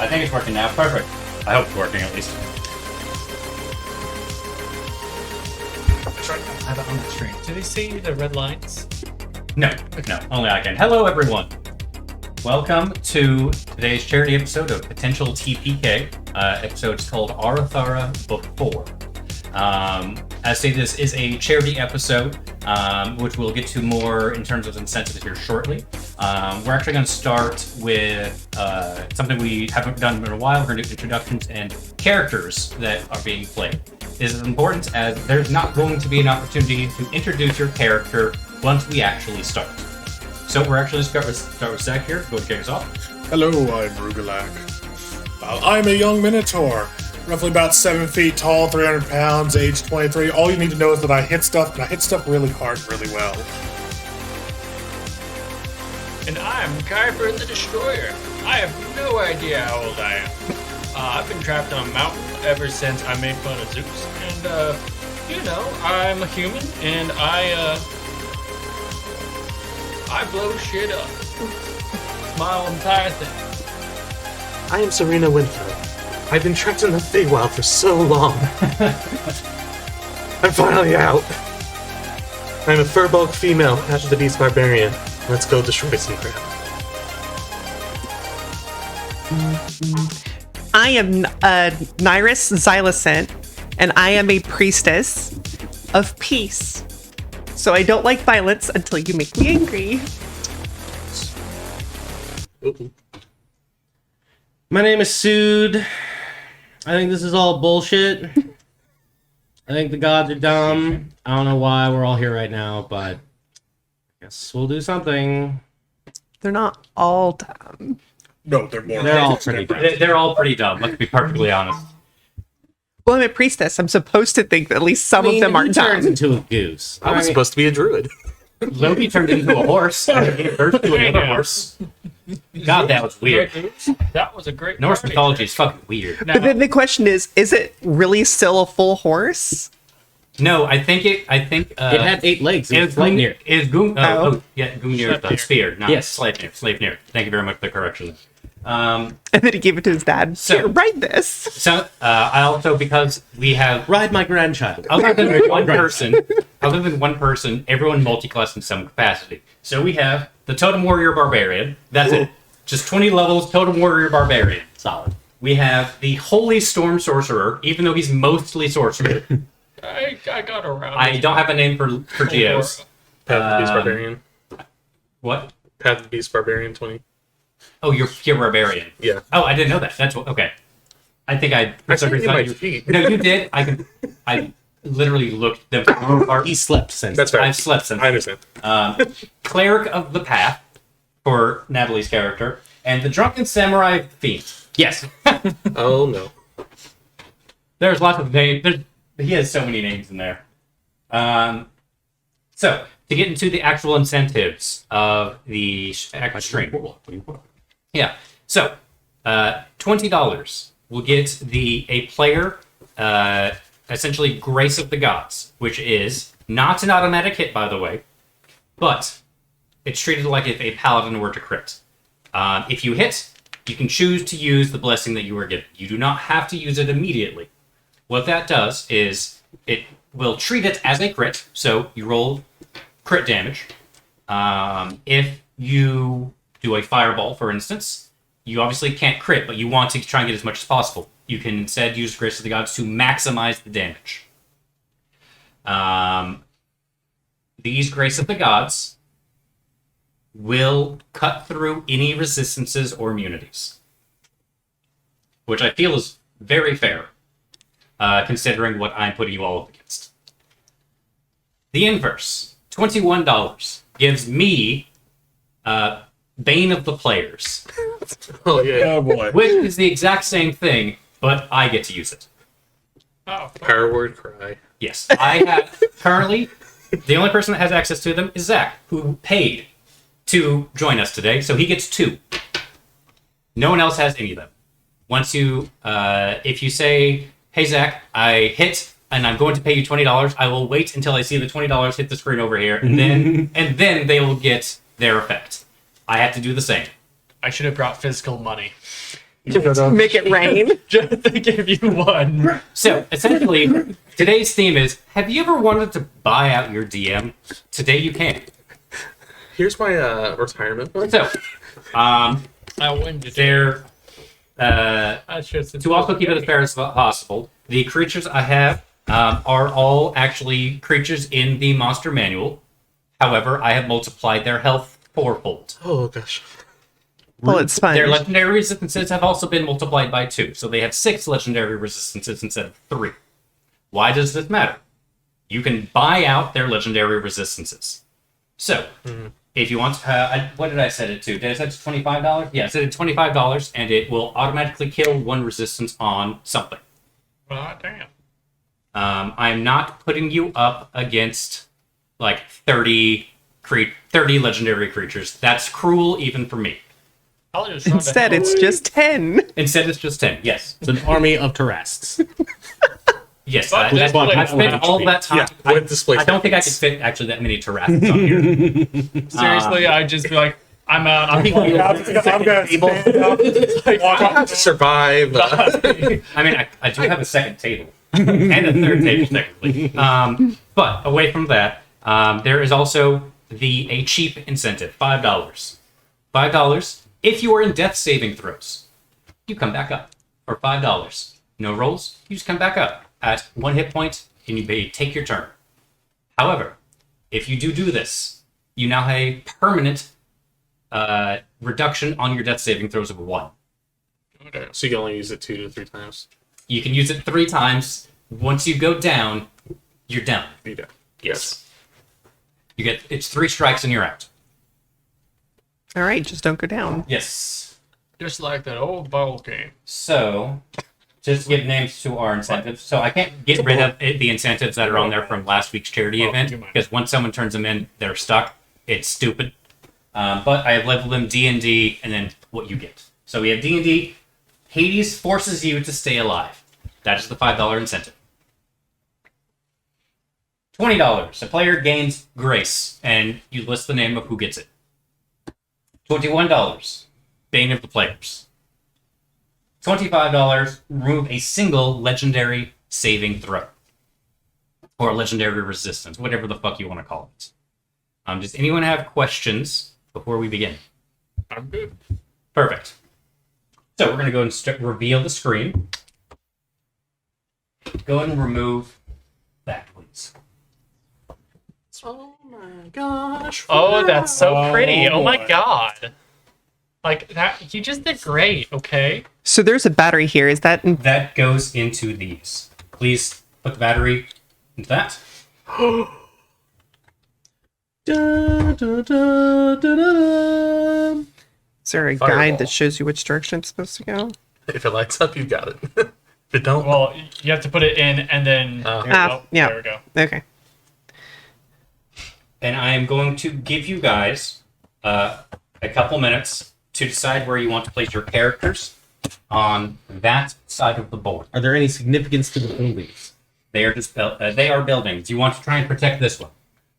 I think it's working now. Perfect. I hope it's working at least. I have it on the screen. Do they see the red lines? No, only I can. Hello, everyone. Welcome to today's charity episode of Potential TPK. Episode's called Arathera Book 4. As stated, this is a charity episode, which we'll get to more in terms of incentives here shortly. We're actually going to start with something we haven't done in a while. We're going to do introductions and characters that are being played. This is important as there's not going to be an opportunity to introduce your character once we actually start. So we're actually going to start with Zach here. Go to kick us off. Hello, I'm Rugalak. I'm a young Minotaur, roughly about 7 feet tall, 300 pounds, age 23. All you need to know is that I hit stuff, and I hit stuff really hard, really well. And I'm Kyber the Destroyer. I have no idea how old I am. I've been trapped on a mountain ever since I made fun of Zeus. And, I'm a human, and I blow shit up. My entire thing. I am Serena Winfield. I've been trapped in the Feywild for so long. I'm finally out. I'm a furbulk female, Asher the Beast Barbarian. Let's go destroy some crap. I am Nyrus Xylocent, and I am a priestess of peace. So I don't like violence until you make me angry. Ooh. My name is Sood. I think this is all bullshit. I think the gods are dumb. I don't know why we're all here right now, but I guess we'll do something. They're not all dumb. No, they're more. They're all pretty dumb. They're all pretty dumb, let's be perfectly honest. Well, I'm a priestess. I'm supposed to think that at least some of them aren't turns dumb. into a goose. I was supposed to be a druid. Loki turned into a horse. And gave birth to another horse. God, that was weird. That was a great Norse party. mythology is fucking weird. But then the question is it really still a full horse? No, I think it It had 8 legs. It was is Sleipnir. Gungnir is the Sleipnir. spear, not Yes. Sleipnir. Thank you very much for the correction. And then he gave it to his dad. So- Here, write this. So, I also, because we have Ride my grandchild. other than one person, everyone multi-class in some capacity. So we have the Totem Warrior Barbarian. That's it. Just 20 levels, Totem Warrior Barbarian. Solid. We have the Holy Storm Sorcerer, even though he's mostly sorcerer. I got around. I don't have a name for Geos. Path of the Beast Barbarian. What? Path of the Beast Barbarian 20. Oh, you're Barbarian. Yeah. Oh, I didn't know that. That's what. Okay. I think I. I said thought my you- feet. No, you did. I literally looked them apart. He slept since. That's fair. I've slept since. I understand. Cleric of the Path for Natalie's character, and the Drunken Samurai Fiend. Yes. Oh no. There's lots of names. He has so many names in there. So, to get into the actual incentives of the stream. Yeah. So, $20 will get a player essentially Grace of the Gods, which is not an automatic hit, by the way, but it's treated like if a paladin were to crit. If you hit, you can choose to use the blessing that you were given. You do not have to use it immediately. What that does is it will treat it as a crit, so you roll crit damage. If you do a fireball, for instance, you obviously can't crit, but you want to try and get as much as possible. You can instead use Grace of the Gods to maximize the damage. These Grace of the Gods will cut through any resistances or immunities, which I feel is very fair, considering what I'm putting you all up against. The inverse, $21, gives me Bane of the Players, Oh yeah. Oh boy. which is the exact same thing, but I get to use it. Oh, Power word cry. Yes, I have currently, the only person that has access to them is Zach, who paid to join us today, so he gets 2. No one else has any of them. Once you, if you say, hey Zach, I hit and I'm going to pay you $20, I will wait until I see the $20 hit the screen over here, and then they will get their effect. I have to do the same. I should have brought physical money. Make it rain. Just to give you one. So essentially, today's theme is: have you ever wanted to buy out your DM? Today you can. Here's my retirement fund. So, I win today. they're To to also keep it as fair as possible. The creatures I have are all actually creatures in the monster manual. However, I have multiplied their health fourfold. Oh gosh. Bullet sponge. Their legendary resistances have also been multiplied by 2, so they have 6 legendary resistances instead of 3. Why does this matter? You can buy out their legendary resistances. So, if you want, what did I set it to? Did I set it to $25? Yeah, I set it to $25, and it will automatically kill 1 resistance on something. Oh, damn. I'm not putting you up against like 30 legendary creatures. That's cruel even for me. I'll just run Instead, the it's just 10. Instead, it's just 10. Yes. It's an army of Terrests. Yes. But I've spent all that time. Yeah, with display I don't think I could statements. fit actually that many Terrasses on here. Seriously, I'd just be like, I'm out. I'm I'm gonna stand up, walk up. To survive. I mean, I do have a second table and a third table technically. But away from that, there is also a cheap incentive, $5. $5. If you are in death saving throws, you come back up for $5. No rolls, you just come back up at 1 hit point, and you may take your turn. However, if you do this, you now have a permanent reduction on your death saving throws of 1. So you can only use it 2 to 3 times. You can use it 3 times. Once you go down, you're down. You do. Yes. You get it's 3 strikes and you're out. All right, just don't go down. Yes. just like that old ball game. So, just give names to our incentives. So I can't get rid of the incentives that are on there from last week's charity event because once someone turns them in, they're stuck. It's stupid. But I have labeled them D&D and then what you get. So we have D&D. Hades forces you to stay alive. That is the $5 incentive. $20. A player gains grace, and you list the name of who gets it. $21. Bane of the players. $25. Remove a single legendary saving throw. Or legendary resistance, whatever the fuck you want to call it. Does anyone have questions before we begin? I'm good. Perfect. So we're going to go and reveal the screen. Go ahead and remove that, please. Oh my gosh. Oh, that's so pretty. Oh my boy. god. Like that, you just did great. Okay. So there's a battery here. Is that That goes into these. Please put the battery into that. Da, da, da, da, da. is there a Fireball. guide that shows you which direction it's supposed to go? If it lights up, you got it. If it don't, Well, you have to put it in, and then Oh. there we go. Yeah. There we go. Okay. And I am going to give you guys a couple minutes to decide where you want to place your characters on that side of the board. Are there any significance to the buildings? They are just they are buildings. You want to try and protect this one.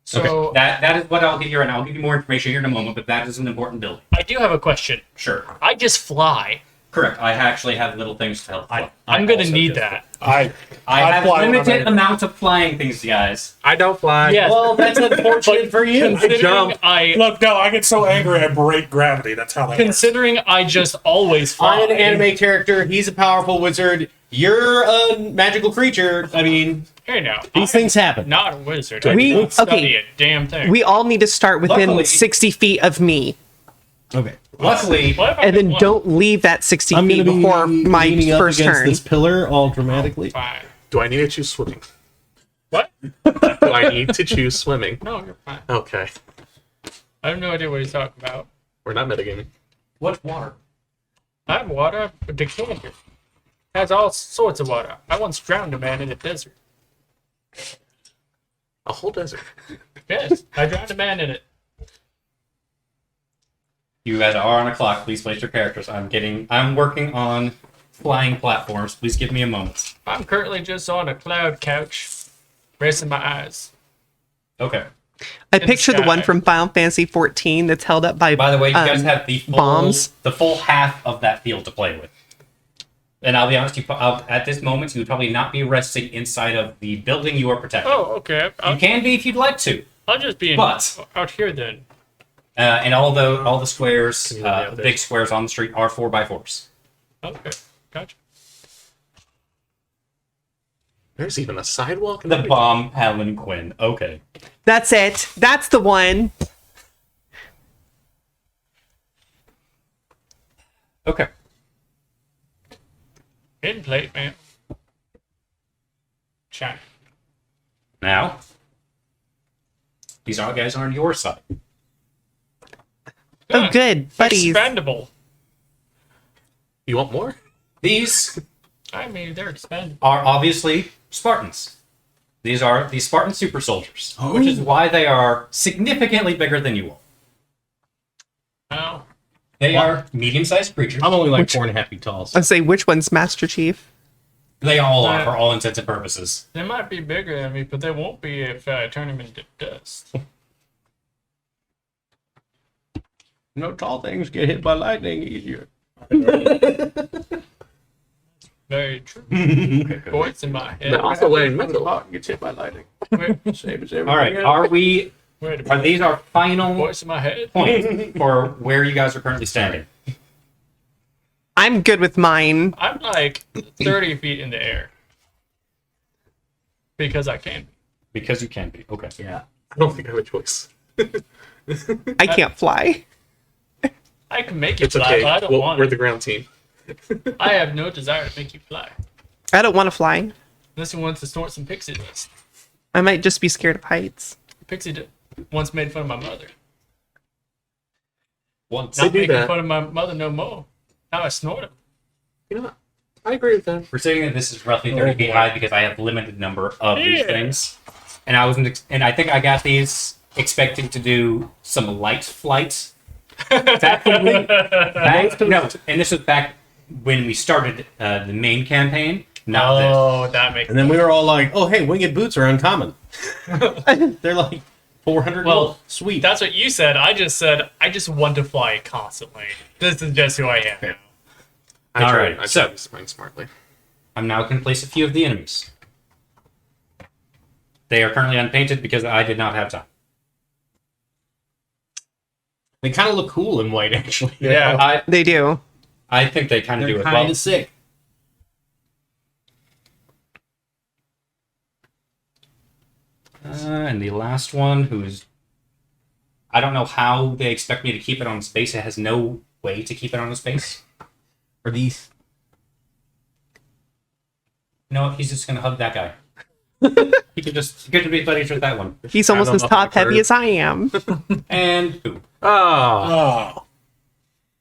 So Okay. That is what I'll give you right now. I'll give you more information here in a moment, but that is an important building. I do have a question. Sure. I just fly. Correct. I actually have little things to help. I'm gonna also need do. that. I have fly when I'm limited able. amount of flying things, guys. I don't fly. Yes. Well, that's unfortunate for you. Considering jump. Look, no, I get so angry I break gravity. That's how that works. considering I just always fly. I'm an anime character. He's a powerful wizard. You're a magical creature. I mean, Hey now, these I'm things happen. not a wizard. We- I don't study okay. a damn thing. We all need to start within Luckily- 60 feet of me. Okay. Luckily, What if I And get then one? don't leave that 60 I'm feet gonna be before my leaning up first against turn. this pillar all dramatically. Fine. Do I need to choose swimming? What? Do I need to choose swimming? No, you're fine. Okay. I have no idea what he's talking about. We're not metagaming. what's water? I have water, a decanter. Has all sorts of water. I once drowned a man in a desert. A whole desert. Yes, I drowned a man in it. You guys are on a clock. Please place your characters. I'm working on flying platforms. Please give me a moment. I'm currently just on a cloud couch, resting my eyes. Okay. I the picture the one sky. from Final Fantasy 14 that's held up by By the way, you guys have the full bombs. the full half of that field to play with. And I'll be honest, at this moment, you would probably not be resting inside of the building you are protecting. Oh, okay. You can be if you'd like to. I'll just be out here then. And all the squares, you let me out there? big squares on the street are 4x4s. Okay, gotcha. There's even a sidewalk. The bomb palanquin. Okay. That's it. That's the one. Okay. Hidden plate, man. Check. Now, these guys are on your side. Oh, good. Buddies. Expendable. You want more? These I mean, they're expendable. are obviously Spartans. These are the Spartan super soldiers, which is why they are significantly bigger than you all. Oh. They are medium-sized creatures. I'm only like 4.5 feet tall. So. I'll say which one's Master Chief. They all are, for all intents and purposes. They might be bigger than me, but they won't be if I turn them into dust. Tall things get hit by lightning easier. Very true. Voice in my head. They're also wearing metal. Gets hit by lightning. Wait, Same as everything All right, else. wait a are minute. these our final Voice in my head. point for where you guys are currently standing? I'm good with mine. I'm like 30 feet in the air. Because I can be. Because you can be. Okay. Yeah. I don't think I have a choice. I can't fly. I can make you It's fly, okay. but I don't want We're to. the ground team. I have no desire to make you fly. I don't want to fly. Unless you want to snort some pixie dust. I might just be scared of heights. Pixie dust once made fun of my mother. Once. They Not do making that. fun of my mother no more. Now I snort it. You know what? I agree with that. We're saying that this is roughly 30 feet high because I have limited number of these Yeah. things, and I think I got these expecting to do some light flight. Tactically, no, and this was back when we started the main campaign. Not this. Oh, that makes And then we were all like, "Oh, hey, winged boots are uncommon. They're like 400 Well, gold. Sweet." That's what you said. I just said, I just want to fly constantly. This is just who I am now. All right, I so- tried spring smartly. I'm now going to place a few of the enemies. They are currently unpainted because I did not have time. They kind of look cool in white, actually. Yeah. They do. I think they kind of do They're it kind well. of sick. And the last one, who's... I don't know how they expect me to keep it on space. It has no way to keep it on space. Or these. You know what? He's just going to hug that guy. He could be buddies with that one. He's almost them as up on top the heavy curb. as I am. And boom. Oh. Oh,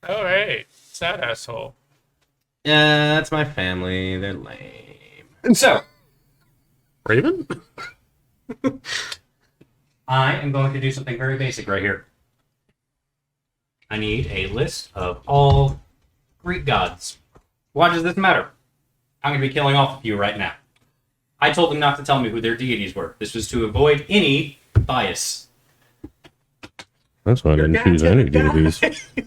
Oh, hey. Sad asshole. Yeah, that's my family. They're lame. So, Raven? I am going to do something very basic right here. I need a list of all Greek gods. Why does this matter? I'm going to be killing off a few right now. I told them not to tell me who their deities were. This was to avoid any bias. That's why I didn't choose any deities.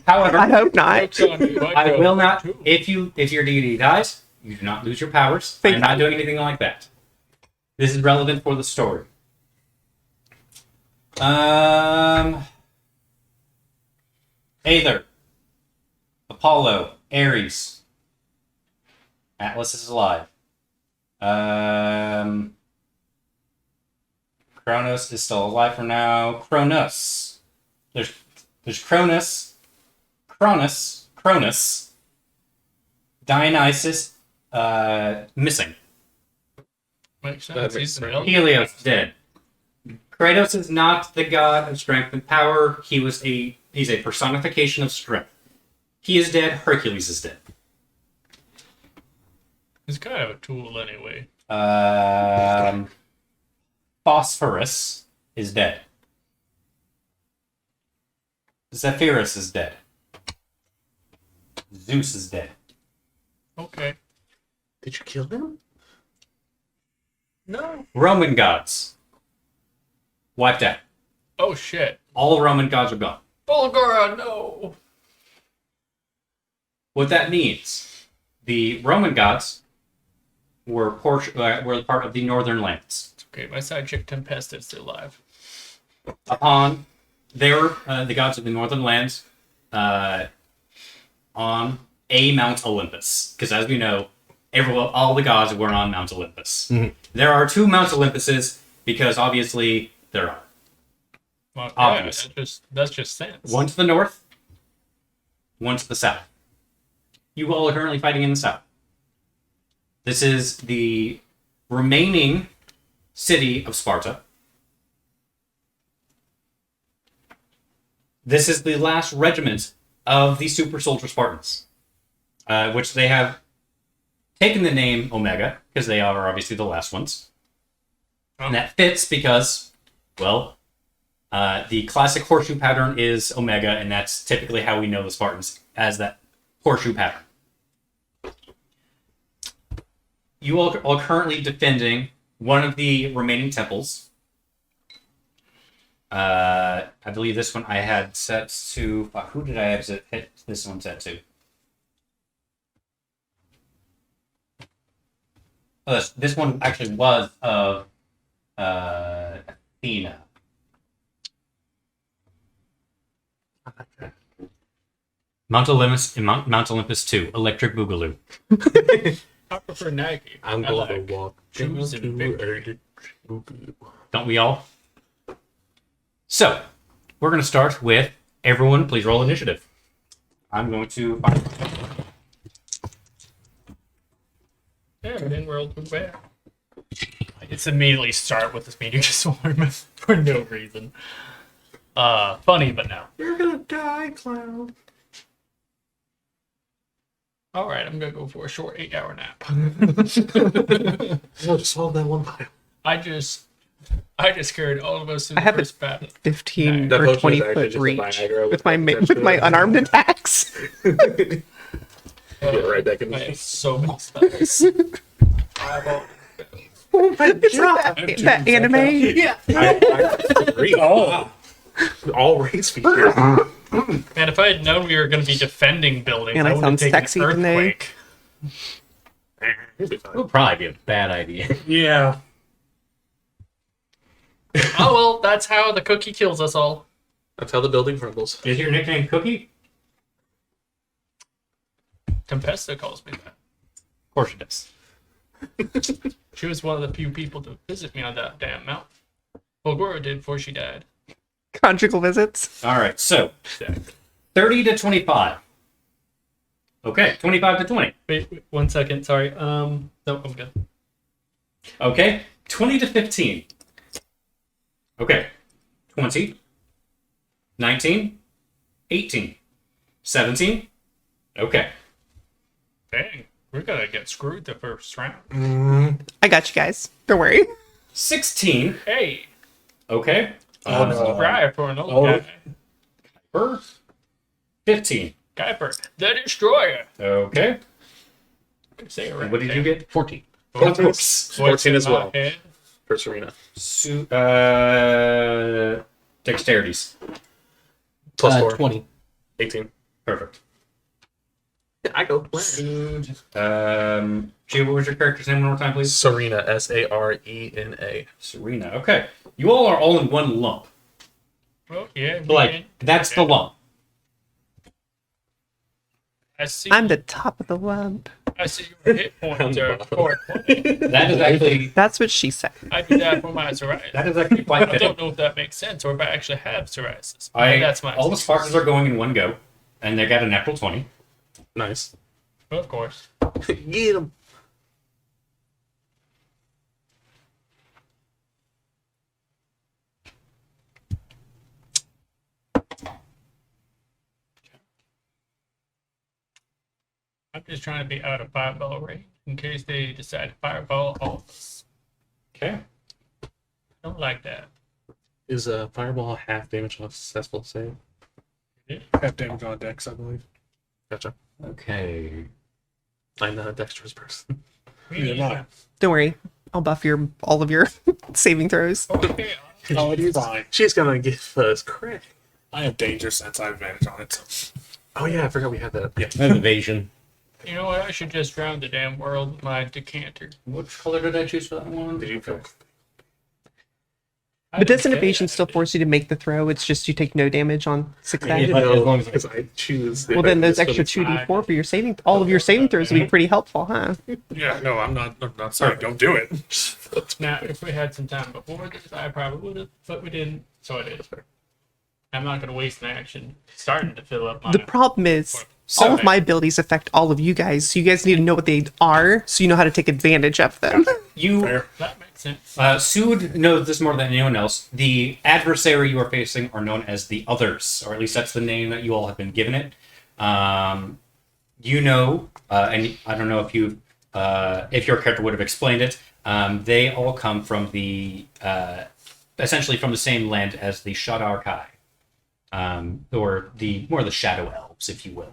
However, I hope not. Joke's on you. I go will not. too. If your deity dies, you do not lose your powers. Thank I'm not God. doing anything like that. This is relevant for the story. Aether, Apollo, Ares. Atlas is alive. Kronos is still alive for now. Kronos. There's Cronus. Dionysus, missing. Makes That sense. makes He's an sense. elf. Helios dead. Kratos is not the god of strength and power. He's a personification of strength. He is dead. Hercules is dead. He's kind of a tool anyway. Phosphorus is dead. Zephyrus is dead. Zeus is dead. Okay. Did you kill him? No. Roman gods wiped out. Oh, shit. All Roman gods are gone. Bulgara, no. What that means, the Roman gods were were part of the northern lands. Okay, my side chick Tempest is still alive. Upon they were the gods of the northern lands on a Mount Olympus, because as we know, all the gods were on Mount Olympus. There are 2 Mount Olympuses because obviously there are. Well, Obvious. Yeah, that's just sense. One to the north, one to the south. You all are currently fighting in the south. This is the remaining city of Sparta. This is the last regiment of the super soldier Spartans, which they have taken the name Omega, because they are obviously the last ones. And that fits because, well, the classic horseshoe pattern is Omega, and that's typically how we know the Spartans, as that horseshoe pattern. You all are currently defending one of the remaining temples. I believe this one I had set to... who did I have hit this one set to? Oh, this one actually was of Athena. Mount Olympus 2, Electric Boogaloo. I prefer Nike. I'm I going like to walk shoes and victory. Don't we all? So, we're going to start with everyone, please roll initiative. I'm going to... Yeah, it didn't roll too bad. It's immediately start with this Meteor Swarm for no reason. Funny, but no. You're gonna die, clown. Alright, I'm gonna go for a short 8-hour nap. No, just hold that one pile. I just carried all of us through I the have first battle. 15 That or potion 20 is actually foot just a reach Viagra with my with with my unarmed attacks. Get right back in I the have so many spells. It's like that anime. Yeah. I agree. Oh, All race features. Man, if I had known we were going to be defending buildings, Man, I I would have sound taken sexy an today. earthquake. It would probably be a bad idea. yeah. Oh well, that's how the cookie kills us all. That's how the building crumbles. Is your nickname Cookie? Tempesta calls me that. Of course it does. She was one of the few people to visit me on that damn mountain. Well, Gora did before she died. Conjugal visits. All right, so 30 to 25. Okay, 25 to 20. Wait 1 second. Sorry. No, I'm good. Okay, 20 to 15. Okay, 20, 19, 18, 17. Okay. Dang, we're gonna get screwed the first round. I got you guys. Don't worry. 16. Hey, Okay. I'm surprised for an old Oh. guy. Kuiper. 15. Kuiper, the Destroyer. Okay. Say it right. And what did you get? 14. 14. Oops. 14 as in my well. head. For Serena. Dexterities. Plus 4. 20. 18. Perfect. Yeah, I go. Sued. Gio, what was your character's name one more time, please? Serena. Sarena. Serena. Okay. You all are all in one lump. Well, yeah. So, like, that's the lump. I see. I'm the top of the lump. I see your hit points are 420. That is actually That's what she said. I do that for my psoriasis. that is actually quite I fitting. don't know if that makes sense or if I actually have psoriasis. That's my all the Spartans are going in one go, and they got a natural 20. Nice. Of course. Get him. I'm just trying to be out of fireball range in case they decide to fireball all of us. Okay. Don't like that. Is fireball half damage on a successful save? Half damage on Dex, I believe. Gotcha. Okay. I'm not a dexterous person. Neither am I. Don't worry. I'll buff all of your saving throws. Okay. Oh, it's fine. She's gonna give us crit. I have danger sense. I have advantage on it. Oh yeah, I forgot we had that. Yeah. I have evasion. You know what? I should just drown the damn world with my decanter. Which color did I choose for that one? Did you feel? But doesn't evasion still force you to make the throw? It's just you take no damage on success. Yeah. As long as I- because I choose. the Well, then those effectiveness extra for the- 2d4 for your saving, all of your saving throws would be pretty helpful, huh? Yeah, no, I'm not sorry. Don't do it. Now, if we had some time before this, I probably would have, but we didn't, so I did. I'm not going to waste an action starting to fill up my. The problem is, So- all of my abilities affect all of you guys, so you guys need to know what they are, so you know how to take advantage of them. You, Fair. That makes sense. Sood knows this more than anyone else. The adversary you are facing are known as the Others, or at least that's the name that you all have been given it. You know, and I don't know if you, if your character would have explained it. They all come from the, essentially from the same land as the Shadar Kai, or the more the Shadow Elves, if you will.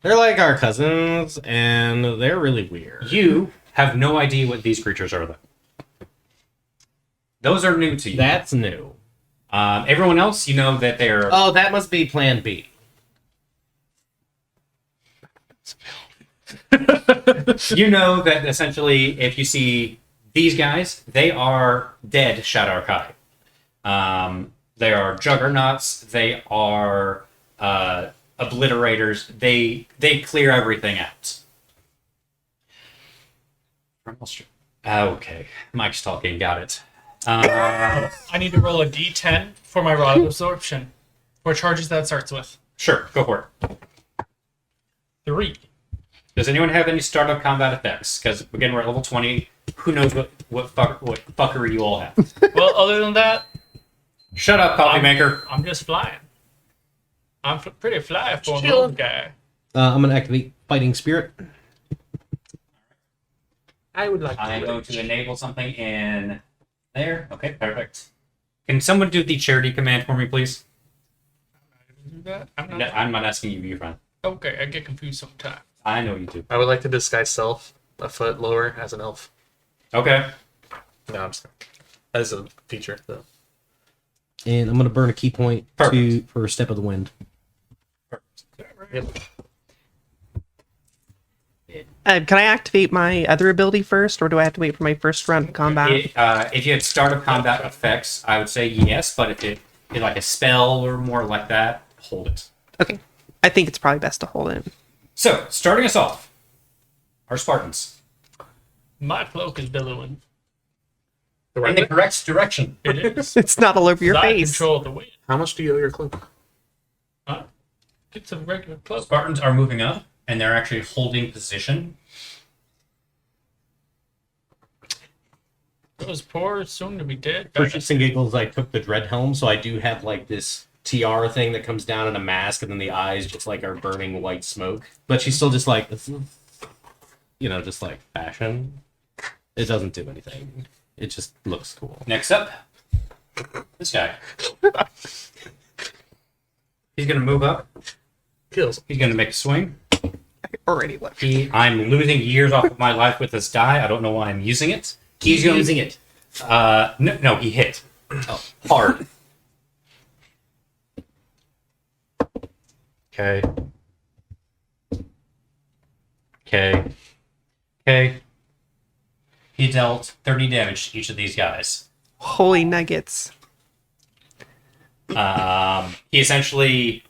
They're like our cousins, and they're really weird. You have no idea what these creatures are, though. Those are new to you. That's new. Everyone else, you know that they're. Oh, that must be Plan B. You know that essentially, if you see these guys, they are dead Shadar Kai. They are juggernauts. They are obliterators. They clear everything out. Okay, Mike's talking. Got it. I need to roll a d10 for my rod of absorption. For charges that starts with Sure, go for it. 3. Does anyone have any startup combat effects? Because again, we're at level 20. Who knows what fuckery you all have? Well, other than that, Shut up, coffee maker. I'm just flying. I'm pretty fly for an Chill. old guy. I'm gonna activate Fighting Spirit. I would like. I'm going to enable something in there. Okay, perfect. Can someone do the charity command for me, please? Do that? I'm No, not. I'm not asking you, your friend. Okay, I get confused sometimes. I know you do. I would like to disguise self a foot lower as an elf. Okay. No, I'm just that is a feature though. And I'm gonna burn a key point for Step of the Wind. Yep. Can I activate my other ability first, or do I have to wait for my first round of combat? If you had startup combat effects, I would say yes, but if it like a spell or more like that, hold it. Okay. I think it's probably best to hold it. So, starting us off, our Spartans. My cloak is billowing. In the correct direction. It is. It's not all over your I face. control the wind. How much do you owe your cloak? Huh? It's a regular cloak. Spartans are moving up, and they're actually holding position. Those poor, soon to be dead. For shits and giggles, I took the dread helm, so I do have like this tiara thing that comes down in a mask, and then the eyes just like are burning white smoke. But she's still just like, just like fashion. It doesn't do anything. It just looks cool. Next up, this guy. He's going to move up. Kills. He's going to make a swing. Already left. I'm losing years off of my life with this die. I don't know why I'm using it. He's using it. No, he hit. Oh, hard. Okay. He dealt 30 damage to each of these guys. Holy nuggets. He essentially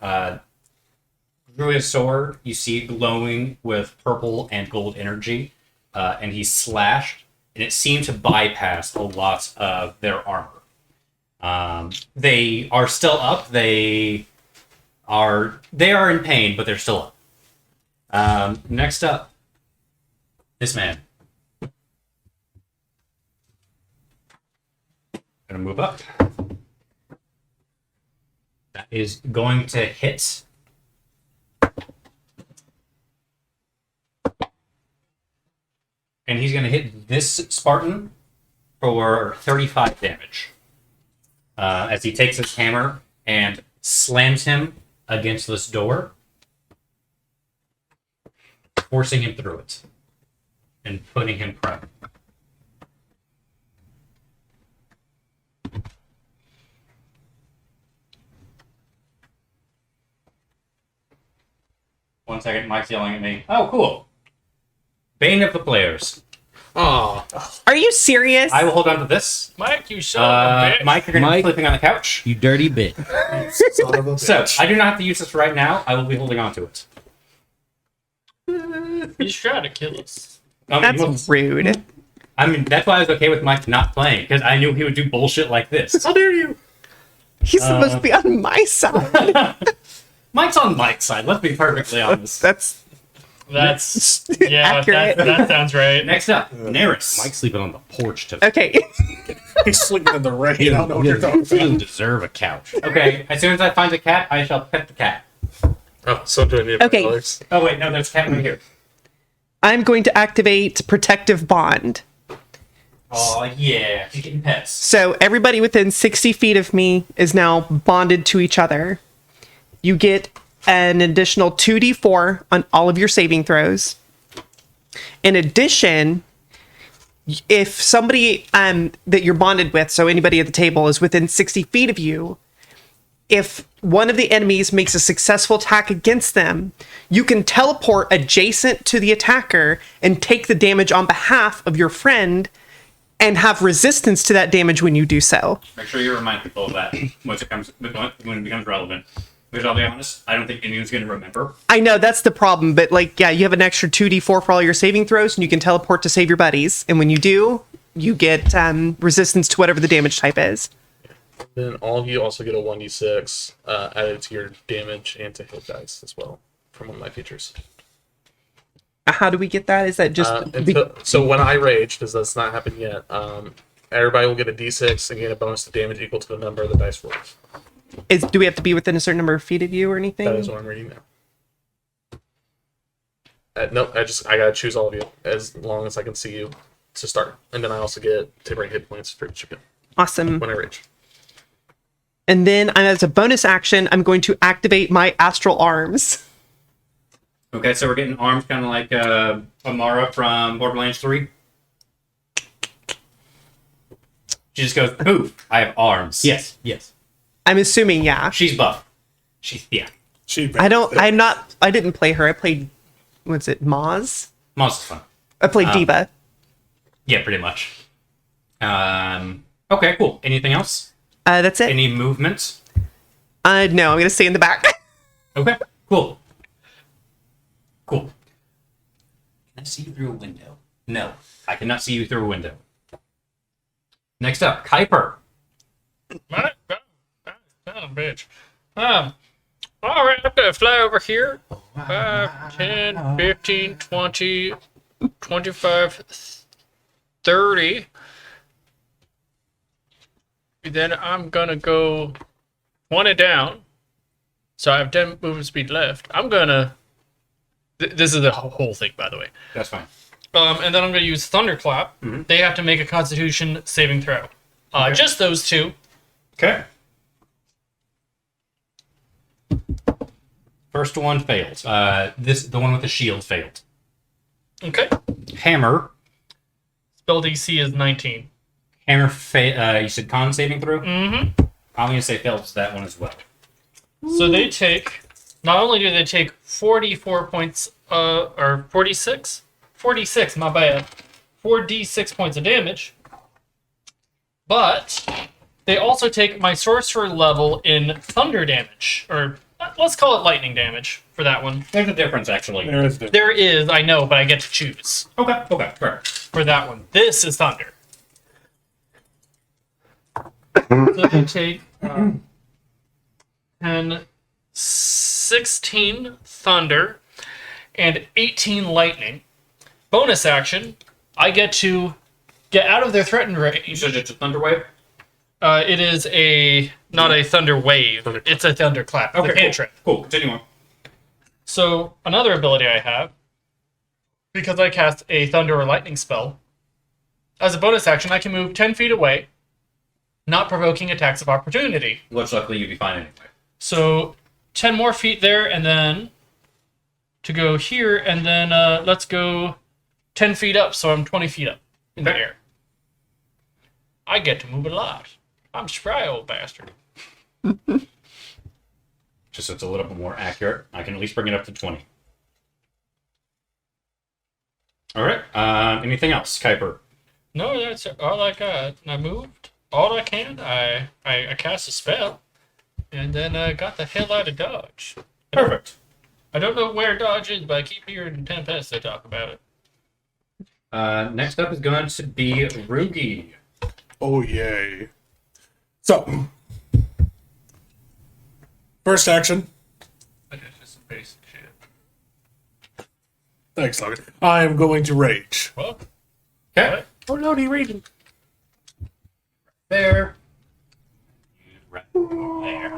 drew his sword. You see it glowing with purple and gold energy, and he slashed, and it seemed to bypass a lot of their armor. They are still up. They are in pain, but they're still up. Next up, this man. Gonna move up. That is going to hit. And he's going to hit this Spartan for 35 damage. As he takes his hammer and slams him against this door, forcing him through it and putting him prone. second. Mike's yelling at me. Oh, cool. Bane of the players. Aw. Are you serious? I will hold on to this. Mike, you son of a bitch. Mike, you're going to be Mike. sleeping on the couch. You dirty bit. Son of a So, bitch. I do not have to use this right now. I will be holding on to it. He's trying to kill us. That's rude. I mean, that's why I was okay with Mike not playing, because I knew he would do bullshit like this. How dare you? He's supposed to be on my side. Mike's on Mike's side, let's be perfectly honest. That's That's yeah, accurate. that sounds right. Next up, Neris. Mike's sleeping on the porch today. Okay. He's sleeping in the rain. I don't know what He you're talking doesn't about. deserve a couch. Okay, as soon as I find a cat, I shall pet the cat. Oh, so do I need Okay. colors? Oh, wait, no, there's a cat right here. I'm going to activate Protective Bond. Oh, yeah, she's getting pets. So everybody within 60 feet of me is now bonded to each other. You get an additional 2d4 on all of your saving throws. In addition, if somebody that you're bonded with, so anybody at the table, is within 60 feet of you, if one of the enemies makes a successful attack against them, you can teleport adjacent to the attacker and take the damage on behalf of your friend and have resistance to that damage when you do so. Make sure you remind people of that when it becomes relevant. Because I'll be honest, I don't think anyone's going to remember. I know that's the problem, but like, yeah, you have an extra 2d4 for all your saving throws, and you can teleport to save your buddies. And when you do, you get resistance to whatever the damage type is. Then all of you also get a 1d6 added to your damage and to hit dice as well from one of my features. How do we get that? Is that just So when I rage, because that's not happened yet, everybody will get a d6 and gain a bonus to damage equal to the number of the dice rolls. do we have to be within a certain number of feet of you or anything? That is what I'm reading now. No, I gotta choose all of you as long as I can see you to start, and then I also get temporary hit points for each of you Awesome. when I rage. And then as a bonus action, I'm going to activate my astral arms. Okay, so we're getting arms kind of like Amara from Borderlands 3. She just goes, poof, I have arms. Yes, yes. I'm assuming, yeah. She's buff. Yeah. I didn't play her. I played, what's it, Maz? Maz is fun. I played Diva. Yeah, pretty much. Okay, cool. Anything else? That's it. Any movement? No, I'm going to stay in the back. Okay, cool. Cool. Can I see you through a window? No, I cannot see you through a window. Next up, Kuiper. Son of a bitch. All right, I'm gonna fly over here. 5, 10, 15, 20, 25, 30. Then I'm gonna go 20 down. So I have 10 movement speed left. I'm gonna. This is the whole thing, by the way. That's fine. And then I'm gonna use Thunderclap. Mm-hmm. They have to make a Constitution saving throw. Okay. Just those two. Okay. First one failed. The one with the shield failed. Okay. Hammer. Spell DC is 19. Hammer. You said con saving throw. Mm-hmm. I'm gonna say fails that one as well. So they take, not only do they take 44 points, or 46? 46, my bad. 4d6 points of damage. But they also take my sorcerer level in thunder damage, or let's call it lightning damage for that one. There's a difference, actually. There is different. There is, I know, but I get to choose Okay, fair. for that one. This is thunder. So they take 10, 16 thunder, and 18 lightning. Bonus action, I get to get out of their threatened You range. said it's a thunder wave? It is not a thunder wave, it's a thunderclap. the Okay, cantrip. cool. Continue on. So, another ability I have, because I cast a thunder or lightning spell, as a bonus action, I can move 10 feet away, not provoking attacks of opportunity. Which luckily you'd be fine anyway. So 10 more feet there, and then to go here, and then let's go 10 feet up, so I'm 20 feet up in the Okay. air. I get to move a lot. I'm spry, old bastard. Just so it's a little bit more accurate, I can at least bring it up to 20. All right. Anything else, Kuiper? No, that's all I got. I moved all I can. I cast a spell, and then I got the hell out of Dodge. Perfect. I don't know where Dodge is, but I keep hearing Tempest they talk about it. Next up is going to be Rugi. Oh, yay. So, first action. But it's just some basic shit. Thanks, Logan. I am going to rage. Well, Okay. Oh no, he raging. There. there.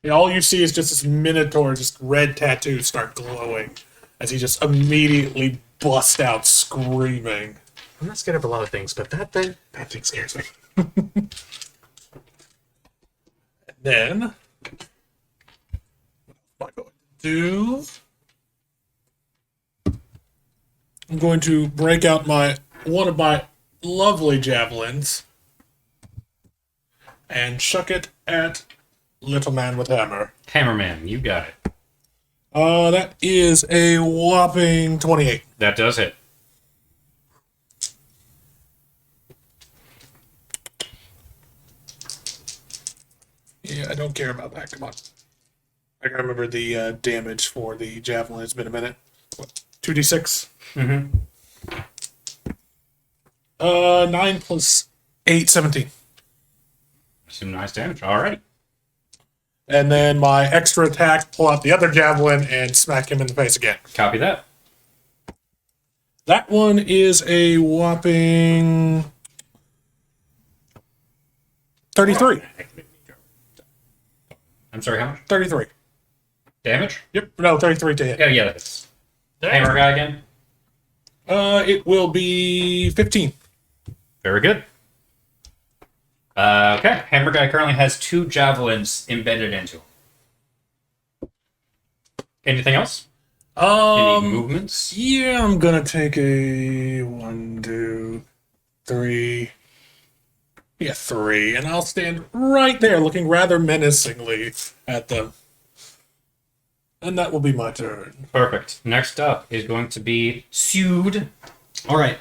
And all you see is just this Minotaur, just red tattoos start glowing as he just immediately busts out screaming. I'm not scared of a lot of things, but that thing scares me. Then, what am I going to do? I'm going to break out one of my lovely javelins and chuck it at Little Man with Hammer. Hammerman, you got it. That is a whopping 28. That does hit. Yeah, I don't care about that. Come on. I gotta remember the damage for the javelin. It's been a minute. What? 2d6? Mm-hmm. 9 plus 8, 17. Some nice damage. All right. And then my extra attack, pull out the other javelin and smack him in the face again. Copy that. That one is a whopping 33. I'm sorry, how much? 33. Damage? Yep, no, 33 to hit. Yeah, that's Hammer guy again. It will be 15. Very good. Okay, Hammer guy currently has 2 javelins embedded into him. Anything else? Any movements? Yeah, I'm gonna take a 1, 2, 3. Yeah, 3, and I'll stand right there, looking rather menacingly at them. And that will be my turn. Perfect. Next up is going to be Sued. All right.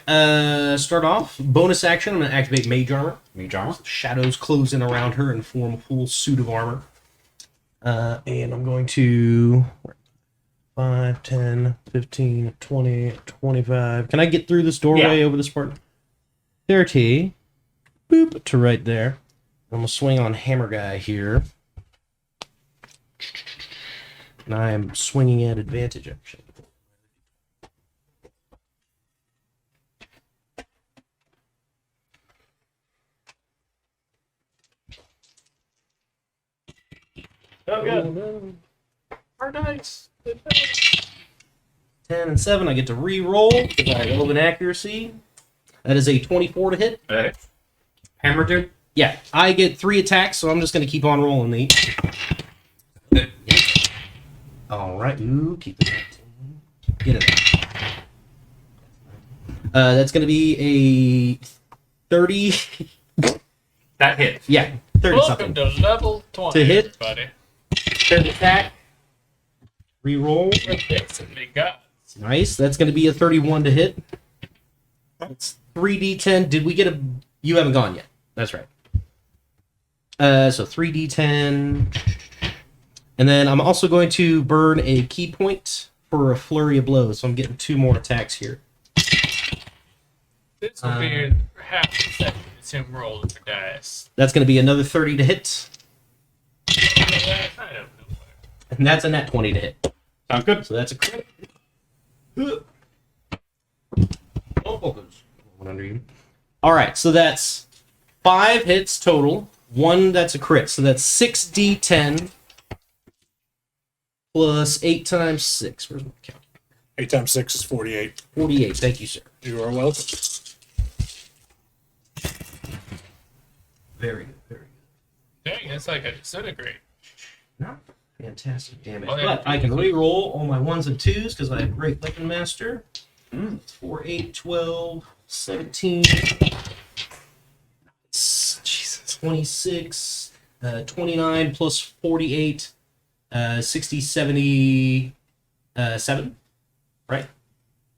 Start off. Bonus action. I'm going to activate Mage Armor. Mage Armor. Shadows close in around her and form a full suit of armor. And I'm going to 5, 10, 15, 20, 25. Can I get through this doorway over this part? 30. Boop to right there. I'm going to swing on Hammer Guy here. And I am swinging at advantage, actually. Oh, good. Our dice. 10 and 7. I get to re-roll because I have 11 accuracy. That is a 24 to hit. Okay. Hammer dude. Yeah, I get 3 attacks, so I'm just going to keep on rolling these. All right, ooh, keep it. Get it. That's going to be a 30. That hit. Yeah, 30 Welcome something. to level 20, To hit? everybody. Third attack. Reroll. It's a big guy. Nice. That's going to be a 31 to hit. That's 3d10. Did we get a? You haven't gone yet. That's right. So 3d10. And then I'm also going to burn a key point for a flurry of blows. So I'm getting 2 more attacks here. This will be half the second. It's him rolling for dice. That's going to be another 30 to hit. I don't know. And that's a nat 20 to hit. Sounds good. So that's a crit. One under you. All right, so that's 5 hits total. 1 that's a crit. So that's 6d10 plus 8 times 6. Where's my count? 8 times 6 is 48. 48. Thank you, sir. You are welcome. Very good. Very good. Dang, it's like a disintegrate. No, fantastic damage. Oh, yeah. But I can re-roll all my 1s and 2s because I have Great Weapon Master. 4, 8, 12, 17. Jesus. 26, 29 plus 48, 60, 77. Right?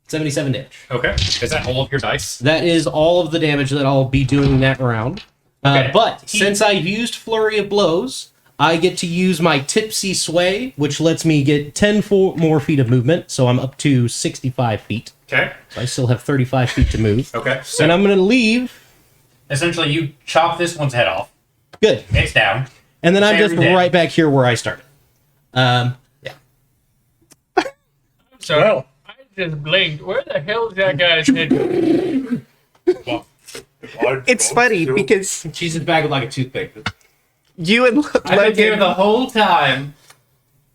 77 damage. Okay. Is that all of your dice? That is all of the damage that I'll be doing that round. Okay. But since I used Flurry of Blows, I get to use my Tipsy Sway, which lets me get 10 more feet of movement, so I'm up to 65 feet. Okay. So I still have 35 feet to move. Okay. So And I'm going to leave. essentially, you chop this one's head off. Good. It's down. And then I'm Same just day. right back here where I started. Yeah. So Well. I just blinked. Where the hell is that guy's head? It's funny because She's in back with like a toothpick. you and I've been here Logan, the whole time.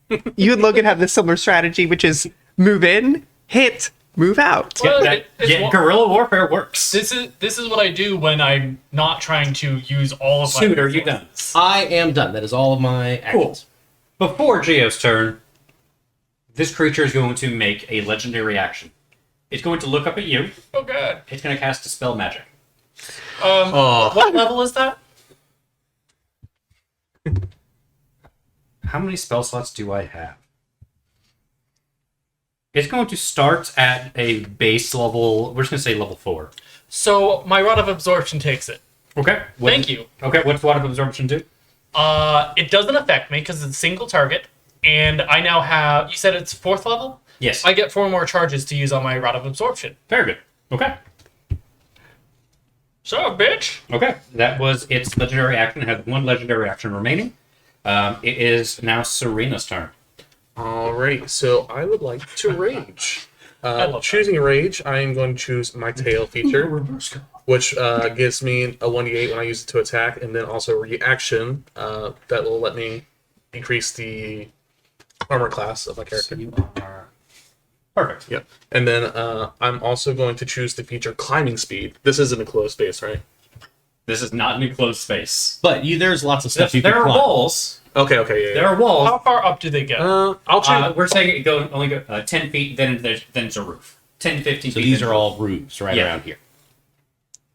have this similar strategy, which is move in, hit, move out. Well, Yeah, guerrilla warfare works. This is what I do when I'm not trying to use all of my. Suit, are you done? I am done. That is all of my actions. Before Geo's turn, this creature is going to make a legendary action. It's going to look up at you. Oh god. It's going to cast a spell magic. What level is that? How many spell slots do I have? It's going to start at a base level. We're just going to say level 4. So my Rod of Absorption takes it. Okay. Thank you. Okay, what's Water of Absorption do? It doesn't affect me because it's a single target, and I now have. You said it's 4th level. Yes. I get 4 more charges to use on my Rod of Absorption. Very good. Okay. So, bitch. Okay. That was its legendary action. It has one legendary action remaining. It is now Serena's turn. Alrighty, so I would like to rage. love Choosing rage, I am going to choose my tail feature, which gives me a 1d8 when I use it to attack, and then also reaction that will let me increase the armor class of my character. You are perfect. Yep. And then I'm also going to choose the feature climbing speed. This isn't a closed space, right? This is not an enclosed space. But there's lots of stuff you There can are climb. walls. Okay, yeah. There are walls. How far up do they get? I'll try. We're saying it only go 10 feet, then there's a roof. 10, 15 So feet. these then are all roofs right Yeah. around here.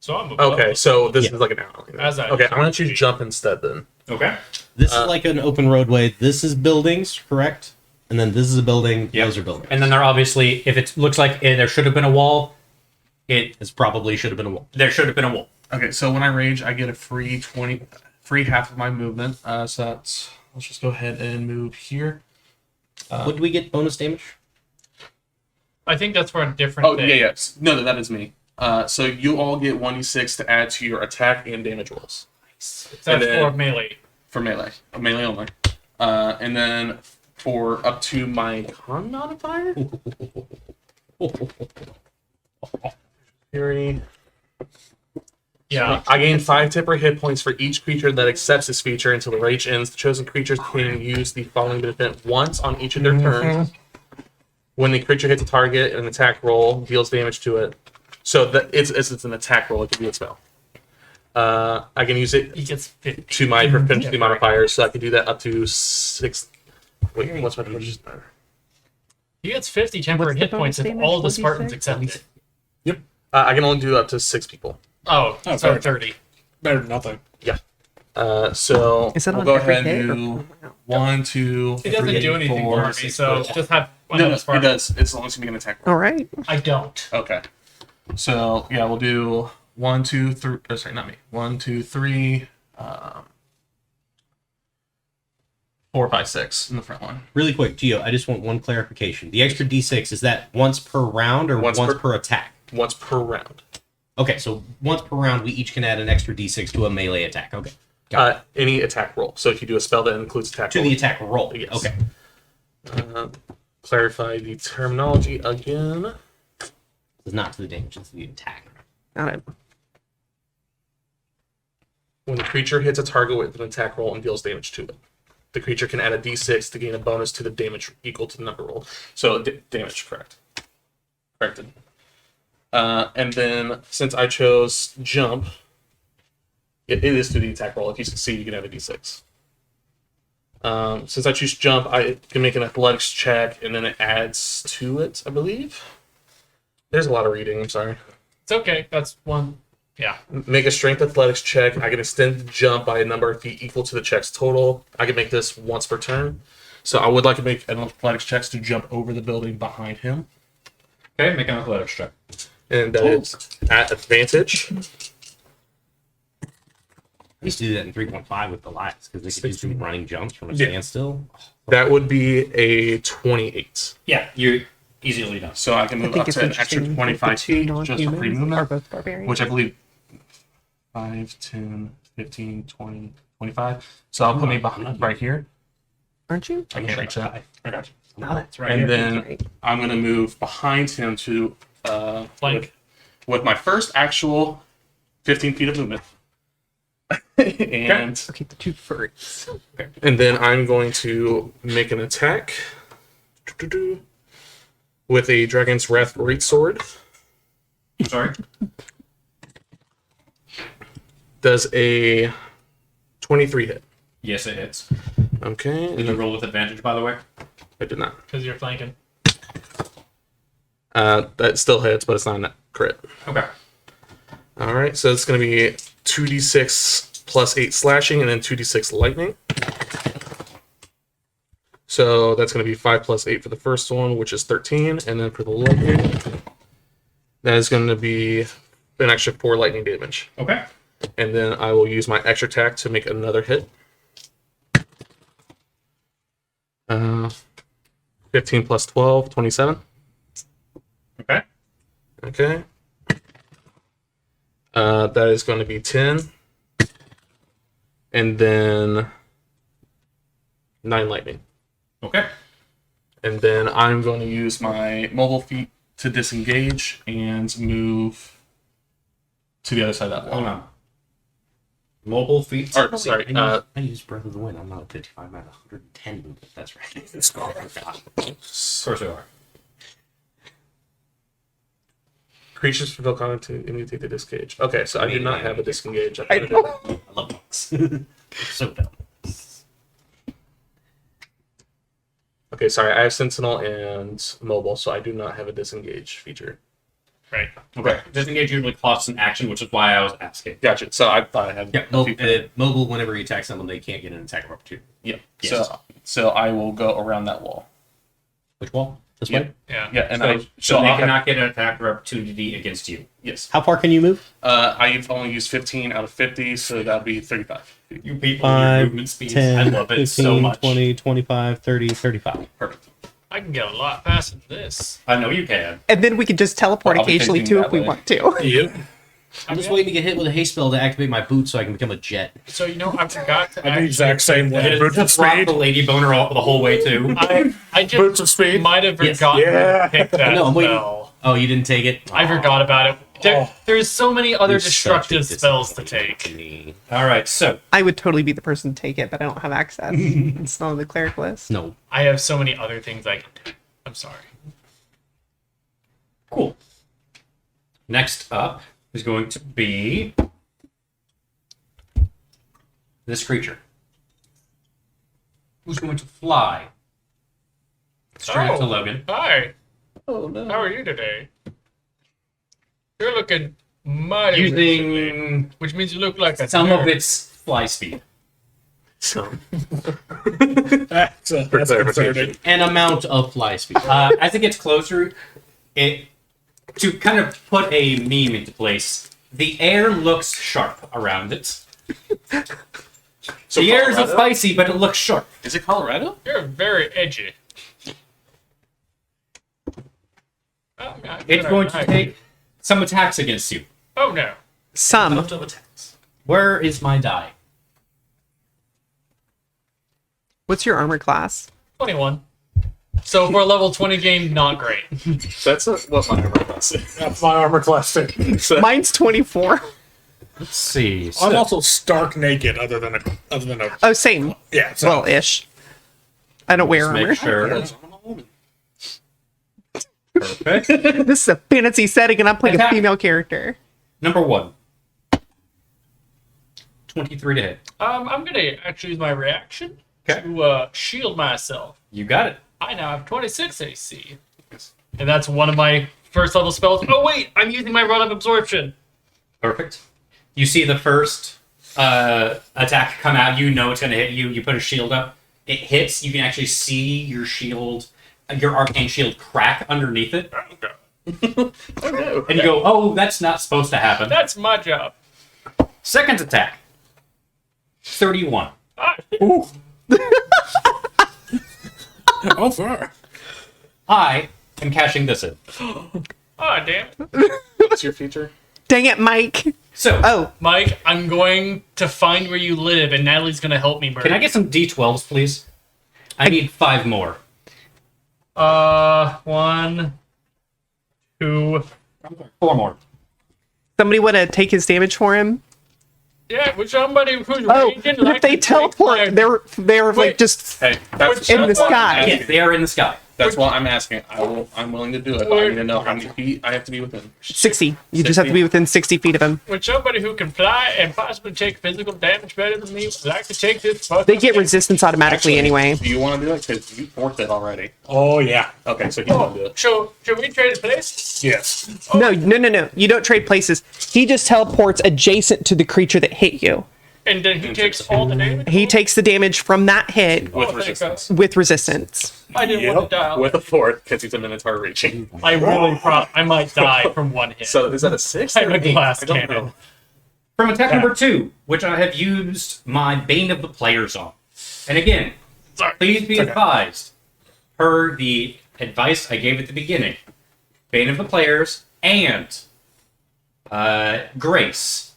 So I'm Okay, so this Yeah. is like an alley. As I- Okay, I'm going to choose jump instead then. Okay. This is like an open roadway. This is buildings, correct? And then this is a building. Yep. Those are buildings. And then there obviously, if it looks like there should have been a wall, This probably should have been a wall. there should have been a wall. Okay, so when I rage, I get a free half of my movement. So that's, let's just go ahead and move here. What do we get bonus damage? I think that's for a different Oh, thing. yes. No, that is me. So you all get 1d6 to add to your attack and damage rolls. That's And then- for melee. For melee. Melee only. And then for up to my con modifier? Fury. Yeah. I gain 5 temporary hit points for each creature that accepts this feature until the rage ends. The chosen creatures can use the following benefit once on each of their turns. When the creature hits a target, an attack roll deals damage to it. So it's an attack roll. It can be a spell. I can use it He gets 50. to my propensity modifiers, so I can do that up to 6. Wait, what's my proficiency? He gets 50 temporary What's the hit points if bonus damage? all the 46? Spartans accept it. Yep. I can only do up to 6 people. Oh, Oh, so sorry. 30. Better than nothing. So Is that we'll on go every ahead hit, and or- do 1, 2, It doesn't 3, do anything 4, for me, 6, so 7. just have one No, of no, the it Spartans. does. It's as long as you make an attack roll. All right. I don't. Okay. So yeah, we'll do 1, 2, 3. Oh, sorry, not me. 1, 2, 3. 4, 5, 6 in the front one. Really quick, Gio, I just want one clarification. The extra d6, is that once per round or Once once per- per attack? Once per round. Okay, so once per round, we each can add an extra d6 to a melee attack. Okay. Any attack roll. So if you do a spell that includes attack To roll. the attack roll. Yes. Okay. Clarify the terminology again. It's not to the damage, it's to the attack. Got it. When the creature hits a target with an attack roll and deals damage to it, the creature can add a d6 to gain a bonus to the damage equal to the number rolled. So damage, correct. Corrected. And then since I chose jump, it is to the attack roll. If you succeed, you can add a d6. Since I choose jump, I can make an athletics check, and then it adds to it, I believe. There's a lot of reading, I'm sorry. It's okay. That's one. Yeah. Make a strength athletics check. I can extend the jump by a number of feet equal to the check's total. I can make this once per turn. So I would like to make an athletics check to jump over the building behind him. Okay, make an athletics check. And that is at advantage. I used to do that in 3.5 with the lights because they could just do running jumps from a Yeah. standstill. That would be a 28. Yeah, you're easily done. So I can I move think up it's to an extra interesting. 25 the two feet just for free non-humans are movement, both barbarians. which I believe 5, 10, 15, 20, 25. So I'll put me behind right here. Aren't you? I can't reach that. I got you. Oh, that's right. And then Right. I'm going to move behind him to Flank. with my first actual 15 feet of movement. and Okay, the two furries. and then I'm going to make an attack with a Dragon's Wrath Greatsword. Sorry. Does a 23 hit? Yes, it hits. Okay, Did you roll with advantage, by the way? I did not. Because you're flanking. That still hits, but it's not a crit. Okay. All right, so it's going to be 2d6 plus 8 slashing, and then 2d6 lightning. So that's going to be 5 plus 8 for the first one, which is 13, and then for the lightning, that is going to be an extra 4 lightning damage. Okay. And then I will use my extra attack to make another hit. 15 plus 12, 27. Okay. Okay. That is going to be 10. And then 9 lightning. Okay. And then I'm going to use my mobile feat to disengage and move to the other side of that Hold wall. on. Mobile feet. Or, sorry, I use Breath of the Wind. I'm not a 55, I'm at 110 movement. That's right. Of course we are. creatures fulfill content to imitate the disengage. Okay, so I do not have a disengage. I know. I love books. So dumb. Okay, sorry, I have Sentinel and Mobile, so I do not have a disengage feature. Right. Okay. Disengage usually costs an action, which is why I was asking. Gotcha. So I thought I had. Yeah, a few- mobile, whenever you attack someone, they can't get an attack of opportunity. yeah. Yes. So I will go around that wall. Which wall? This Yeah. way? Yeah. Yeah, and So they I'll have- cannot get an attack of opportunity against you. yes. How far can you move? I've only used 15 out of 50, so that'd be 35. You people, 5, your movement speeds. 10, I love it 15, so much. 20, 25, 30, 35. Perfect. I can get a lot faster than this. I know you can. And then we can just teleport I'll be occasionally thinking too that if we way. want to. Yep. I'm just waiting to get hit with a haste spell to activate my boot so I can become a jet. So you know, I forgot to. I'm the exact same way. Boots of Just rock speed. the lady boner all, the whole way too. I Boots of just speed. might have Yes. forgotten Yeah. to pick that No, I'm waiting. spell. Oh, you didn't take it? I forgot about it. There's so many other You're such a destructive spells to disappointment take. to me. All right, so I would totally be the person to take it, but I don't have access. It's not on the cleric list. No. I have so many other things I can do. I'm sorry. cool. Next up is going to be this creature, who's going to fly straight up to Logan. Hi. Oh, no. How are you today? You're looking mighty recently, Using which means you look like a some of nerd. its fly speed. So That's concerning. An amount of fly speed. As it gets closer, it to kind of put a meme into place. The air looks sharp around it. So The air is Colorado? spicy, but it looks sharp. Is it Colorado? You're very edgy. Oh, It's going to take some attacks against you. Oh no. Some. Of attacks. Where is my die? What's your armor class? 21. So for a level 20 game, not great. That's what my armor class is. That's my armor class too. So, Mine's 24. Let's see. I'm So, also stark naked, other than a Oh, same. yeah. So Well, ish. I don't wear let's armor. make sure. I'm a woman. Perfect. This is a fantasy setting, and I'm playing a Attack. female character. Number 1. 23 to hit. I'm gonna actually use my reaction Okay. to shield myself. You got it. I now have 26 AC. And that's one of my first level spells. Oh wait, I'm using my rod of absorption. Perfect. You see the first attack come out. You know it's going to hit you. You put a shield up. It hits. You can actually see your shield, your arcane shield, crack underneath it. Oh, God. no. And you go, oh, that's not supposed to happen. That's my job. Second attack. 31. Ah, Ooh. Oh, far. I am cashing this in. oh, damn. What's your feature? Dang it, Mike. So, Oh, Mike, I'm going to find where you live, and Natalie's going to help me murder. can I get some D12s, please? I need 5 more. 1, 2. 4 more. somebody want to take his damage for him? Yeah, with somebody who's Oh, raging but like if they a teleport, fire. they're like Wait. just Hey, that's in the that's why I'm sky. asking. Yes, they are in the sky. That's why I'm asking. I'm willing to do it, but I need to know how many feet I have to be within. 60. You just have to be within 60 feet of him. With somebody who can fly and possibly take physical damage better than me, would like to take this. They get resistance automatically anyway. Do you want to do it? Because you forced it already. Oh, yeah. Okay, so you want to do it. So, should we trade places? Yes. No. You don't trade places. He just teleports adjacent to the creature that hit you. And then he takes all the damage? He takes the damage from that hit With thank resistance. with resistance. I didn't want to die. With a 4, because he's a Minotaur reaching. I might die from one hit. So is that a 6 I'm or a 8? glass I don't cannon. know. From attack number 2, which I have used my Bane of the Players on. And again, Sorry. please be advised, per the advice I gave at the beginning, Bane of the Players and Grace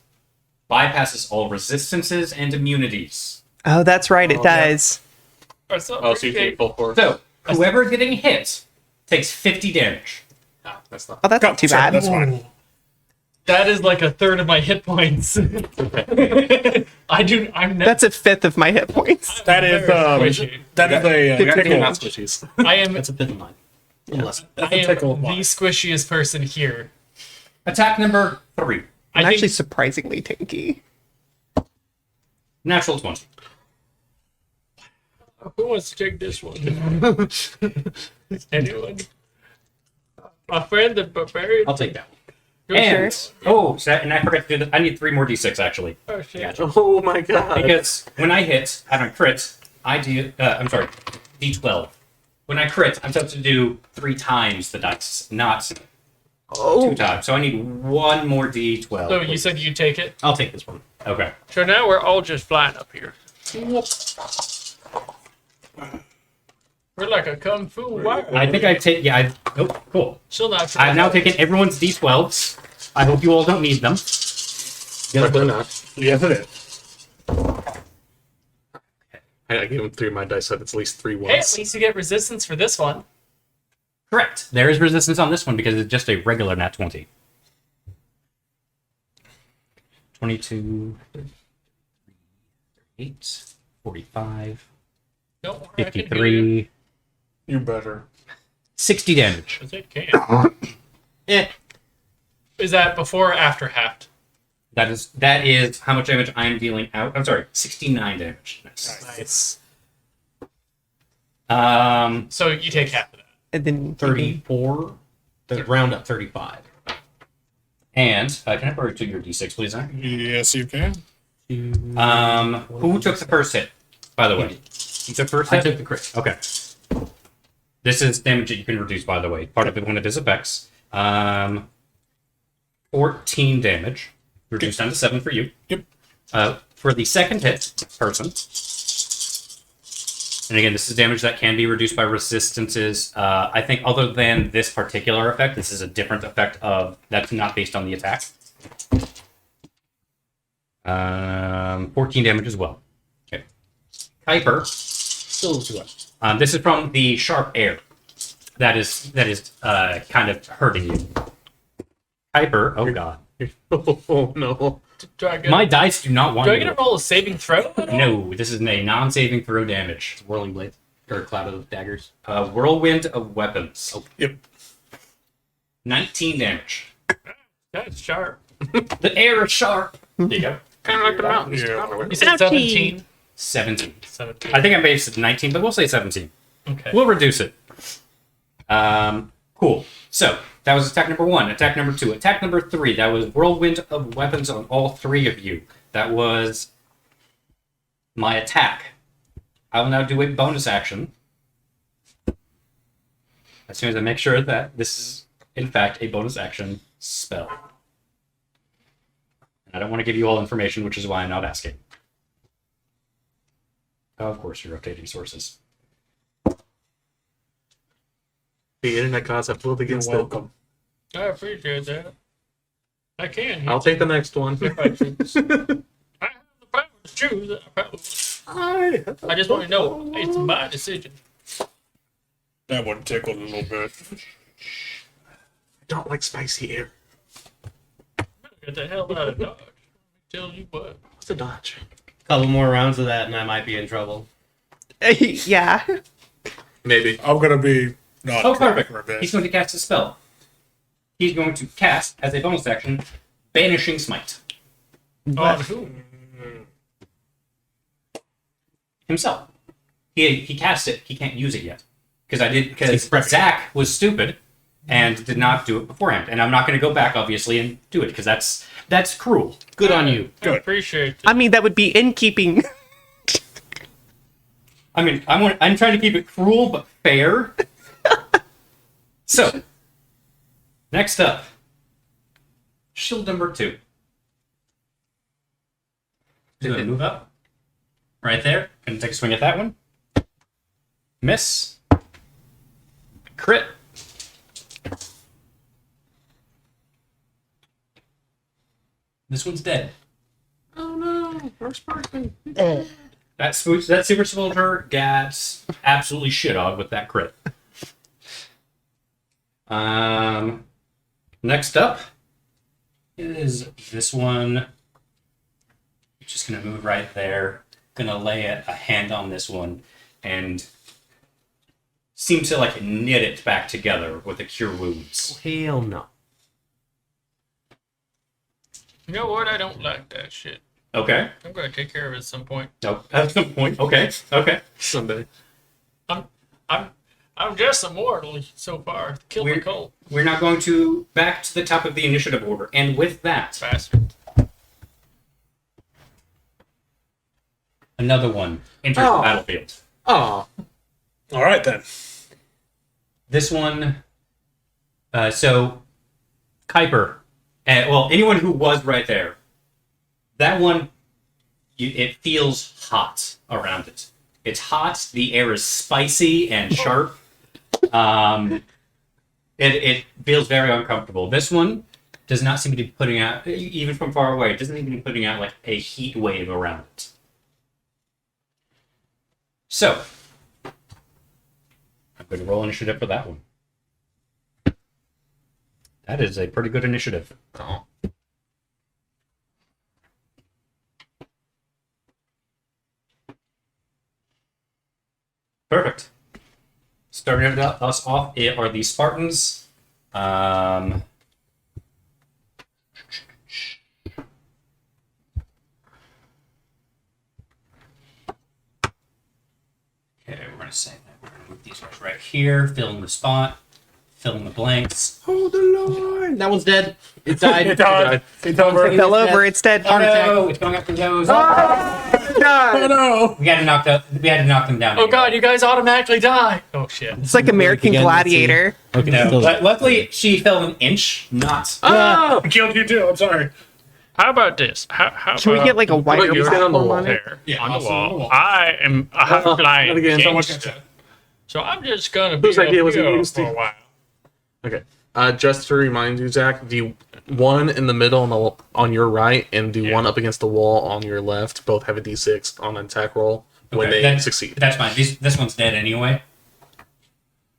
bypasses all resistances and immunities. Oh, that's right. It does. Or so Oh, so you take full 4. So, whoever is getting hit takes 50 damage. No, that's not. Oh, that's not too Sure, bad. That's fine. That is like a third of my hit points. I'm That's a fifth of my hit points. That is, squishy. that is a You gotta tickle. do not squishies. I am, That's a bit of mine. That's I a am tickle. the squishiest person here. Attack number 3, I I'm think actually surprisingly tanky. natural 20. who wants to take this one? Anyone? My friend, the barbarian. I'll take that one. You're And, sure? and I forgot to do that. I need 3 more d6 actually. Oh, shit. Gotcha. Oh my god. Because when I hit, having crit, I do, d12. When I crit, I'm supposed to do 3 times the dice, not 2 times. So I need 1 more d12. So you said you take it? I'll take this one. Okay. So now we're all just flying up here. We're like a kung fu warrior. I think I take, oh, cool. Still not. I've now taken everyone's d12s. I hope you all don't need them. Yes, they're not. Yes, it is. I gave him 3 of my dice, so that's at least 3 Hey, at ones. least you get resistance for this one. Correct. There is resistance on this one because it's just a regular nat 20. 22, 38, 45, Don't worry, I can heal you. 53, You better. 60 damage. 'Cause it can. Is that before or after halved? That is how much damage I am dealing out. I'm sorry, 69 damage. Nice. So So you take half of that. And then 34. Round up 35. and can I borrow 2 of your d6, please? Zach? Yes, you can. Who took the first hit? By the way, you took first I hit. took the crit. Okay. This is damage that you can reduce, by the way. Part of it one of his effects. 14 damage. Reduced down to 7 for you. Yep. For the second hit, person. And again, this is damage that can be reduced by resistances. I think other than this particular effect, this is a different effect of that's not based on the attack. 14 damage as well. Okay. Kuiper. Still 2 up. This is from the sharp air that is kind of hurting you. Kuiper, oh god. Oh no. Do I get, My dice do not want do I me get to to. roll a saving throw? No, this is a non-saving throw damage. Whirling blade. Or cloud of daggers. Whirlwind of weapons. Yep. 19 damage. That's sharp. The air is sharp. There you go. Kind of like the mountains. Yeah. You said Ouchie. 17? 17. 17. I think I made it 19, but we'll say 17. Okay. We'll reduce it. Cool. So, that was attack number 1. Attack number 2. Attack number 3. That was whirlwind of weapons on all 3 of you. That was my attack. I will now do a bonus action. As soon as I make sure that this is in fact, a bonus action spell. And I don't want to give you all information, which is why I'm not asking. Of course, you're updating sources. The internet gods have pulled You're against it. welcome. I appreciate that. I can. I'll take the next one. If I choose. I have the power to choose. I just want to know it's my decision. That one tickled a little bit. I don't like spicy air. Get the hell out of Dodge. Tell you what. What's a dodge? Couple more rounds of that, and I might be in trouble. Yeah. Maybe. I'm gonna be not. Oh, perfect. for a bit. He's going to cast a spell. He's going to cast, as a bonus action, Banishing Smite. On who? Himself. He cast it. He can't use it yet. Because He's prepping. Zach was stupid and did not do it beforehand. And I'm not going to go back, obviously, and do it, because that's cruel. Good on you. I appreciate I mean, that would be in keeping. I mean, I'm trying to keep it cruel but fair. So, next up, shield number 2. Did it move up? Right there. Gonna take a swing at that one. Miss. Crit. This one's dead. Oh no, first person. That super soldier gets absolutely shit on with that crit. Next up is this one. Just gonna move right there. Gonna lay a hand on this one and seem to like knit it back together with a cure wounds. Hell no. You know what? I don't like that shit. Okay. I'm gonna take care of it at some point. No, at some point. Okay. Someday. I'm just immortal so far. Kill the cult. We're now going to back to the top of the initiative order, and with that, Bastard. another one enters the battlefield. Oh. All right then. This one, so Kuiper, well, anyone who was right there, that one, it feels hot around it. It's hot. The air is spicy and sharp. It feels very uncomfortable. This one does not seem to be putting out, even from far away, it doesn't seem to be putting out like a heat wave around it. So, I'm going to roll initiative for that one. That is a pretty good initiative. Oh. Perfect. Starting us off are the Spartans. Okay, we're going to say that. We're going to move these guys right here, fill in the spot, fill in the blanks. Oh, the Lord. That one's dead. It died. It died. It's over. It fell over. It's dead. Oh no, it's going after those. Oh no! We had to knock them down. Oh god, you guys automatically die. Oh shit. It's like American Again, let's see. Gladiator. Okay, No, still but luckily she fell an inch, not. Oh! I killed you too. I'm sorry. How about this? How Should we about get like a wire you stand on the platform wall on it? there Yeah, on I'll the stand on the wall? wall. I am a high-flying not again, someone gangster. gets it. So I'm just gonna be Whose idea was it up here used for to? a while. Okay. Just to remind you, Zach, the one in the middle on your right and the one up against the wall on your left both have a D6 on an attack roll when Okay, they succeed. That's fine. This one's dead anyway.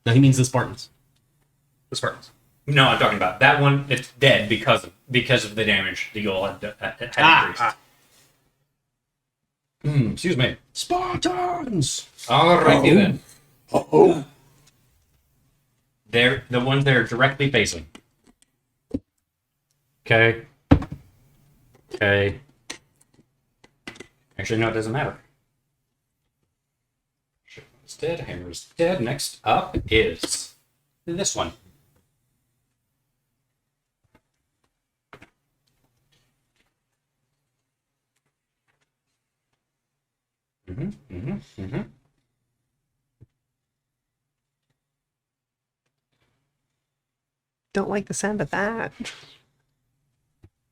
No, he means the Spartans. The Spartans. No, I'm talking about that one. It's dead because of the damage the goal had increased. Excuse me. Spartans! Alrighty then. Oh. They're the ones they're directly facing. Okay. Okay. Actually, no, it doesn't matter. It's dead. Hammer's dead. Next up is this one. don't like the sound of that.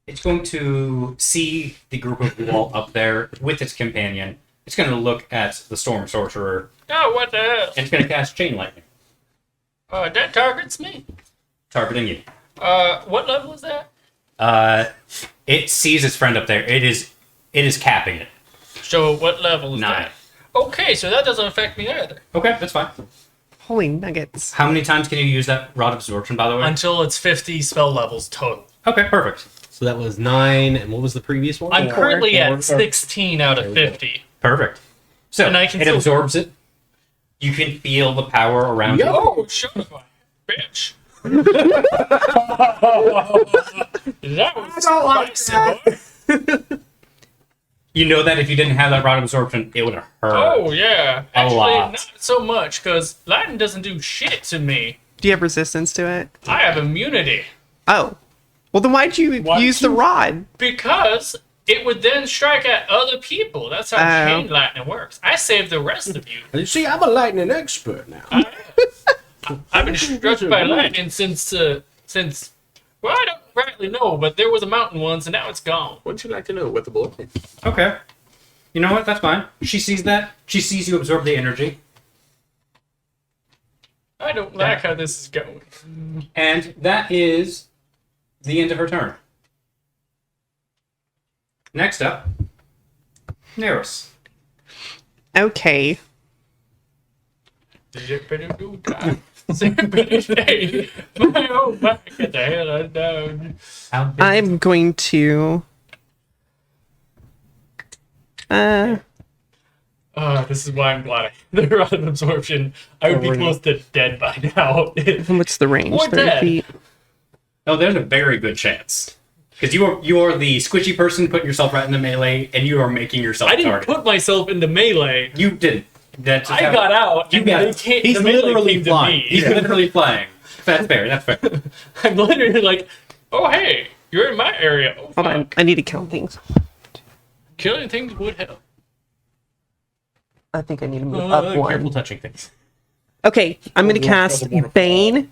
It's going to see the group of you all up there with its companion. It's going to look at the Storm Sorcerer, Oh, what the hell? and it's going to cast Chain Lightning, That targets me. targeting you. What level is that? It sees its friend up there. It is capping it. So what level is 9. that? Okay, so that doesn't affect me either. Okay, that's fine. Holy nuggets. How many times can you use that Rod Absorption, by the way? Until it's 50 spell levels total. Okay, perfect. So that was 9, and what was the previous one? I'm currently Four. at 16 out of 50. Perfect. So And I can it still- absorbs it. You can feel the power around you. Oh, shut up, bitch. That was spicy. You know that if you didn't have that Rod Absorption, it would have hurt. Oh, yeah. A Actually, lot. not so much, because lightning doesn't do shit to me. Do you have resistance to it? I have immunity. Oh. Well, then why'd you use the rod? Because it would then strike at other people. That's how Oh. chain lightning works. I saved the rest of you. You see, I'm a lightning expert now. I've been struck by lightning since, well, I don't rightly know, but there was a mountain once, and now it's gone. Wouldn't you like to know what the bullet? Okay. You know what? That's fine. She sees that. She sees you absorb the energy. I don't like how this is going. And that is the end of her turn. Next up, Neros. Okay. My old back, get the hell out down. How big? I'm going to. This is why I'm glad the rod of absorption. I would be close to dead by now. What's the range? Or 30 dead. feet. Oh, there's a very good chance. Because you are the squishy person putting yourself right in the melee, and you are making yourself I a didn't target. put myself into melee. You didn't. That's I got out. You and got they it. came- He's the melee literally came to flying. me. He's literally flying. That's fair. That's fair. I'm literally like, oh hey, you're in my area. Oh, Hold on. fuck. I need to count things. Killing things would help. I think I need to move up one. Careful touching things. Okay, I'm going to cast Bane.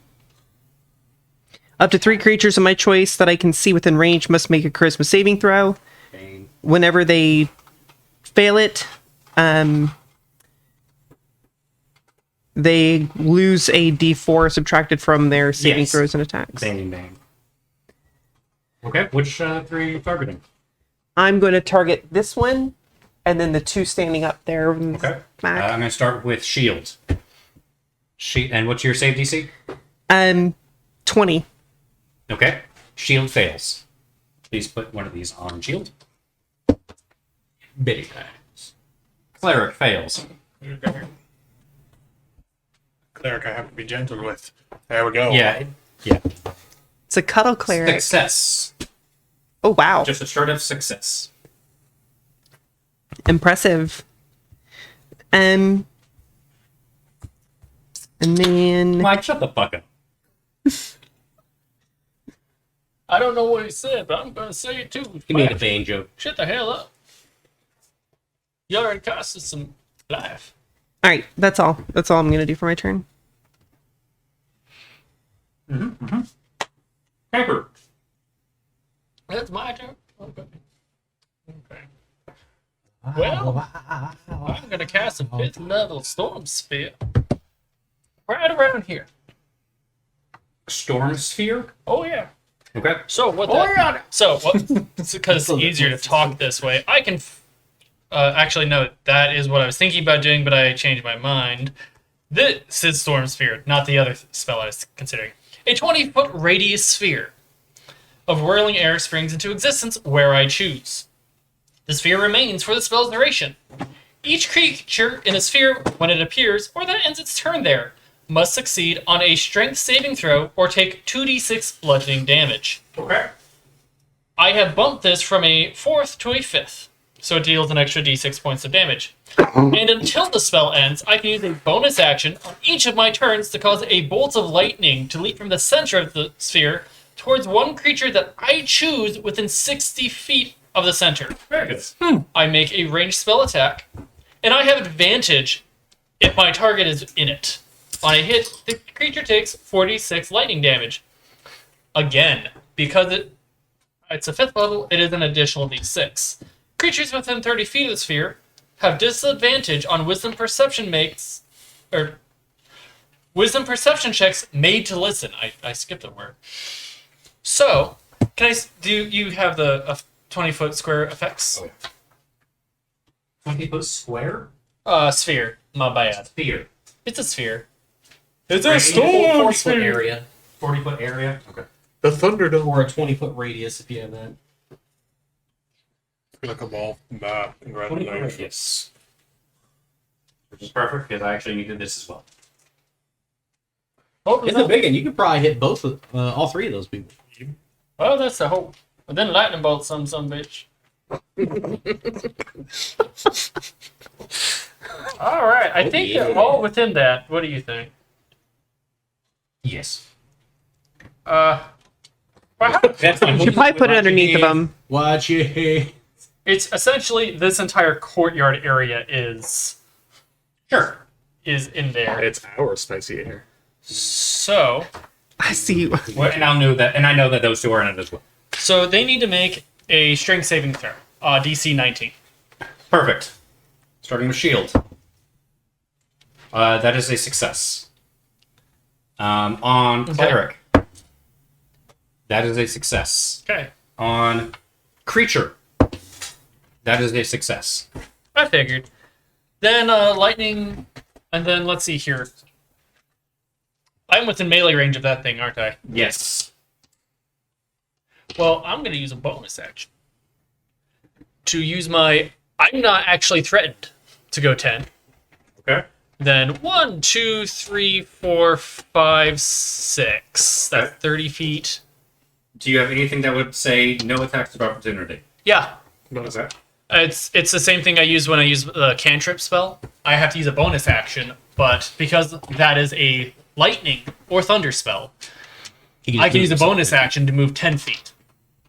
Up to 3 creatures of my choice that I can see within range must make a charisma saving throw. Bane. Whenever they fail it, they lose a d4 subtracted from their saving Yes. throws and attacks. Bane. Okay, which 3 are you targeting? I'm going to target this one, and then the 2 standing up there. in the Okay. back. I'm going to start with shield. And what's your save DC? 20. Okay. Shield fails. Please put one of these on shield. Bitty times. Cleric fails. Cleric, I have to be gentle with. There we go. Yeah. It's a cuddle cleric. Success. Oh, wow. Just a straight up success. Impressive. And then Mike, shut the fuck up. I don't know what he said, but I'm gonna say it too. He made a Bane joke. Shut the hell up. You already cost us some life. all right, that's all. That's all I'm gonna do for my turn. Pepper. That's my turn. Okay. Well, I'm gonna cast a 5th level storm sphere right around here. Storm sphere. Oh yeah. Okay. So what? Because it's easier to talk this way. I can actually no. That is what I was thinking about doing, but I changed my mind. This is storm sphere, not the other spell I was considering. A 20-foot radius sphere of whirling air springs into existence where I choose. The sphere remains for the spell's duration. Each creature in the sphere, when it appears or that ends its turn there, must succeed on a strength saving throw or take 2d6 bludgeoning damage. Okay. I have bumped this from a 4th to a 5th, so it deals an extra d6 points of damage. And until the spell ends, I can use a bonus action on each of my turns to cause a bolt of lightning to leap from the center of the sphere towards one creature that I choose within 60 feet of the center. Very good. I make a ranged spell attack, and I have advantage if my target is in it. On a hit, the creature takes 46 lightning damage. again, because it's a 5th level, it is an additional d6. Creatures within 30 feet of the sphere have disadvantage on wisdom perception checks made to listen. I skipped a word. So, do you have the 20-foot square effects? Oh, yeah. 20-foot square? Sphere. My bad. Sphere. It's a sphere. It's Right, a storm 40-foot sphere. area. 40-foot area. Okay. The Thunderdome. Or a 20-foot radius if you have that. Like a ball. Nah, 20-foot congratulations. radius. Which is perfect because I actually needed this as well. Oh, It's a big one. You could probably hit all 3 of those people. well, that's the hope. But then lightning bolt some bitch. All right, I think they're all within that. What do you think? Yes. Well, That's fine. You should probably put it underneath of them. Watch it. it's essentially this entire courtyard area is Sure. in there. It's our spicy air. So I see. Well, and I know that those two are in it as well. so they need to make a strength saving throw. DC 19. Perfect. Starting with shield. That is a success. On cleric. That is a success. Okay, On creature. That is a success. I figured. Then lightning, and then let's see here. I'm within melee range of that thing, aren't I? Yes. Well, I'm going to use a bonus action to use my. I'm not actually threatened to go 10. Okay. Then 1, 2, 3, 4, 5, 6. That's Okay. 30 feet. Do you have anything that would say no attacks of opportunity? Yeah, Okay. it's the same thing I use when I use the cantrip spell. I have to use a bonus action, but because that is a lightning or thunder spell, I can use a bonus action to move 10 feet.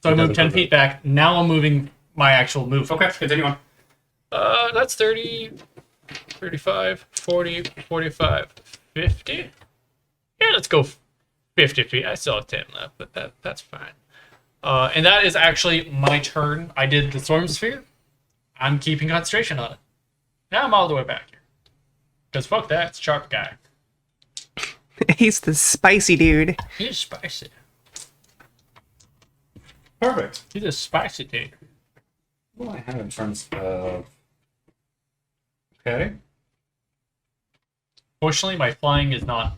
So I move 10 feet back. Now I'm moving my actual move. Okay, continue on. That's 30, 35, 40, 45, 50. Yeah, let's go 50 feet. I still have 10 left, but that's fine. And that is actually my turn. I did the Storm Sphere. I'm keeping concentration on it. Now I'm all the way back here. Because fuck that, it's a sharp guy. He's the spicy dude. He's spicy. Perfect. He's a spicy dude. What do I have in terms of... Okay. Fortunately, my flying is not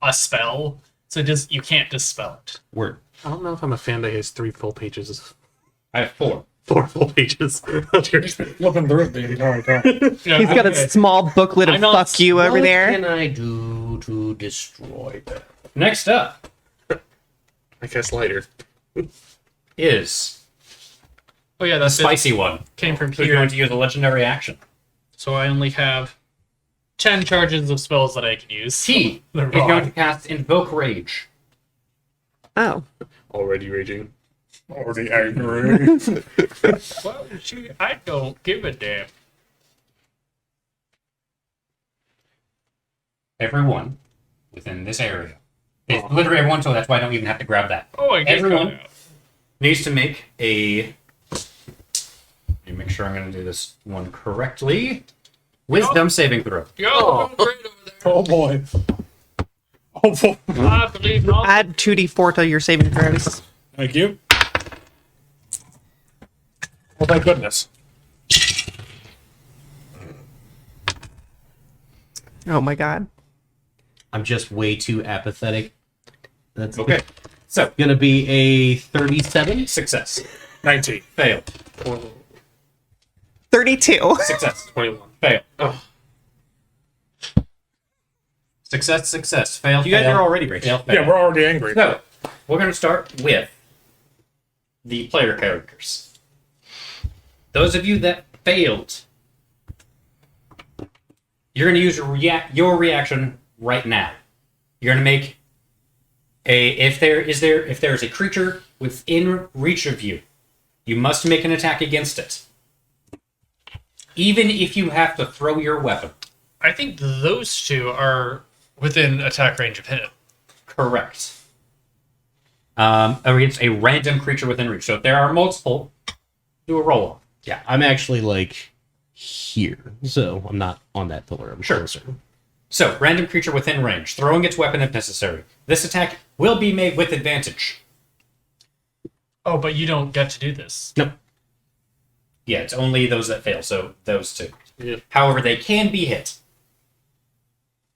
a spell, so you can't dispel it. Word. I don't know if I'm a fan that he has 3 full pages. I have 4. 4 full pages. Flipping through it the entire time. He's got a small booklet of I'm not- fuck you over What there. can I do to destroy that? Next up I guess lighter. is Oh yeah, the that's spicy one. came from Who's here. going to use a legendary action? So I only have 10 charges of spells that I can use. He The is going rod. to cast Invoke Rage. Oh. Already raging. Already angry. Well, I don't give a damn. Everyone within this area. It's literally everyone, so that's why I don't even have to grab that. Oh, I get Everyone cut out. needs to make a... Let me make sure I'm going to do this one correctly. Wisdom saving throw. Y'all doing great over there. Oh boy. Oh boy. I believe all. Add 2d4 to your saving throws. Thank you. Oh thank goodness. Oh my god. I'm just way too apathetic. That's Okay. So, gonna be a 37. success. 19. Fail. 32. Success. 21. Fail. Success, success. Fail, You guys fail, are already raging. fail, fail. Yeah, we're already angry. So, we're going to start with the player characters. Those of you that failed, you're going to use your reaction right now. You're going to make if there is a creature within reach of you, you must make an attack against it. Even if you have to throw your weapon. I think those two are within attack range of him. Correct. against a random creature within reach. So if there are multiple, do a roll. Yeah, I'm actually like here, so I'm not on that pillar. I'm Sure. closer. So, random creature within range, throwing its weapon if necessary. This attack will be made with advantage. Oh, but you don't get to do this. Nope. Yeah, it's only those that fail, so those two. Yeah. However, they can be hit.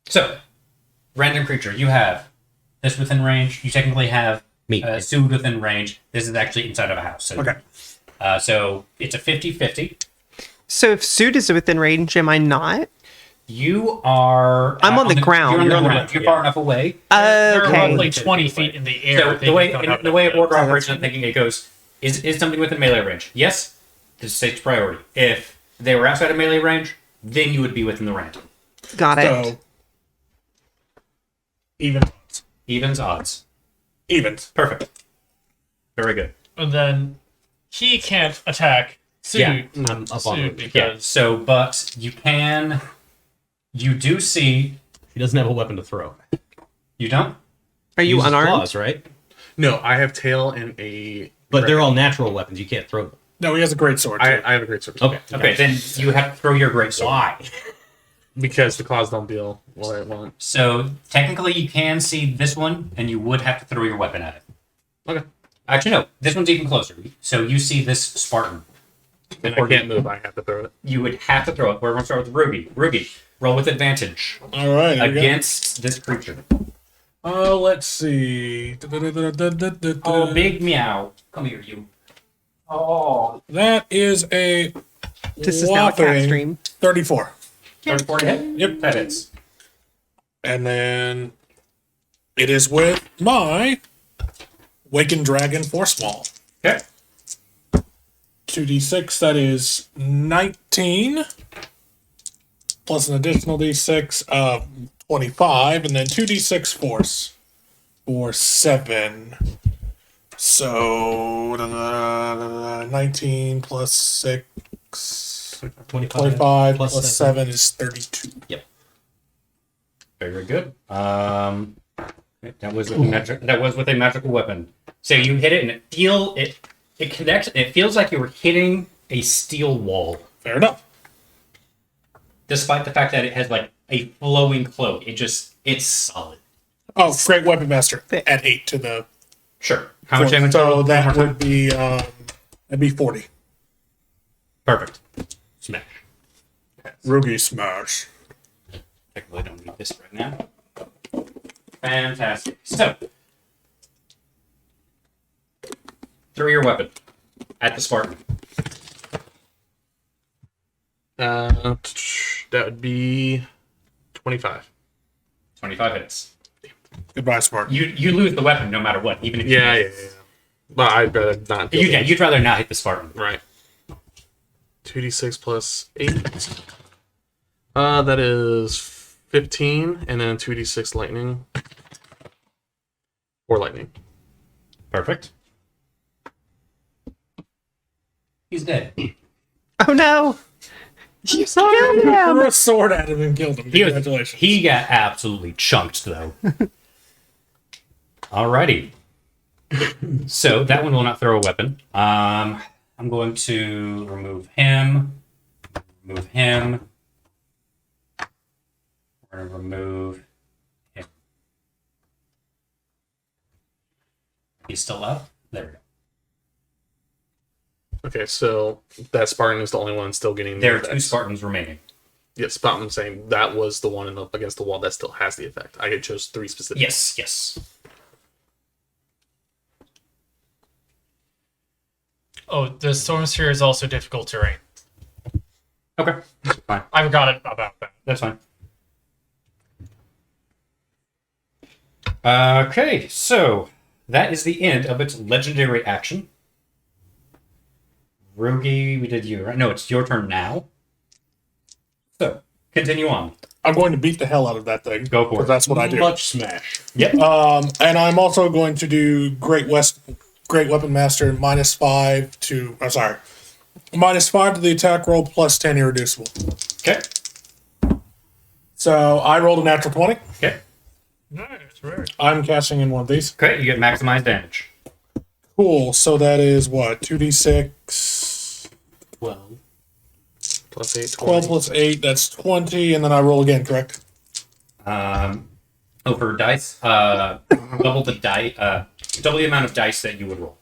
So, random creature, you have this within range. You technically have Me. Sood within range. This is actually inside of a house. So, Okay. So, it's a 50-50. So if Suit is within range, am I not? You are... I'm on the ground. You're on the You're on the ground. You're far enough away. They're Okay. roughly 20 feet in the air. So They the way don't have the way enough order depth. operates, I'm thinking it goes is something within melee range. Yes, this takes priority. If they were outside of melee range, then you would be within the random. Got it. So even Evens, odds. evens. Perfect. Very good. And then he can't attack Suit. Yeah. I'm up on it. Yeah. Because So, but you do see. He doesn't have a weapon to throw. You don't. Are you Uses unarmed? claws, right? No, I have tail and a. But they're all natural weapons. You can't throw them. No, he has a great sword. I, Too. I have a great sword. Okay. Okay, then you have to throw your great sword. Why? Because the claws don't deal what I want. So technically, you can see this one, and you would have to throw your weapon at it. Okay. Actually, no. This one's even closer. So you see this Spartan. And I can't move. I have to throw it. You would have to throw it. We're going to start with Ruby. Ruby, roll with advantage All right. here we go. against this creature. Let's see. Oh, big meow. Come here, you. Oh. That is a This is now a cat whopping stream. 34. 34 to hit? Yep. That hits. And then it is with my Wakened Dragon Force Maul. Okay. 2d6, that is 19. Plus an additional d6 of 25. And then 2d6 force for 7. So 19 plus 6. 25 plus 7 is 32. Very good. That was with a magical weapon. So you hit it, and it connects. It feels like you were hitting a steel wall, Fair enough. despite the fact that it has like a flowing cloak. It's solid. Oh, great weapon master. Add 8 to the. Sure. How much damage? So total? that would be that'd be 40. Perfect. Smash. Rugi smash. Technically, don't need this right now. Fantastic. So, throw your weapon at the Spartan. That would be 25. 25 hits. Goodbye, Spartan. You lose the weapon no matter what, even if you Yeah. But I'd rather not. do that. You'd rather not hit the Spartan. Right. 2d6 plus 8. That is 15, and then 2d6 lightning. Or lightning. Perfect. He's dead. Oh no! You killed Threw him! a sword at him and killed him. Congratulations. He got absolutely chunked, though. Alrighty. So that one will not throw a weapon. I'm going to remove him. Remove him. We're going to remove him. He's still up? There we go. Okay, so that Spartan is the only one still getting the There are 2 effects. Spartans remaining. Yes, but I'm saying that was the one against the wall that still has the effect. I chose 3 specific. Yes. Oh, the storm sphere is also difficult terrain. Okay. Fine. I forgot about that. That's fine. Okay, so that is the end of its legendary action. Rugi, we did you, right? No, it's your turn now. So, continue on. I'm going to beat the hell out of that thing. Go for 'cause it. That's what I do. Much smash. Yep. And I'm also going to do Great Weapon Master -5 to. I'm sorry. -5 to the attack roll, plus 10 irreducible. Okay. So I rolled a natural 20. Okay. Nice. I'm casting in one of these. Okay, you get maximized damage. Cool. So that is what? 2d6. Well, Plus 8, 12 plus 8, that's 20, and then I roll again, correct? For dice, double the amount of dice that you would roll.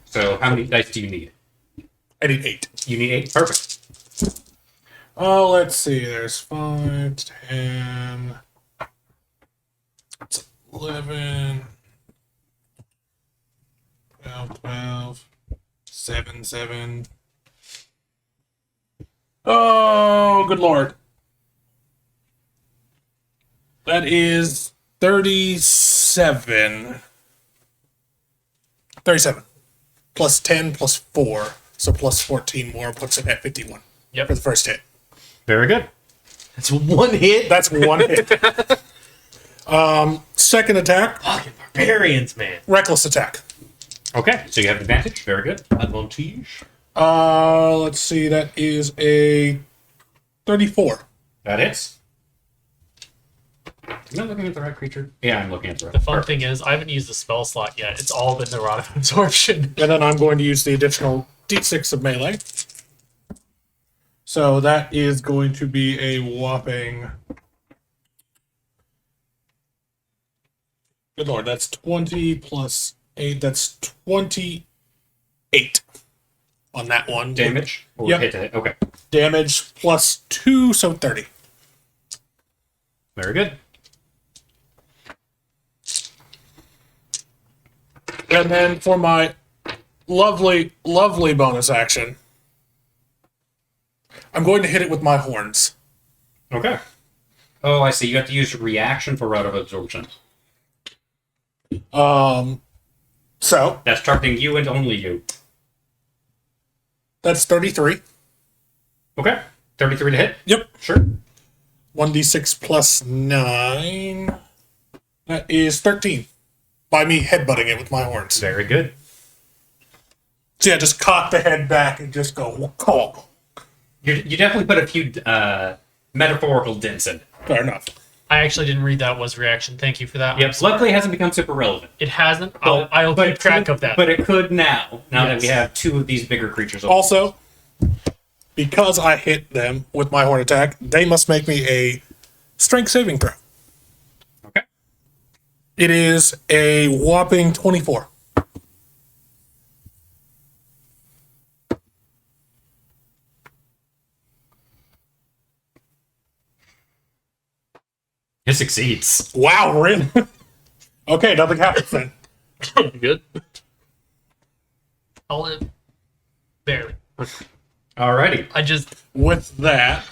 So how many dice do you need? I need 8. You need 8. Perfect. Oh, let's see. There's 5, 10, 11, 12, 7, 7. Oh, good lord. That is 37. 37. Plus 10 plus 4. So plus 14 more puts it at 51. Yep. For the first hit. Very good. that's one hit. That's one hit. Second attack, Fucking barbarians, man. reckless attack. Okay, so you have advantage. Very good. Advantage. Let's see, that is a 34. That hits. Am I looking at the right creature? Yeah, I'm looking at the right. The fun thing is, I haven't used the spell slot yet. It's all been the Rod of Absorption. And then I'm going to use the additional d6 of melee. So that is going to be a whopping... Good lord, that's 20 plus 8. That's 28 on that one. Damage? Or Yep. hit to hit. Okay. Damage plus 2, so 30. Very good. And then for my lovely, lovely bonus action, I'm going to hit it with my horns. Okay. Oh, I see. You have to use reaction for Rod of Absorption. So That's targeting you and only you. that's 33. Okay. 33 to hit? Yep. Sure. 1d6 plus 9. That is 13. By me headbutting it with my horns. Very good. So yeah, just cock the head back and just go, call. You definitely put a few metaphorical dents in. Fair enough. I actually didn't read that was reaction. Thank you for that. Yep. Luckily, it hasn't become super relevant. It hasn't. I'll keep it track could- of that. But it could now. Now that we Yes. have two of these bigger creatures. Also, because I hit them with my horn attack, they must make me a strength saving throw. Okay. It is a whopping 24. It succeeds. Wow, really? Okay, nothing happens then. Good. I'll live. Barely. Alrighty. I just. With that,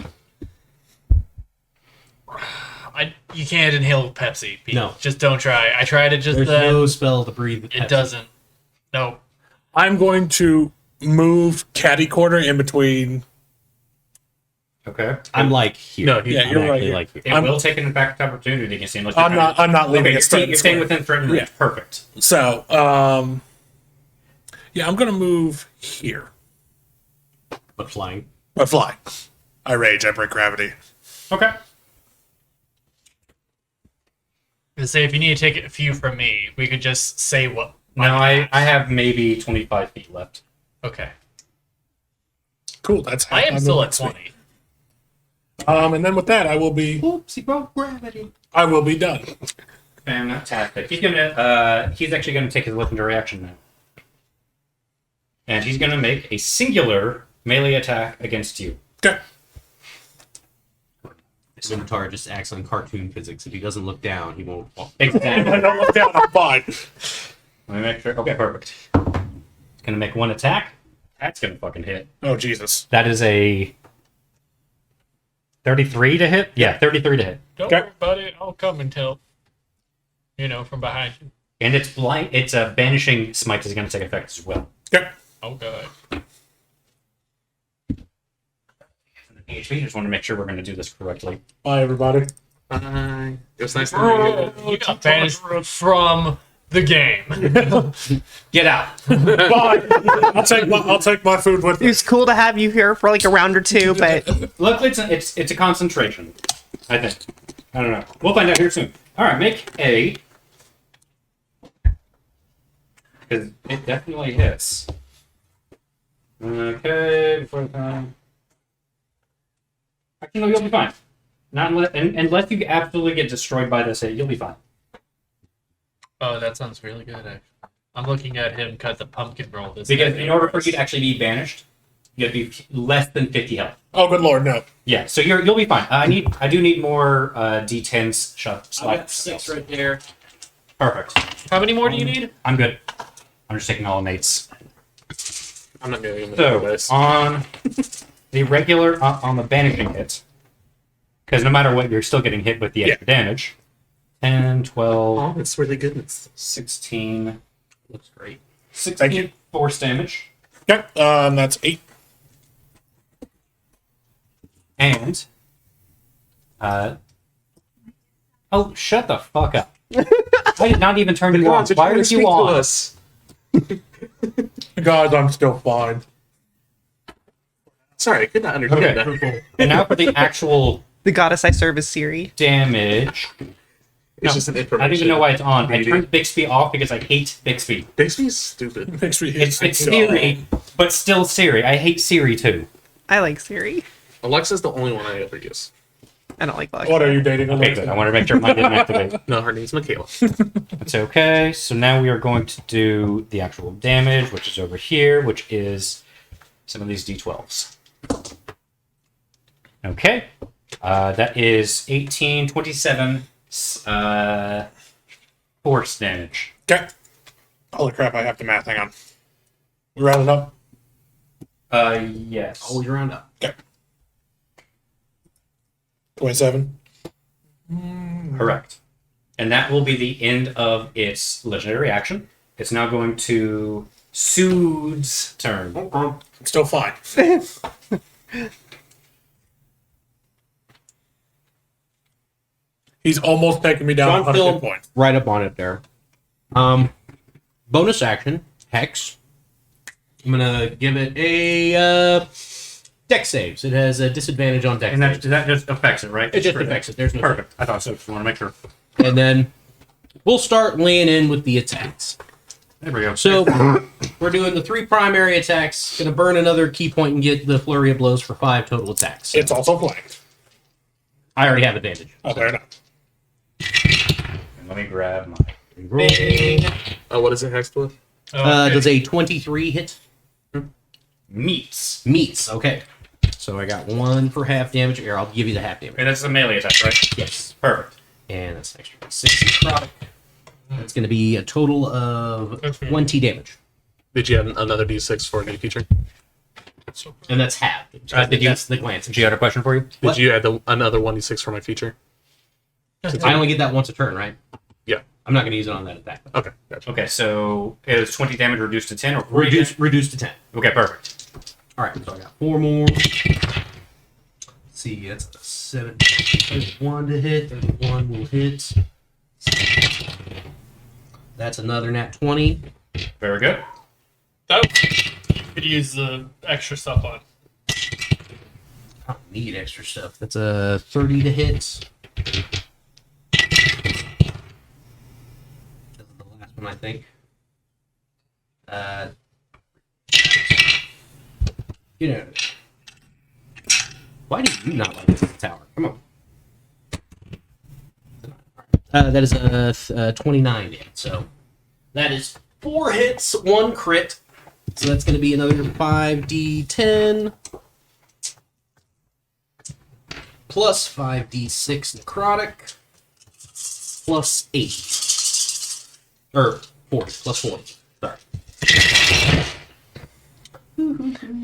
You can't inhale Pepsi. Pete. No. Just don't try. I tried it just There's then. no spell to breathe. It doesn't. No. I'm going to move catty corner in between. Okay. I'm like here. No, Yeah, I'm you're right actually here. like here. It will take an impact opportunity against you. Unless I'm not leaving Okay, it you're straight. staying within threatened range. Yeah. Perfect. So, yeah, I'm going to move here. But flying. But fly. I rage, I break gravity. Okay. To say if you need to take a few from me, we could just say what. Now I have maybe 25 feet left. Okay. Cool, that's I am I'm still moving at speed. 20. And then with that, I will be Broke gravity. done. Fantastic. He's actually gonna take his legendary action now. And he's gonna make a singular melee attack against you. Okay. Scimitar just acts on cartoon physics. If he doesn't look down, he won't fall. Exactly. I don't look down, I'm fine. Let me make sure. Okay, perfect. It's gonna make one attack. That's gonna fucking hit. Oh, Jesus. That is a 33 to hit? Yeah, 33 to hit. Don't Okay. worry about it. I'll come and help. From behind you. And it's blind. It's a banishing smite is gonna take effect as well. Okay. Oh, God. PHP. Just want to make sure we're gonna do this correctly. Bye, everybody. Bye. It was nice to meet you. You got banished from the game. Get out. Bye. I'll take my food with It me. was cool to have you here for like a round or two, but Luckily, it's a concentration. I think. I don't know. We'll find out here soon. All right, make a. Because it definitely hits. Okay, before the time. Actually, no, you'll be fine. Not unless you absolutely get destroyed by this hit, you'll be fine. Oh, that sounds really good. Actually. I'm looking at him cut the pumpkin roll. This Because in order for you to actually be banished, you have to be less than 50 health. Oh, good lord, no. Yeah, so you'll be fine. I do need more D10s. I got 6 right there. Perfect. How many more do you need? I'm good. I'm just taking all the mates. I'm not going to So this. on the regular on the banishing hit, because no matter what, you're still getting hit with the extra damage. 10, 12, Oh, it's really good. 16. Looks great. Thank 16 you. force damage. Okay, that's 8. And oh, shut the fuck up. I did not even turn you on. Why are you on? Us. Guys, I'm still fine. Sorry, I could not understand Okay. that. And now for the actual The goddess I serve is Siri. damage. It's just an information. I don't even know why it's on. I turned Bixby off because I hate Bixby. Bixby's stupid. Makes me It's Siri, but still Siri. I hate Siri too. I like Siri. Alexa's the only one I ever use. I don't like Alexa. What are you dating? Okay, good. I want to make sure mine didn't activate. No, her name's Michaela. That's okay. So now we are going to do the actual damage, which is over here, which is some of these D12s. Okay. That is 18, 27 force damage. Okay. Holy crap, I have to math. Hang on. We rounded up? Yes. Always round up. Okay. 27. Correct. And that will be the end of its legendary action. It's now going to Sood's turn. I'm still fine. He's almost taking me down John 100 Phil, points. right up on it there. Bonus action, Hex. I'm gonna give it a Dex saves. It has a disadvantage on Dex And saves. that just affects it, right? It just affects it. There's no Perfect. I thought so. Just want to make sure. And then we'll start laying in with the attacks. There we go. So we're doing the 3 primary attacks. Gonna burn another key point and get the flurry of blows for 5 total attacks. It's also flanked. I already have advantage. Oh, fair enough. Let me grab my Roll. Oh, what is it hexed with? Does a 23 hit? meats. Meets. Okay. So I got 1 for half damage. Here, I'll give you the half damage. Okay, that's a melee attack, right? Yes. Perfect. And that's an extra 6 necrotic. That's going to be a total of 20 damage. Did you add another d6 for a new feature? And that's half. Did you- That's the glance. Did you have a question for you? Did What? you add another 1d6 for my feature? I only get that once a turn, right? Yeah. I'm not going to use it on that attack. Okay, gotcha. Okay, so it was 20 damage reduced to 10 or 40 Reduce to 10. Okay, perfect. All right, so I got 4 more. Let's see, that's a 7. 31 to hit. 31 will hit. That's another nat 20. Very good. Oh, could use the extra stuff on. I don't need extra stuff. That's a 30 to hit. That's the last one, I think. You know, why do you not like this tower? Come on. That is a 29 hit. So that is 4 hits, 1 crit. So that's going to be another 5d10 plus 5d6 necrotic plus 8 or 40 plus 40. Sorry.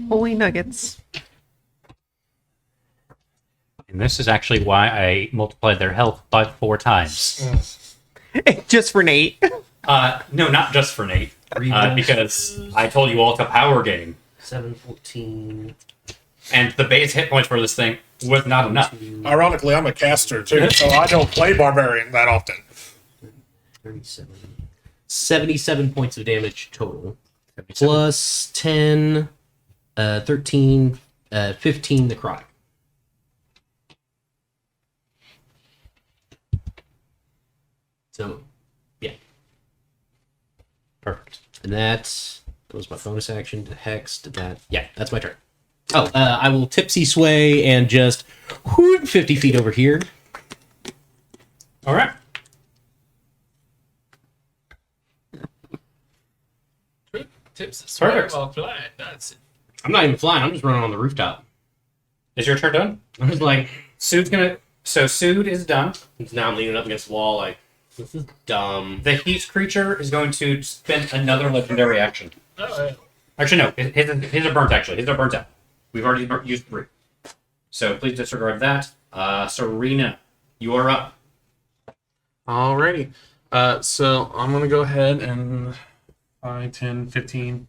Holy nuggets. And this is actually why I multiplied their health by 4 times. Just for Nate. No, not just for Nate. Because I told you all to power game. 7, 14. And the base hit points for this thing was not enough. Ironically, I'm a caster too, so I don't play Barbarian that often. 37. 77 points of damage total. Plus 10, 13, 15 necrotic. So, yeah. Perfect. And that was my bonus action to Hex. Did that? Yeah, that's my turn. Oh, I will tipsy sway and just 50 feet over here. All right. Tips the sword Perfect. while flying. That's it. I'm not even flying. I'm just running on the rooftop. Is your turn done? I was like, Sood's gonna. So Sood is done. now I'm leaning up against the wall. Like, this is dumb. The heat creature is going to spend another legendary action. Oh, yeah. Actually, no. His are burnt. Actually, his are burnt out. We've already used 3. So please disregard that. Serena, you are up. Alrighty. So I'm going to go ahead and 5, 10, 15.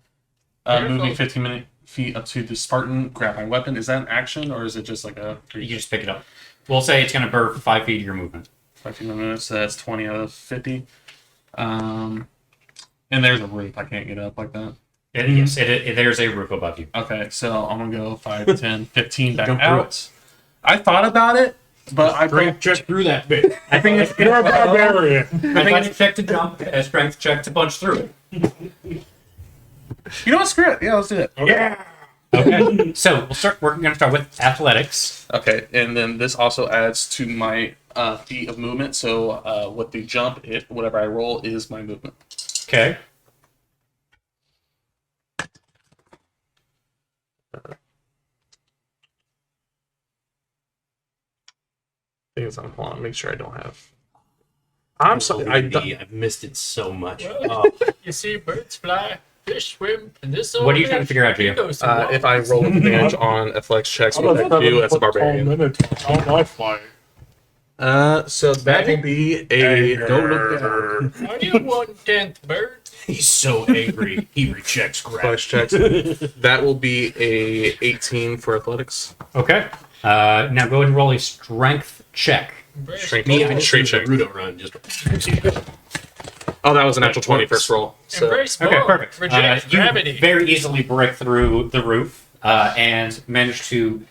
Moving 15 feet up to the Spartan, grab my weapon. Is that an action or is it just like a... You can just pick it up. We'll say it's going to burn 5 feet of your movement. 5 feet minutes, so that's 20 out of 50. And there's a roof. I can't get up like that. Yes, there's a roof above you. Okay, so I'm going to go 5, 10, 15 back Jump through out. I thought about it, but I Strength check through that bit. I think it's You're a barbarian. Athletic check to jump, a strength check to punch through it. You know what? Screw it. Yeah, let's do it. Yeah. Okay. So we're going to start with athletics. Okay, and then this also adds to my feet of movement. So with the jump, whatever I roll is my movement. Okay. I think it's on. Hold on, make sure I don't have. I'm sorry. I've missed it so much. Well, you see birds fly, fish swim, and this. What are you trying to figure out, Gio? If I roll advantage on athletics checks, what I do as a barbarian. How am I flying? So that will be a. Don't look down. Are you 1/10 bird? He's so angry. He rejects Athletics gravity. checks. That will be a 18 for athletics. Okay. Now go ahead and roll a strength check. Strength, Me, I just straight did check. the Rudo run. Just Oh, that was a natural 20 first roll. So Embrace Okay, more. perfect. Reject You gravity. very easily break through the roof and manage to.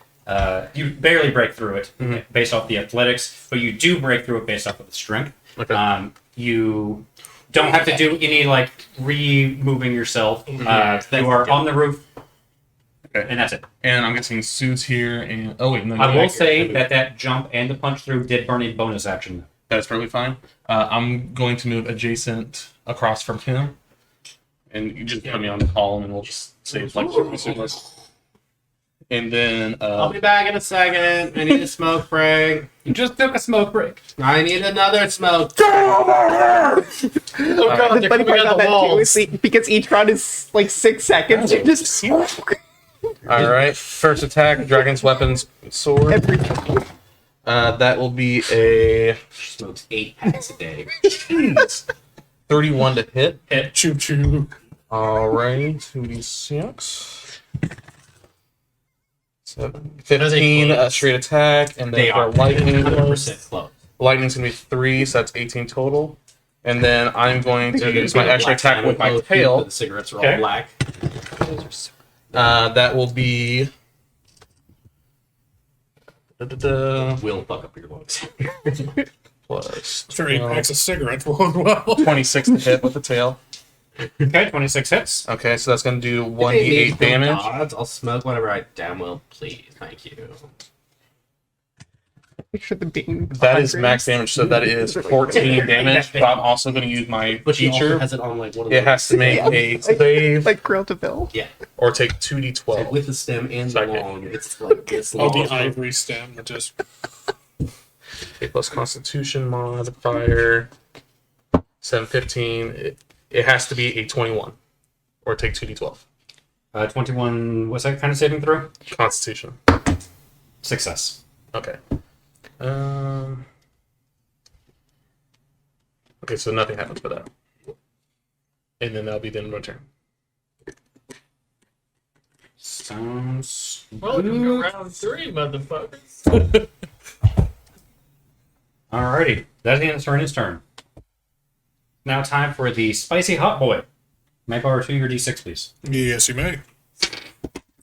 You barely break through it based off the athletics, but you do break through it based off of the strength. Okay. You don't have to do any like re-moving yourself. You are on the roof, Okay. and that's it. And I'm guessing suits here. And oh wait, no. I you will like- say that jump and the punch through did burn a bonus action. That's perfectly fine. I'm going to move adjacent across from him, and you just put me on the column, and we'll just say it's like super. And then I'll be back in a second. I need a smoke break. You just took a smoke break. I need another smoke. Oh god, The they're funny coming part out about the that too walls. is because each round is like 6 seconds. You just all right, first attack, dragon's weapons, sword. every That will be a Smokes 8 packs a day. 31 to hit. Choo choo. All right, 2d6. 15 straight attack, and They then are for lightning. 100% close. Lightning's gonna be 3, so that's 18 total. And then I'm going to use my extra attack with my tail. The cigarettes are Okay. all black. That will be. Will fuck up your lungs. Plus Sure, he packs a cigarette well. 26 to hit with the tail. Okay, 26 hits. Okay, so that's going to do 1d8 damage. Odds, I'll smoke whatever I damn well please. Thank you. picture the being. That is max damage, so that is 14 damage. But I'm also going to use my But she also feature. has it on like one of It has to make a save like Grill to Bill. Yeah. or take Like 2d12. with the stem and the Second. long. It's like this Oh, long. the ivory stem that just. A plus Constitution modifier. 715. It has to be a 21 or take 2d12. 21, what's that kind of saving throw? Constitution. Success. Okay. Okay, so nothing happens for that. And then that'll be the end of my turn. Sounds Welcome to good. round 3, motherfuckers. Alrighty, that's the end of his turn. Now time for the spicy hot boy. May I borrow 2 your d6, please? Yes, you may.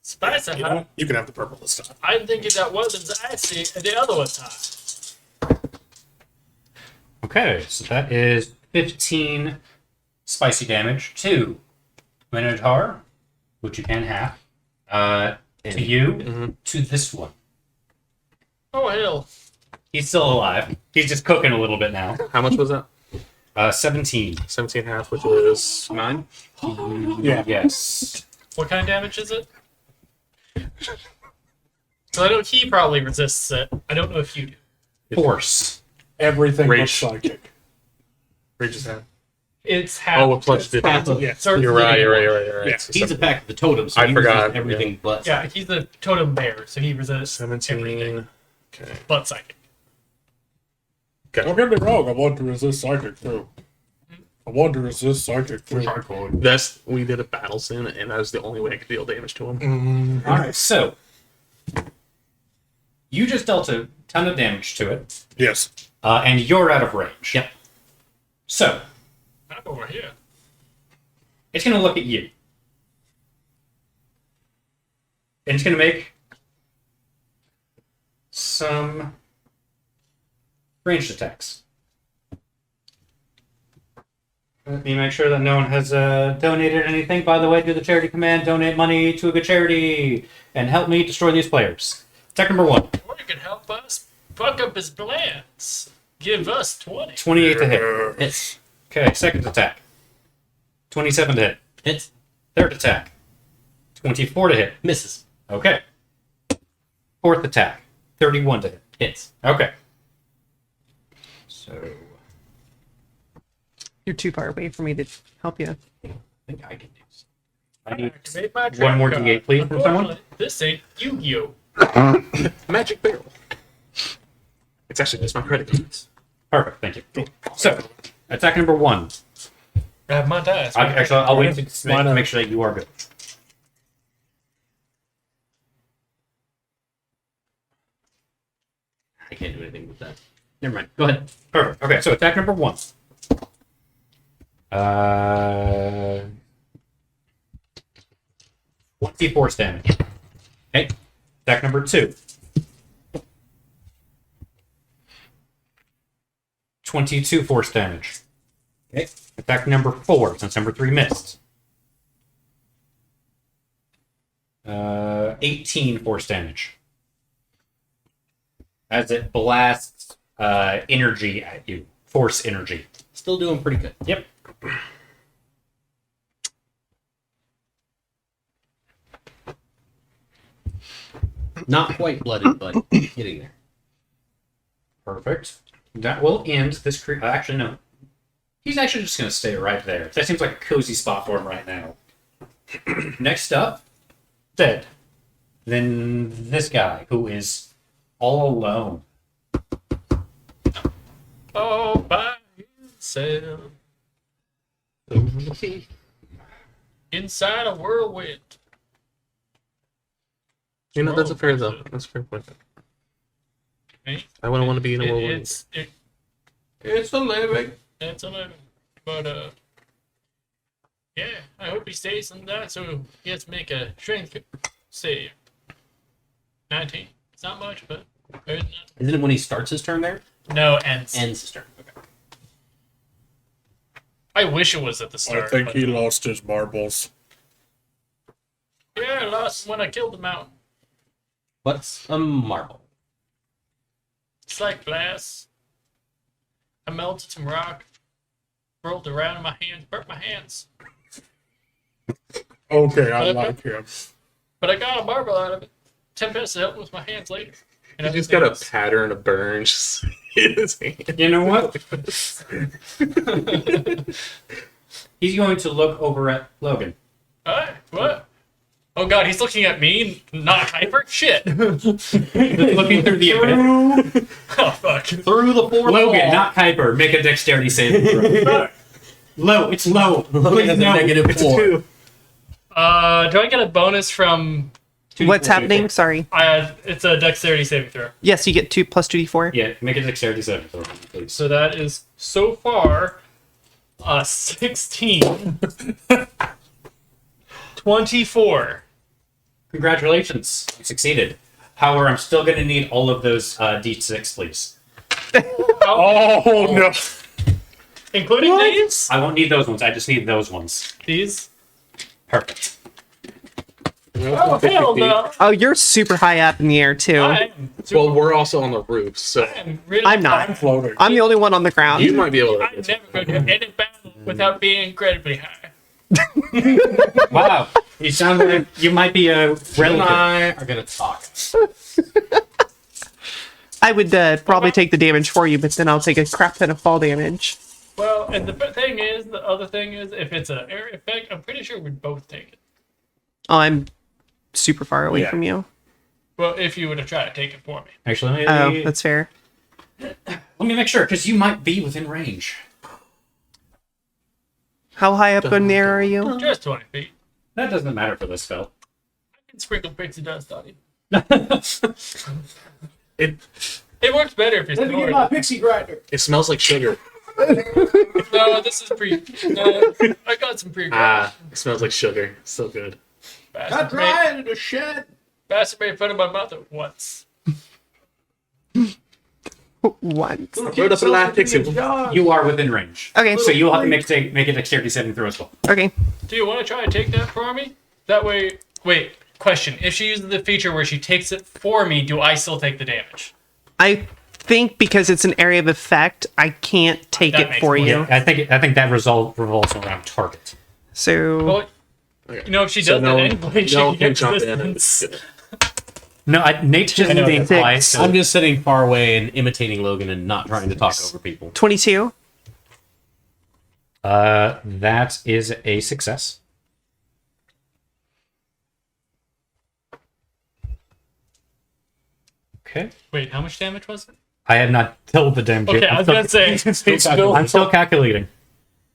Spicy, You huh? know, you can have the purple this time. I'm thinking that wasn't icy and the other was hot. Okay, so that is 15 spicy damage to Minotaur, which you can have. To you, to this one. Oh, hell. He's still alive. He's just cooking a little bit now. How much was that? 17. 17 and a half, which is 9. Yeah. Yes. What kind of damage is it? So I know he probably resists it. I don't know if you do. Force. Everything but Rage. psychic. Rage is half. It's half. Oh, what plus did half of- Yeah. Starts You're right, bleeding. you're right. Yeah. So He's a pack of the totem, so I he forgot, resists everything but. Yeah, he's the totem bear, so he resists everything 17. Okay. but psychic. Don't get me wrong, I want to resist psychic too. I want to resist psychic too. We did a battle sin, and that was the only way I could deal damage to him. Alright, so. You just dealt a ton of damage to it, Yes. and you're out of range. Yep. So, I'm over here. it's going to look at you. And it's going to make some ranged attacks. Let me make sure that no one has donated anything. By the way, do the charity command, donate money to a good charity, and help me destroy these players. Attack number 1. Or you can help us fuck up his plans. Give us 20. 28 to hit. Hits. Okay, second attack. 27 to hit. Hits. Third attack. 24 to hit. Misses. Okay. Fourth attack. 31 to hit. Hits. Okay. So, You're too far away for me to help you. I think I can do this. I need Activate my one trap more card. D8, please, from someone. Unfortunately, this ain't Yu-Gi-Oh! Magic barrel. It's actually just my credit cards. Perfect, thank you. So, attack number 1. Grab my dice. Actually, I'll wait to Why not? make sure that you are good. I can't do anything with that. Never mind. Go ahead. Perfect. Okay, so attack number 1. 20 force damage. Okay. Attack number 2. 22 force damage. Okay. Attack number 4, since number 3 missed. 18 force damage. As it blasts energy at you. Force energy. Still doing pretty good. Yep. Not quite blooded, but getting there. Perfect. That will end this creature. Actually, no. He's actually just going to stay right there. That seems like a cozy spot for him right now. Next up, dead. Then this guy, who is all alone. Oh, by himself. Inside a whirlwind. You know, that's a fair though. That's a fair point. Hey, I wouldn't want to be in a whirlwind. It's a living. It's a living. But, yeah, I hope he stays in that so he has to make a strength save. 19. It's not much, but better than nothing. Isn't it when he starts his turn there? No, ends. Ends his turn. Okay. I wish it was at the I start. think but- he lost his marbles. Yeah, I lost when I killed the mountain. What's a marble? It's like glass. I melted some rock, rolled around in my hands, burnt my hands. Okay, I like him. But I got a marble out of it. 10 minutes to help with my hands later. And He just everything got a else. pattern of burns in his hand. You know what? He's going to look over at Logan. Alright, what? Oh god, he's looking at me, not Hyper? Shit! Looking through the abyss. Oh fuck. Through the fourth Logan, wall. not Kuiper. Make a dexterity saving throw. Low. It's low. Logan Please has a no. negative It's a 4. 2. Do I get a bonus from... What's happening? Sorry. it's a dexterity saving throw. Yes, you get 2 plus 2d4. Yeah, make a dexterity saving throw, please. So that is, so far, 16. 24. Congratulations, you succeeded. However, I'm still going to need all of those D6, please. Oh no! Including these? I won't need those ones. I just need those ones. These? Perfect. Oh, hell no. Oh, you're super high up in the air too. Well, we're also on the roof, so I'm not. Floating. I'm the only one on the ground. you might be able to. I'm never going to any battle without being incredibly high. Wow. You sound like you might be a You and relative. I are gonna talk. I would probably take the damage for you, but then I'll take a crap ton of fall damage. Well, and the other thing is, if it's an area effect, I'm pretty sure we'd both take it. Oh, I'm super far away Yeah. from you. Well, if you were to try to take it for me. Actually, Oh, that's fair. let me make sure, because you might be within range. How high up in the air are you? Just 20 feet. That doesn't matter for this spell. I can sprinkle pixie dust on you. It It works better if you're snoring. pixie grinder. it smells like sugar. No, this is pre. No, I got some pre. It smells like sugar. So good. Got dry in the shed. Bastard made fun of my mother once. Once. Put up a live pixie. You are within range. Okay. So you'll have to make a dexterity saving throw as well. Okay. Do you want to try to take that for me? That way. Wait. Question: if she uses the feature where she takes it for me, do I still take the damage? I think because it's an area of effect, I can't take That it makes for more you. I think that revolves around target. So Well, you know, if she does that anyway, she no one can gets jump in. distance. No, Nate's just know being that. quiet. Six. So I'm just sitting far away and imitating Logan and not trying to talk over people. 22. that is a success. Okay. Wait, how much damage was it? I have not told the damage Okay, yet. I was gonna say I'm still calculating.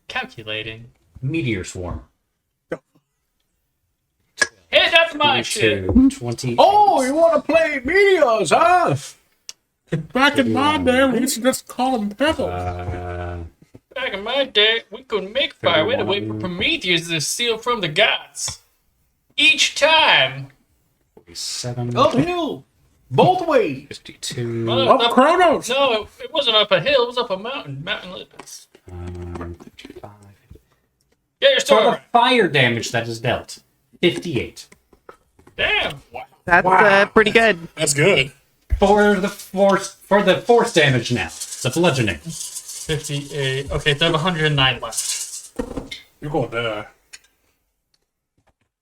calculating. Meteor Swarm. Hey, that's my shit. 20. Oh, you want to play meteors, huh? Back in my day, we used to just call them pebbles. Back in my day, we couldn't make fire. We had to wait for Prometheus to steal from the gods. Each time. 47. Uphill, both ways. 52. Well, Up Kronos! No, it wasn't up a hill. It was up a mountain. Mountain limits. 55. Yeah, you're still For the right. fire damage that is dealt, 58. Damn. Wow. That's pretty good. That's good. For the force damage now, the bludgeoning. 58. Okay, so I have 109 left. You're going there.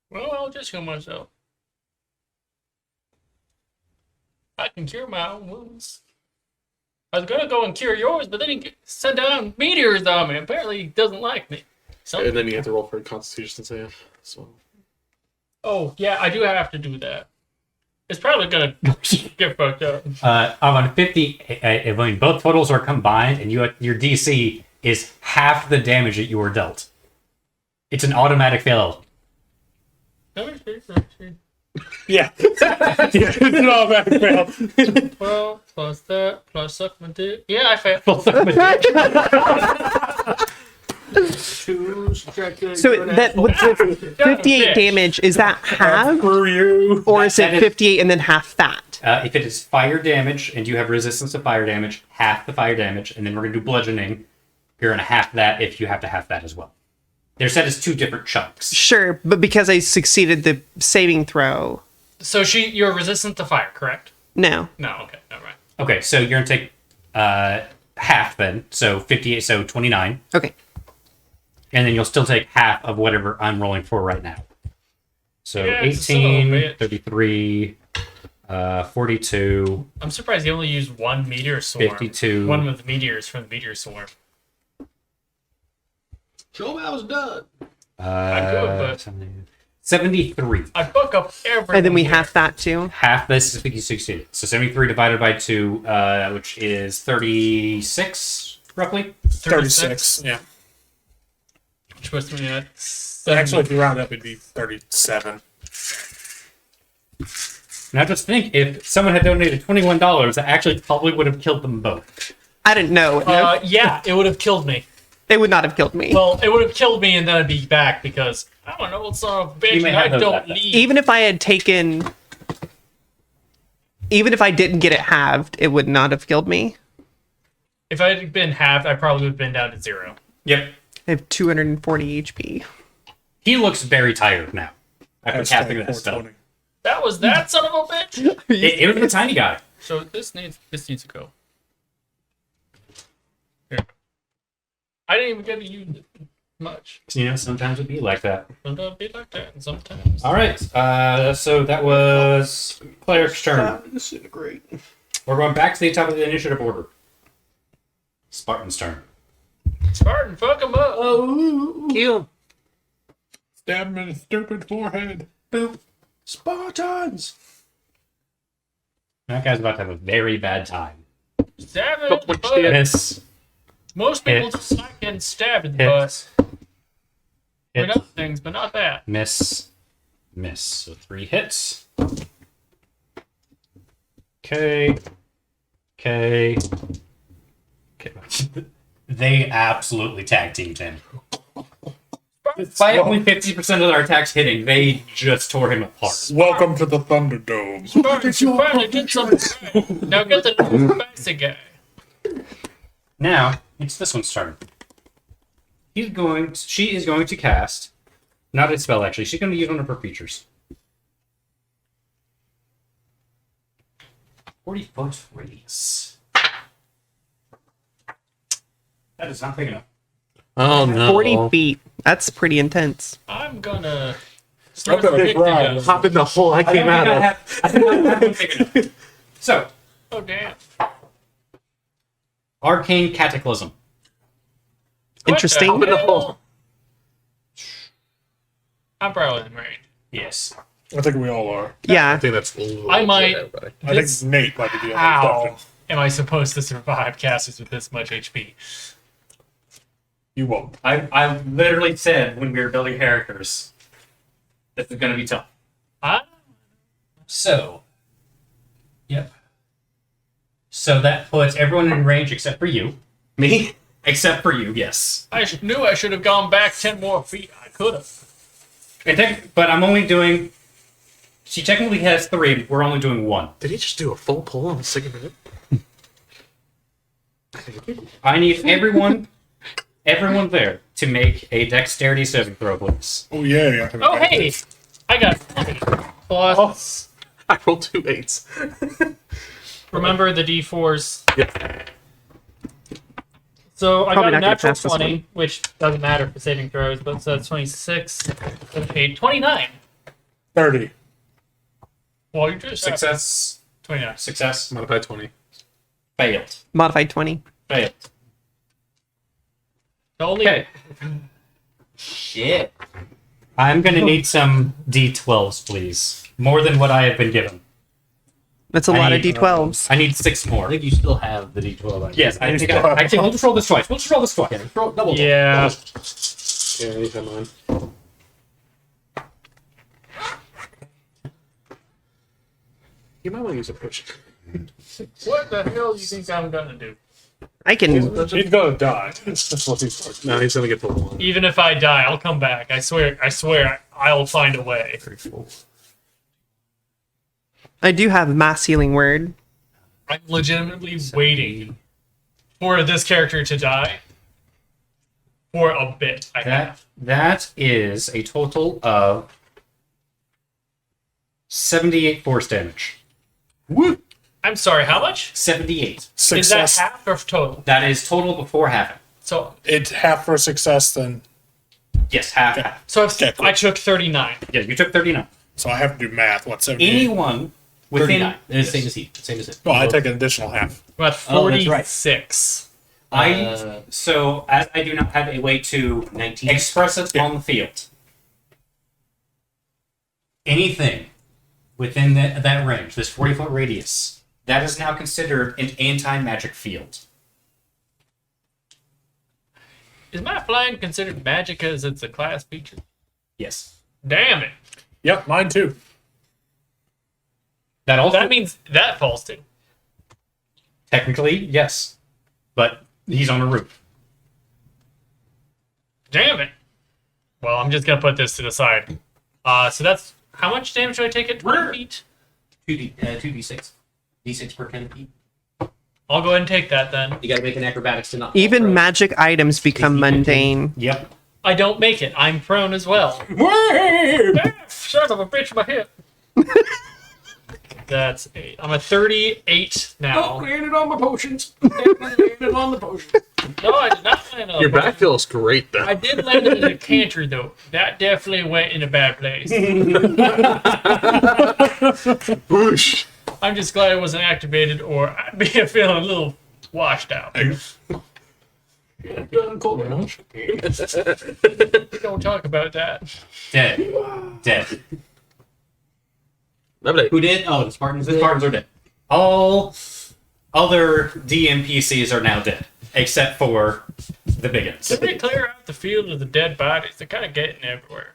Well, I'll just heal myself. I can cure my own wounds. I was gonna go and cure yours, but then he sent down meteors on me. Apparently, he doesn't like me. So, And then you have to roll for a Constitution save. So oh yeah, I do have to do that. It's probably gonna get fucked up. On 50, when both totals are combined and your DC is half the damage that you were dealt, it's an automatic fail. Yeah. Yeah, it's an automatic fail. 12 plus that plus suck my dick. Yeah, I failed. So that with the 58 damage, is that half? Screw you. Or is That it is- 58 and then half that? If it is fire damage and you have resistance to fire damage, half the fire damage, and then we're going to do bludgeoning, you're going to half that if you have to half that as well. They're set as two different chunks. Sure, but because I succeeded the saving throw, So you're resistant to fire, correct? no. No, okay, never mind. Okay, so you're going to take half then, so 58, so 29, Okay. and then you'll still take half of whatever I'm rolling for right now. So Yeah, it's a son of a 18, bitch. 33, 42, I'm surprised you only used one meteor swarm. 52. One with meteors from the meteor swarm. Show me I was done. could, but- 73. I fuck up everything. And then we here. half that too. Half this is what you succeeded. So 73 divided by 2, which is 36, roughly. 36. Yeah. Which puts me at Actually, if you round up, it'd be 37. Now just think, if someone had donated $21, that actually probably would have killed them both. I didn't know. yeah, it would have killed me. It would not have killed me. Well, it would have killed me and then I'd be back because I don't know, son of a bitch, You may and have I those don't back. leave. Even if I had taken... Even if I didn't get it halved, it would not have killed me. If I had been halved, I probably would have been down to 0. Yep. I have 240 HP. He looks very tired now after casting Hashtag that spell. 420. That was that son of a bitch. It was a tiny guy. So this needs to go. Here. I didn't even get to use it much. You know, sometimes it'd be like that. Sometimes be like that, and sometimes. All right. So that was Cleric's turn. Disintegrate. We're going back to the top of the initiative order. Spartan's turn. Spartan, fuck him up. Kill him. Stab him in his stupid forehead. Boop. Spartans. That guy's about to have a very bad time. Stab him in the butt. Miss. Most people Hit. just like getting stabbed in the butt. Hit. For other things, but not that. Miss. Miss. So 3 hits. Okay. Okay. They absolutely tag teamed him. Despite only 50% of their attacks hitting, they just tore him apart. Welcome to the Thunderdome. Spartan, you finally did something right. Now get the spicy guy. Now, it's this one's turn. She is going to cast, not a spell actually, she's going to use one of her features. 40-foot radius. That is not big enough. Oh no. 40 feet. That's pretty intense. I'm gonna Stop that big ride. Hop in the hole I came out of. I think I have one big enough. So, Oh damn. Arcane Cataclysm. Interesting. What the the hell? hole. I'm probably in range. Yes. I think we all are. Yeah. I think that's. A I might. everybody. I This- think Nate might be the only How exception. am I supposed to survive casters with this much HP? You won't. I literally said when we were building characters, this is going to be tough. Huh? So, yep. So that puts everyone in range except for you. Me? Except for you, yes. Knew I should have gone back 10 more feet. I could have. But I'm only doing. She technically has 3. We're only doing 1. Did he just do a full pull on the second minute? I need everyone there to make a dexterity saving throw, please. Oh, yeah. Oh, hey! I got 20. Plus, I rolled 2 8s. remember the D4s. Yep. So I Probably got a not gonna natural pass this 20, one. which doesn't matter for saving throws, but so that's 26. Okay, 29. 30. Well, you're just Success. 29. Success. Modified 20. Failed. Modified 20. Failed. The only Okay. Shit. I'm going to need some D12s, please. More than what I have been given. That's a I lot of need- D12s. I need 6 I more. think you still have the D12. Yes, I think still have- actually, we'll just roll this twice. We'll just roll this twice. Roll double. Yeah. Yeah, anytime mine. You might want to use a push. What the hell do you think I'm gonna do? I can. He's gonna die. That's what he's like. No, he's gonna get the 1. Even if I die, I'll come back. I swear, I'll find a way. I do have mass healing word. I'm legitimately waiting for this character to die for a bit. I have. That is a total of 78 force damage. Woo! I'm sorry, how much? 78. Is that Success. half or total? That is total before halving. So, It's half for success then. Yes, half. so if Okay, cool. I took 39. Yeah, you took 39. So I have to do math. What, 78? Anyone within 39. It's same as he. Same as it. Well, I take an additional half. I'm at Oh, that's right. 46. So as I do not have a way to 19. express it on the field, anything within that range, this 40-foot radius, that is now considered an anti-magic field. Is my flying considered magic as it's a class feature? Yes. Damn it. Yep, mine too. That also That means that falls too. technically yes, but he's on a roof. Damn it. Well, I'm just gonna put this to the side. So that's how much damage do I take at 20 feet? 2d6. D6 per 10 feet. I'll go ahead and take that then. You got to make an acrobatics to not. Even fall, bro. magic items become mundane. Yep. I don't make it. I'm prone as well. Son of a bitch, my hip. That's 8. I'm a 38 now. Landed on my potions. Landed on the potions. No, I did not land on Your a back feels great though. I did land in a pantry though. That definitely went in a bad place. Boosh. I'm just glad it wasn't activated, or I'd be feeling a little washed out. Done cold damage. We don't talk about that. Dead. Dead. Lovely. Who did? Oh, the Spartans. The Spartans are dead. All other DMPCs are now dead, except for the biggins. Did we clear out the field of the dead bodies? They're kind of getting everywhere.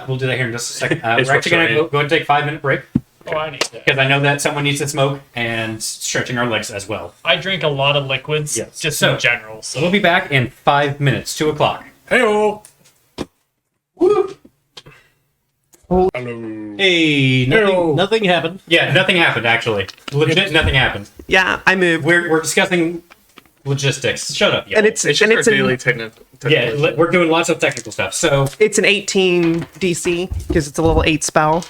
We'll do that here in just a second. It's We're actually going to frustrating. go ahead and take a 5-minute break Oh, I need that. because I know that someone needs to smoke and stretching our legs as well. I drink a lot of liquids, Yes. just So- in general. So We'll be back in 5 minutes, 2 o'clock. Hey-oh. Woo! Hello. Hey, Hello. nothing happened. Yeah, nothing happened actually. Legit, nothing happened. Yeah, I moved. We're discussing logistics. Shut up, yeah. And it's It's and just it's our daily an, technical. yeah, we're doing lots of technical stuff. So, it's an 18 DC because it's a level 8 spell.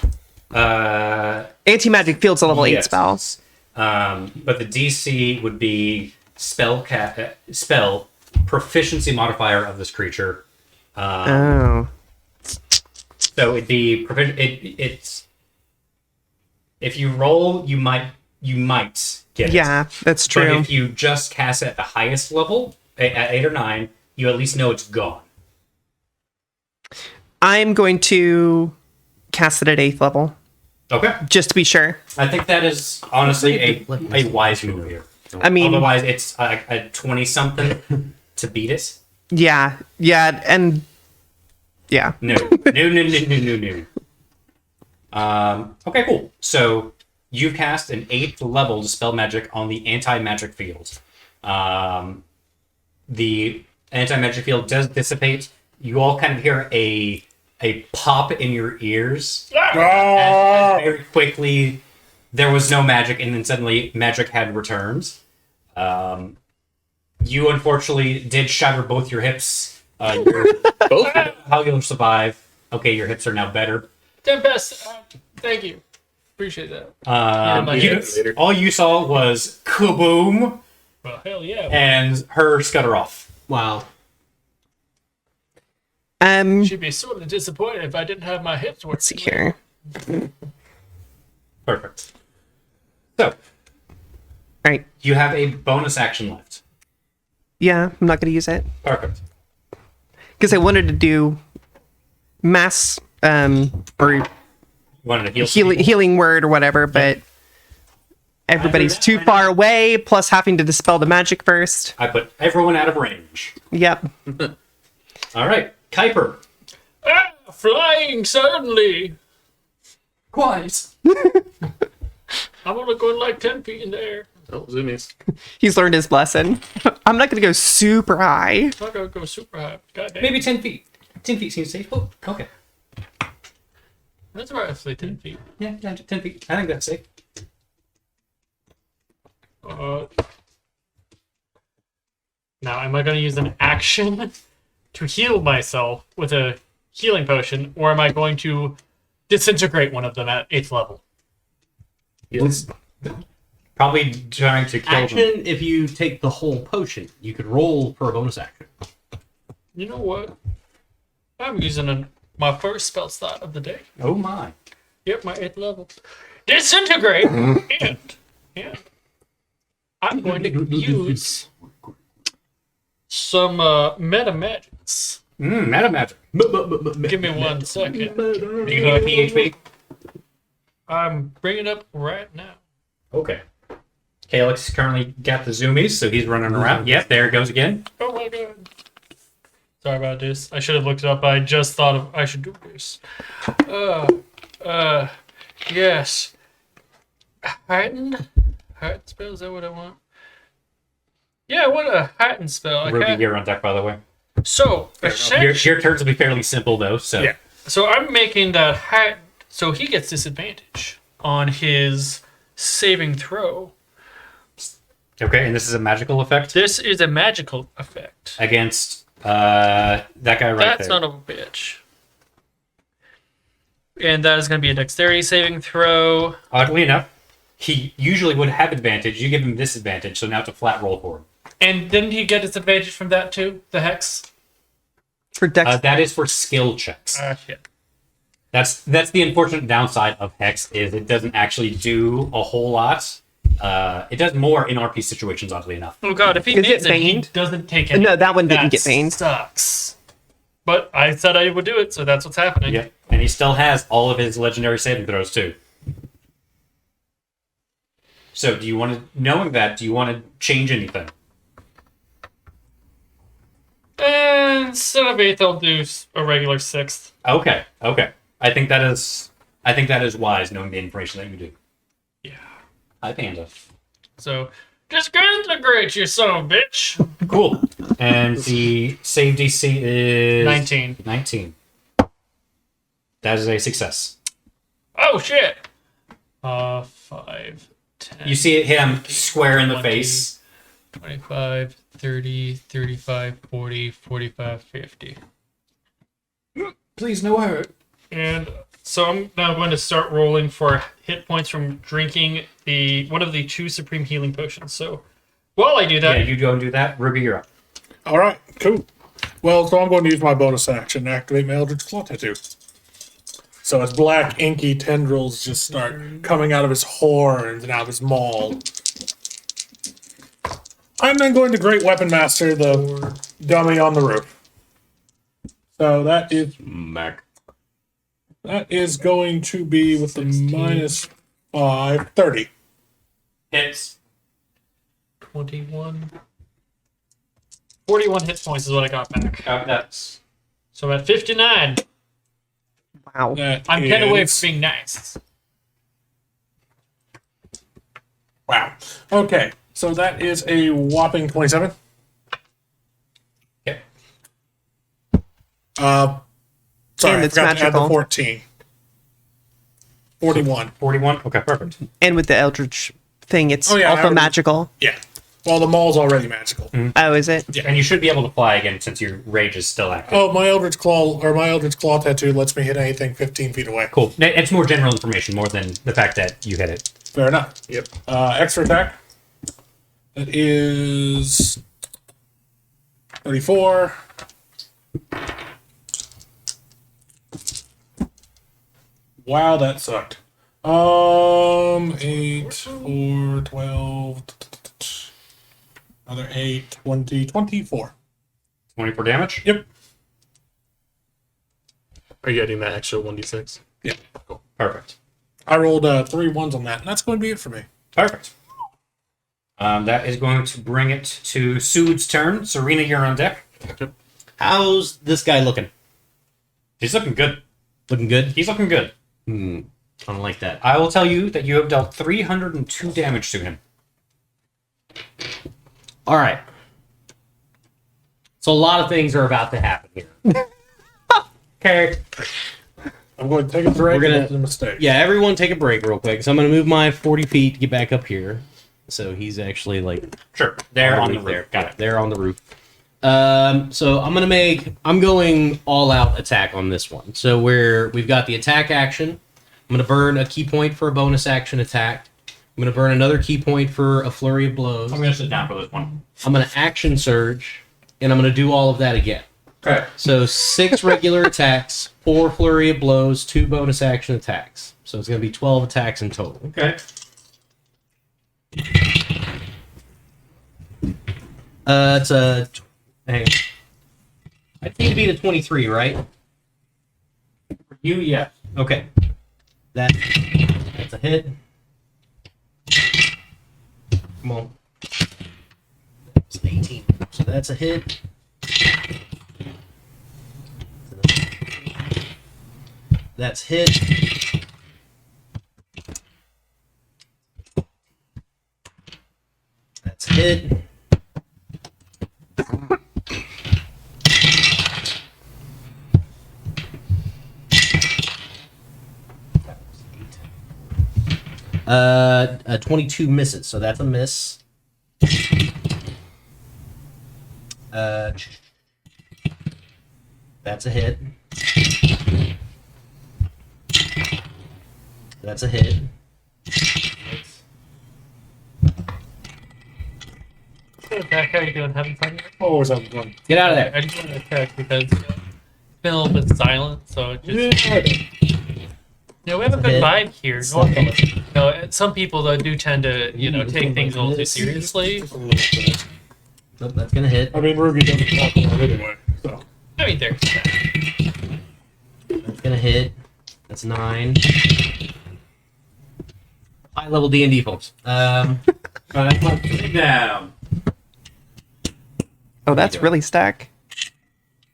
Anti-magic field's a level 8 yes. spell. But the DC would be spell proficiency modifier of this creature. Oh. So it'd be it's if you roll, you might get it. Yeah, that's But true. if you just cast it at the highest level, at 8 or 9, you at least know it's gone. I'm going to cast it at 8th level, Okay. just to be sure. I think that is honestly a wise move here. I mean, Otherwise, it's a 20-something to beat it. yeah, and yeah. No. Okay, cool. So you've cast an 8th level Dispel Magic on the anti-magic field. The anti-magic field does dissipate. You all kind of hear a pop in your ears. As very quickly, there was no magic, and then suddenly magic had returned. You unfortunately did shatter both your hips. Both. How you'll survive? Okay, your hips are now better. Tempest, thank you. Appreciate that. my hips. All you saw was kaboom Well, hell yeah. and her scutter off. Wow. She'd be sort of disappointed if I didn't have my hips working. Let's see here. Perfect. So All right. you have a bonus action left. Yeah, I'm not going to use it Perfect. because I wanted to do mass or You wanted to heal. healing word or whatever, but everybody's that, too why far away. Plus, having to dispel the magic first. I put everyone out of range. Yep. All right, Kuiper. Flying suddenly. Quite. I'm only going like 10 feet in the air. Oh, zoomies. He's learned his lesson. I'm not going to go super high. I'm not going to go super high. God damn. Maybe 10 feet. 10 feet seems safe. Oh, okay. That's roughly 10 feet. Yeah, 10 feet. I think that's safe. Now, am I going to use an action to heal myself with a healing potion, or am I going to disintegrate one of them at 8th level? Yes. Probably trying to kill Action, them. if you take the whole potion, you could roll for a bonus action. You know what? I'm using my first spell slot of the day. Oh my. Yep, my 8th level. Disintegrate! and I'm going to use some meta magics. Meta magic. Give me 1 second. Do you need a PHP? I'm bringing it up right now. Okay. Calyx currently got the zoomies, so he's running around. Yep, there it goes again. Oh my god. Sorry about this. I should have looked it up. I just thought of I should do this. Yes. Heightened spell, is that what I want? Yeah, I want a heightened spell. Ruby, you're on deck, by the way. So, Your essentially, turns will be fairly simple, though, so. Yeah. so I'm making that heightened, so he gets disadvantage on his saving throw. Okay, and this is a magical effect This is a magical effect. against that guy right That there. son of a bitch. And that is going to be a dexterity saving throw. Oddly enough, he usually would have advantage. You give him disadvantage, so now it's a flat roll for him. And didn't he get disadvantage from that too? The hex? For dex. That is for skill checks. Shit. That's the unfortunate downside of Hex is it doesn't actually do a whole lot. It does more in RP situations, oddly enough. Oh god, if he Is makes it it, he baned? doesn't take any. No, that one didn't get baned. Sucks. But I said I would do it, so that's what's happening. Yep, and he still has all of his legendary saving throws too. So, do you want to, knowing that, do you want to change anything? And instead of 8th, I'll do a regular 6th. Okay. I think that is wise, knowing the information that you do. Yeah. Hi, Panda. So, disintegrate, you son of a bitch! Cool. And the save DC is 19. 19. That is a success. Oh shit! 5, 10. You see it hit him square in the 20. face. 25, 30, 35, 40, 45, 50. Please, no hurt. And so I'm now going to start rolling for hit points from drinking one of the 2 supreme healing potions. So while I do Yeah, that, you go and do that. Ruby, you're up. All right, cool. Well, so I'm going to use my bonus action to activate my Eldritch Claw tattoo. So his black inky tendrils just start coming out of his horns and out of his maul. I'm then going to Great Weapon Master the dummy on the roof. So that is Mac. that is going to be with the minus 5, 30. Hits. 21. 41 hit points is what I got back. That's So I'm at 59. Wow. That I'm 10 away is- from being nice. Wow. Okay, so that is a whopping 27. okay. Sorry, And I it's forgot to add the magical. 14. 41. 41. Okay, perfect. And with the Eldritch thing, it's Oh, yeah, I also already- magical. Yeah. Well, the maul's already magical. Oh, is it? And you should be able to fly again since your rage is still active. Oh, my Eldritch Claw tattoo lets me hit anything 15 feet away. Cool. It's more general information, more than the fact that you hit it. Fair enough. Yep. Extra attack. That is 34. Wow, that sucked. 8, 4, 12, another 8, 20, 24. 24 damage? Yep. Are you adding that extra 1d6? Yeah. Perfect. I rolled 3 ones on that, and that's going to be it for me. Perfect. That is going to bring it to Sood's turn. Serena, you're on deck. How's this guy looking? He's looking good. Looking good? He's looking good. I don't like that. I will tell you that you have dealt 302 damage to him. All right. So a lot of things are about to happen here. Okay. I'm going to take a break. We're gonna- It's a mistake. Yeah, everyone take a break real quick. So I'm going to move my 40 feet to get back up here. So he's actually like Sure. There on the roof roof. there. Got it. There on the roof. So I'm going all out attack on this one. So we've got the attack action. I'm going to burn a key point for a bonus action attack. I'm going to burn another key point for a flurry of blows. I'm going to sit down for this one. I'm going to action surge, and I'm going to do all of that again. Okay. So 6 regular attacks, 4 flurry of blows, 2 bonus action attacks. So it's going to be 12 attacks in total. Okay. It's a. Hang on. I think it'd be the 23, right? You, yeah. Okay. That's a hit. Come on. That's 18. So that's a hit. That's hit. That's hit. A 22 misses, so that's a miss. That's a hit. That's a hit. Attack, how you doing? Having fun? Always having fun. Get out of there. I just want to attack because it's been a little bit silent, so it just. Yeah, we have a good Hit. vibe here. Some people though do tend to, take things a little too seriously. Nope, that's gonna hit. I mean, Ruby doesn't talk a lot anyway, so. I mean, there's that. That's gonna hit. That's 9. High level D&D, folks. Alright, put it down. Oh, that's really stack.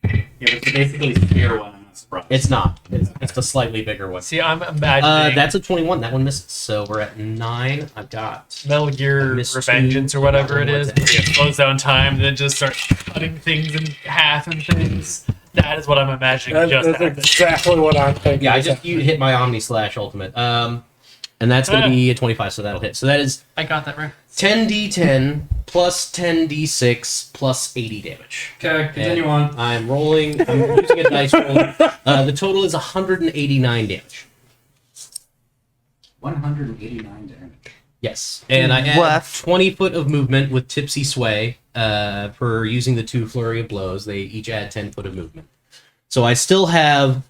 It was basically spear one. I'm not surprised. It's not. It's the slightly bigger one. See, I'm imagining That's a 21. That one misses. So we're at 9. I've got. Metal Gear missed Revengeance two. or whatever it is. What's Where it slows down time, then just starts cutting things in half and things. That is what I'm imagining just That's happened. exactly what I'm thinking. Yeah, you hit my Omni Slash Ultimate. And that's going to be a 25, so that'll hit. So that is I got that right. 10d10 plus 10d6 plus 80 damage. Okay, continue on. I'm rolling. I'm using a dice roll. The total is 189 damage. 189 damage. Yes, and I add Woof. 20 foot of movement with Tipsy Sway for using the 2 flurry of blows. They each add 10 foot of movement. So I still have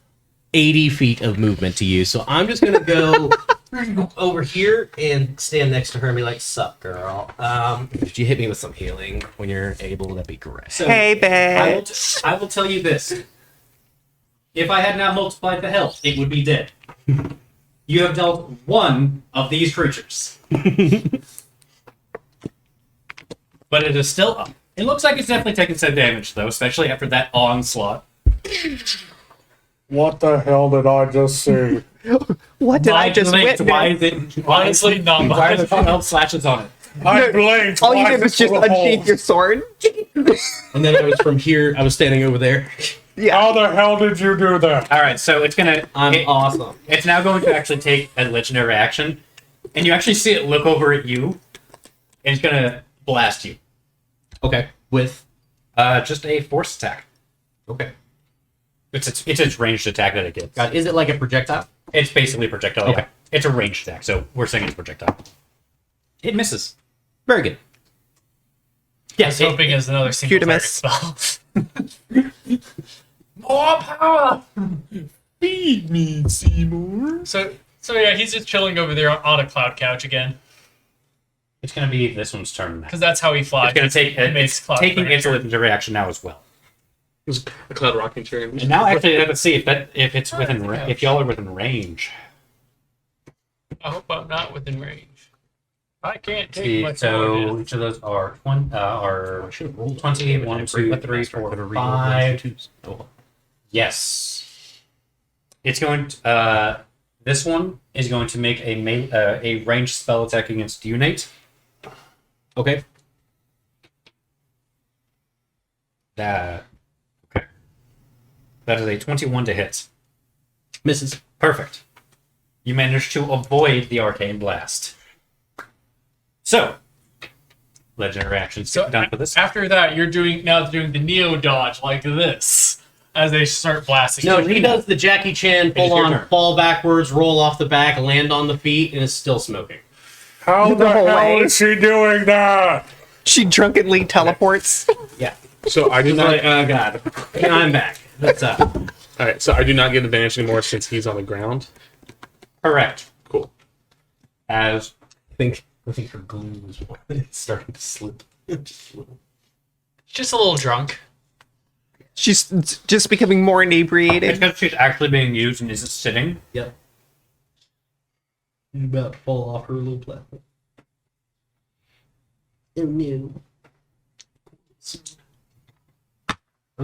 80 feet of movement to use. So I'm just going to go over here and stand next to her and be like, sup, girl. If you hit me with some healing when you're able, that'd be great. So, Hey, bitch. I will tell you this. If I had not multiplied the health, it would be dead. You have dealt one of these creatures. But it is still up. It looks like it's definitely taken some damage, though, especially after that onslaught. What the hell did I just see? What did I just Blinked. witness? Why is it? Honestly, not Why are much. the 12 slashes on it? I blinked. All you Why did was is just it full of unsheath holes? your sword. And then I was from here, I was standing over there. How the hell did you do that? All right, so it's gonna. I'm awesome. It's now going to actually take a legendary action, and you actually see it look over at you, and it's gonna blast you. Okay. With? Just a force attack. Okay. It's its ranged attack that it gets. God, is it like a projectile? It's basically a projectile. Okay. Yeah. It's a ranged attack, so we're saying it's projectile. It misses. Very good. I was hoping it was another single target Cutimus. spell. More power! Feed me, Seymour. So yeah, he's just chilling over there on a cloud couch again. It's gonna be this one's turn now. Because that's how he flies. It's gonna take. He makes It's cloud taking its furniture. legendary action now as well. It was a cloud rocking chair. And now actually, let's see if it's within if y'all are within range. I hope I'm not within range. I can't take See, my sword so in. each of those are 20. Are 20, 1, 2, 3, 4, 5. 5. Yes. It's going to, this one is going to make a ranged spell attack against you, Nate. Okay. Okay. That is a 21 to hit. Misses. Perfect. You managed to avoid the arcane blast. So, legendary actions So done for this. after that, you're doing the Neo dodge like this as they start blasting. No, he does the Jackie Chan It's your full on turn. fall backwards, roll off the back, land on the feet, and is still smoking. How the The whole hell way. is she doing that? She drunkenly teleports. Yeah. So I do He's not. like, oh god. I'm back. What's up? All right. So I do not get advantage anymore since he's on the ground. Correct. Cool. As I think her glue is it's starting to slip. Just a little drunk. She's just becoming more it's inebriated. because she's actually being used and isn't sitting. Yep. She's about to fall off her little platform. Oh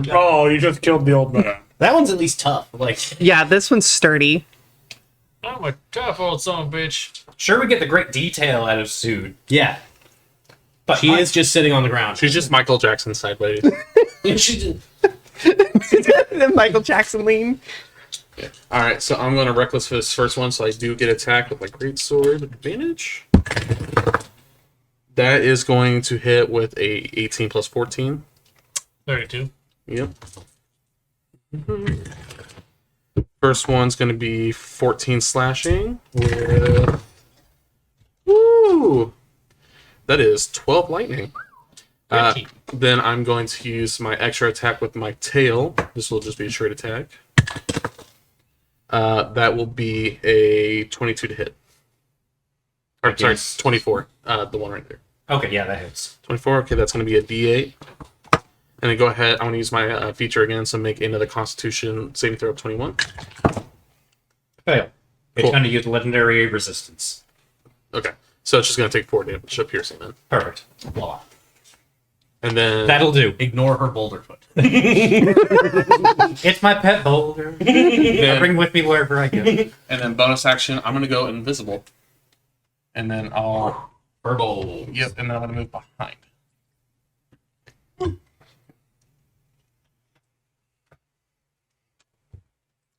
no. Oh, you just killed the old man. That one's at least tough. Like, Yeah, this one's sturdy. I'm a tough old son of a bitch. Sure, we get the great detail out of Sood, yeah. but She is just sitting on the ground. She's just Michael Jackson sideways. She's The Michael Jackson lean. All right. So I'm going to reckless for this first one. So I do get attacked with my great sword with advantage. That is going to hit with a 18 plus 14. 32. Yep. First one's going to be 14 slashing with. Woo! That is 12 lightning. Then I'm going to use my extra attack with my tail. This will just be a straight attack. That will be a 22 to hit. Or, sorry, 24. The one right there. Okay, yeah, that hits. 24. Okay, that's going to be a D8. And then go ahead. I'm going to use my feature again, so make another Constitution saving throw of 21. Fail. It's Cool. going to use legendary resistance. Okay, so it's just going to take 4 damage of piercing then. Perfect. Blah. And then That'll do. Ignore her boulder foot. It's my pet boulder. I then, bring with me wherever I go. and then bonus action, I'm going to go invisible. And then I'll... Herbal. Yep, and then I'm going to move behind.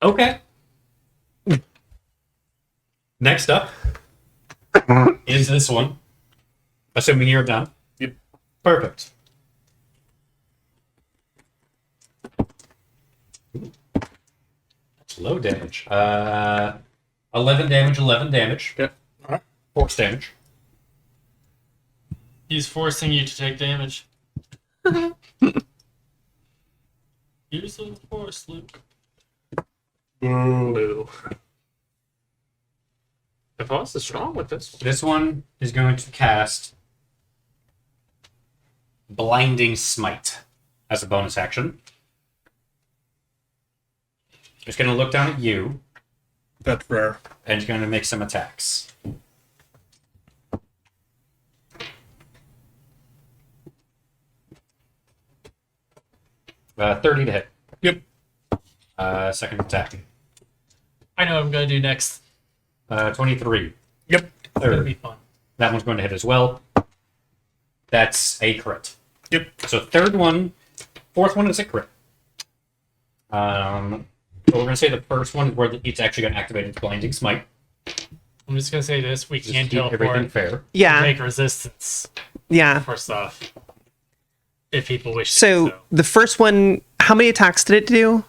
Okay. Next up is this one. Assuming you're done. Yep. Perfect. That's low damage. 11 damage, 11 damage. Yep. Alright. Force damage. He's forcing you to take damage. Use the force, Luke. Boo. If I was strong with this. This one is going to cast Blinding Smite as a bonus action. It's going to look down at you, That's rare. and it's going to make some attacks. Uh, 30 to hit. Yep. Second attack. I know what I'm going to do next. 23. Yep. It's going to Third. be fun. That one's going to hit as well. That's a crit. Yep. So fourth one is a crit. So we're going to say the first one is where it's actually going to activate its Blinding Smite. I'm just going to say this. We Just can't keep everything teleport. fair. Yeah. Take resistance Yeah. for stuff. If people wish to So do so. the first one, how many attacks did it do?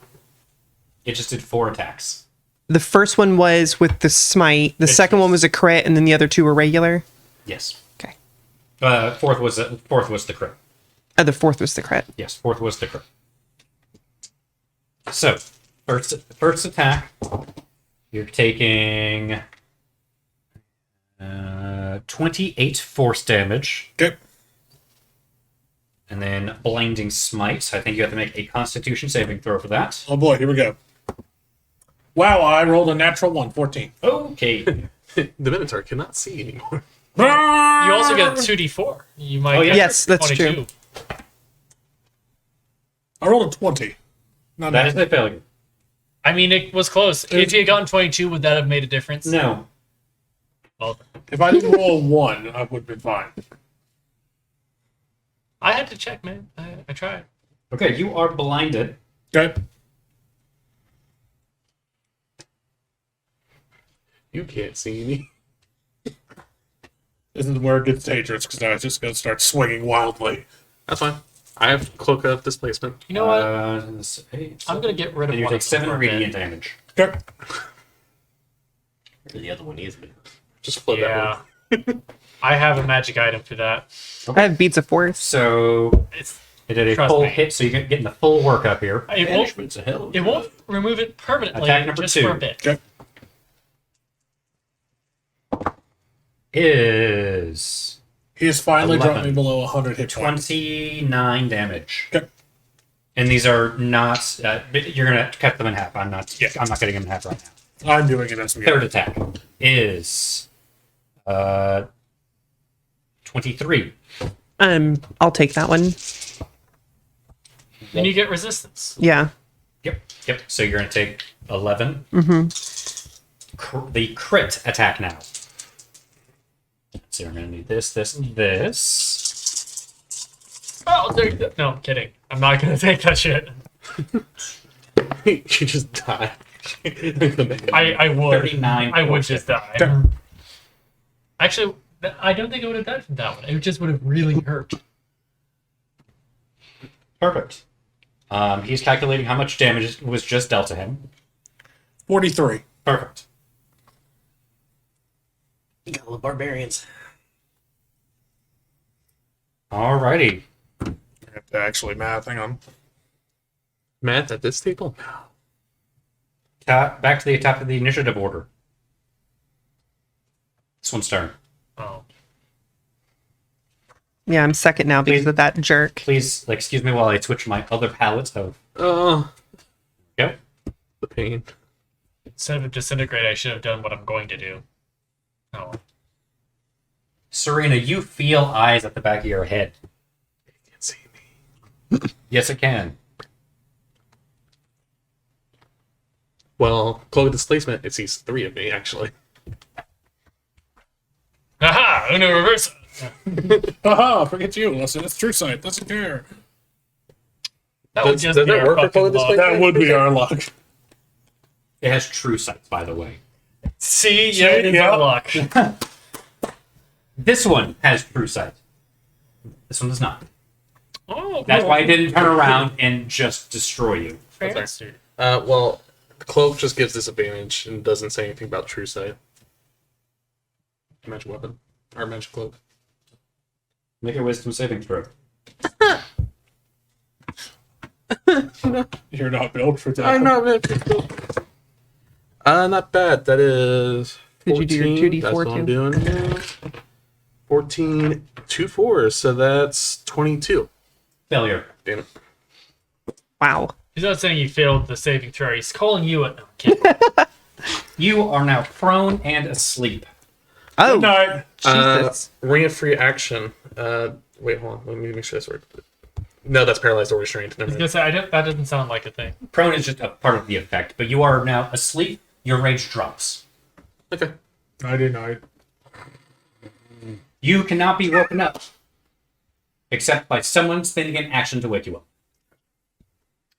It just did 4 attacks. The first one was with the smite. The second one was a crit, and then the other two were regular. Yes. Okay. Fourth was the crit. Oh, the fourth was the crit. Yes, fourth was the crit. So first attack, you're taking 28 force damage, Okay. and then blinding smite. I think you have to make a Constitution saving throw for that. Oh boy, here we go. Wow, I rolled a natural 1, 14. Okay. The Minotaur cannot see anymore. You also get 2d4. You might Oh, yeah. get Yes, that's 22. true. I rolled a 20. Not That is bad. a failure. I mean, it was close. If you had gotten 22, would that have made a difference? No. Well, If I didn't roll a 1, I would have been fine. I had to check, man. I tried. Okay, you are blinded. Okay. You can't see me. This is where it gets dangerous, because now it's just going to start swinging wildly. That's fine. I have Cloak of Displacement. You know what? I'm going to get rid of And you one take of them 7 for a bit. radiant damage. Okay. The other one is me. Just flip Yeah. that one. I have a magic item for that. I have beads of force. So It's it did a Trust full me. hit, so you're getting the full workup here. it won't, Management's a hell of a it won't remove it permanently, Attack number just 2. for a bit. Okay. Is He has finally 11. dropped me below 100 hit points. 29 damage. Okay. And these are not. You're gonna cut them in half. I'm not. Yeah. I'm not cutting them in half right now. I'm doing it as we go. Third attack is 23. I'll take that one. Then you get resistance. Yeah. Yep. So you're gonna take 11. Mm-hmm. The crit attack now. So you're gonna need this, and this. Oh, there you go. No, I'm kidding. I'm not going to take that shit. You just die. I would. 39 I would force just damage. die. Actually, I don't think I would have died from that one. It just would have really hurt. Perfect. He's calculating how much damage was just dealt to him. 43. Perfect. Got the barbarians. Alrighty. I have to actually math. Hang on. Matt at this table? Back to the top of the initiative order. This one's turn. Oh. Yeah, I'm second now because of that jerk. Please, excuse me while I switch my other palette of. Oh, Go. the pain. Instead of disintegrate, I should have done what I'm going to do. Oh. Serena, you feel eyes at the back of your head. You can't see me. Yes, it can. Well, Cloak of Displacement, it sees 3 of me, actually. Aha! Uno reverse. Haha, forget you. Listen, it's True Sight. Doesn't care. That would Does just that be our work for fucking Cloak of luck. Displacement? That would be our luck. It has true sight, by the way. See, yeah, it is our luck. This one has true sight. This one does not. Oh, That's why it didn't turn around and just destroy you. fancy. Well, the Cloak just gives disadvantage and doesn't say anything about True Sight. Magic weapon. Or magic cloak. Make a wisdom saving throw. You're not built for that. I'm not not bad. That is 14. Did you do your 2d4 That's what I'm too? doing. Yeah. 14, 2 4s, so that's 22. Failure. Damn it. Wow. He's not saying you failed the saving throw. He's calling you a... No, I'm kidding. You are now prone and asleep. Oh, Good night. Jesus. Ring of free action. Wait, hold on. Let me make sure this works. No, that's paralyzed or restrained. I Never was mind. gonna say, that doesn't sound like a thing. Prone is just a part of the effect, but you are now asleep. Your rage drops. Okay. Nighty night. You cannot be woken up, except by someone spending an action to wake you up,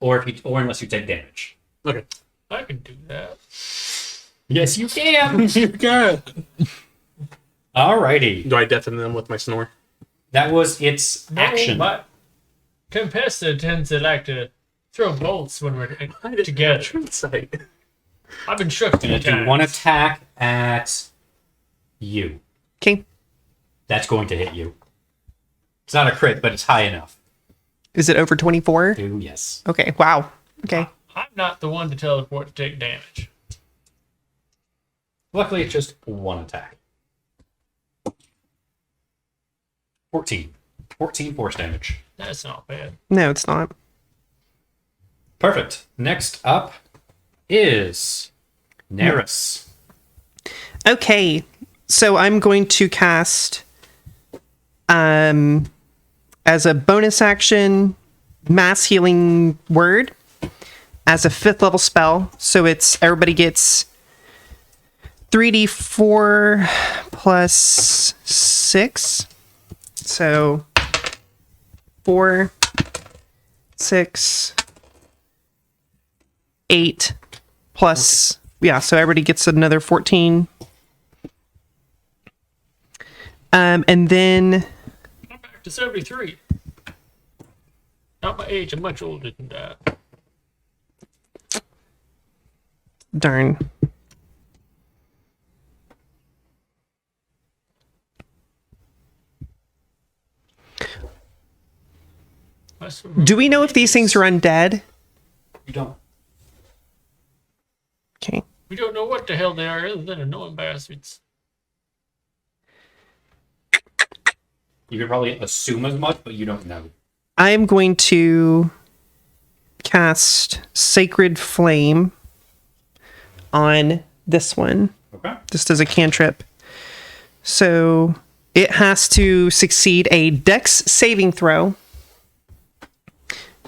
or unless you take damage. Okay. I can do that. Yes, you can. You can. Alrighty, Do I deafen them with my snore? that was its action. But Tempesta tends to like to throw bolts when we're together. True Sight. I've been shook Gonna 2 do times. one attack at you. Okay. That's going to hit you. It's not a crit, but it's high enough. Is it over 24? Ooh, yes. Okay. Wow. Okay. I'm not the one to teleport to take damage. Luckily, it's just one attack. 14. 14 force damage. That's not bad. No, it's not. Perfect. Next up is Neris. Okay. So I'm going to cast as a bonus action mass healing word as a 5th level spell. So it's everybody gets 3d4 plus 6. So 4, 6, 8 plus, yeah, so everybody gets another 14. And then I'm back to 73. Not my age, I'm much older than that. darn. Do we know if these things are undead? You don't. Okay. We don't know what the hell they are other than annoying bastards. You could probably assume as much, but you don't know. I am going to cast Sacred Flame on this one, Okay. just as a cantrip. So it has to succeed a Dex saving throw,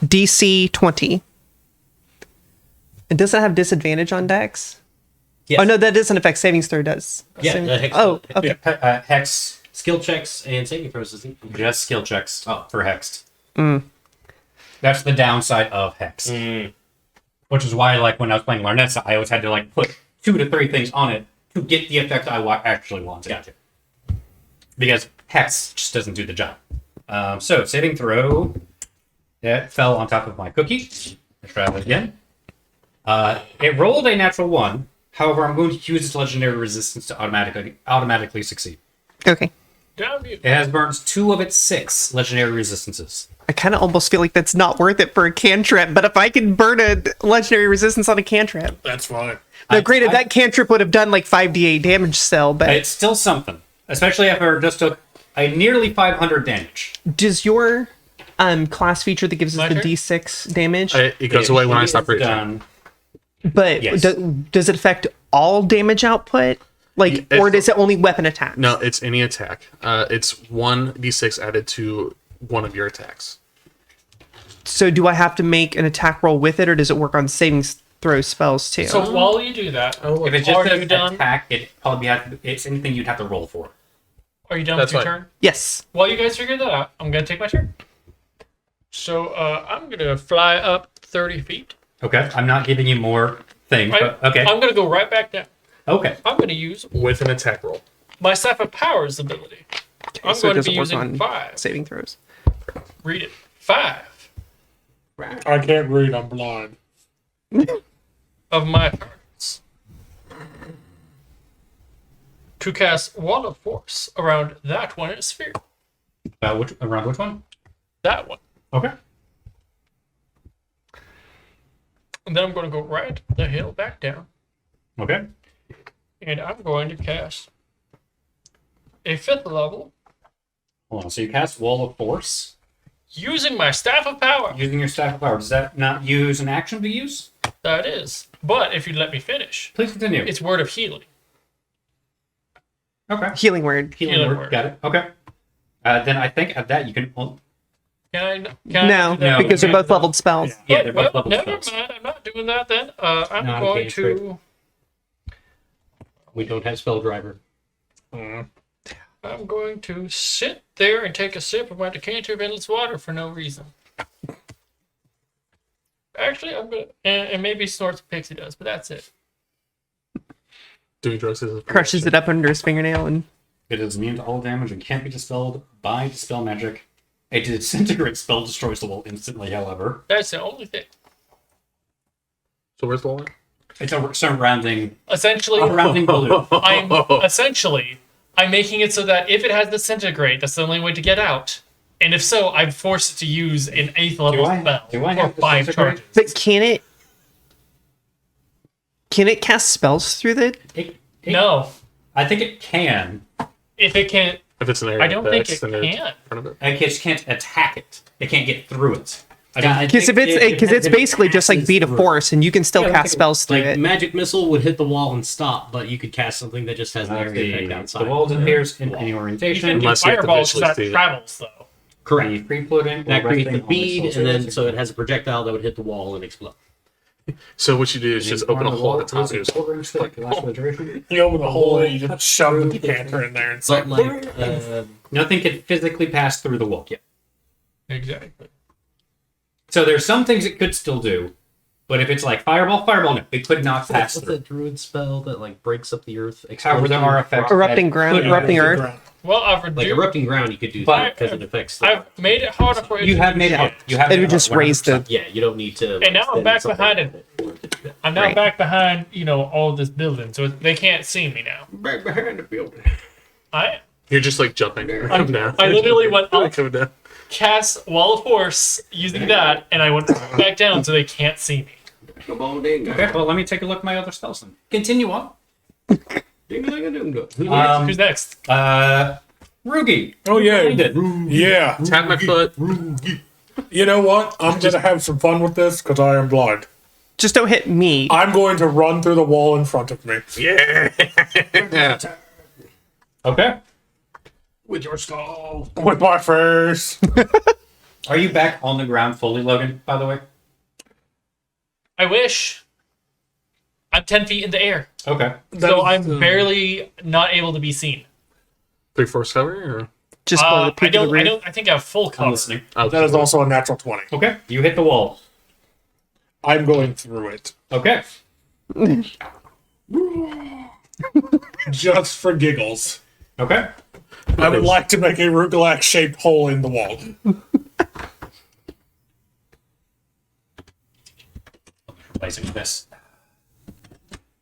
DC 20. It doesn't have disadvantage on Dex. Yes. Oh no, that doesn't affect savings throw. Does Yeah, Saving- the hex- Oh, okay. Hex. Skill checks and saving throws. Isn't it? Just skill checks for Hexed. That's the downside of Hex. Which is why, like, when I was playing Larnessa, I always had to, like, put 2 to 3 things on it to get the effect I actually wanted. Gotcha. Because Hex just doesn't do the job. So, saving throw It fell on top of my cookie. Let's try that again. It rolled a natural 1. However, I'm going to use its legendary resistance to automatically succeed. Okay. Damn you. It has burns 2 of its 6 legendary resistances. I kind of almost feel like that's not worth it for a cantrip, but if I can burn a legendary resistance on a cantrip. That's fine. Now, granted, that cantrip would have done like 5d8 damage still, but It's still something, especially after it just took a nearly 500 damage. does your class feature that gives us My the turn? d6 damage, It goes away when I stop reaching. Done. but Yes. does it affect all damage output? Like, Yeah, or does it only weapon attack? No, it's any attack. It's 1d6 added to one of your attacks. So do I have to make an attack roll with it, or does it work on saving throw spells too? So while you do that, If it's just are an you done? attack, it probably it's anything you'd have to roll for. Are you done That's with your fine. turn? Yes. While you guys figure that out, I'm gonna take my turn. So I'm gonna fly up 30 feet. Okay, I'm not giving you more things. Right? But, okay. I'm gonna go right back down. Okay. I'm gonna use With an attack roll. my Staff of Powers ability. I'm so it going to doesn't be work using on 5. saving throws. Read it. 5 I can't read. I'm blind. of my cards to cast Wall of Force around that one in a sphere. Around which one? That one. Okay. And then I'm going to go right the hill back down. Okay. And I'm going to cast a 5th level Hold on. So you cast Wall of Force using my Staff of Power. using your Staff of Power. Does that not use an action to use? That is. But if you'd let me finish, Please continue. it's Word of Healing. Okay. Healing word. Healing word. word. Got it. Okay. Then I think at that you can. Well, Can I No, do that? because they're both leveled spells. yeah, they're both Well, level never spells. mind. I'm not doing that then. I'm Not a going cantrip. to. We don't have spell driver. I'm going to sit there and take a sip of my decanter of endless water for no reason. Actually, I'm gonna, and maybe snorts Pixie does, but that's it. Doing drugs is Crushes it up under his fingernail and It is immune to all damage and can't be dispelled by dispel magic. A disintegrate spell destroys the wall instantly, however. That's the only thing. So where's the line? It's a surrounding Essentially, balloon. I'm making it so that if it has disintegrate, that's the only way to get out. And if so, I'm forced to use an 8th level spell do I for have 5 disintegrate? charges. but can it cast spells through the No, I think it can. if it can't, If it's an area I don't think that's it in there in can. front of it. It just can't attack it. It can't get through it. because it's basically just like beat of force and you can still Yeah, cast spells through Like it. magic missile would hit the wall and stop, but you could cast something that just has an area effect The outside. wall disappears in any You orientation. can do Unless you have to fireballs visually that see it. travels though. Correct. The free floating That or creates resting the on bead, soul and then surface. so it has a projectile that would hit the wall and explode. So what you do is just open a hole at the top. Is quarter inch thick. It lasts for the duration. You open a hole and you just shove the decanter in there and say, But like, Nothing can physically pass through the wall. Yeah. Exactly. So there's some things it could still do, but if it's like fireball, no, it could not pass what's through. that druid spell that like breaks up the earth? However, there are effects. Erupting that ground, could- erupting earth. Well, I've Like reduced. erupting ground, you could do But- that because it affects. The, I've made it harder for it. You to have do made it. shit. You have It made would just raise the. yeah, you don't need to. And now I'm extend back something behind it. for to do that. I'm now Right. back behind, all of this building, so they can't see me now. Back behind the building. I You're just like jumping. Come down. I literally went up, Come down. cast Wall of Force using that, and I went back down so they can't see me. Come on, ding. Okay, well, let me take a look at my other spells then. Continue on. Ding-a-ding-a-ding-a. Who's next? Rugi. "Oh yeah, I did. yeah." Tap my foot. You know what? I'm gonna have some fun with this because I am blind. Just don't hit me. I'm going to run through the wall in front of me. Yeah. Okay. With your skull. With my face. Are you back on the ground fully, Logan, by the way? I wish. I'm 10 feet in the air, Okay. so I'm barely not able to be seen. 3/4 cover. Or? Just below the I peak of the roof. I think I have full I'm cover. listening. Oh, That is also a natural 20. Okay. You hit the wall. I'm going through it. Okay. Just for giggles. Okay. I would like to make a Rugalac shaped hole in the wall. Placing this.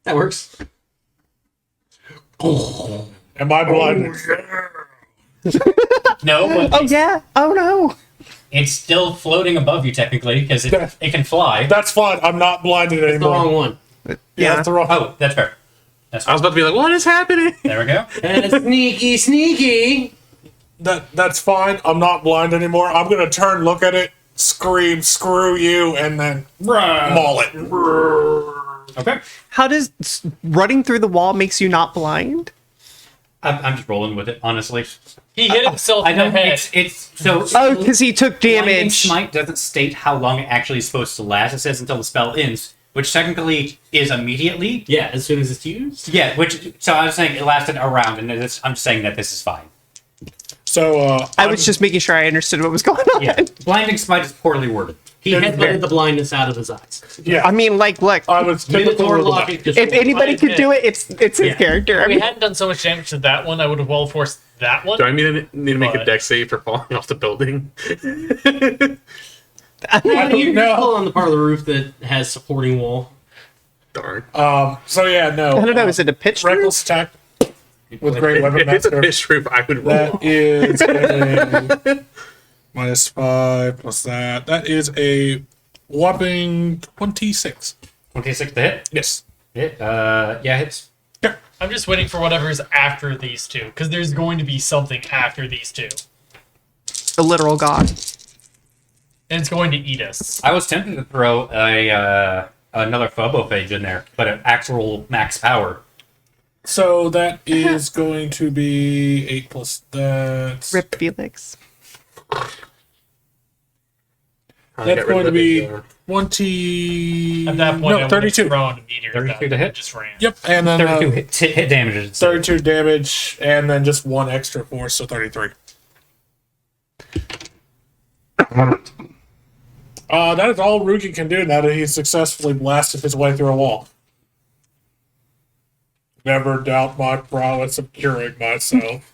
That works. Am I blinded? No, but Oh yeah. Oh no. it's still floating above you technically because it can fly. That's fine. I'm not blinded The anymore. wrong one. Yeah, that's the wrong. Oh, that's fair. That's I was fair. about to be like, what is happening? There we go. And sneaky, sneaky. That's fine. I'm not blind anymore. I'm gonna turn, look at it, scream, "Screw you," and then maul it. Okay. How does running through the wall makes you not blind? I'm just rolling with it, honestly. He hit himself I in the know head. it's so. Oh, because he took Blinding damage. Smite doesn't state how long it actually is supposed to last. It says until the spell ends, which technically is immediately. Yeah, as soon as it's used. Yeah, so I was saying it lasted a round, and I'm saying that this is fine. So I was just making sure I understood what was going on. Yeah, blinding smite is poorly worded. He headbutted the blindness out of his eyes. yeah. I mean, like, look, I was typical Minotaur of the- logic just if anybody Right, could yeah. do it, it's his Yeah. character. I If we mean, hadn't done so much damage to that one, I would have well forced that one. Do I need to make a But- dex save for falling off the building? You can No. pull on the part of the roof that has supporting wall. Darn. So yeah, no. I don't know. Is it a pitch roof? reckless attack with great weapon If it's a master? fish roof, I would roll. That is a -5 plus that. That is a whopping 26. 26 to hit. Yes. Hit. Yeah, hits. I'm just waiting for whatever's after these two, because there's going to be something after these two, The literal god. and it's going to eat us. I was tempted to throw another phobophage in there, but an actual max power. So that is going to be 8 plus that. Rip Felix. That's going to be 20. At that point, I no, would have 32. thrown a meteor 32 that to hit? just ran. Yep, and then 32 hit damage. 32 damage, and then just 1 extra force, so 33. That is all Ruki can do now that he successfully blasted his way through a wall. Never doubt my prowess of curing myself.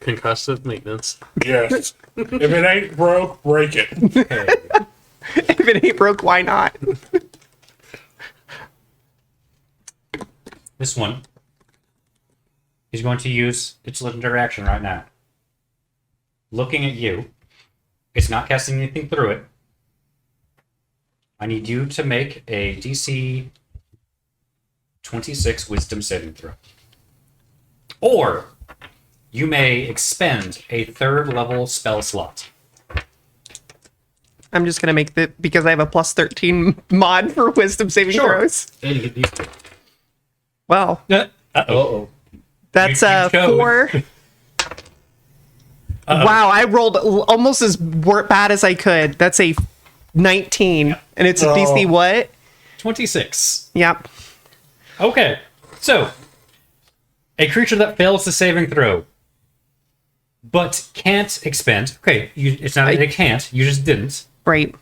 Concussive maintenance. Yes. If it ain't broke, break it. If it ain't broke, why not? This one is going to use its legendary action right now. Looking at you. It's not casting anything through it. I need you to make a DC 26 Wisdom saving throw. Or you may expend a 3rd level spell slot. I'm just gonna make the because I have a plus 13 mod for wisdom saving Sure. throws. And you get these two. Wow, Uh-oh. that's You chose. 4. Wow, I rolled almost as bad as I could. That's a 19, and it's a Oh. DC what? 26. Yep. Okay. So, a creature that fails the saving throw, but can't expend. Okay, it's not that it can't. You just didn't. Right.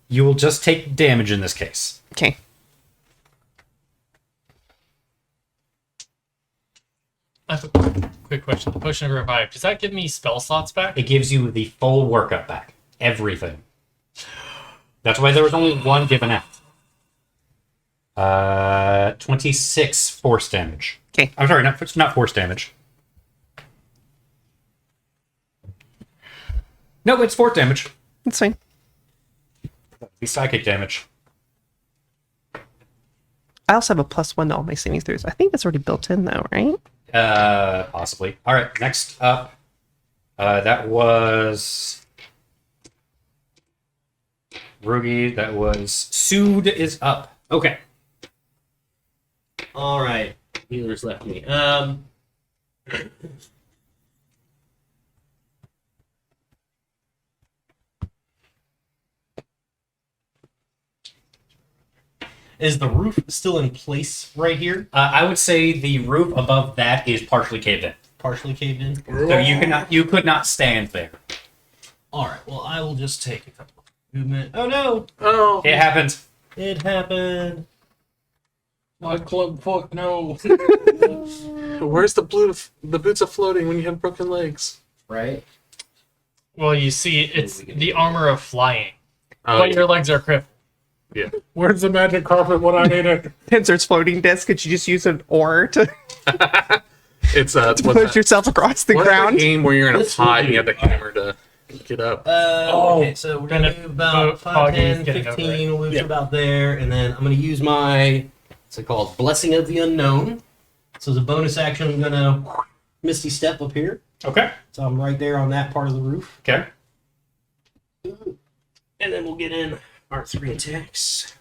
You will just take damage in this case. Okay. I have a quick question. The potion of revive, does that give me spell slots back? It gives you the full workup back. Everything. That's why there was only one given out. 26 force damage. Okay. I'm sorry, not force damage. No, it's force damage. That's fine. Be psychic damage. I also have a +1 to all my saving throws. I think that's already built in though, right? Possibly. All right, next up. That was Rugi. That was Sood is up. Okay. All right. Healer's left me. Is the roof still in place right here? I would say the roof above that is partially caved in, Partially caved in? so you could not stand there. All right. Well, I will just take a couple of movement. Oh no! Oh, It happened. It happened. My club foot, no. where's the boots of floating when you have broken legs? Right. Well, you see, it's the armor of flying, Oh, but your legs are crippled. Yeah. Where's the magic carpet when I need it? Pincer's floating disc. Could you just use an oar to It's push yourself across the what's that ground? game where you're in a This pot will and you have do. the hammer to get up? Okay, so we're gonna Kinda move about foggy 5, 10, getting over 15, we'll move Yeah. to about there, and then I'm gonna use my, what's it called, Blessing of the Unknown. So as a bonus action, I'm gonna Misty Step up here. Okay. So I'm right there on that part of the roof. Okay. And then we'll get in our 3 attacks.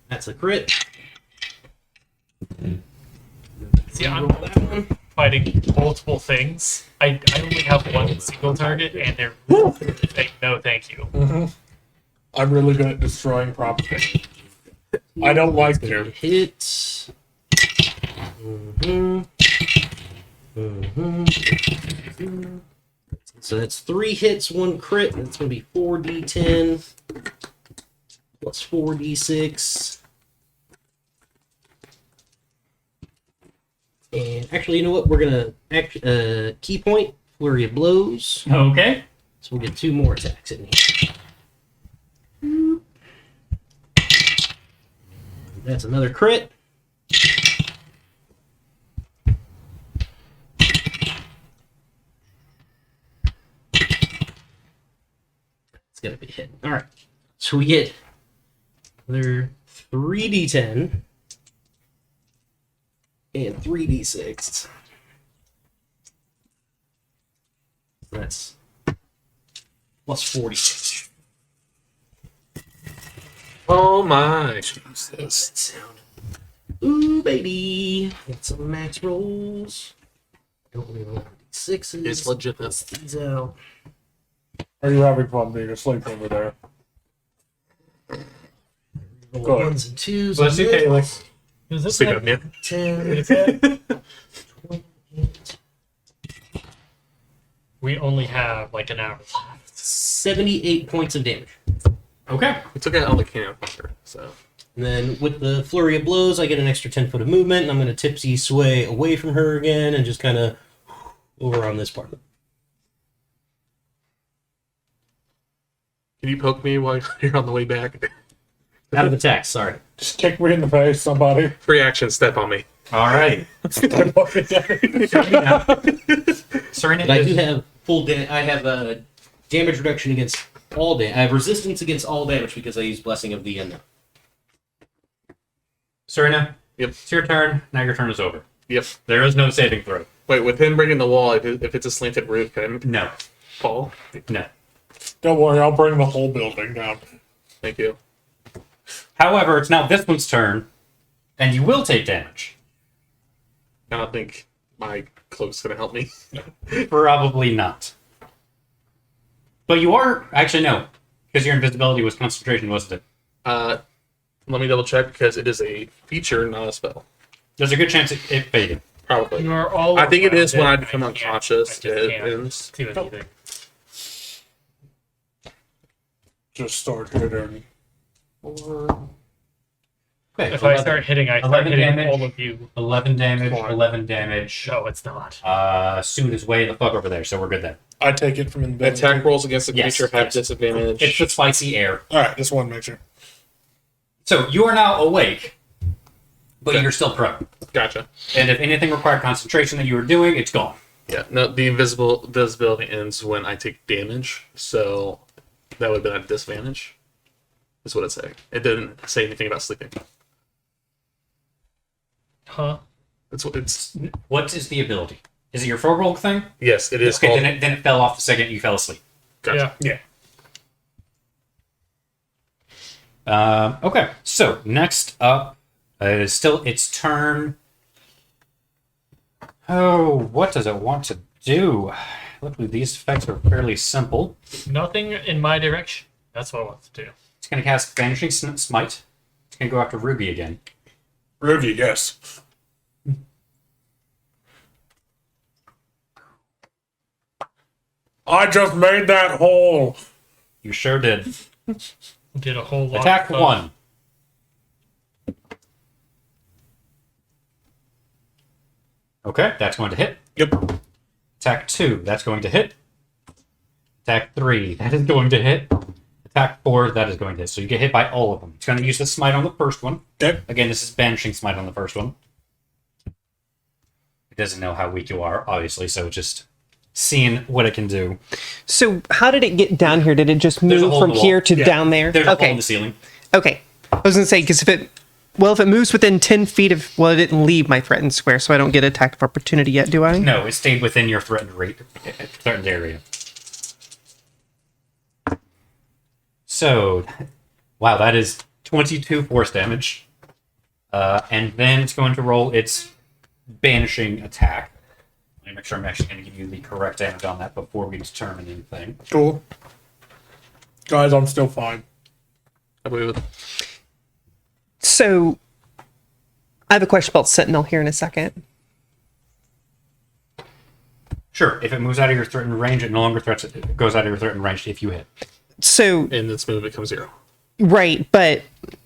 That's a crit. See, I'm Roll that one. fighting multiple things. I only have one single target, and they're saying no, thank you. I'm really good at destroying property. I don't like to. Hit. Mhm. Mhm. So that's 3 hits, 1 crit. That's going to be 4d10 plus 4d6. And actually, you know what? We're going to key point, flurry of blows. Okay. So we'll get 2 more attacks in here. That's another crit. It's gonna be hit. All right. So we get another 3d10 and 3d6. That's plus 40. Oh my! How's that sound? Ooh, baby. Get some max rolls. Don't really want d6s. It's legit. Bust these out. Are you having fun being asleep over there? Roll Go ahead. 1s and 2s. Bless you, and Calix. Is this Sleep like apnea. 10. 28, we only have like an hour? 78 points of damage. Okay. We took out all the cannon fodder, so And then with the flurry of blows, I get an extra 10 foot of movement, and I'm going to tipsy sway away from her again and just kind of over on this part. can you poke me while you're on the way back? Out of attacks, sorry. Just kick me in the face, somebody. Free action, step on me. All right. Step up and down. Serena But I is- do have I have a damage reduction against all damage. I have resistance against all damage because I use Blessing of the Unknown. Serena. Yep. It's your turn. Now your turn is over. Yep. There is no saving throw. Wait, with him breaking the wall, if it's a slanted roof, can I No. fall? No. Don't worry, I'll bring the whole building down. Thank you. However, it's now this one's turn, and you will take damage. I don't think my cloak's gonna help me. Probably not. But you are actually no, because your invisibility was concentration, wasn't it? Let me double check because it is a feature, not a spell. There's a good chance it faded. Probably. You are all. I think it is when I around become and unconscious. I just It can't ends. do anything. Just start hitting. Okay. If I start hitting, I start 11 hitting damage. all of you. 11 damage. Come on. 11 damage. No, it's not. Soon is way the fuck over there, so we're good then. I take it from invisibility. Attack rolls against the Yes, creature have yes. disadvantage. It's the spicy air. Alright, just one make sure. So you are now awake, but Okay. you're still prone. Gotcha. And if anything required concentration that you were doing, it's gone. Yeah. No, the invisibility ends when I take damage, so that would have been at disadvantage. Is what it said. It didn't say anything about sleeping. Huh? That's what it's. What is the ability? Is it your Frog thing? Yes, it is Okay, called. then it fell off the second you fell asleep. Gotcha. Yeah. Okay, so next up is still its turn. Oh, what does it want to do? Luckily, these effects are fairly simple. Nothing in my direction. That's what I want to do. It's going to cast Vanishing Smite. It's going to go after Ruby again. Ruby, yes. I just made that hole. You sure did. Did a whole lot. Attack of, 1. Okay, that's going to hit. Yep. Attack 2, that's going to hit. Attack 3, that is going to hit. Attack 4, that is going to hit. So you get hit by all of them. It's going to use the smite on the first one. Okay. Again, this is banishing smite on the first one. It doesn't know how weak you are, obviously, so just seeing what it can do. So how did it get down here? Did it just There's a move hole from in the here wall. to down there? There's a hole Okay. in the ceiling. Okay. I was gonna say because if it moves within 10 feet of it didn't leave my threatened square, so I don't get attack of opportunity yet, do I? No, it stayed within your threatened area. So, wow, that is 22 force damage. And then it's going to roll its banishing attack. Let me make sure I'm actually going to give you the correct damage on that before we determine anything. Cool. Guys, I'm still fine. I believe it. So I have a question about Sentinel here in a second. Sure, if it moves out of your threatened range, it no longer goes out of your threatened range if you hit. So In this move, it becomes 0. right, but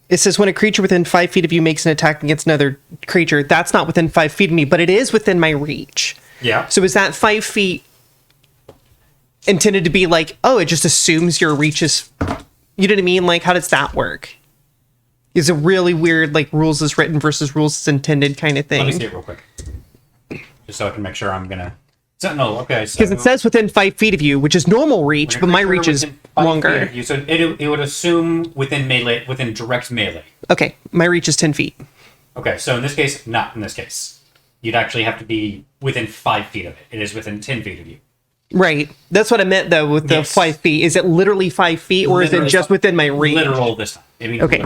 it says when a creature within 5 feet of you makes an attack against another creature, that's not within 5 feet of me, but it is within my reach. Yeah. So is that 5 feet intended to be like, oh, it just assumes your reach is, you know what I mean? Like, how does that work? Is a really weird, like, rules is written versus rules is intended kind of Let me see thing. it real quick. Just so I can make sure I'm going to... Sentinel, okay. So Because it says within 5 feet of you, which is normal reach, when a but my creature reach is within 5 feet longer. of you, so it would assume within melee, within direct melee. Okay, my reach is 10 feet. Okay, so in this case, not in this case. You'd actually have to be within 5 feet of it. It is within 10 feet of you. Right. That's what I meant, though, with the Yes. 5 feet. Is it literally 5 feet, or is it Literally just within my reach? Literal this time. I mean, Okay.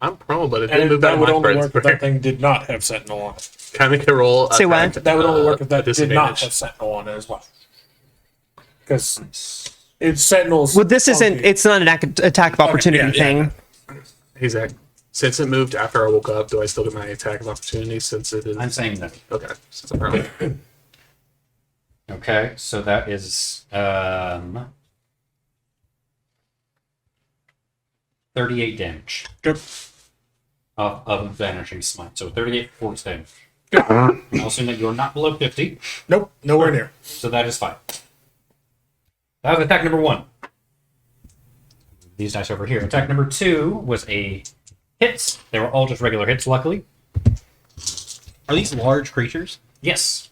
I'm prone, but it didn't And move that out would of my only work if that friend's thing did not have Sentinel on it. Kind of can roll. Say what? attack, That would only work if that did not disadvantage. have Sentinel on it as well. Because it's Sentinel's. Well, this isn't, funky. it's not an attack of opportunity yeah, thing. Hey, Zach. Since it moved after I woke up, do I still get my attack of opportunity since it is... I'm saying that. Okay. Since I'm early. Okay, so that is 38 damage Good. of vanishing smite. So 38 force damage. Good. I'll assume that you're not below 50, Nope, nowhere near. so that is fine. That was attack number 1. These dice over here. Attack number 2 was a hit. They were all just regular hits, luckily. Are these large creatures? Yes.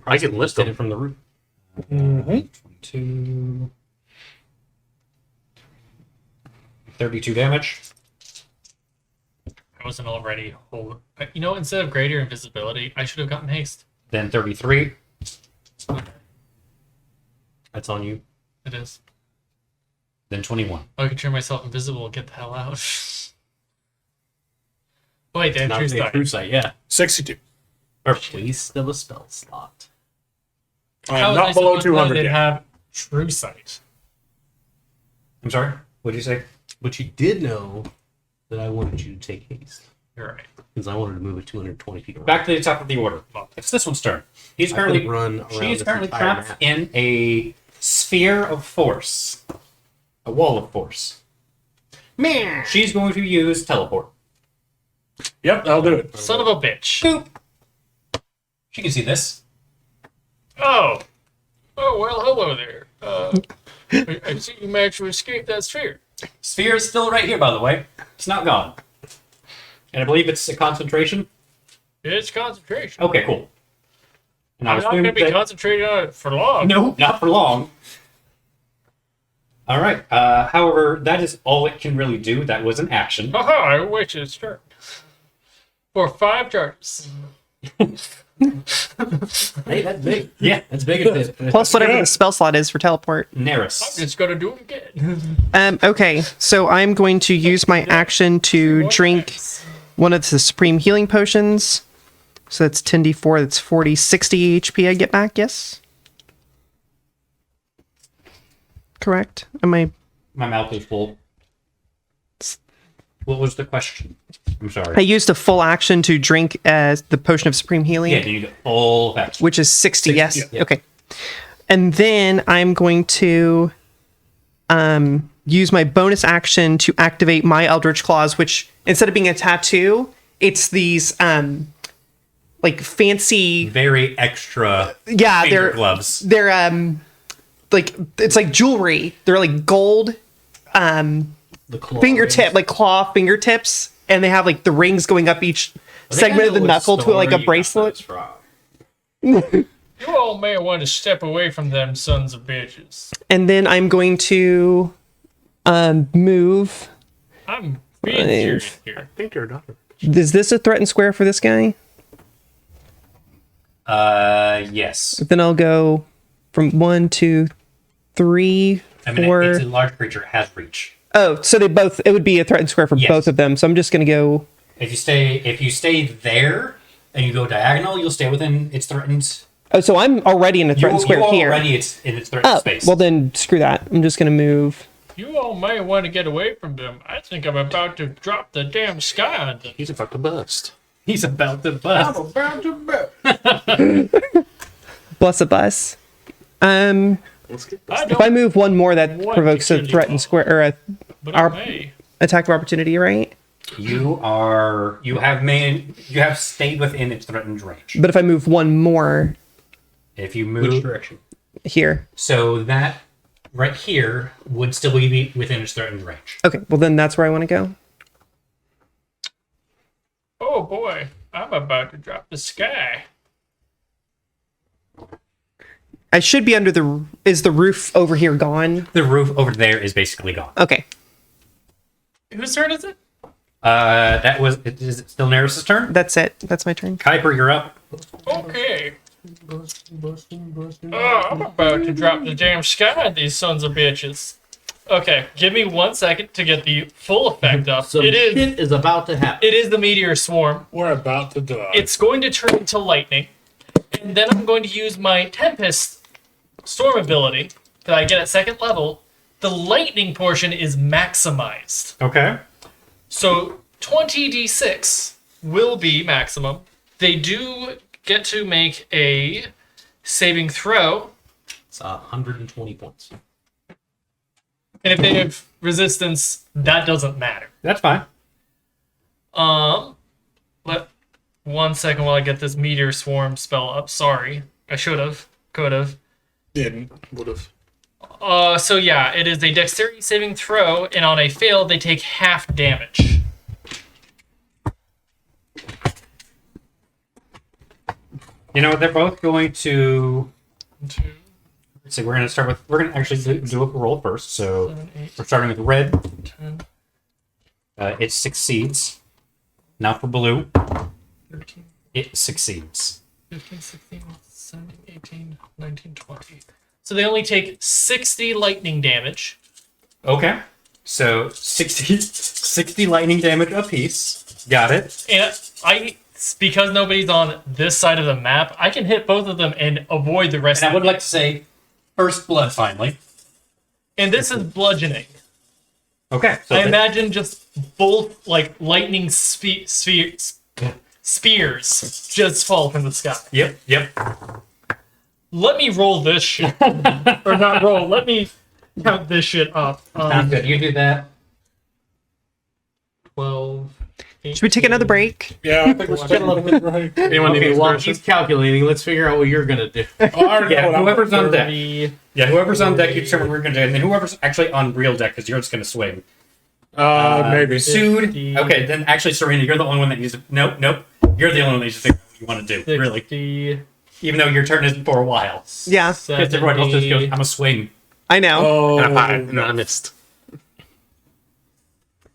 I can lift Hit them. it from the roof. 22. 32 damage. I wasn't already hold. You know, instead of greater invisibility, I should have gotten haste. Then 33. That's on you. It is. Then 21. I could turn myself invisible and get the hell out. Wait, Dan, Not true a sight. true sight, yeah. 62. Waste of a spell slot. I'm How was I not below supposed to know 200 they yet. have true sight? I'm sorry? What did you say? But you did know that I wanted you to take haste. You're right. Because I wanted to move it 220 feet around. Back to the top of the order. It's this one's turn. He's I currently could run around she's this currently entire trapped map. in a sphere of force, a wall of force. Man, she's going to use teleport. Yep, I'll do it. Son of a bitch. Boop. She can see this. Oh. Oh, well, hello there. I see you managed to escape that sphere. Sphere is still right here, by the way. It's not gone. And I believe it's a concentration. It's concentration. Okay, cool. And I'm not going to be that- concentrating on it for long. No, not for long. All right. However, that is all it can really do. That was an action. Haha, I wasted its turn. For 5 charges. Hey, that's big. Yeah, That's big. If Plus whatever the spell slot is for teleport. I'm Neris. just going to do it again. Okay, so I'm going to use my action to drink one of the supreme healing potions. So that's 10d4, that's 40, 60 HP I get back, yes? Correct? Am I... My mouth is full. What was the question? I'm I sorry. used a full action to drink the potion of supreme healing, Yeah, you get all of that. which is 60, yes? yeah. Okay. And then I'm going to use my bonus action to activate my Eldritch Claws, which instead of being a tattoo, it's these like fancy Very extra yeah, finger they're gloves. they're like it's like jewelry. They're like gold The claw fingertip, rings. like claw fingertips, and they have like the rings going up each I think I segment of know the what knuckle to store like a you got bracelet. those from. You all may want to step away from them sons of bitches. And then I'm going to move. I'm being serious here. I think you're not. Is this a threatened square for this guy? Yes. Then I'll go from 1, 2, 3, I mean, 4. it's a large creature, it has reach. Oh, so they both. It would be a threatened square for Yes. both of them. So I'm just gonna go. If you stay there and you go diagonal, you'll stay within its threatened. Oh, so I'm already in a threatened square here. Already it's in its threatened Oh, space. well then screw that. I'm just gonna move. You all may want to get away from them. I think I'm about to drop the damn sky on them. He's about to bust. He's about to bust. About to bet. Bless a bus. Let's get this. If I move one more, that want provokes to a kill you threatened all. square or a But Our- I may. attack of opportunity, right? You have stayed within its threatened range. But if I move one more If you Which move, direction? here, so that right here would still be within its threatened range. okay, well then that's where I want to go. Oh boy, I'm about to drop the sky. I should be under the. Is the roof over here gone? The roof over there is basically gone. Okay. Whose turn is it? That was. Is it still Neris's turn? That's it. That's my turn. Kuiper, you're up. Okay. Oh, I'm about to drop the damn sky on these sons of bitches. Okay, give me 1 second to get the full effect up. Some It is. shit is about to happen. It is the Meteor Swarm. We're about to die. It's going to turn into lightning, and then I'm going to use my Tempest Storm ability that I get at second level. The lightning portion is maximized. Okay. So 20d6 will be maximum. They do get to make a saving throw, It's 120 points. and if they have resistance, that doesn't matter. That's fine. Let 1 second while I get this Meteor Swarm spell up. Sorry, I should have, could have. Didn't. Would have. So yeah, it is a dexterity saving throw, and on a fail, they take half damage. You know, they're both going to. 2, Let's see, we're going to start with. We're going to actually do a roll first. So 7, 8, we're starting with red. 10, It succeeds. Now for blue, 13, it succeeds. 15, 16, 17, 18, 19, 20. So they only take 60 lightning damage. Okay. So 60 lightning damage apiece. Got it. And because nobody's on this side of the map, I can hit both of them and avoid the rest And I of would them. like to say, first blood finally. And this is bludgeoning. Okay. So I they- imagine just both like lightning spears just fall from the sky. Yep. Let me roll this shit. Or not roll, let me count this shit up. Sounds good. You do that. 12. Should we take another break? Yeah, I think we're still a little bit right. Anyone need Okay, any while inspiration? he's calculating, let's figure out what you're gonna do. Oh, I already know Yeah, what I'm whoever's on deck. 30. Yeah, whoever's on deck, you determine what we're going to do. And then whoever's actually on real deck, because you're just going to swing. Maybe. Sood. 50. Okay, then actually, Serena, you're the only one that needs to. Nope. You're the only one that needs to figure out what you want to do. Really. 60, Even though your turn isn't for a while. Yeah, Because everyone else just goes, 70, I'm a swing. I know. Oh, And I missed.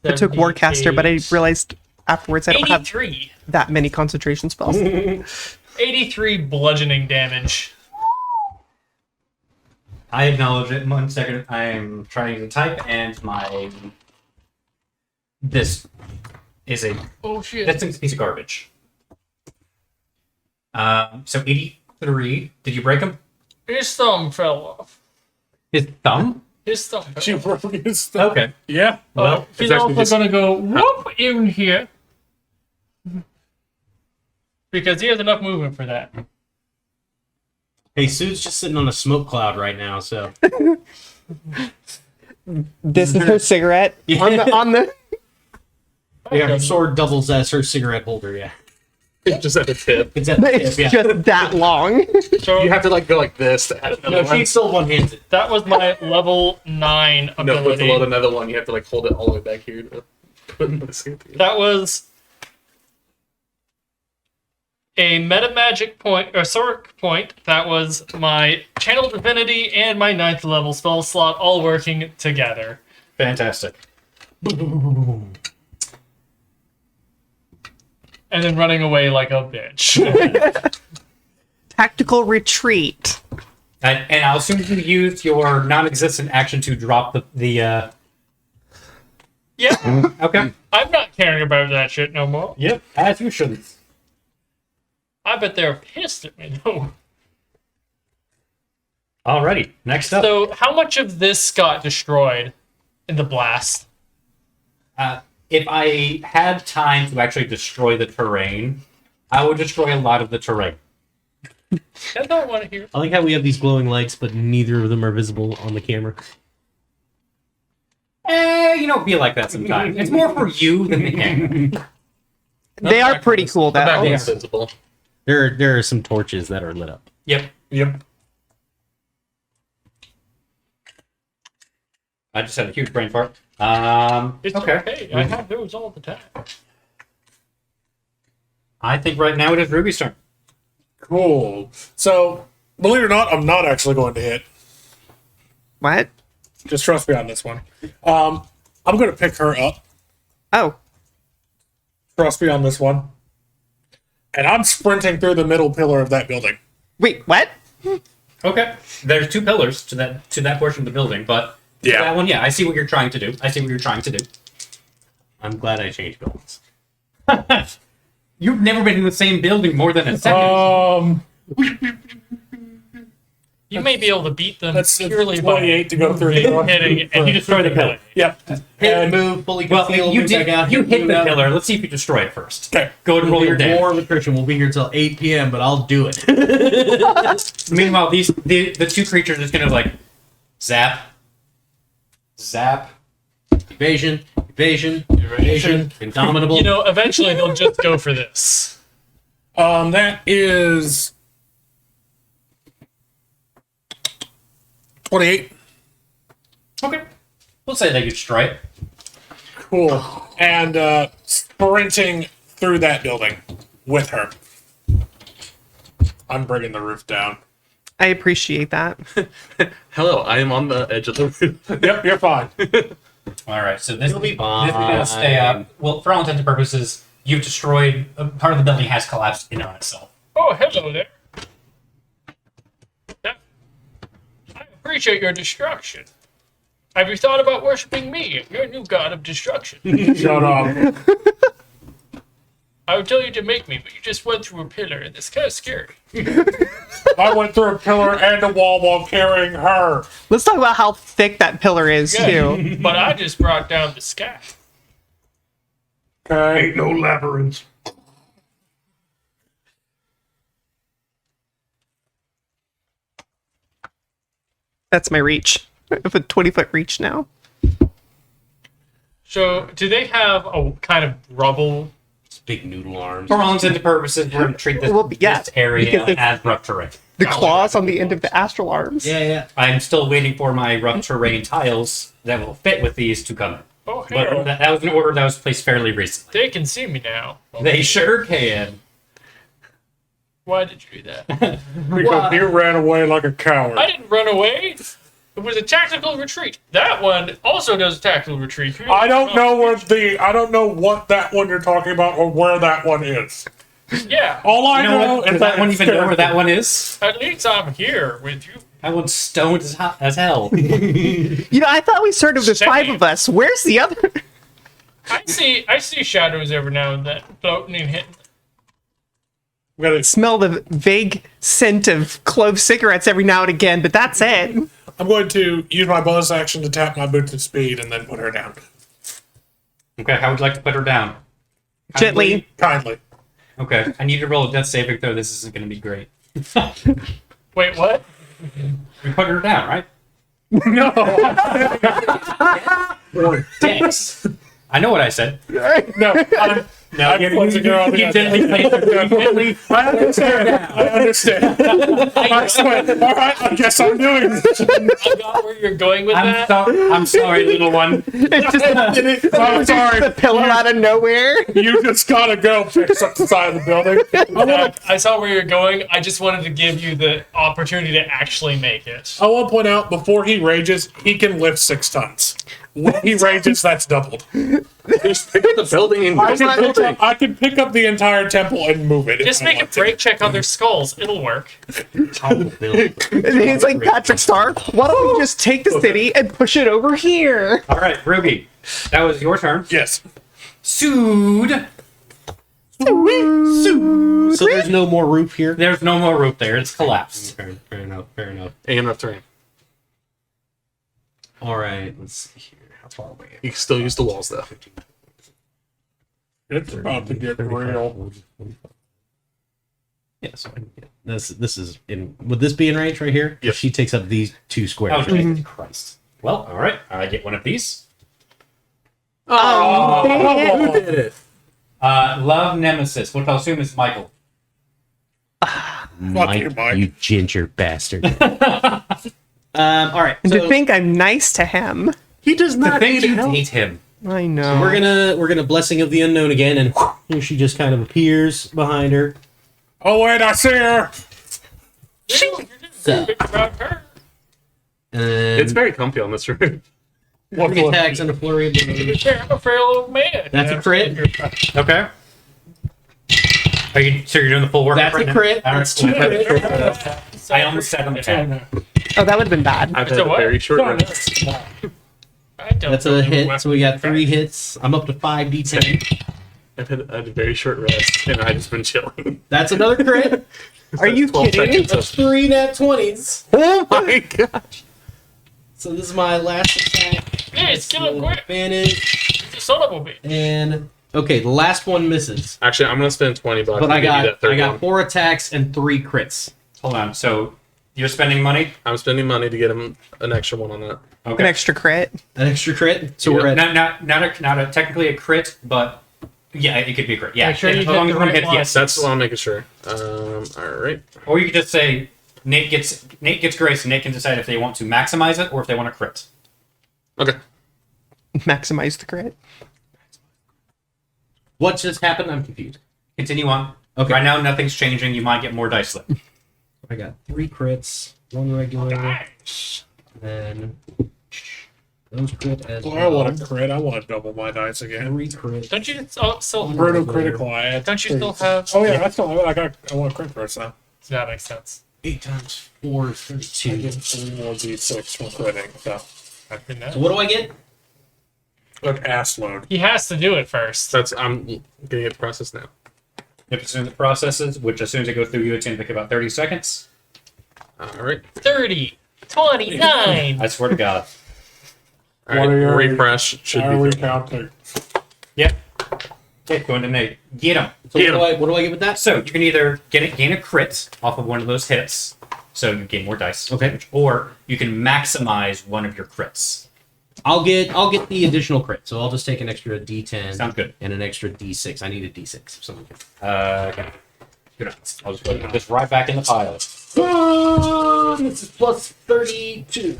I took Warcaster, but I 78, realized afterwards I don't have 83. that many concentration spells. 83 bludgeoning damage. I acknowledge it. 1 second. I'm trying to type, and my. This is a. Oh shit. This thing's a piece of garbage. So 83. Did you break him? His thumb fell off. His thumb? His thumb fell she off. broke his stuff. Okay. Yeah. Well, He's it's actually also just- gonna go whoop in here. Because he has enough movement for that. Hey, Sue's just sitting on a smoke cloud right now, so This is her cigarette on the. yeah, her sword doubles as her cigarette holder. Yeah. Just at the tip. It's at the It's tip, yeah. just that long. So You have to like go like this to add another No, one. she's still one-handed. that was my level 9 No, but to ability. load another one, you have to like hold it all the way back here to put in the same thing. That was a meta magic point or sorc point. That was my channel divinity and my 9th level spell slot all working together. Fantastic. And then running away like a bitch. Tactical retreat. And I'll assume you used your non-existent action to drop the Yeah, Okay. I'm not caring about that shit no more. Yep. As you should. I bet they're pissed at me though. Alrighty. Next up. So, how much of this got destroyed in the blast? If I had time to actually destroy the terrain, I would destroy a lot of the terrain. I don't want to hear. I like how we have these glowing lights, but neither of them are visible on the camera. Be like that sometimes. It's more for you than the game. They are pretty cool, The back though. one's sensible. There are some torches that are lit up. Yep. Yep. I just had a huge brain fart. It's Okay. okay. I have those all the time. I think right now it is Ruby's turn. Cool. So, believe it or not, I'm not actually going to hit. What? Just trust me on this one. I'm going to pick her up. Oh, Trust me on this one. And I'm sprinting through the middle pillar of that building. wait, what? Okay. There's two pillars to that portion of the building, but Yeah. that one, yeah, I see what you're trying to do. I'm glad I changed buildings. You've never been in the same building more than a second. You may be able to beat them That's purely by 28 to go through the door. hitting, and you destroy the pillar. Yep. Hit, And move, fully Well, conceal, you move back out, you hit move the out. pillar. Let's see if you destroy it first. okay. Go ahead and roll your War damage. of attrition. We'll be here till 8 p.m., but I'll do it. Meanwhile, the two creatures are just gonna like zap, zap. Evasion, indomitable. You know, eventually they'll just go for this. That is 28. Okay. We'll say that you destroy it. Cool. And sprinting through that building with her. I'm bringing the roof down. I appreciate that. Hello, I am on the edge of the roof. Yep, you're fine. All right. So this You'll be This is gonna stay fine. up. Well, for all intents and purposes, you've destroyed part of the building has collapsed in on itself. Oh, hello there. Yeah. I appreciate your destruction. Have you thought about worshiping me, your new god of destruction? Shut up. I would tell you to make me, but you just went through a pillar, and it's kind of scary. I went through a pillar and a wall while carrying her. Let's talk about how thick that pillar is, Yeah, too. but I just brought down the sky. Okay. No labyrinth. That's my reach. I have a 20-foot reach now. So, do they have a kind of rubble? Big noodle arms. For all intents and purposes, we're going to treat this, Well, yeah, this area because it's- as rough terrain. The claws on the end of the astral arms. Yeah. I'm still waiting for my rough terrain tiles that will fit with these to come. Oh, But hell. that was an order that was placed fairly recently. They can see me now. They sure can. Why did you do that? Because you ran away like a coward. I didn't run away. It was a tactical retreat. That one also does a tactical retreat. I don't know I don't know what that one you're talking about or where that one is. Yeah. All I You know know what? is Does that one even know where that one is? At least I'm here with you. That one's stoned as hell. You know, I thought we started with Same. 5 of us. Where's the other? I see shadows every now and then floating and hitting. We gotta- Smell the vague scent of clove cigarettes every now and again, but that's it. I'm going to use my bonus action to tap my boots of speed and then put her down. Okay, how would you like to put her down? Gently. Kindly. Okay, I need to roll a death saving throw. This isn't going to be great. Wait, what? We put her down, right? No. Dex. I know what I said. No. No, I'm closing her on the you gently place her. You gently. I understand. I swear. All right, I guess I'm doing this. I got where you're going with that. I'm sorry, little one. It's just I'm sorry. the pillow out of nowhere. You just gotta go fix up the side of the building. I saw where you're going. I just wanted to give you the opportunity to actually make it. I want to point out, before he rages, he can lift 6 tons. When he rages, that's doubled. Just pick up the building and I can pick up the entire temple and move it. Just if I make a want to. break check on their skulls. It'll work. And he's like, Patrick Star, why don't we just take the city and push it over here? All right, Ruby, that was your turn. Yes. Sued. So there's no more roof here. There's no more roof there. It's collapsed. Fair enough. Fair enough. ain't enough terrain. All right. Let's see here. How far away? You can still use the walls though. It's about to get real. Yeah. So I can get this is in. Would this be in range right here? Yep. She takes up these 2 squares. Oh, right? Jesus Christ. Well, all right. I get one of these. Who did it? Love Nemesis, which I'll assume is Michael. Fuck you, Mike. You ginger bastard. All right. And So to think I'm nice to him. he does To not think need you help. hate him. I know. We're gonna blessing of the unknown again, and here she just kind of appears behind her. Oh, wait, I see her. You're just about her. And It's very comfy on this room. 3 attacks and a flurry of blows. Yeah, I'm a frail old man. That's a crit. Okay. So you're doing the full work That's right a now? crit. All right, That's cool. 2 crits. I almost said I'm 10. Oh, that would have been bad. I've It's had a a what? very short rest. I don't That's know a the hit. weapon So we got 3 craft. hits. I'm up to 5d10. I've had a very short rest, and I've just been chilling. That's another crit. Are you 12 kidding? seconds That's of- 3 nat 20s. Oh my gosh! So this is my last attack. Hey, it's killing quick. Advantage. You son of a bitch. And okay, the last one misses. Actually, I'm gonna spend $20. But to I give you that got third one. 4 attacks and 3 crits. Hold on. So you're spending money? I'm spending money to get him an extra one on that. An Okay. extra crit. An extra crit. So Yeah. we're at Not a technically a crit, but yeah, it could be a crit. Yeah, Make sure you as long hit as the one right hits, one. yes. That's what I'm making sure. All right. Or you could just say Nate gets grace, and Nate can decide if they want to maximize it or if they want to crit. Okay. Maximize the crit. what just happened? I'm confused. Continue on. Okay. Right now, nothing's changing. You might get more dice slip. I got 3 crits, 1 regular, Nice. then those crit as Well, I want a crit. I want to double my dice again. 3 crits. Don't you still? Brutal critical. I had Don't you 3. still have? Oh yeah, I still have it. I want a crit first now. That makes sense. 8 times 4 is I 32. get 3 more d6 for critting. So After that. So what do I get? look, ass load. He has to do it first. I'm getting it processed now. If it's in the processes, which as soon as it goes through you, it's going to take about 30 seconds. All right. 30, 29. I swear to God. All What right. are your- Refresh should How are we be. counting? Yep. Okay, going to Nate. Get him. So what do I get with that? So you can either gain a crit off of one of those hits, so you gain more dice. Okay. Or you can maximize one of your crits. I'll get the additional crit. So I'll just take an extra d10. Sounds good. And an extra d6. I need a d6 if someone can. Okay. Good. I'll just put this right back in the pile. This is plus 32.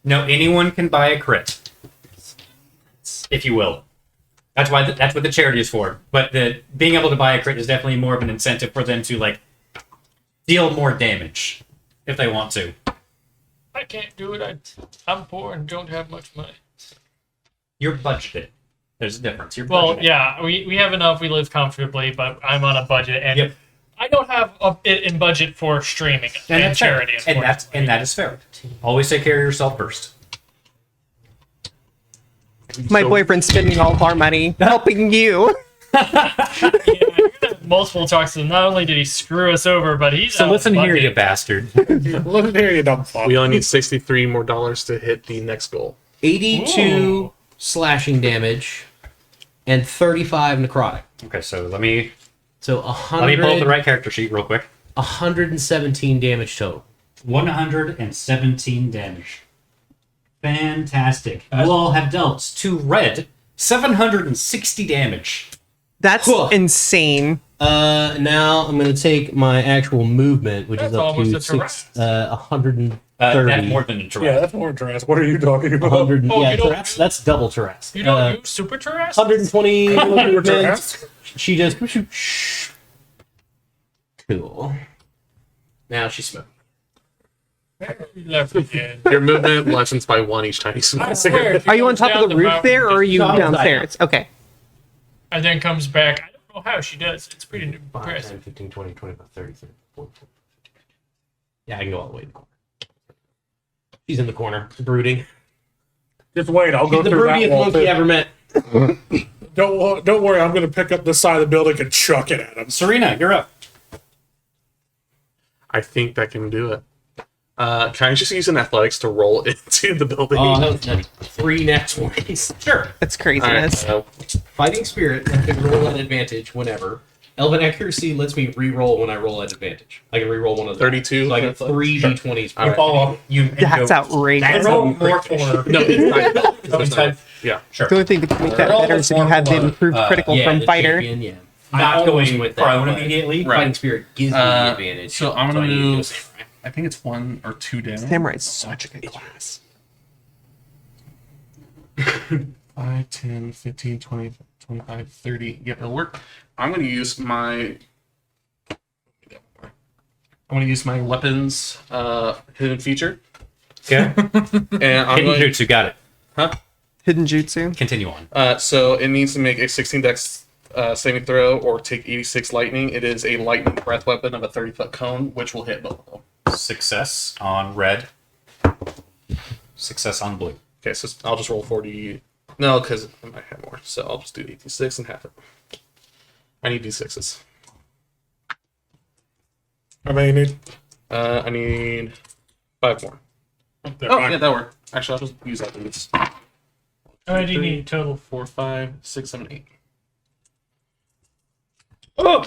No, anyone can buy a crit, if you will. That's what the charity is for. But the being able to buy a crit is definitely more of an incentive for them to like deal more damage if they want to. I can't do it. I'm poor and don't have much money. You're budgeted. There's a difference. You're Well, budgeted. yeah, we have enough. We live comfortably, but I'm on a budget, and Yep. I don't have it in budget for streaming and that's fair. charity. And that is fair. Always take care of yourself first. My boyfriend's spending all of our money helping you. Yeah, you're gonna have multiple talks. So not only did he screw us over, but he's So out of listen here, budget. you bastard. Listen here, you dumb fuck. We only need $63 more to hit the next goal. 82 Ooh. slashing damage and 35 necrotic. Okay, so let me So pull up the right character sheet real quick. 117 damage total. 117 damage. Fantastic. You all have dealt 2 red 760 damage. That's Huh. insane. Now I'm gonna take my actual movement, which That's is up almost to a six, Tourette's. 130. That's more than a giraffe. Yeah, that's more Tourette's. What are you talking about? 100. Oh, yeah, you don't Tourette's, that's double Tourette's. You don't use super Tourette's? 120 movement. Tourette's? She just cool. Now she's smoking. Left hand. Your movement lessens by 1 each time you I smoke. swear, if Are you on goes top down of the roof mountain there, or are you No, I'm downstairs? Okay. and then comes back? I don't know how she does. It's pretty 5, impressive. 10, 15, 20, 25, 30, 30, 40, 50. Yeah, I can go all the way to the corner. She's in the corner, brooding. Just wait, I'll go She's the through that broodiest wall. monkey Too. ever met. Don't worry, I'm going to pick up this side of the building and chuck it at him. Serena, you're up. I think that can do it. Can I just use an athletics to roll into the building? Oh, that was nutty. 3 nat 20s. Sure. That's All right, craziness. so Fighting Spirit, I can roll at advantage whenever. Elven Accuracy lets me re-roll when I roll at advantage. I can re-roll one of the 32. So I get 3 d20s. All You right. follow up. You That's outrageous. That's The roll more for. No, it's not. Oh, inside. Yeah. Sure. only thing that could make that Roll better is if you had the improved critical Yeah, from the fighter. champion, yeah. Not I almost going went that, prone but immediately. Fighting Spirit gives me the advantage. So I'm I gonna need to do a move. samurai. I think it's 1 or 2 down. Samurai is such a good class. 5, 10, 15, 20, 25, 30. Yep, it'll work. I'm going to use my. I'm going to use my weapons hidden feature, Okay. and I'm Hidden going. jutsu, got it. Hidden jutsu. Continue on. So it needs to make a 16 dex saving throw or take 86 lightning. It is a lightning breath weapon of a 30-foot cone, which will hit both of them. Success on red. Success on blue. Okay, so I'll just roll 40. No, because I might have more. So I'll just do 86 and half it. I need d6s. I mean, I need 5 more. they're Oh, fine. yeah, that worked. Actually, I'll just use that. It's How many do you need total? 4, 5, 6, 7, 8. Oh!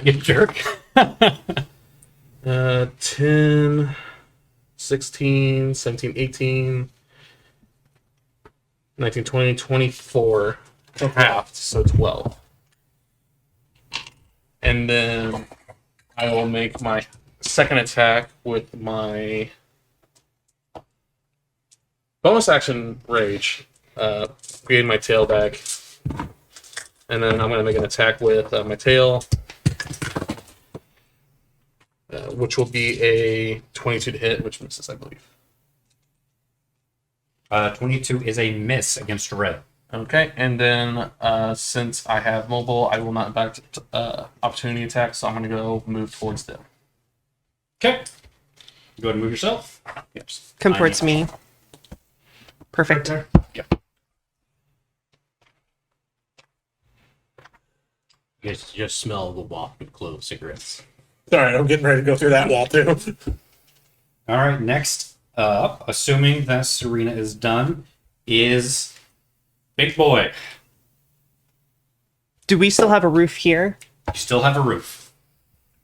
You jerk. 10, 16, 17, 18, 19, 20, 24. Half, so 12. And then I will make my second attack with my bonus action rage. Gain my tail back. And then I'm going to make an attack with my tail. Which will be a 22 to hit, which misses, I believe. 22 is a miss against red. Okay, and then since I have mobile, I will not back opportunity attack, so I'm going to go move towards them. Okay. Go ahead and move yourself. Yes. Come towards me. Perfect. Yeah. You guys just smell the walk of clove cigarettes. Sorry, I'm getting ready to go through that wall too. All right. Next up, assuming that Serena is done, is Big Boy. Do we still have a roof here? You still have a roof.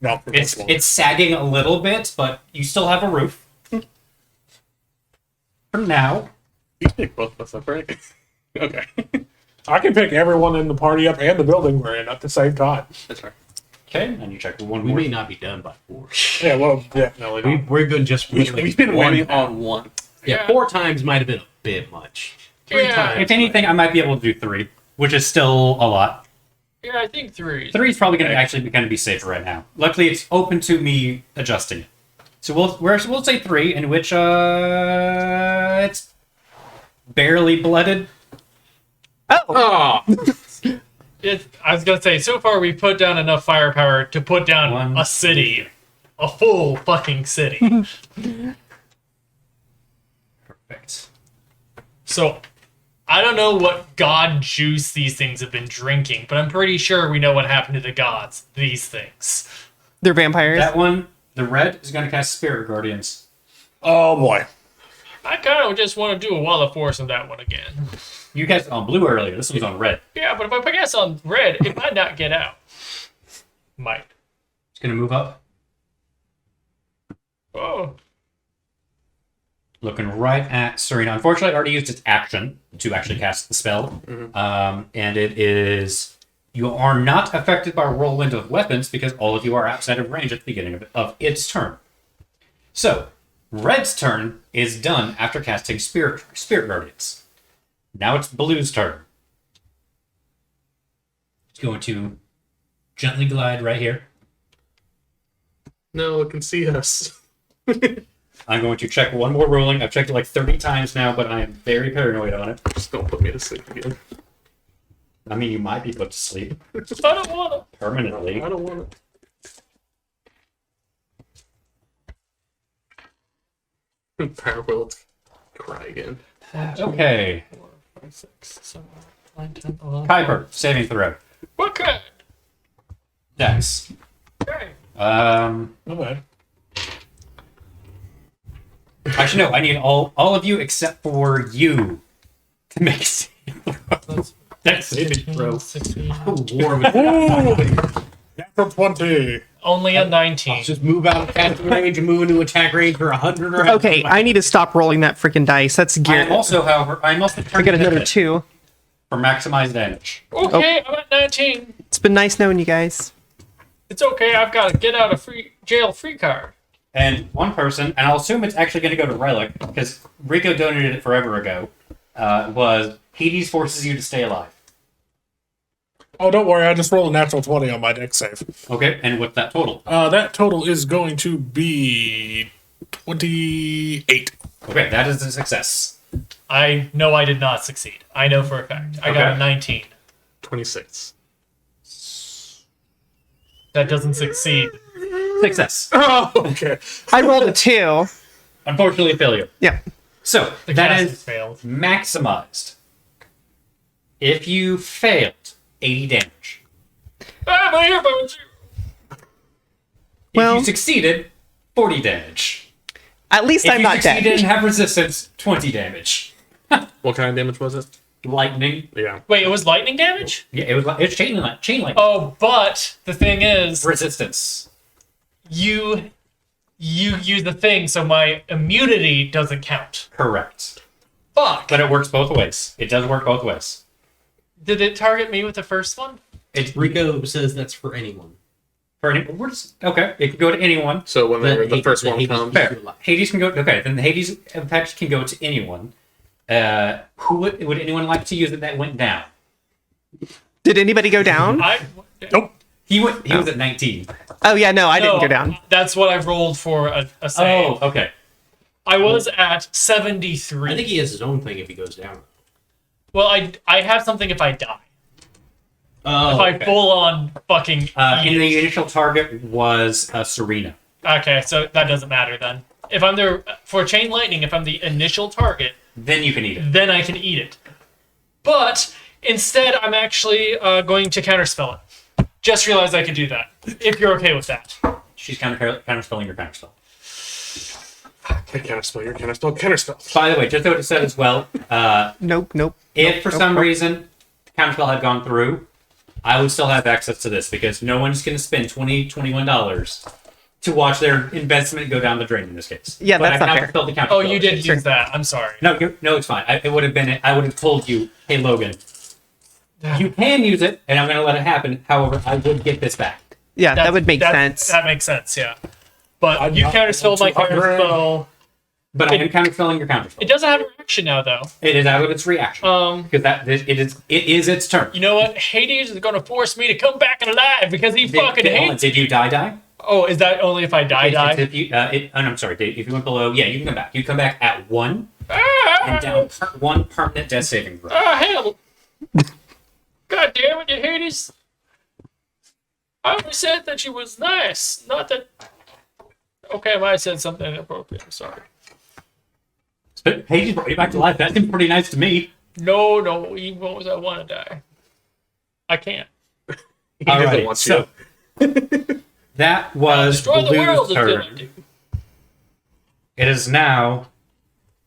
No, It's sagging a little bit, but you still have a roof. For now. You pick both of us up, right? Okay. I can pick everyone in the party up and the building we're in at the same time. That's right. Okay, and you check one We more. may not be done by 4. Yeah, well, definitely not. We've been just We've been waiting on one. Yeah, 4 times might have been a bit much. 3 Yeah. times. If anything, I might be able to do 3, which is still a lot. Yeah, I think 3. 3 is probably going to actually be going to be safer right now. Luckily, it's open to me adjusting it. So we'll say 3, in which it's barely blooded. Oh! I was gonna say, so far we put down enough firepower to put down One. a city, a full fucking city. Perfect. So, I don't know what god juice these things have been drinking, but I'm pretty sure we know what happened to the gods. These things. They're vampires. That one, the red, is going to cast Spirit Guardians. Oh boy. I kind of just want to do a wall of force on that one again. You guys on blue earlier. This one's on red. Yeah, but if I guess on red, it might not get out. Might. It's going to move up. Oh. Looking right at Serena. Unfortunately, I already used its action to actually cast the spell. And it is... You are not affected by whirlwind of weapons because all of you are outside of range at the beginning of its turn. So, Red's turn is done after casting Spirit Guardians. Now it's Blue's turn. It's going to gently glide right here. No, it can see us. I'm going to check one more rolling. I've checked it like 30 times now, but I am very paranoid on it. Just don't put me to sleep again. I mean, you might be put to sleep I don't want permanently. I don't want to. Power will cry again. Okay. 5, 6, 7, 8, 9, 10, 11. Kuiper, saving throw. Okay. Dex. Okay. Not bad. Actually, no, I need all of you except for you to make a saving throw. Dex saving throw. 16. War with Natural 20. Only a 19. just move out of casting range and move into attack range for 100 or Okay, I need to stop rolling that freaking dice. That's I am gear. also, however, I'm also I turning got another it 2. for maximized damage. Okay, I'm at 19. It's been nice knowing you guys. It's okay. I've got a get out of jail free card. And one person, and I'll assume it's actually going to go to Relic, because Rico donated it forever ago, was Hades forces you to stay alive. Oh, don't worry. I just rolled a natural 20 on my deck save. Okay, and what's that total? That total is going to be 28. Okay, that is a success. I know I did not succeed. I know for a fact. I got a Okay. 19. 26. That doesn't succeed. Success. Oh, okay. I rolled a 2. Unfortunately, a failure. Yeah. So, The that cast is failed. maximized. If you failed, 80 damage. Ah, my earbuds! If Well- you succeeded, 40 damage. At least If I'm you not succeeded dead. and have resistance, 20 damage. What kind of damage was it? Lightning. Yeah. Wait, it was lightning damage? Yeah, it's chain lightning. Oh, but the thing is, Resistance. you use the thing, so my immunity doesn't count. Correct. Fuck! But it works both ways. It does work both ways. Did it target me with the first one? It's Rico says that's for anyone. for any, okay. It can go to anyone. So when the first one Hades comes, keeps you alive. Hades can go. Okay, then the Hades effect can go to anyone. Who would anyone like to use it that went down? Did anybody go down? Nope. He was at 19. Oh, yeah, no, I didn't No, go down. That's what I rolled for a save. Oh, okay. I was at 73. I think he has his own thing if he goes down. Well, I have something if I die. Oh, If I okay. full on fucking. And the initial target was Serena. Okay, so that doesn't matter then. If I'm there for chain lightning, if I'm the initial target, Then you can eat it. then I can eat it. But instead, I'm actually going to counterspell it. Just realized I could do that. If you're okay with that. She's counterspelling your counterspell. counterspell, your counterspell. By the way, just so it said as well, Nope. if for nope, some nope. reason the counterspell had gone through, I would still have access to this because no one's going to spend $21 to watch their investment go down the drain in this case. Yeah, But that's I not fair. counterspelled the counterspell. Oh, you did use that. I'm sorry. No, no, it's fine. It would have been. I would have told you, hey Logan, you can use it, and I'm going to let it happen. However, I would get this back. Yeah, that would make sense. That makes sense, yeah. But I'm you not counterspelled my 200. counterspell. But I am counterspelling your counterspell. It doesn't have a reaction now, though. It is out of its reaction because it is its turn. You know what? Hades is going to force me to come back alive because he fucking hates. Did you die? Oh, is that only if I die? It's if you, I'm sorry. If you went below, yeah, you can come back. You come back at 1 and down one permanent death saving throw. Ah, hell! God damn it, you Hades! I only said that she was nice, not that. Okay, I might have said something inappropriate. I'm sorry. Hades brought you back to life. That seemed pretty nice to me. No, even as I want to die. I can't. He All doesn't right, want so that was Destroy the world Blue's until I turn. do. It is now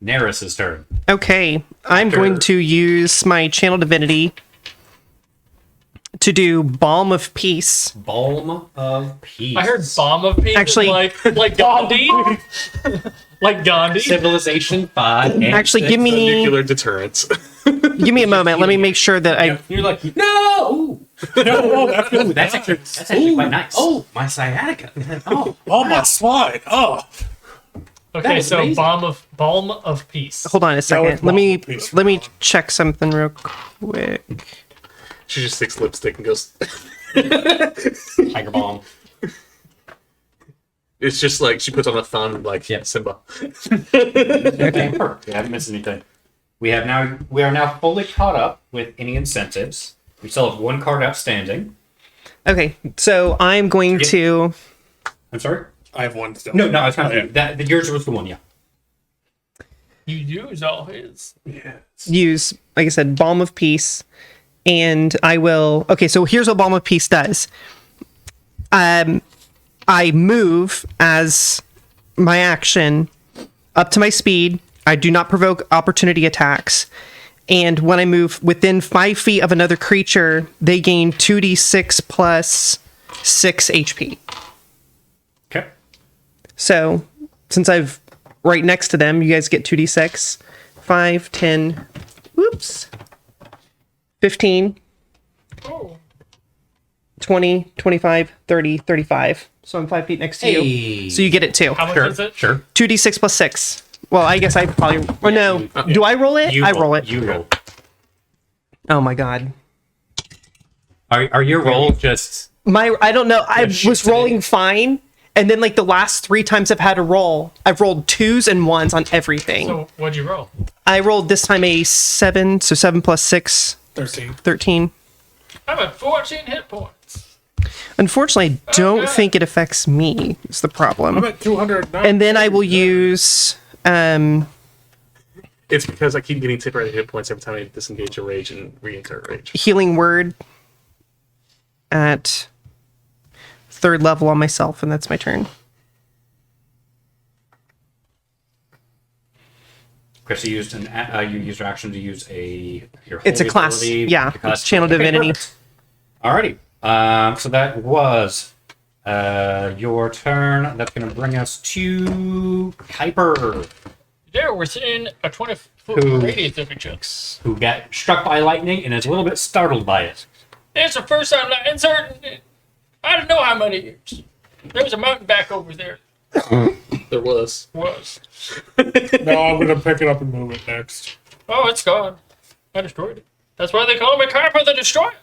Neris's turn. Okay, I'm going to use my Channel Divinity to do Balm of Peace. Balm of Peace. I heard bomb of peace. Actually- like Gandhi. Like Gandhi. Civilization 5. and Actually, 6. give me Nuclear deterrence. give me a moment. Let me make sure that I. You're like, no! No, that's Ooh, that's actually quite nice. Oh, my sciatica. Oh, oh my spine. Oh, Okay, was so amazing. balm of peace. Hold on a was second. Balm of Peace. Let me check something real quick. She just sticks lipstick and goes. Tiger Balm. It's just like she puts on a thumb, like Yeah. Simba. Okay, perfect. We haven't missed anything. We are now fully caught up with any incentives. We still have one card outstanding. Okay, so I'm going to. I'm sorry? I have one still. No, I was kind Oh, of that yours was the one, yeah. You use all his. use, like I said, Balm of Peace, and I will. Okay, so here's what Balm of Peace does. I move as my action up to my speed. I do not provoke opportunity attacks, and when I move within 5 feet of another creature, they gain 2d6 plus 6 HP. Okay. So, since I've right next to them, you guys get 2d6. 5, 10, whoops, 15, Oh. 20, 25, 30, 35. So I'm 5 feet next to you. hey. So you get it too. How much Sure, is it? sure. 2d6 plus 6. Well, I guess I probably. Or no. Do I roll it? I roll it. You roll. Oh my god. Are your roll just... I don't know. I shit was today. rolling fine. And then, like, the last 3 times I've had to roll, I've rolled 2s and 1s on everything. So what'd you roll? I rolled this time a 7. So 7 plus 6, 13. 13. I'm at 14 hit points. Unfortunately, I don't God. think it affects me. Is the problem. I'm at 209. And then I will use It's because I keep getting temporary hit points every time I disengage a rage and re-enter a rage. Healing Word at 3rd level on myself, and that's my turn. Chris, you used you used your action to use your It's a holy class. ability, Yeah, your class. it's Channel Okay, Divinity. perfect. Alrighty. So that was your turn. That's going to bring us to Kuiper, There, within a 20-foot Who? radius of each other. who got struck by lightning and is a little bit startled by it. It's the first time that in certain. I don't know how many years. There was a mountain back over there. There was. Was. No, I'm gonna pick it up and move it next. Oh, it's gone. I destroyed it. That's why they call me Kuiper the Destroyer.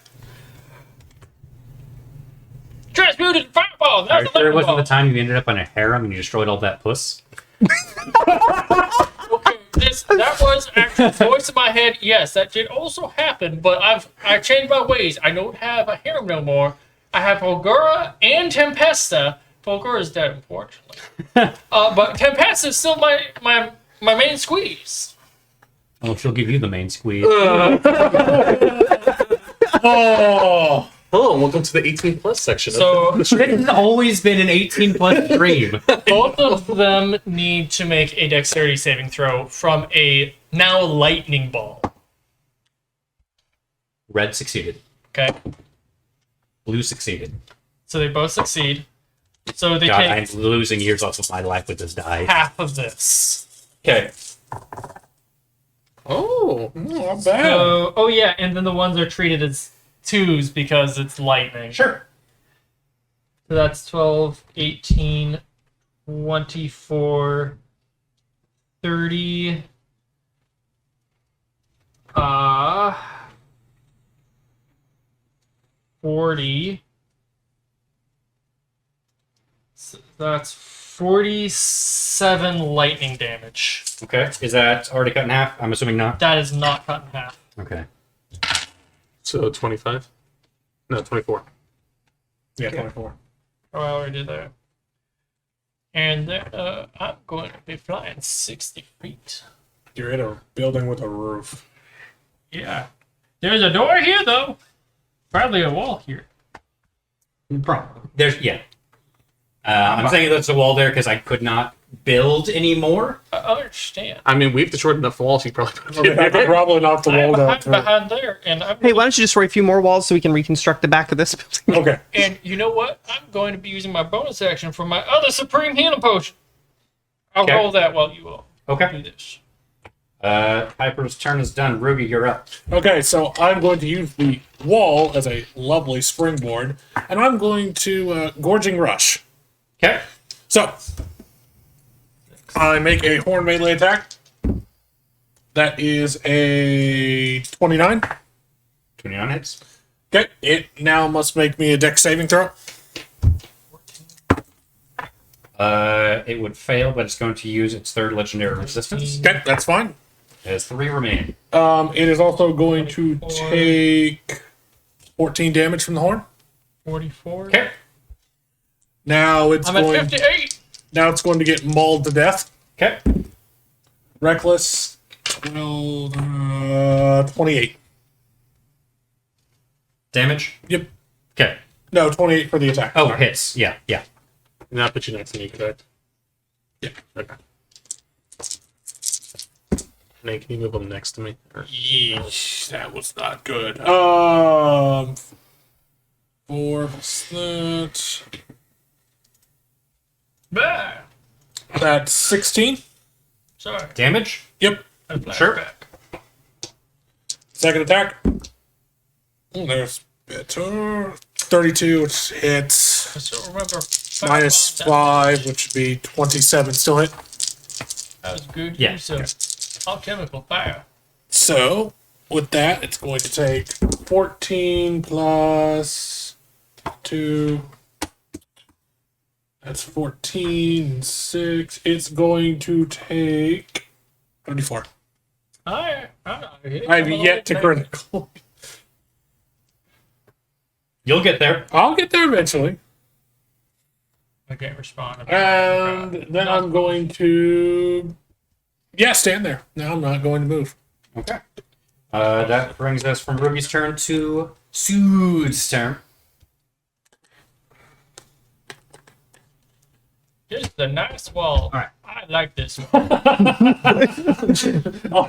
Transmuted fireball. Are That's you the sure it lightning wasn't ball. the time you ended up on a harem and you destroyed all that puss? Okay, that was actually the voice in my head. Yes, that did also happen, but I changed my ways. I don't have a harem no more. I have Volgura and Tempesta. Volgura's dead, unfortunately. But Tempesta is still my main squeeze. Oh, she'll give you the main squeeze. Oh, Hello, and welcome to the 18 plus section. So It has always been an 18 plus stream. both of them need to make a dexterity saving throw from a now lightning ball. Red succeeded. Okay, Blue succeeded. so they both succeed. So they God, take I'm losing years off of my life with this die. half of this. Okay. Oh, not bad. So, oh yeah, and then the ones are treated as 2s because it's lightning. Sure. So that's 12, 18, 24, 30, 40. So that's 47 lightning damage. Okay. Is that already cut in half? I'm assuming not. That is not cut in half. Okay. so 25? No, 24. Yeah, 24. Oh, I already did that. And then I'm going to be flying 60 feet. You're in a building with a roof. Yeah. There's a door here, though. Probably a wall here. There's yeah. I'm saying there's a wall there because I could not build anymore. I understand. I mean, we've destroyed enough walls. You probably could Okay, I could probably knock the I'm wall down. behind there, and I'm Hey, why don't you destroy a few more walls so we can reconstruct the back of this building? Okay. and you know what? I'm going to be using my bonus action for my other supreme healing potion. I'll Okay. roll that while you all do Okay. this. Piper's turn is done. Ruby, you're up. Okay, so I'm going to use the wall as a lovely springboard, and I'm going to Gorging Rush. Okay. So, I make a horn melee attack. That is a 29. 29 hits. Okay, it now must make me a dex saving throw. It would fail, but it's going to use its third legendary resistance. Okay, that's fine. It has 3 remaining. It is also going to take 14 damage from the horn. 44. Okay. Now it's I'm at going. 58. Now it's going to get mauled to death. Okay. Reckless. 12, 28. Damage. Yep. Okay. No, 28 for the attack. Oh, Sorry. hits. Yeah, yeah. And that puts you next to me, correct? Yeah. Okay. Nate, can you move them next to me? Or- Yeesh, that was not good. 4 plus that. Bah. That's 16. Sorry. Damage? Yep. A Sure. flashback. Second attack. There's better. 32, which hits. I still remember. Minus 5, which would be 27. Still hit. That was good. Yeah, Use of alchemical fire. So, with that, it's going to take 14 plus 2. That's 14, 6. It's going to take 34. I'm I've yet to critical. You'll get there. I'll get there eventually. I can't respond. And then I'm going to... Yeah, stand there. No, I'm not going to move. Okay. That brings us from Ruby's turn to Sood's turn. This is a nice wall. Alright. I like this one.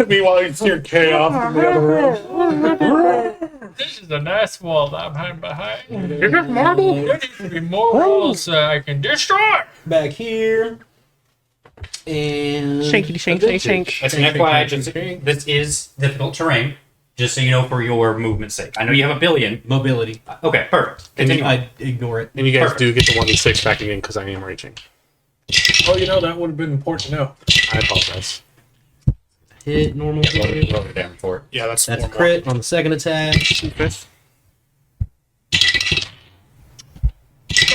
Meanwhile, you hear chaos in the other room. This is a nice wall that I'm hiding behind. Is this marble? There needs to be more walls I can destroy. Back here. And Shankity shank, shank, shank. As an FYI, just, this is difficult terrain, just so you know for your movement's sake. I know you have a billion. mobility. Okay, perfect. Continue. I ignore it. And you guys Perfect. do get the 1d6 back again because I am reaching. Oh, you know, that would have been important to know. I apologize. Hit normal. Load it down for it. Yeah, that's That's a 4 crit on the second attack.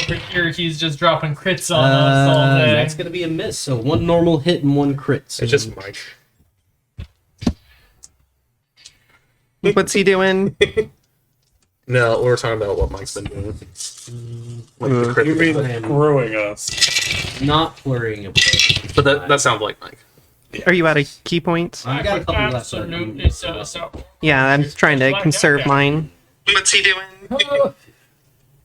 Over here, he's just dropping crits on us all day. That's gonna be a miss. So 1 normal hit and 1 crit. So It's just Mike. What's he doing? No, we're talking about what Mike's been doing. Like the crit You mean Plan. screwing us. not flurrying a blow. but that sounds like Mike. Are you out of key points? I got a couple left. Absolutely so. Yeah, I'm trying to conserve mine. What's he doing? Oh,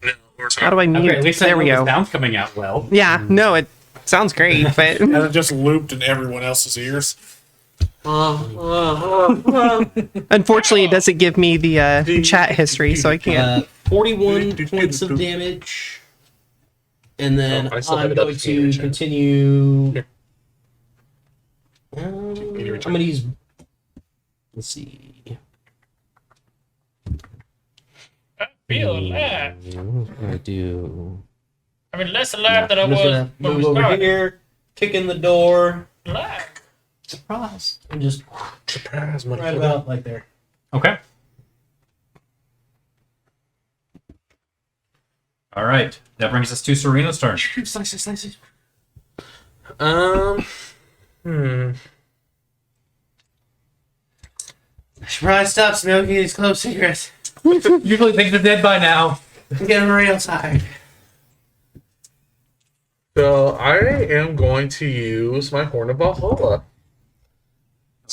No, we're How do I mute? Okay, at least I There know we the go. sound's coming out well. Yeah, no, it sounds great, but And it just looped in everyone else's ears. unfortunately, it doesn't give me the chat history, so I can't. 41 points of damage. And then Oh, I still have I'm it up going to you, to chat. continue. Here. I'm going to use. Let's see. I feel alive. I do. I mean, less alive than I I'm just was gonna when move we over started. here, kick in the door, Alive. surprise, and just Surprise, right motherfucker. about like there. Okay. All right. That brings us to Serena's turn. Hmm. I should probably stop smoking these clove cigarettes. Usually think they're dead by now. I'm getting real tired. So I am going to use my Horn of Valhalla.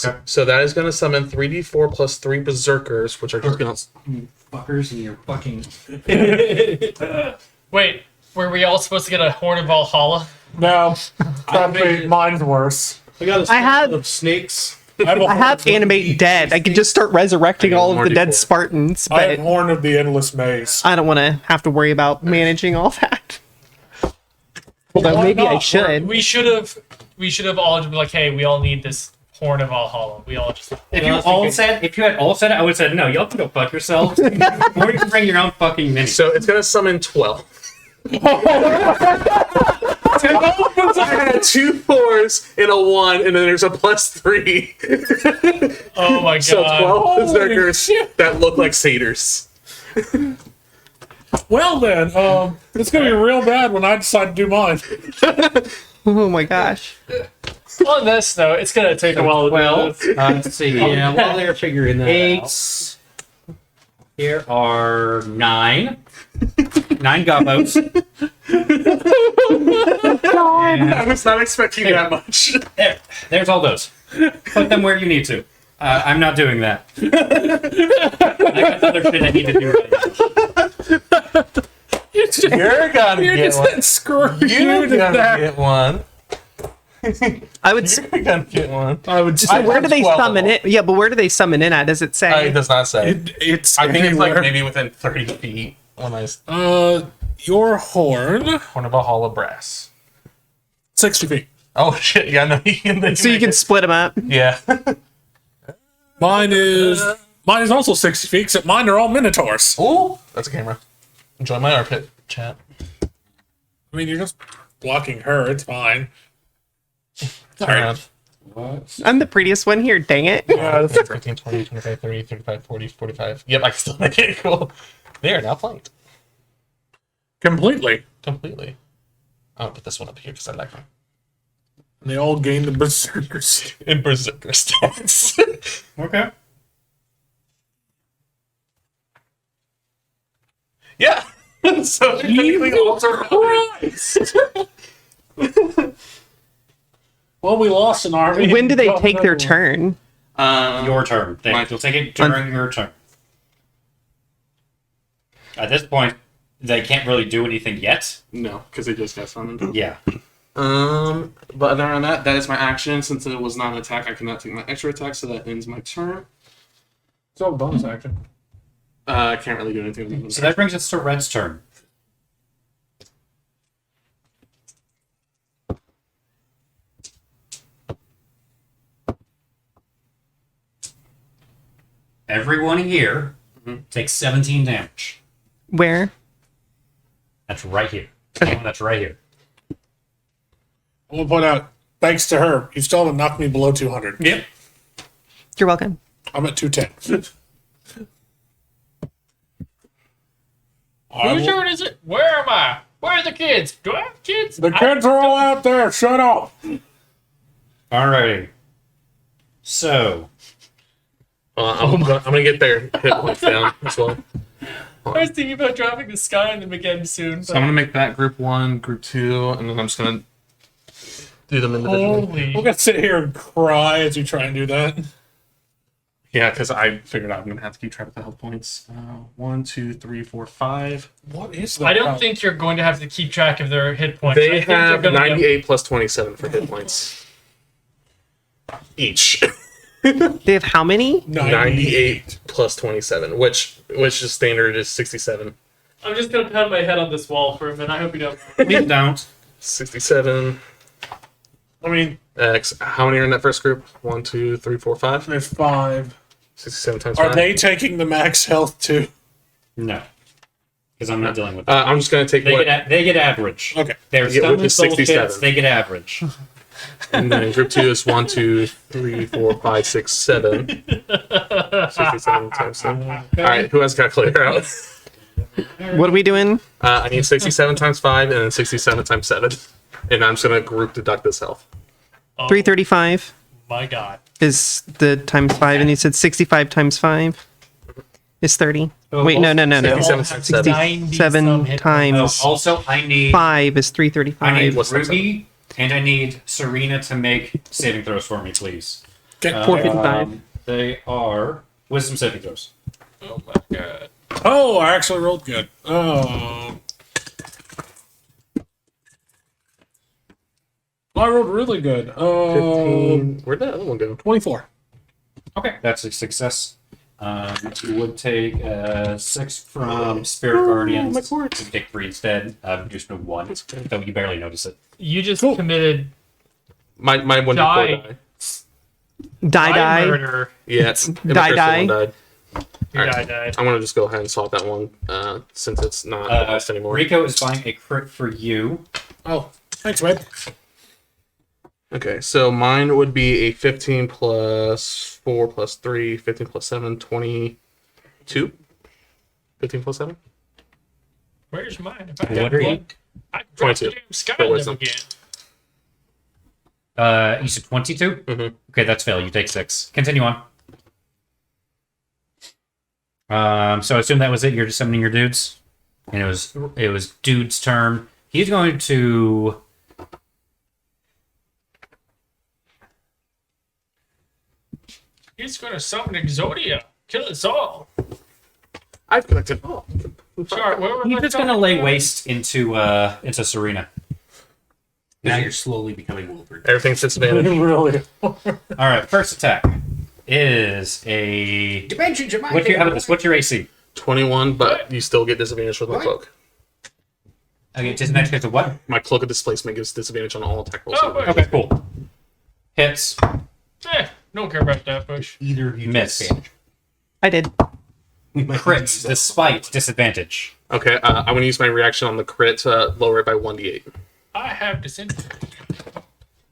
Okay. So that is going to summon 3d4 plus 3 berserkers, which are just going to... Fuckers and your fucking. Wait, were we all supposed to get a Horn of Valhalla? No, trust me, mine's worse. I got a I have- of snakes. I have animate dead. I can just start resurrecting all of more the dead D4. Spartans, I have but Horn of the Endless Maze. I don't want to have to worry about managing all that. Although Why maybe I not? should. We should have all just been like, hey, we all need this Horn of Valhalla. We all just. If you had all said it, I would have said no. Y'all can go fuck yourselves. Or you can bring your own fucking mini. So it's gonna summon 12. I had 2 4s and a 1, and then there's a +3. Oh my god. So 12 berserkers that look like satyrs. Well then, it's gonna be real bad when I decide to do mine. Oh my gosh. On this though, it's gonna take a while to do 12. this. Let's see. Yeah, while they're figuring that out. 8. Here are 9. 9 gobos. I was not expecting that much. There's all those. Put them where you need to. I'm not doing that. I got other shit I need to do right now. You're gonna get one. Screw You're to gonna that. get one. I would. You're gonna get one. I would So say where do they 12 of summon them. it? Yeah, but where do they summon in at? Does it say? It does not say. it's I think it's like anywhere. maybe within 30 feet when I Your horn, Horn of a Hollow Brass. 60 feet. Oh shit! Yeah, no, you can. So you can split them up. Yeah. Mine is also 60 feet, except mine are all minotaurs. Ooh, that's a camera. Enjoy my armpit, chat. I mean, you're just blocking her. It's fine. Sorry. I'm the prettiest one here. Dang it. 15, 20, 25, 30, 35, 40, 45. Yep, I can still make it. Cool. They are now flanked. Completely. Completely. I'll put this one up here because I like them. And they all gain the berserkers. In Berserker stance. Okay. Yeah. So technically alter Christ! Well, we lost an army. When do they Got take their another one. turn? Your turn. You'll take it during your turn. At this point, they can't really do anything yet. No, because they just got summoned. Yeah. But other than that, that is my action. Since it was not an attack, I cannot take my extra attack, so that ends my turn. It's all bonus action. I can't really do anything with it. So that brings us to Red's turn. Everyone here takes 17 damage. Where? That's right here. That's right here. I will point out, thanks to her, you still haven't knocked me below 200. Yep. You're welcome. I'm at 210. Whose turn is it? Where am I? Where are the kids? Do I have kids? The kids are all out there. Shut up. Alrighty. So, I'm gonna get their hit points down as well. I was thinking about dropping the sky on them again soon. So I'm gonna make that group 1, group 2, and then I'm just gonna do them individually. We're going to sit here and cry as you try and do that. Yeah, because I figured out I'm gonna have to keep track of the health points. 1, 2, 3, 4, 5. What is that? I don't think you're going to have to keep track of their hit points. I They think they're have gonna 98 plus 27 for hit points each. They have how many? 98 plus 27, which is standard is 67. I'm just gonna pound my head on this wall for a minute. I hope you don't. please don't. 67 I mean, X. How many are in that first group? 1, 2, 3, 4, 5. there's 5. 67 times Are 5. they taking the max health too? No. Because I'm not dealing with that. I'm just gonna take They what, get average. Okay. They're Yeah, stunned which is as bullshits. 67. They get average. and then group 2 is 1, 2, 3, 4, 5, 6, 7. 67 times 7. All right, who has a calculator out? What are we doing? I need 67 times 5 and then 67 times 7. And I'm just gonna group deduct this health. 335 My God. is the times 5, and you said 65 times 5 is 30. Wait, no. 67 times 7. 67 times Also, I need 5 is I 335. need What's that Ruby and I need Serena to make saving throws for me, please. Okay. 455. They are wisdom saving throws. Oh my God. Oh, I actually rolled good. Oh. I rolled really good. 15. Where'd that other one go? 24. Okay, that's a success. You would take 6 from Spirit Guardians. my quartz. You take 3 instead. Reduced to 1, so you barely notice it. You just Cool. committed My 1d4 Die. Die. murder. Yeah, it's Die. one died. Your Alright. guy died. I'm gonna just go ahead and swap that one since it's not lost anymore. Rico is buying a crit for you. Oh, thanks, babe. Okay, so mine would be a 15 plus 4 plus 3, 15 plus 7, 22. 15 plus 7? Where's mine? If I What had are you? luck, I'd drop the 22. damn sky For limb wisdom. again. You said 22? Mhm. Okay, that's fail. You take 6. Continue on. So I assume that was it. You're just summoning your dudes, and it was dude's turn. He's going to. He's gonna summon Exodia. Kill us all. I've collected all. Sorry, where was He's I just going to talking lay about? waste into Serena. Now you're slowly becoming Wilbur. Everything's disadvantage. Really? All right, first attack is a. Dimensions are my How about this? What's your AC? 21, but you still get disadvantage with my cloak. Okay, disadvantage because of what? My cloak of displacement gives disadvantage on all attack rolls. Oh, wait. Okay, cool. Hits. Don't care about that bush. Either of you Miss. take advantage. I did. We might Crits use that. despite disadvantage. Okay, I'm going to use my reaction on the crit to lower it by 1d8, I have disintegrate.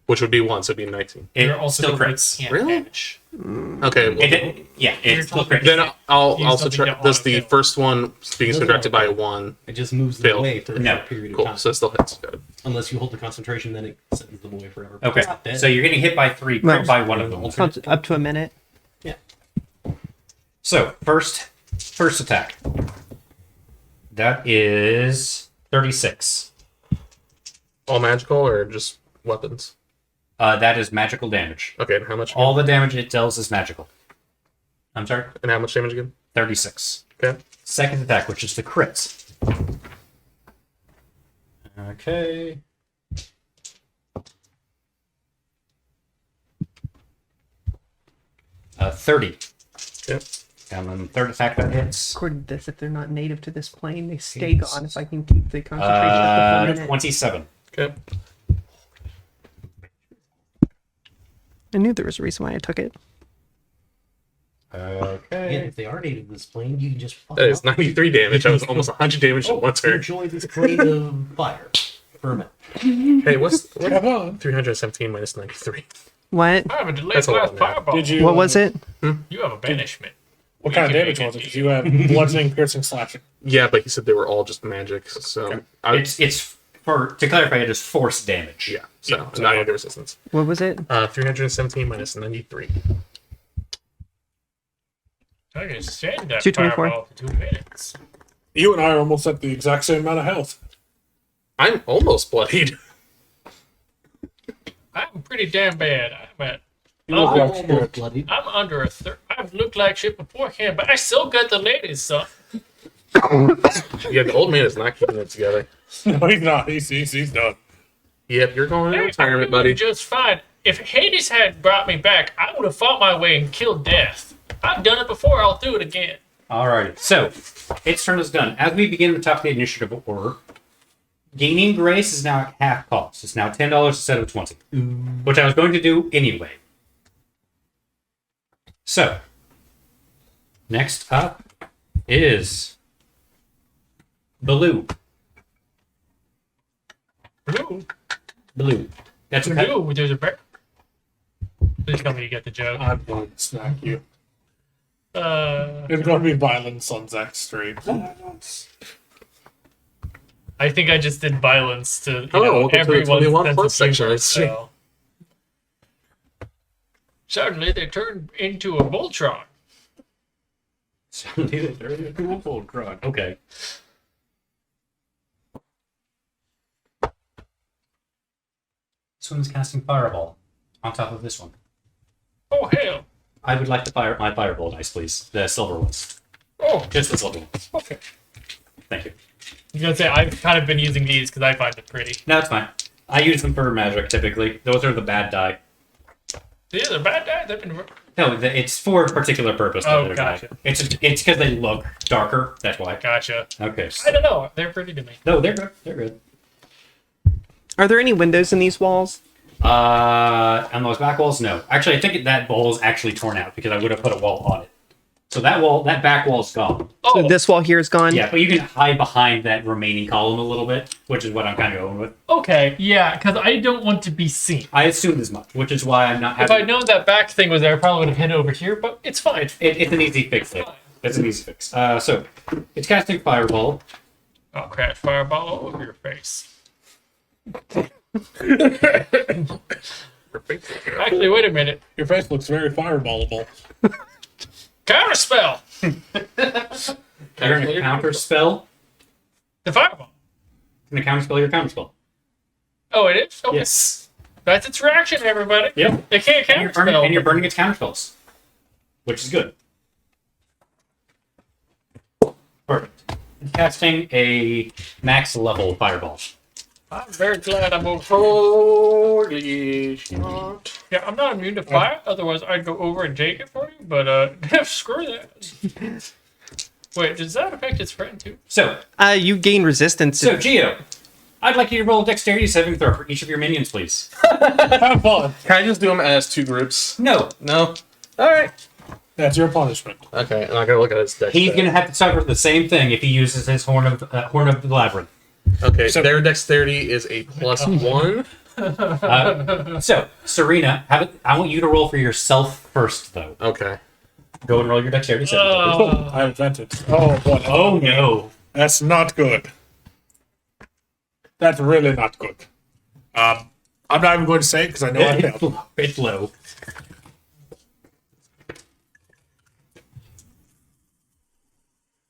which would be 1, so it'd be 19. It You're also still crits. can't Really? manage. Okay, well, It still crits. then I'll Use also something try. you don't Does wanna the fail. first one being subtracted by 1? It just moves them Fail. away for a No. short period of Cool, time. so it still hits. Good. Unless you hold the concentration, then it sends them away forever. Okay, It's not dead. so you're getting hit by 3, crit Well, by 1 of them. Up to a minute. So first attack. That is 36. All magical or just weapons? That is magical damage. Okay, and how much? All the damage it deals is magical. I'm sorry, And how much damage again? 36. Okay. Second attack, which is the crits. Okay. Uh, 30. Okay. And then third attack that hits. According to this, if they're not native to this plane, they stay gone if I can keep the concentration up to 4 minutes. 27. Okay. I knew there was a reason why I took it. Again, Okay. if they are native to this plane, you can just fuck That is them up. 93 damage. That was almost 100 damage in one turn. Enjoy this plane of fire for a minute. Hey, what's Come on. 317 minus 93? What? I have a delayed That's a lot, blast man. fireball. Did you? What was it? You have a banishment. What kind of You can damage make was it? it Because you have bludgeoning, piercing, slashing. Yeah, but he said they were all just magic. So It's to clarify, it is force damage. yeah. So not under resistance. What was it? 317 minus 93. I can send that 224. fireball for 2 minutes. You and I are almost at the exact same amount of health. I'm almost bloodied. I'm pretty damn bad. I'm at. You look I'm like Almost shit. bloodied. I'm under a third. I've looked like shit beforehand, but I still got the ladies, son. Yeah, the old man is not keeping it together. No, he's not. He's done. Yep, you're going to Hey, retirement, I'm buddy. doing just fine. If Hades had brought me back, I would have fought my way and killed death. I've done it before. I'll do it again. Alrighty. So, its turn is done. As we begin the top of the initiative order, gaining grace is now at half cost. It's now $10 instead of 20, which I was going to do anyway. So, next up is Baloo. Blue. Blue. That's okay. Blue. There's a bear. Please tell me you get the joke. I'm going to smack you. Uh, It's going to be violence on Zach's stream. I think I just did violence to Hello, welcome to the everyone's 21 sense plus of humor, section. so. Suddenly they turned into a Voltron. Okay. This one's casting Fireball on top of this one. Oh hell! I would like to fire my Fireball dice, please. The silver ones. Oh, Just the silver ones. okay. Thank you. I was gonna say I've kind of been using these because I find them pretty. No, it's fine. I use them for magic typically. Those are the bad die. Yeah, they're bad guys. They've been. No, it's for a particular purpose. Oh, they're gotcha. bad. It's because they look darker. That's why. Gotcha. Okay. I don't know. They're pretty to me. No, they're good. They're good. Are there any windows in these walls? On those back walls, no. Actually, I think that wall is actually torn out because I would have put a wall on it. So that back wall's gone. Oh, So this wall here is gone? Yeah, but you can hide behind that remaining column a little bit, which is what I'm kind of going with. okay. Yeah, because I don't want to be seen. I assumed as much, which is why I'm not If having... I'd known that back thing was there, I probably would have hid over here, but it's fine. It's an easy fix, though. It's an easy fix. So, it's casting Fireball. Oh, crash fireball all over your face. Actually, wait a minute. Your face looks very fireballable. Counter spell. You're going to counter spell. The fireball. You're going to counter spell your counter spell. Oh, it is? Okay. Yes. That's its reaction, everybody. Yep. They can't And you're, counter spell. and you're burning its counter spells, which is good. Perfect. It's casting a max level Fireball. I'm very glad I'm over. Holy shit. Yeah, I'm not immune to fire. Otherwise, I'd go over and take it for you. But screw that. Wait, does that affect its friend too? So, You gain resistance. Geo, I'd like you to roll a dexterity saving throw for each of your minions, please. Have fun. Can I just do them as two groups? No, No. All right. That's your punishment. Okay, and I gotta look at his dex. he's going to have to suffer the same thing if he uses his Horn of the Labyrinth. Okay, So- their dexterity is a +1. So, Serena, I want you to roll for yourself first, though. Okay. Go and roll your dexterity saving throw. Oh, I invented. Oh, boy. Oh, no. That's not good. That's really not good. I'm not even going to say it because I know I failed. It's low.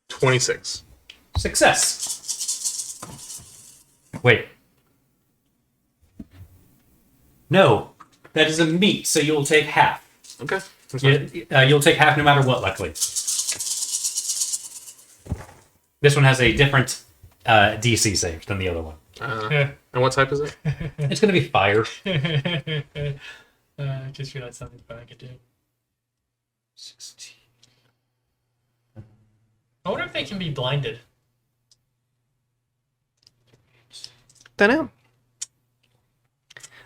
$26. Success. Wait. No, that is a meat, so you'll take half. Okay. That's fine. You'll take half no matter what, luckily. This one has a different DC save than the other one. And what type is it? It's going to be fire. I just realized something fun I could do. 16. I wonder if they can be blinded. Don't know.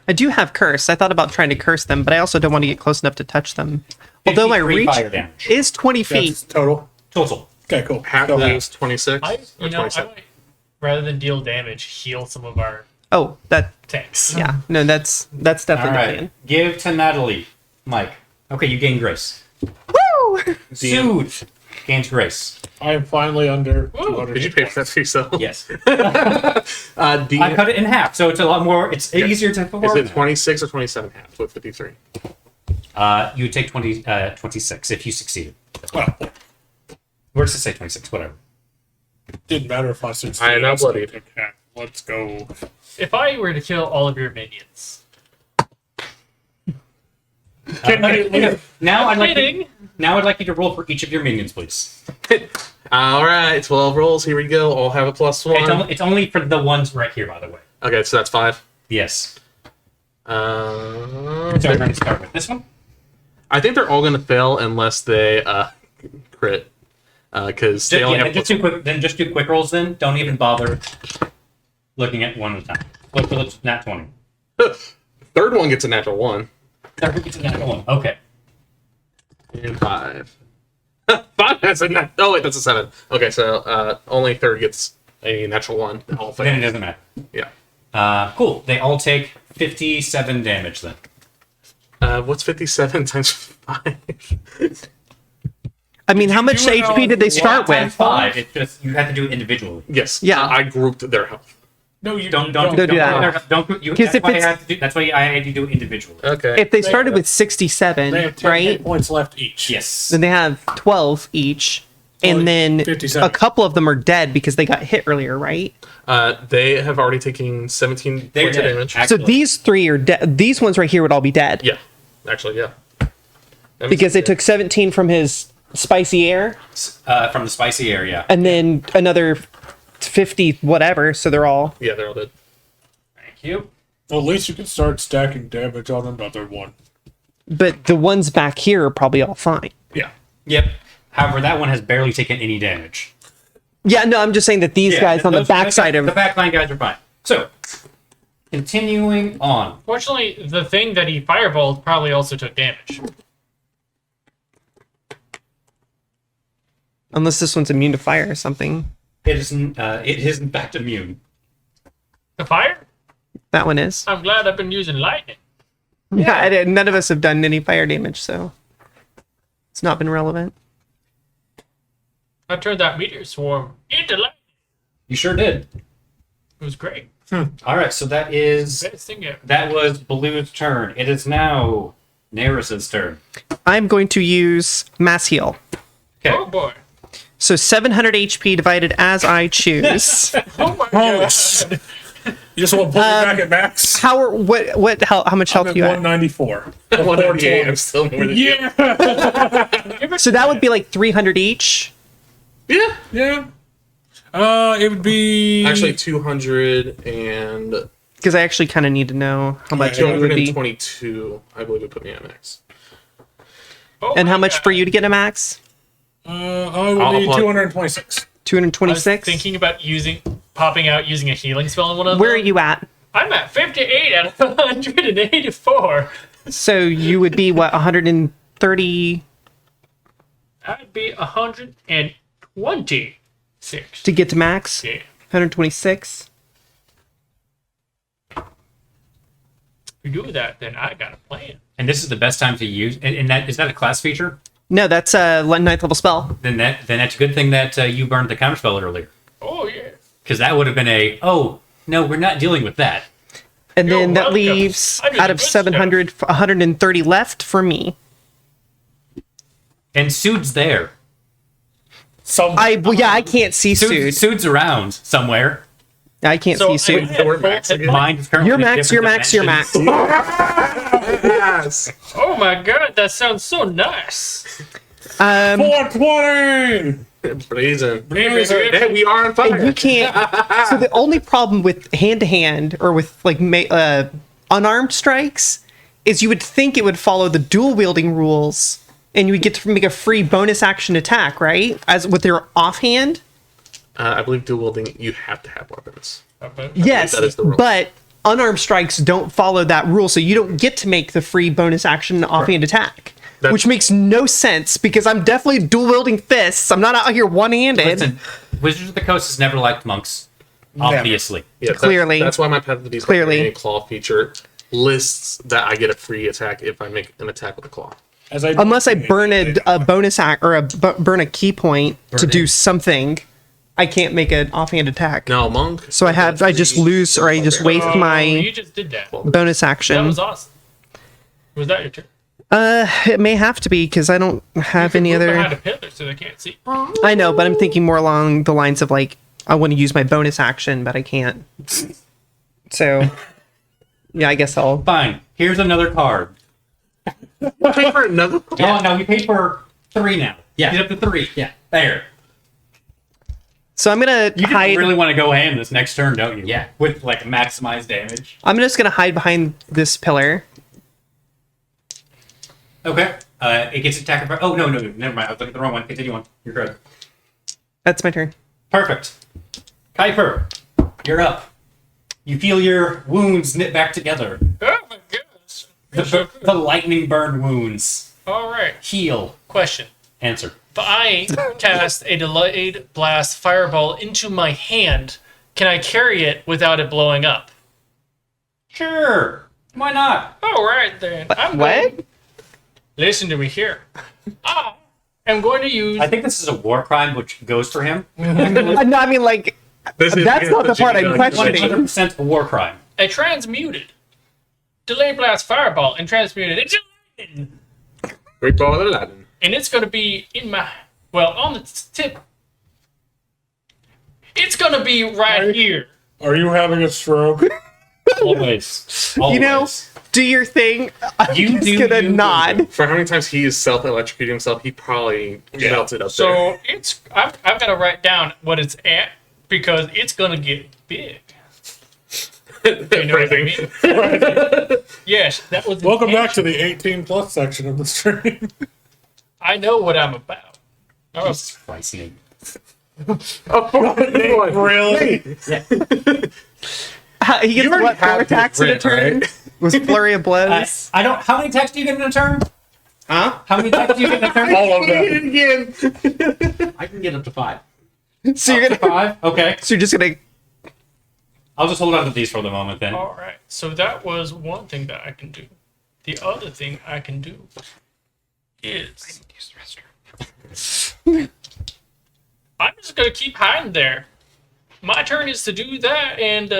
I do have curse. I thought about trying to curse them, but I also don't want to get close enough to touch them. Although my 53 reach fire damage. is 20 feet. That's total. Total. Okay, cool. Half So, of that is 26. I or might, 27. rather than deal damage, heal some of our Oh, that tanks. yeah. No, that's definitely All the right. plan. Give to Natalie. Mike. Okay, you gain grace. Woo! Sood gains grace. I am finally under. Woo, 200 Did you pay for that for yourself? Yes. D- I cut it in half, so it's a lot more. It's easier to perform. is it now. 26 or 27 half with 53? You would take 26 if you succeeded. Well, Where does it say 26? Whatever. didn't matter if I said. I am now bloodied. Okay, let's go. If I were to kill all of your minions, Now I'd like you, kidding. now I'd like you to roll for each of your minions, please. All right, 12 rolls. Here we go. I'll have a +1. It's only for the ones right here, by the way. Okay, so that's 5. Yes. Uh, So we're going to start with this one. I think they're all going to fail unless they crit. Because they only have Just do quick rolls. Then don't even bother looking at one at a time. Look for the nat 20. Third one gets a natural 1. That gets a nat 1. Okay. And 5. 5 that's a nat. Oh wait, that's a 7. Okay, so only third gets a natural 1. All Then it fail. doesn't matter. Yeah. Cool. They all take 57 damage then. What's 57 times 5? I mean, how much do it HP did they start Times with? 5. It's just you have to do it individually. Yes. Yeah. I grouped their health. No, you Don't do that. Don't. Because if it's- That's why I had to do it individually. Okay. If they started with they 67, have 10 right? hit points left each. Yes. Then they have 12 each. And Only then 57. a couple of them are dead because they got hit earlier, right? They have already taken 17 They're points of dead. damage. So Actually. these three are dead. These ones right here would all be dead. Yeah. Actually, yeah. Because they took 17 from his spicy air From the spicy area. and then another 50 whatever. So they're all. Yeah, they're all dead. Thank you. Well, at least you can start stacking damage on another one. But the ones back here are probably all fine. Yeah. Yep. However, that one has barely taken any damage. Yeah, no, I'm just saying that these guys on the backside the of backline guys are fine. So, continuing on. Fortunately, the thing that he fireballed probably also took damage. unless this one's immune to fire or something. It is in fact immune. The fire? That one is. I'm glad I've been using lightning. Yeah, none of us have done any fire damage, so it's not been relevant. I turned that Meteor Swarm into lightning. You sure did. It was great. All right, so that is Best thing ever. that was Baloo's turn. It is now Neris's turn. I'm going to use mass heal. Okay. Oh boy. So 700 HP divided as I choose. Oh my Oh, god. you just want to put me back at max? How how much health I'm do you at have? 194. 198. I'm still more than you. Yeah. So that would be like 300 each. Yeah. Yeah. It would be Actually, 200 and Because I actually kind of need to know how much it would be. 222. I believe it put me at max. Oh And my how much God. for you to get a max? it would I'll be apply. 226. I was 226? thinking about popping out using a healing spell in one of Where are them. you at? I'm at 58 out of 184. So you would be, what, 136 I'd be 126. to get to max? Yeah. 126? If you do that, then I got a plan. And this is the best time to use. And that is that a class feature? No, that's a 9th level spell. Then that's a good thing that you burned the counterspell earlier, Oh yeah. because that would have been no, we're not dealing with that. And You're then that welcome. leaves, I did out the of good 700, 130 left for me. And Sood's there. I can't see Sood. Sood's around somewhere. I can't see Sood. I- We're max again. Mine is currently You're in max, you're different max, you're max. dimensions. Yes. Oh my god, that sounds so nice. 420! Blazing. Hey, we are on fire. You can't. So the only problem with hand to hand or with like unarmed strikes is you would think it would follow the dual wielding rules, and you would get to make a free bonus action attack, right? As with your offhand. I believe dual wielding, you have to have weapons. Yes, that is the rule. but unarmed strikes don't follow that rule, so you don't get to make the free bonus action offhand attack. Which makes no sense because I'm definitely dual wielding fists. I'm not out here one handed. Listen, Wizards of the Coast has never liked monks. Obviously. Yeah, Clearly. That's why my Path of the Beast Clearly. claw feature lists that I get a free attack if I make an attack with a claw. Unless I burn a bonus act or burn a key point to do something, I can't make an offhand attack. Now, monk. So I just lose or I just waste Oh, my you just did that. bonus That action. was awesome. Was that your turn? It may have to be because I don't have any Move behind other. a pillar so they can't see. I know, but I'm thinking more along the lines of like I want to use my bonus action, but I can't. So, yeah, I guess I'll. Fine. Here's another card. Pay for another. No, we paid for 3 now. Yeah. Get up to 3. Yeah. There. So I'm gonna You hide. really want to go ham this next turn, don't you? Yeah. With like maximized damage. I'm just gonna hide behind this pillar. Okay. It gets attacked. Oh no, never mind. I was looking at the wrong one. Continue on. You're good. That's my turn. Perfect. Kuiper, you're up. You feel your wounds knit back together. Oh my goodness. The lightning burned wounds All right. heal. Question. Answer. If I cast a delayed blast fireball into my hand, can I carry it without it blowing up? Sure. Why not? All right then. What? Listen to me here. I am going to use. I think this is a war crime, which goes for him. No, I mean like that's not the part I'm questioning. 100% a war crime. a transmuted delayed blast fireball and transmuted into lightning. Great ball of Aladdin. And it's going to be on the tip. It's going to be right here. Are you having a stroke? Always. You know, do your thing. I'm You just do gonna you. nod. For how many times he is self-electrocuting himself, he probably melted up there. So I've got to write down what it's at because it's going to get big. You know what I mean? Yes, that was. Welcome back to the 18 plus section of the stream. I know what I'm about. Oh, Jesus Christ, Nate. Really? He gets already what, 4 have attacks in a written, turn? right? Was flurry of blows. I don't. How many attacks do you get in a turn? Huh? How many attacks do you get in a turn? All of them. Again. I can get up to 5. So you're gonna. 5. Okay. So you're just gonna. I'll just hold on to these for the moment then. all right. So that was one thing that I can do. The other thing I can do is I'm just gonna keep hiding there. My turn is to do that, and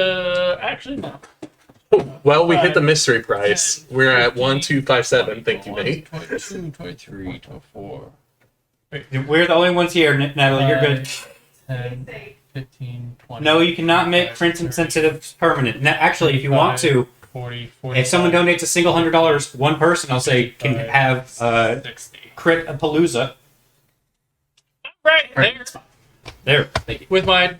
actually no. Well, we hit the mystery price. We're at 1257. Thank you, Nate. 22, 23, 24, We're the only ones here, Natalie. You're good. 10, 15, 20. No, you cannot make printing sensitive permanent. Actually, if you want to, 40, 40. if someone donates a single $100, one person, I'll say, can have 60. crit a palooza. Right there There. Thank you. with my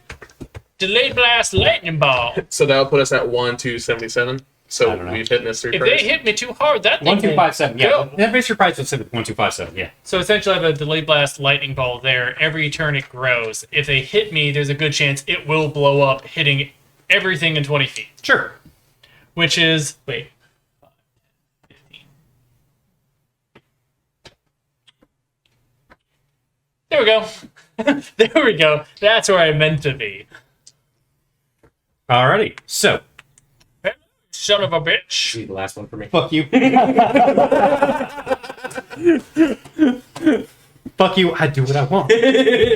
delayed blast lightning ball. So that would put us at 1277. I So don't know. we've hit mystery If price. they hit me too hard, that thing 1257. Yeah. Go. That makes your price with 1257. Yeah. So essentially, I have a delayed blast lightning ball there. Every turn it grows. If they hit me, there's a good chance it will blow up, hitting everything in 20 feet. Sure. Which is, wait. 15. There we go. There we go. That's where I meant to be. Alrighty. So, Son of a bitch. the last one for me. Fuck you. Fuck you. I do what I want.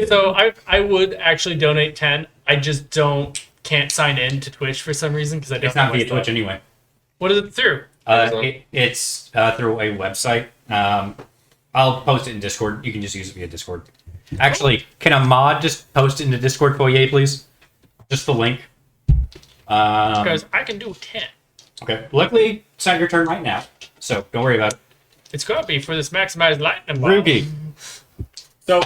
So I would actually donate 10. I just can't sign in to Twitch for some reason because I don't It's not know via what's Twitch up. anyway. What is it through? It's through a website. I'll post it in Discord. You can just use it via Discord. Actually, can a mod just post it in the Discord foyer, please? Just the link. Because I can do 10. Okay. Luckily, it's not your turn right now, so don't worry about it. It's got to be for this maximized lightning ball. Rugi. So,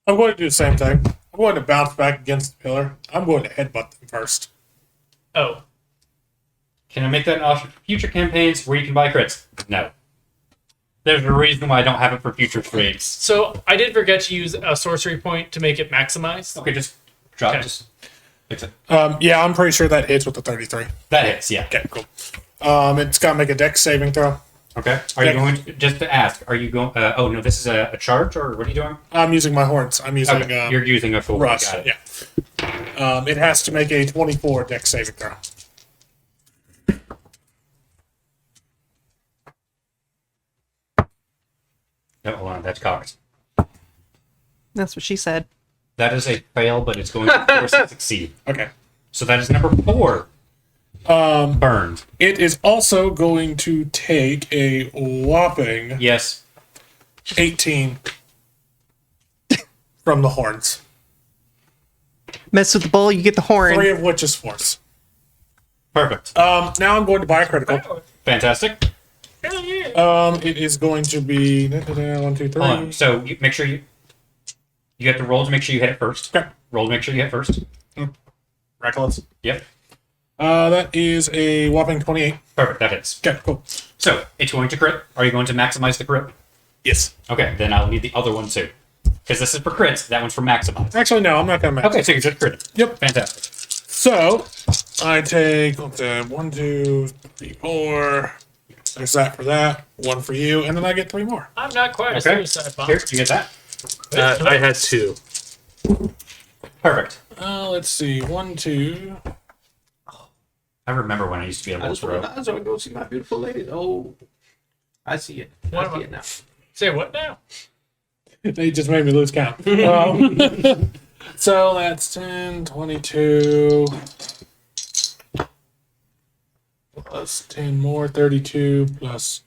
I'm going to do the same thing. I'm going to bounce back against the pillar. I'm going to headbutt them first. Oh. Can I make that an option for future campaigns where you can buy crits? No. There's a reason why I don't have it for future streams. So I did forget to use a sorcery point to make it maximized. Okay, just drop. Okay. Just fix it. Yeah, I'm pretty sure that hits with the 33. That hits. Yeah. Okay, cool. It's got to make a dex saving throw. Okay. Are you Yeah. going to, just to ask? Are you going? Oh no, this is a charge, or what are you doing? I'm using my horns. I'm using Okay. You're using a full rush. Got it. Yeah. It has to make a 24 dex saving throw. No, hold on. That's cocked. That's what she said. That is a fail, but it's going to force a succeed. Okay. So that is number 4. Burned. It is also going to take a whopping Yes. 18 from the horns. Mess with the bull, you get the horn. 3 of which is force. Perfect. Now I'm going to buy a critical. Fantastic. Hell yeah. It is going to be 1, 2, 3. Hold on. So you, make sure you have to roll to make sure you hit it first. Okay. Roll to make sure you hit first. Reckless. Yep. That is a whopping 28. Perfect. That hits. Okay, cool. So it's going to crit. Are you going to maximize the crit? Yes. Okay. Then I'll need the other one too. Because this is for crits. That one's for maximize. Actually, no, I'm not going to max. Okay. So you're just crit. Yep. Fantastic. So, I take 1, 2, 3, 4. There's that for that. 1 for you, and then I get 3 more. I'm not quite a Okay. suicide bomb. Here, you get that. I had 2. Perfect. Let's see. 1, 2. I remember when I used to be able I to just want throw. to go see my beautiful lady. Oh, I see it. What I see am I- it now. Say what now? They just made me lose count. So that's 10, 22. Plus 10 more, 32. Plus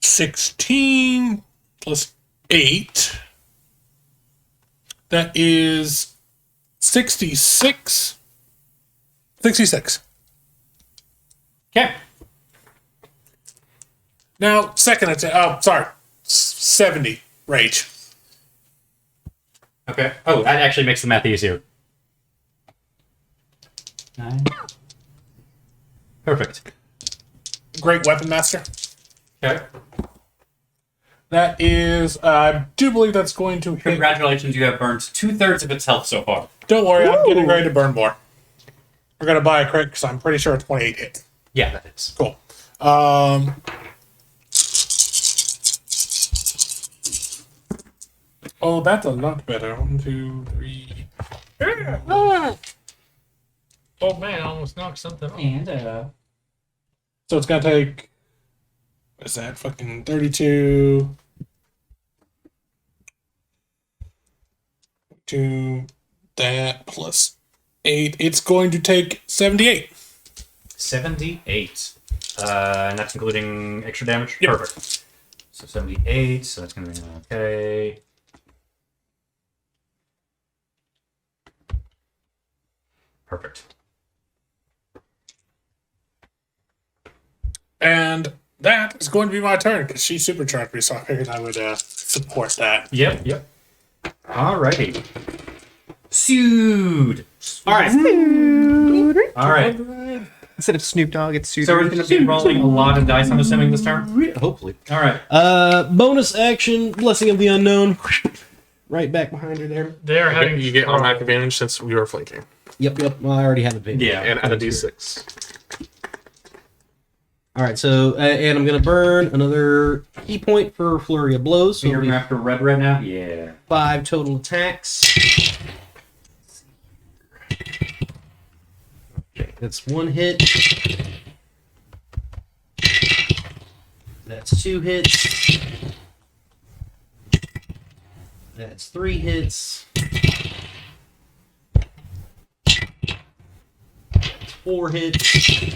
16. Plus 8. That is 66. 66. Okay. Now, second attack. Oh, sorry. 70 rage. Okay. Oh, that actually makes the math easier. 9, Perfect. Great weapon master. Okay. That is, I do believe that's going to hit. Congratulations, you have burned 2/3 of its health so far. Don't worry, I'm getting ready to burn more. We're going to buy a crit because I'm pretty sure a 28 hit. Yeah, that is. Cool. Oh, that's a lot better. 1, 2, 3. Yeah. Oh man, I almost knocked something off. And, So it's going to take. What is that? Fucking 32. 2. That plus 8. It's going to take 78. 78. And that's including extra damage? Yep. Perfect. So 78, so that's going to be okay. Perfect. And that is going to be my turn because she supercharged me, so I figured I would support that. Yep. Alrighty. Sued. Alright. Alright. Instead of Snoop Dogg, it's Sued. So we're going to be rolling a lot of dice, I'm assuming, this turn? Hopefully. Alright. Bonus action, Blessing of the Unknown. Right back behind her there. They're having You get trouble. automatic advantage since we were flanking. Yep. Well, I already have advantage. Yeah. And add a d6. Alright, so, and I'm going to burn another key point for Flurry of Blows. So So you're it'll be after red right now? Yeah. 5 total attacks. Okay, that's 1 hit. That's 2 hits. That's 3 hits. That's 4 hits.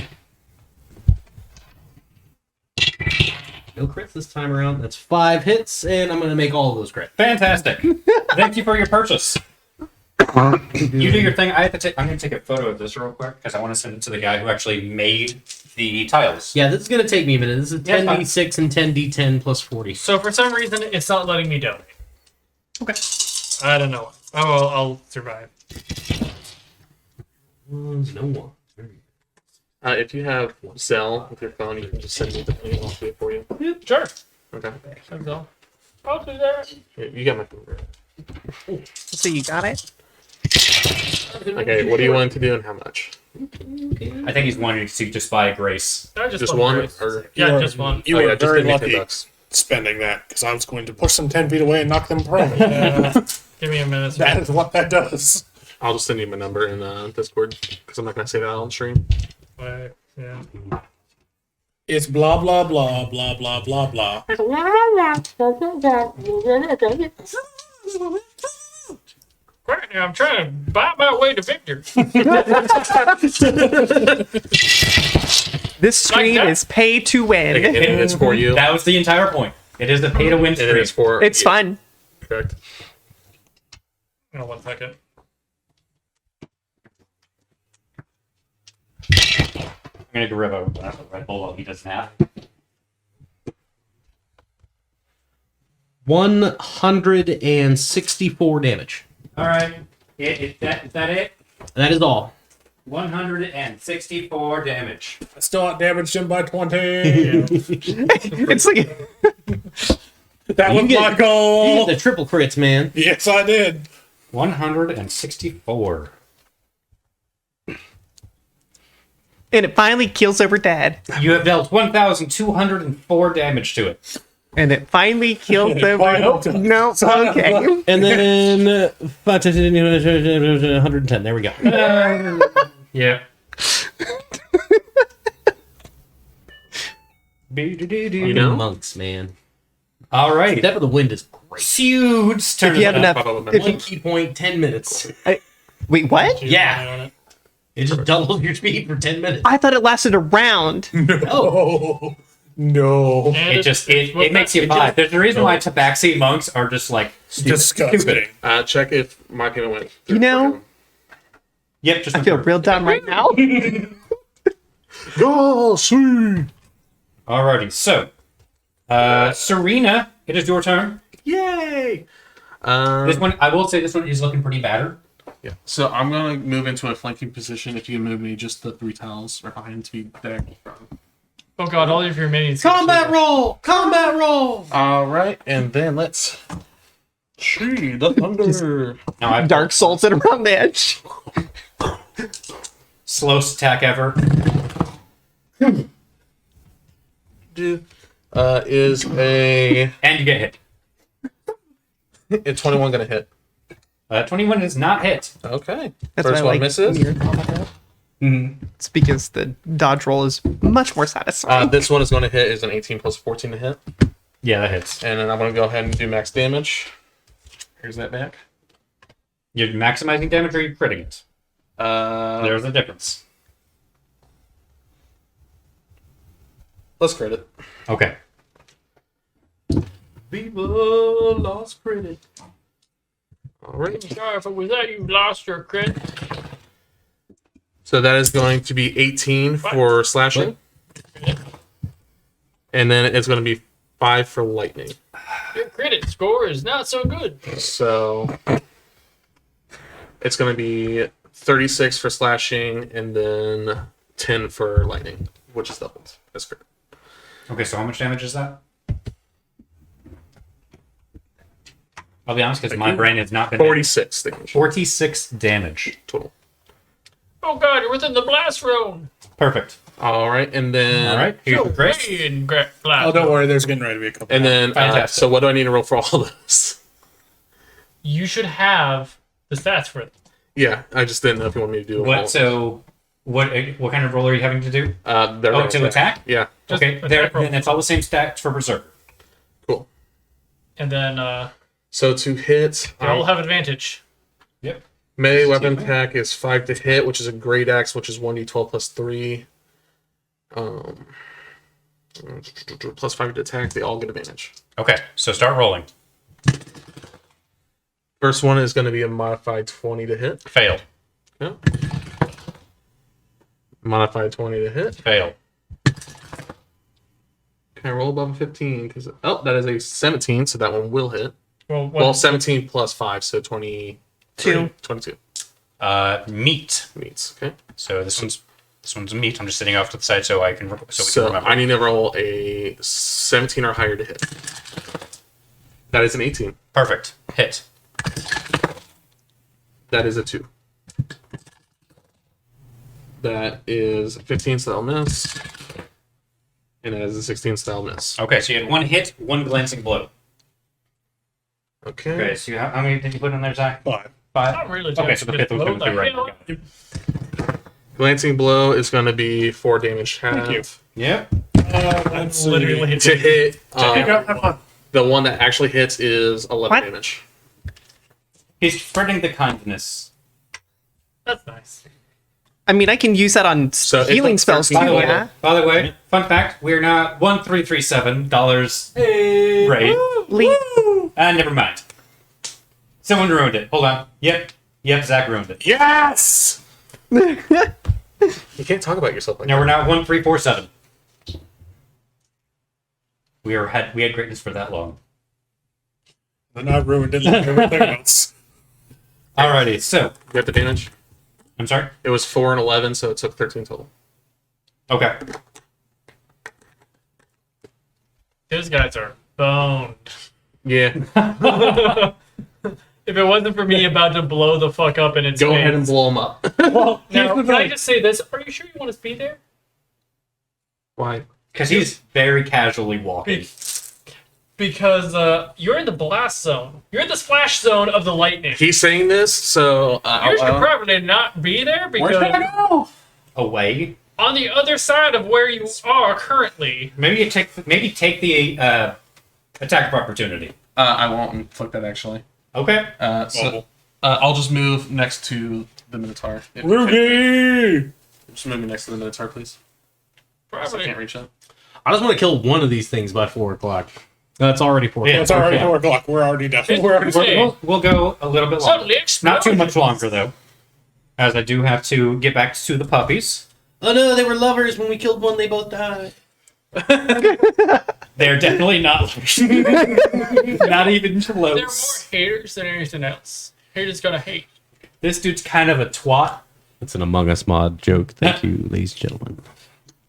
No crits this time around. That's 5 hits, and I'm going to make all of those crits. Fantastic. Thank you for your purchase. You do your thing. I'm going to take a photo of this real quick because I want to send it to the guy who actually made the tiles. Yeah, this is going to take me a minute. This is Yeah, 10d6 and 10d10 plus 40. So for some reason, it's not letting me donate. Okay. I don't know. Oh, I'll survive. No one. If you have Zelle with your phone, you can just send me the thing and I'll do it for you. Sure. Okay. That's all. I'll do that. Yeah, you got my finger. So you got it? Okay, what do you want to do and how much? I think he's wanting to just buy Grace. I Just one? Grace. Or Yeah, You just one. You Oh, were yeah, just very give me lucky $10. spending that because I was going to push them 10 feet away and knock them prone. Give me a minute. That is what that does. I'll just send you my number in Discord because I'm not going to say that on stream. Yeah. It's blah, blah, blah, blah, blah, blah, blah. Right now, I'm trying to buy my way to victory. This stream that. is pay to And win. it's for you. That was the entire point. It is the pay to win And stream. it's for It's you. fun. Correct. Oh, 1 second. I'm going to grab a Red Bull while he doesn't have. 164 damage. All right. Is that it? That is all. 164 damage. I still outdamaged him by 20. It's like That was You get- my You goal. get the triple crits, man. Yes, I did. 164. and it finally keels over dead. You have dealt 1,204 damage to it. And it finally keels Fine, over. okay. No, okay. And then 110. There we go. Yeah. You know? Monks, man. All right. Step of the Wind is great. Huge turn. If you have enough. If One you, key point, 10 minutes. wait, what? Yeah. It just doubles your speed for 10 minutes. I thought it lasted a round. Oh, no. And It makes you buy. There's a reason why Tabaxi monks are just like Disgusting. Check if my payment went through. You know- for him. Yep, just I feel real dumb right now. Oh, sweet. Alrighty, so Serena, it is your turn. Yay! This one, I will say, this one is looking pretty battered. Yeah. So I'm gonna move into a flanking position. If you can move me just the 3 tiles right behind to be diagonal from. Oh god, all of your minions. Combat roll! Combat roll! All right, and then let's see the thunder. Now I've Dark Souls it around the edge. slowest attack ever. Is a And you get hit. 21 gonna hit? 21 is not hit. Okay. That's First why I one like misses. mirror combat. It's because the dodge roll is much more satisfying. This one is going to hit is an 18 plus 14 to hit. Yeah, that hits. And then I'm going to go ahead and do max damage. Here's that back. You're maximizing damage or you're critting it. There's a difference. Let's crit it. Okay. Viva lost credit. All right. Sorry, but with that, you lost your crit. So that is going to be 18 for slashing. And then it's going to be 5 for lightning. Your credit score is not so good. So it's going to be 36 for slashing and then 10 for lightning, which is doubled. That's great. Okay, so how much damage is that? I'll be honest, because my brain has not been... 46 damage 46 damage. total. Oh god, you're within the blast zone. Perfect. All right, and then All right, here's the crit. Way in blast Oh, don't zone. worry. There's getting ready to be a couple. and then Fantastic. so what do I need to roll for all those? You should have the stats for it. Yeah, I just didn't know if you want me to do them all. What? So, what kind of roll are you having to do? They're Oh, to attack? Yeah, Just Okay, attack there, roll. then it's all the same stats for Berserker. cool. And then So to hit, they all have advantage. Yep. melee weapon attack is 5 to hit, which is a great axe, which is 1d12 plus 3. Plus 5 to attack, they all get advantage. Okay, so start rolling. First one is going to be a modified 20 to hit. Fail. Yeah. Modified 20 to hit. Fail. Can I roll above a 15? Because that is a 17, so that one will hit. Well, what, Well, 17 plus 5, so 22. Meat. Meets. Okay. So this one's meat. I'm just sitting off to the side so I can So remember. I need to roll a 17 or higher to hit. That is an 18. Perfect. Hit. That is a 2. That is 15, so that'll miss. And that is a 16, so that'll miss. Okay, so you had one hit, one glancing blow. Okay. Okay, so how many did you put in there, Zach? 5. 5? not really. Okay, so the fifth was going to be right. Glancing blow is going to be 4 damage half. you. Yep. Let's Literally see. hit To hit, Have fun. the one that actually hits is 11 What? damage. He's spreading the kindness. That's nice. I mean, I can use that on So it's healing like spells too, 13 yeah? By the way, fun fact, we're now $1,337 rate. Never mind. Someone ruined it. Hold on. Yep, Zach ruined it. Yes! You can't talk about yourself like Now that. we're now 1,347. We had greatness for that long. Then I ruined it like everything else. Alrighty, so You got the damage? I'm sorry. It was 4 and 11, so it took 13 total. Okay. Those guys are boned. Yeah. If it wasn't for me about to blow the fuck up in its Go face. ahead and blow them up. Well, now, Here's the can I thing. just say this? Are you sure you want us to be there? Why? Because he's very casually walking. Because you're in the blast zone. You're in the splash zone of the lightning. He's saying this, so You should probably not be there because go? Away. on the other side of where you are currently. Maybe take the attack of opportunity. I won't inflict that actually. Okay. I'll just move next to the Minotaur. Ruby! Just move me next to the Minotaur, please. 'Cause I Probably. can't reach up. I just want to kill one of these things by 4 o'clock. That's already 4 Yeah. o'clock. It's already Okay. 4 o'clock. We're already done. It's We're already insane. We'll go a little bit longer. Suddenly Not too much explosions. longer though, as I do have to get back to the puppies. Oh no, they were lovers. When we killed one, they both died. They're definitely not. Not even They're more close. haters than anything else. Haters gonna hate. This dude's kind of a twat. It's an Among Us mod joke. Thank you, ladies and gentlemen.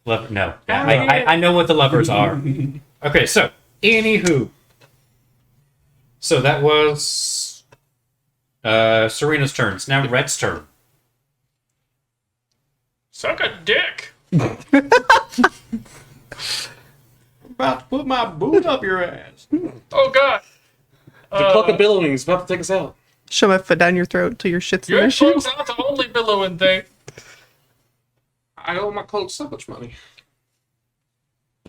No. I know what the levers are. Okay, so, anywho. So that was Serena's turn. It's now Red's turn. Suck a dick. About to put my boot up your ass. Oh god. The clock of billowing is about to take us out. Shove my foot down your throat till your shit's in Your the shit. cloak's not the only billowing thing. I owe my cloak so much money.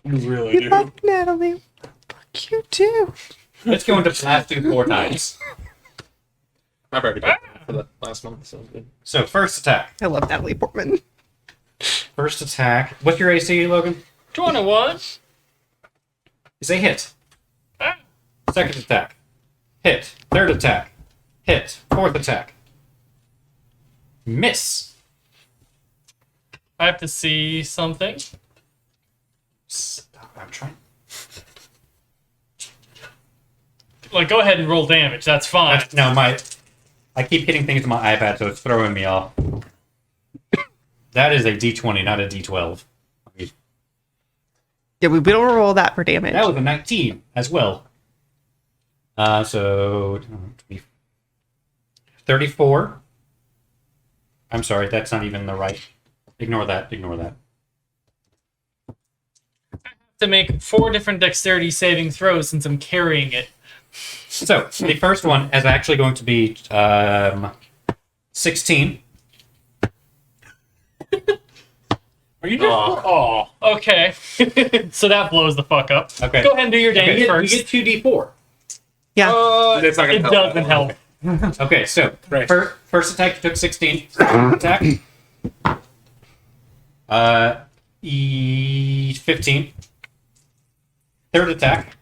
You really do. Fuck Natalie. Fuck you too. Let's go into last two 4 times. I've already paid for that last month, so good. So, first attack. I love Natalie Portman. First attack. What's your AC, Logan? 21. Is a hit. Ah. Second attack. Hit. Third attack. Hit. Fourth attack. Miss. I have to see something. Stop. I'm trying. Like, go ahead and roll damage. That's fine. No, I keep hitting things on my iPad, so it's throwing me off. That is a D20, not a D12. Yeah, we don't roll that for damage. That was a 19 as well. So 34. I'm sorry, that's not even the right. Ignore that. To make 4 different dexterity saving throws since I'm carrying it. So the first one is actually going to be 16. Are you just... Oh. Okay. So that blows the fuck up. Okay. Go ahead and do your damage You first. get 2d4. Yeah. It's not It gonna doesn't help. Okay, so Right. first attack you took 16. Second attack 15. Third attack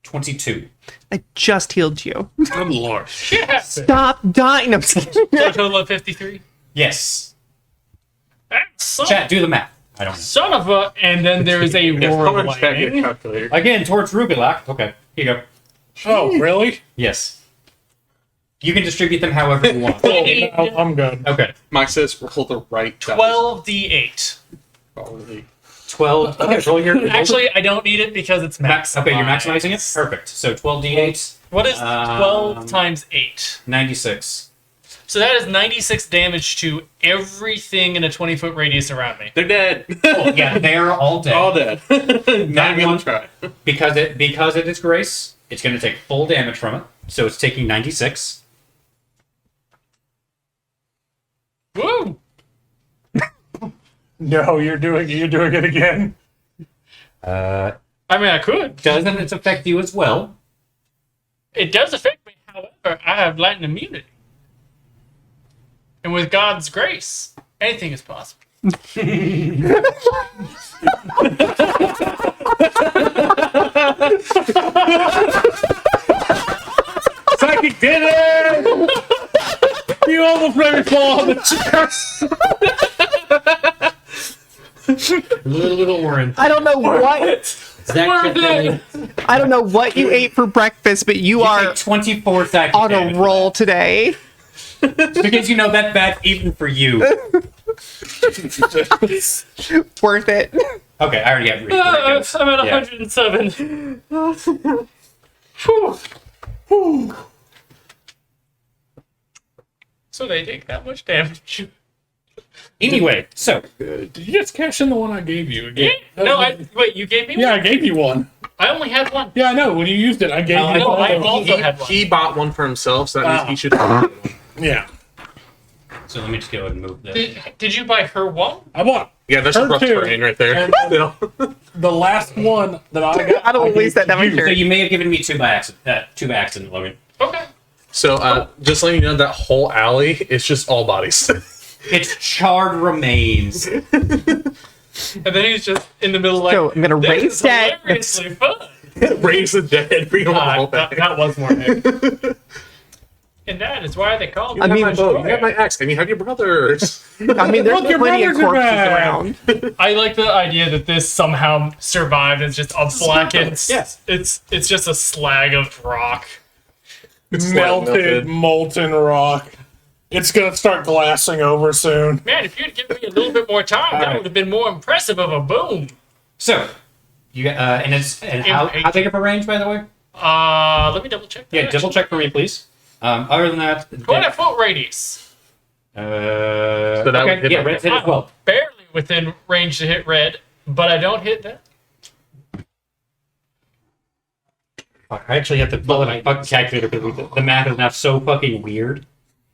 22. I just healed you. Good lord. Shit happens. Stop dying. I'm So a total of 53. Yes. Son, Chat, do the math. I don't know. son of a... And then there is a roar of lightning. calculator. Again, towards Rubilak. Okay, here you go. Oh, really? Yes. You can distribute them however you want. Oh, no, I'm good. Okay. Mike says roll the right dice. 12d8. Probably. 12. Okay, roll your... Actually, I don't need it because it's Max. maximized. Okay, you're maximizing it? Perfect. So 12d8, What is 12 Um, times 8? 96. So that is 96 damage to everything in a 20-foot radius around me. They're dead. Oh, yeah, they're all dead. All dead. Not even one- gonna try. Because it is Grace, it's going to take full damage from it. So it's taking 96. Woo! No, you're doing it again. I mean, I could. Doesn't it affect you as well? It does affect me, however, I have lightning immunity. And with God's grace, anything is possible. Psychic did it! You almost made me fall on the chair. Little orange. I don't know what. Zach I don't know what you ate for breakfast, but you are Take 24 seconds. on a roll today. Because you know that's bad even for you. Worth it. Okay, I already have three goes. I'm at Yeah. 107. So they take that much damage. Anyway, so Did you just cash in the one I gave you again? No, wait, you gave me Yeah, I one? gave you one. I only had one. Yeah, I know. When you used it, I gave you No, one. I also had one. He bought one for himself, so that means he should. Yeah. let me just go ahead and move this. Did you buy her one? I bought Yeah, that's Her a rough too. terrain right there. And- Still. the last one that I got. I don't gave waste that to damage. you. So you may have given me two by accident, Logan. Okay. So, just letting you know, that whole alley is just all bodies. It's charred remains. And then he's just in the middle like, So I'm gonna this raise is that. hilariously fun. Raise the dead, bring them all that, back. that was more epic. And that is why they call me I mean, my boat, you got my axe, and you have your brothers. I mean, there's Look, your plenty of brothers are corpses back. around. I like the idea that this somehow survived as just a blackened. Yes. It's just a slag of rock. melted, molten rock. It's gonna start glassing over soon. Man, if you'd given me a little bit more time, that would have been more impressive of a boom. So, you how big of a range, by the way? Let me double check that. Yeah, double check for me, please. Other than that, 20-foot radius. So that would okay, hit yeah, my red hit as well. Barely within range to hit red, but I don't hit that. Fuck, I actually have to pull out my fucking calculator because the math is now so fucking weird.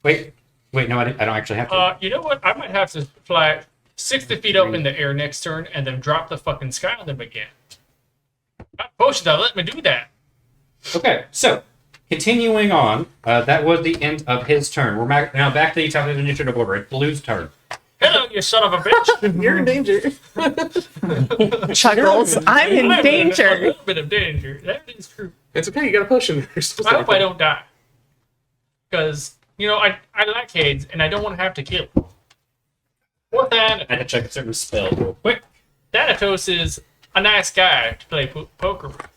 Wait, no, I don't actually have to. You know what? I might have to fly 60 feet up in the air next turn and then drop the fucking sky on them again. Not potion though, let me do that. Okay, so continuing on, that was the end of his turn. We're now back to the top of the initiative order. It's Blue's turn. Hello, you son of a bitch. You're in danger. Chuckles. I'm in danger. A little bit of danger. That is true. It's okay, you got a potion. I hope I don't die. Because, I like Hades, and I don't want to have to kill him. Or I had to check a certain spell real quick. Thanatos is a nice guy to play poker with.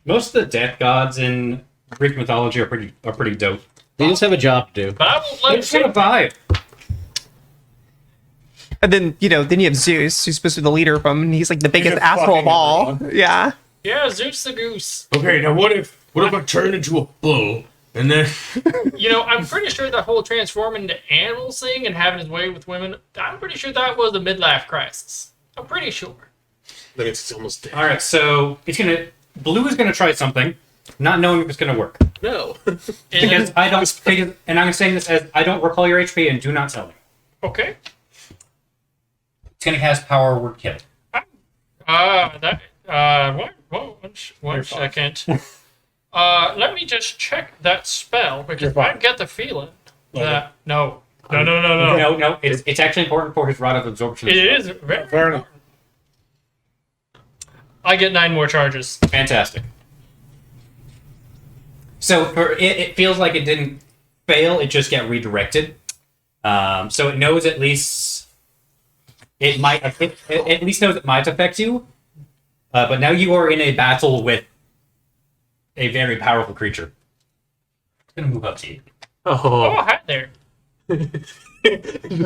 Most of the death gods in Greek mythology are pretty dope. They just have a job to do. But I won't They let just want to vibe. And then, you have Zeus, who's supposed to be the leader of them, and he's like the biggest He's asshole of fucking all. everyone. Yeah. Yeah, Zeus the goose. Okay, now what if I turn into a bull and then I'm pretty sure that whole transforming into animals thing and having his way with women, I'm pretty sure that was a midlife crisis. I'm pretty sure. That means it's almost dead. All right, so Blue is gonna try something, not knowing if it's gonna work. No. Because and I'm saying this as I don't recall your HP and do not tell me. Okay. It's gonna cast Power Word Kill. One second. Let me just check that spell because I get the feeling that no. No, it's actually important for his Rod of Absorption. It is very Fair enough. I get 9 more charges. Fantastic. So it feels like it didn't fail; it just got redirected. So it knows at least it might. It at least knows it might affect you. But now you are in a battle with a very powerful creature. It's gonna move up to you. Oh, hi there. And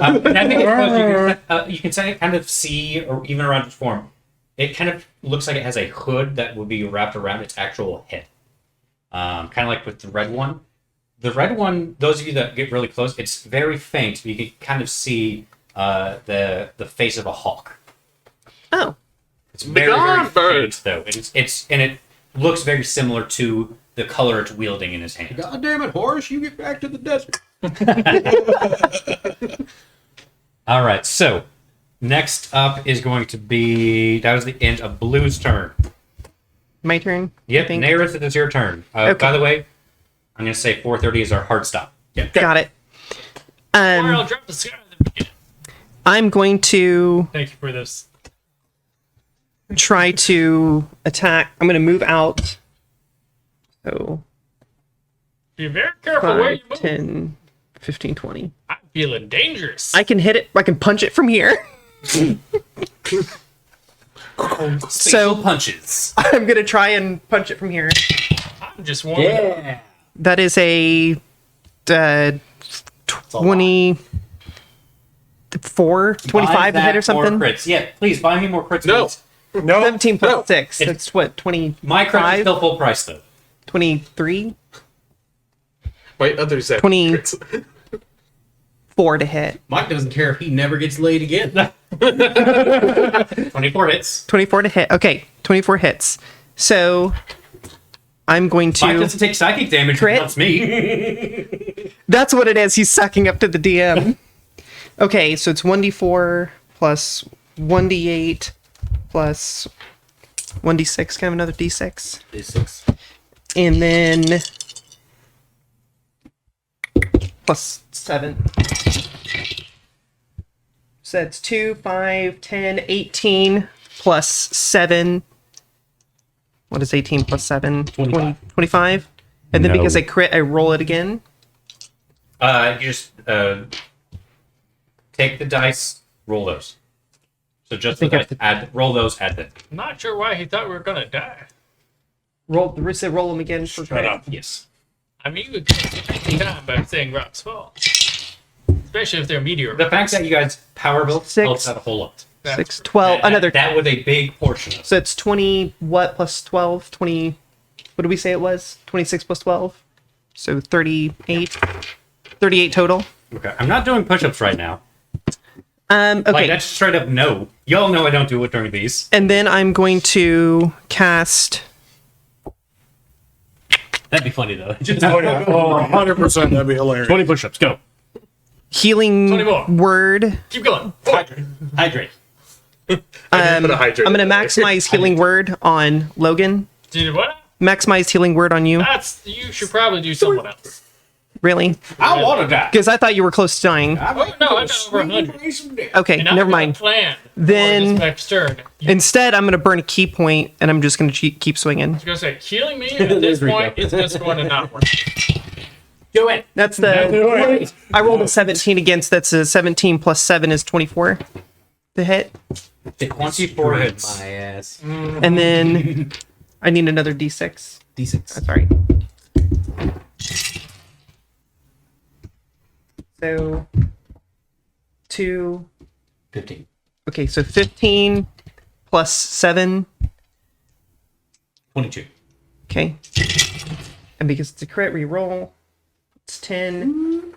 I think you can kind of see, or even around its form, it kind of looks like it has a hood that would be wrapped around its actual head. Kind of like with the red one. The red one, those of you that get really close, it's very faint, but you can kind of see the face of a hawk. Oh. It's very faint, though. It looks very similar to the color it's wielding in his hand. God damn it, Horace, you get back to the desert. All right, so next up is going to be... That was the end of Blue's turn. My turn? Yep, Nairith, it is your turn. Okay. By the way, I'm going to say 4:30 is our hard stop. Yeah. Got it. Or I'll drop the sky at the beginning. I'm going to Thank you for this. try to attack. I'm going to move out. So Be very careful where 5, you move. 10, 15, 20. I'm feeling dangerous. I can hit it. I can punch it from here. So punches. I'm going to try and punch it from here. I'm just warming up. Yeah. That is a 24, 25 to hit or something. More crits. Yeah, please buy me more crits. No. please. No. 17 plus No. 6. That's what, 25? My crit is still full price, though. 23? Wait, others have 20. crits. 4 to hit. Mike doesn't care if he never gets laid again. 24 hits. 24 to hit. Okay, 24 hits. So I'm going Mike to. doesn't take psychic damage. Crit? That's me. That's what it is. He's sucking up to the DM. Okay, so it's 1d4 plus 1d8 plus 1d6. Can I have another d6? D6. And then plus 7. So that's 2, 5, 10, 18 plus 7. What is 18 plus 7? 25. 25? And then No. because I crit, I roll it again. You just take the dice, roll those. So just the think I dice, have roll those, add them. Not sure why he thought we were gonna die. Roll them again for Shut crit. up. Yes. I mean, you would take time by saying rocks fall. Especially if they're meteor. The fact that you guys power built 6. helps out a whole lot. 6, 12, another. That was a big portion of it. So it's 20, what, plus 12? 20, what did we say it was? 26 plus 12? So 38. 38 total. Okay. I'm not doing push-ups right now. Okay. Like, that's straight up no. Y'all know I don't do it during these. And then I'm going to cast. That'd be funny though. Just Oh, yeah. Oh, 100%. That'd be hilarious. 20 push-ups. Go. Healing 20 more. word. Keep going. Hydrate. Put a hydrate I'm going to in there. maximize healing word on Logan. Did what? Maximize healing word on you. You should probably do someone else. Really? I want to die. Because I thought you were close to dying. Oh no, I've done over 100. Okay, And I've never got a mind. plan. Then- for this next turn. You Instead, I'm going to burn a key point, and I'm just going to keep swinging. was gonna say killing me at this point is just going to not work. Do it. That's the. I rolled a 17 against. That's a 17 plus 7 is 24. The hit. 24 hits. My ass. And then I need another d6. D6. That's right. So 2. 15. Okay, so 15 plus 7. 22. Okay. And because it's a crit, re-roll. It's 10.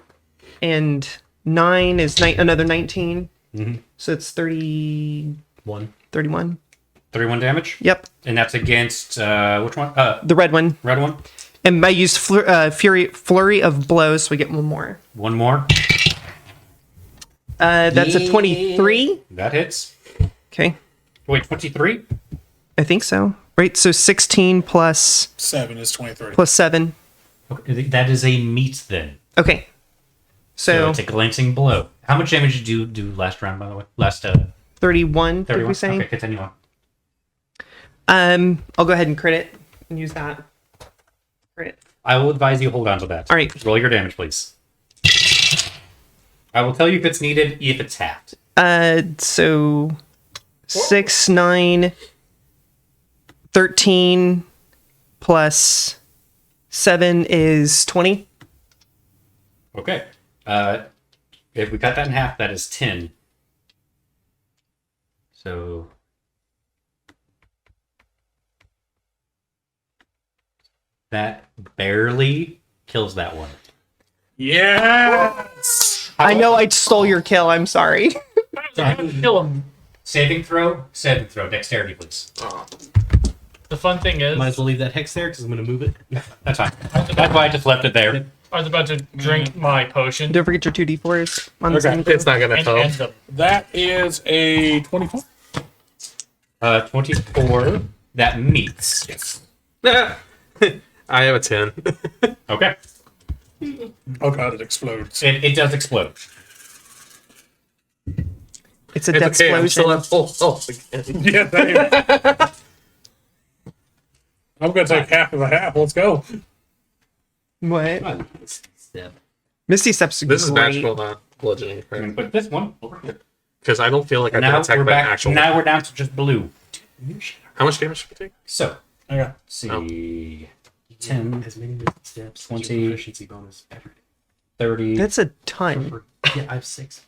And 9 is another 19. So it's 31. 1. 31 damage. Yep, And that's against, which one? the red one. Red one. And I used flurry of blows, so we get one more. One more. That's a 23. That hits. Okay, Wait, 23? I think so. Right, so 16 plus 7 is 23. 7. Okay, that is a meet then. Okay, So so it's a glancing blow. How much damage did you do last round, by the way? Last 31. Did 31? we say? Okay, continue on. I'll go ahead and crit it and use that. Crit. I will advise you hold on to that. All right. Roll your damage, please. I will tell you if it's needed, if it's halved. So 6, 9, 13 plus 7 is 20. Okay. If we cut that in half, that is 10. So that barely kills that one. Yes! I know I stole your kill. I'm sorry. Kill him. Saving throw, dexterity, please. The fun thing is, Might as well leave that hex there because I'm going to move it. That's fine. That's why I just left it there. I was about to drink my potion Don't forget your 2d4s on the Okay, same It's not gonna and help. end them. That is a 24. 24. That meets. Yes. I have a 10. Okay. Oh god, it explodes. It does explode. It's a It's okay, I'm still explosion. at full health again. Yeah, damn. I'm gonna take half of a half. Let's go. What? Come on. Step. Misty Step's This is great. magical, not bludgeoning. I'm gonna put this one over here. Because I don't feel like I've been Now attacked we're by an back. actual. Now we're down to just blue. How much damage did you take? So Okay. let's see. 10, As many steps. 20. Proficiency bonus every day. 30. That's a ton. Yeah, I have 6.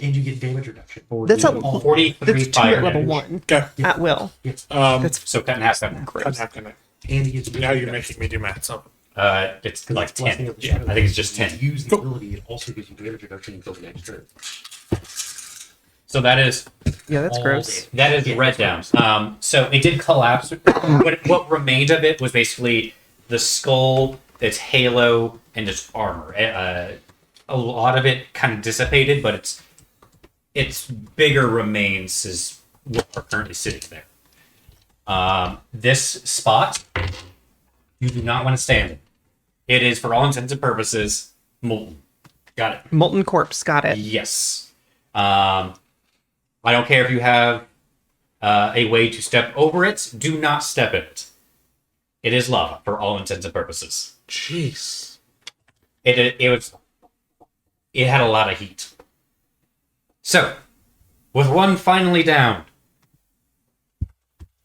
And you get damage reduction. 40, That's a 43 That's 2 fire at level damage. 1. Okay. At will. That's So cut in half. Then. I'm not gonna. And you get Now you're making me do math. So It's like 10. Yeah, I think it's just 10. Use the ability. It also gives you damage reduction until the next turn. So that is Yeah, that's All gross. day. that is red down. So it did collapse. What remained of it was basically the skull, its halo, and its armor. A lot of it kind of dissipated, but its bigger remains is what are currently sitting there. This spot, you do not want to stand in. It is, for all intents and purposes, molten. Got it. Molten corpse. Got it. Yes. I don't care if you have a way to step over it. Do not step in it. It is lava for all intents and purposes. Jeez. It had a lot of heat. So, with one finally down,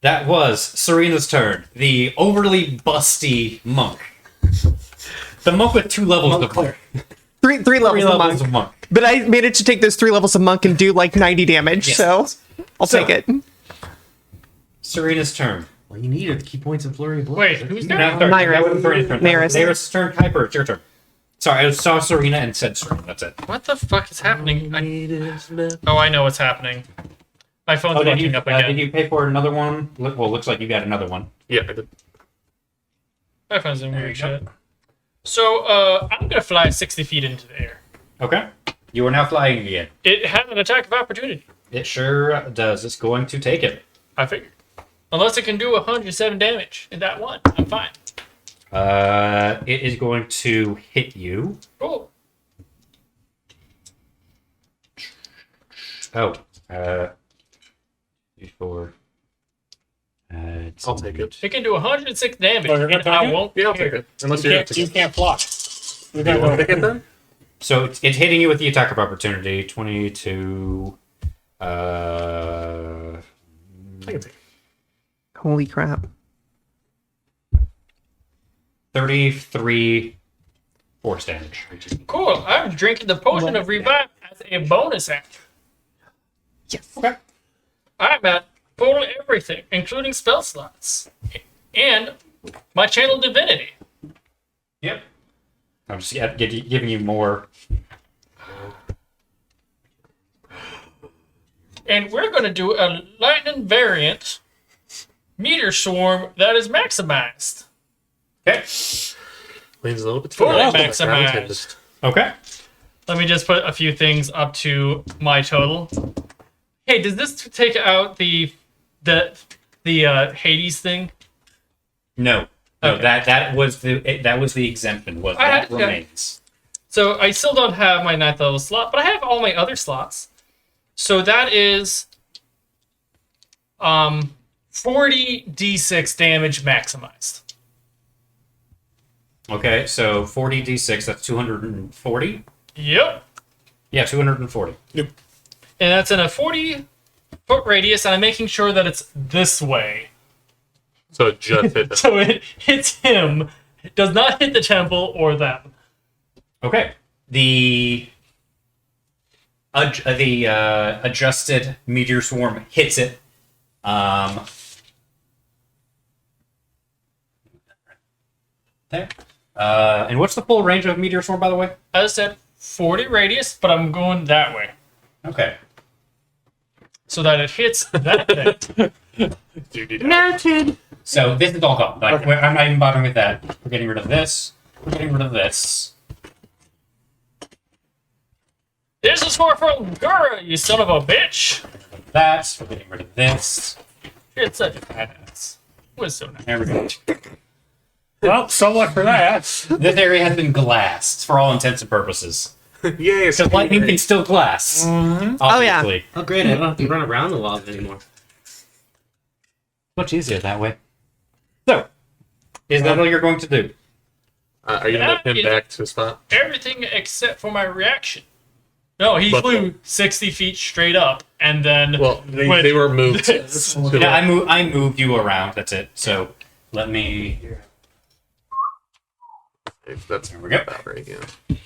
That was Serena's turn. The overly busty monk. The monk with 2 levels of monk. Three levels, of monk. But I managed to take those 3 levels of monk and do like 90 damage, Yes. so I'll take it. Serena's turn. Well, you need key points in Flurry of Blows. Wait, who's there? Now, Naira. that was Serena's turn. Naira's. Naira's turn. Kuiper, it's your turn. Sorry, I saw Serena and said Serena. That's it. What the fuck is happening? Oh, I know what's happening. My phone's Did waking you, up again. did you pay for another one? Well, looks like you got another one. Yeah, I did. My phone's in weird shit. So, I'm gonna fly 60 feet into the air. Okay. You are now flying again. It has an attack of opportunity. It sure does. It's going to take it. I figured. Unless it can do 107 damage in that one, I'm fine. It is going to hit you. Cool. Oh. 4. I'll take it. It can do 106 damage, Oh, you're gonna and I take it? won't Yeah, I'll care. take it. Unless You you're can't, you can't block. You got You want to take it then? So it's hitting you with the attack of opportunity. 22. I can take it. Holy crap. 33 force damage. Cool. I'm drinking the potion of revive as a bonus action. Yes. Okay. I'm at total everything, including spell slots. And my channel divinity. Yep. I'm just giving you more. And we're going to do a lightning variant Meteor Swarm that is maximized. Okay. Leans a little bit Fully further. maximized. Okay. Let me just put a few things up to my total. Hey, does this take out the Hades thing? No. No, Okay. that was the exemption. Was I that had- yeah. remains. So I still don't have my 9th level slot, but I have all my other slots. So that is 40 d6 damage maximized. Okay, so 40 d6. That's 240. Yep. Yeah, 240. And that's in a 40-foot radius, and I'm making sure that it's this way. So it just hit them. So it hits him. It does not hit the temple or them. Okay. The adjusted Meteor Swarm hits it. There. And what's the full range of Meteor Swarm, by the way? As I said, 40 radius, but I'm going that way. Okay. So that it hits that thing. Noted. So this is all gone. Like, I'm not even bothering with that. We're getting rid of this. We're getting rid of this. This is for Gura, you son of a bitch. That. We're getting rid of this. It's such a badass. It was so nice. There we go. Well, so much for that. This area has been glassed for all intents and purposes. Yay, Because lightning can still glass. Oh, yeah. Obviously. Oh, great! I don't have to run around the walls anymore. Much easier that way. So, is that all you're going to do? Are you going to Yeah, move him yeah. back to his spot? Everything except for my reaction. No, he But- flew 60 feet straight up, and then Well, went they were moved to this. Yeah, I moved you around. That's it. So, let me. That's There we go. about right, yeah.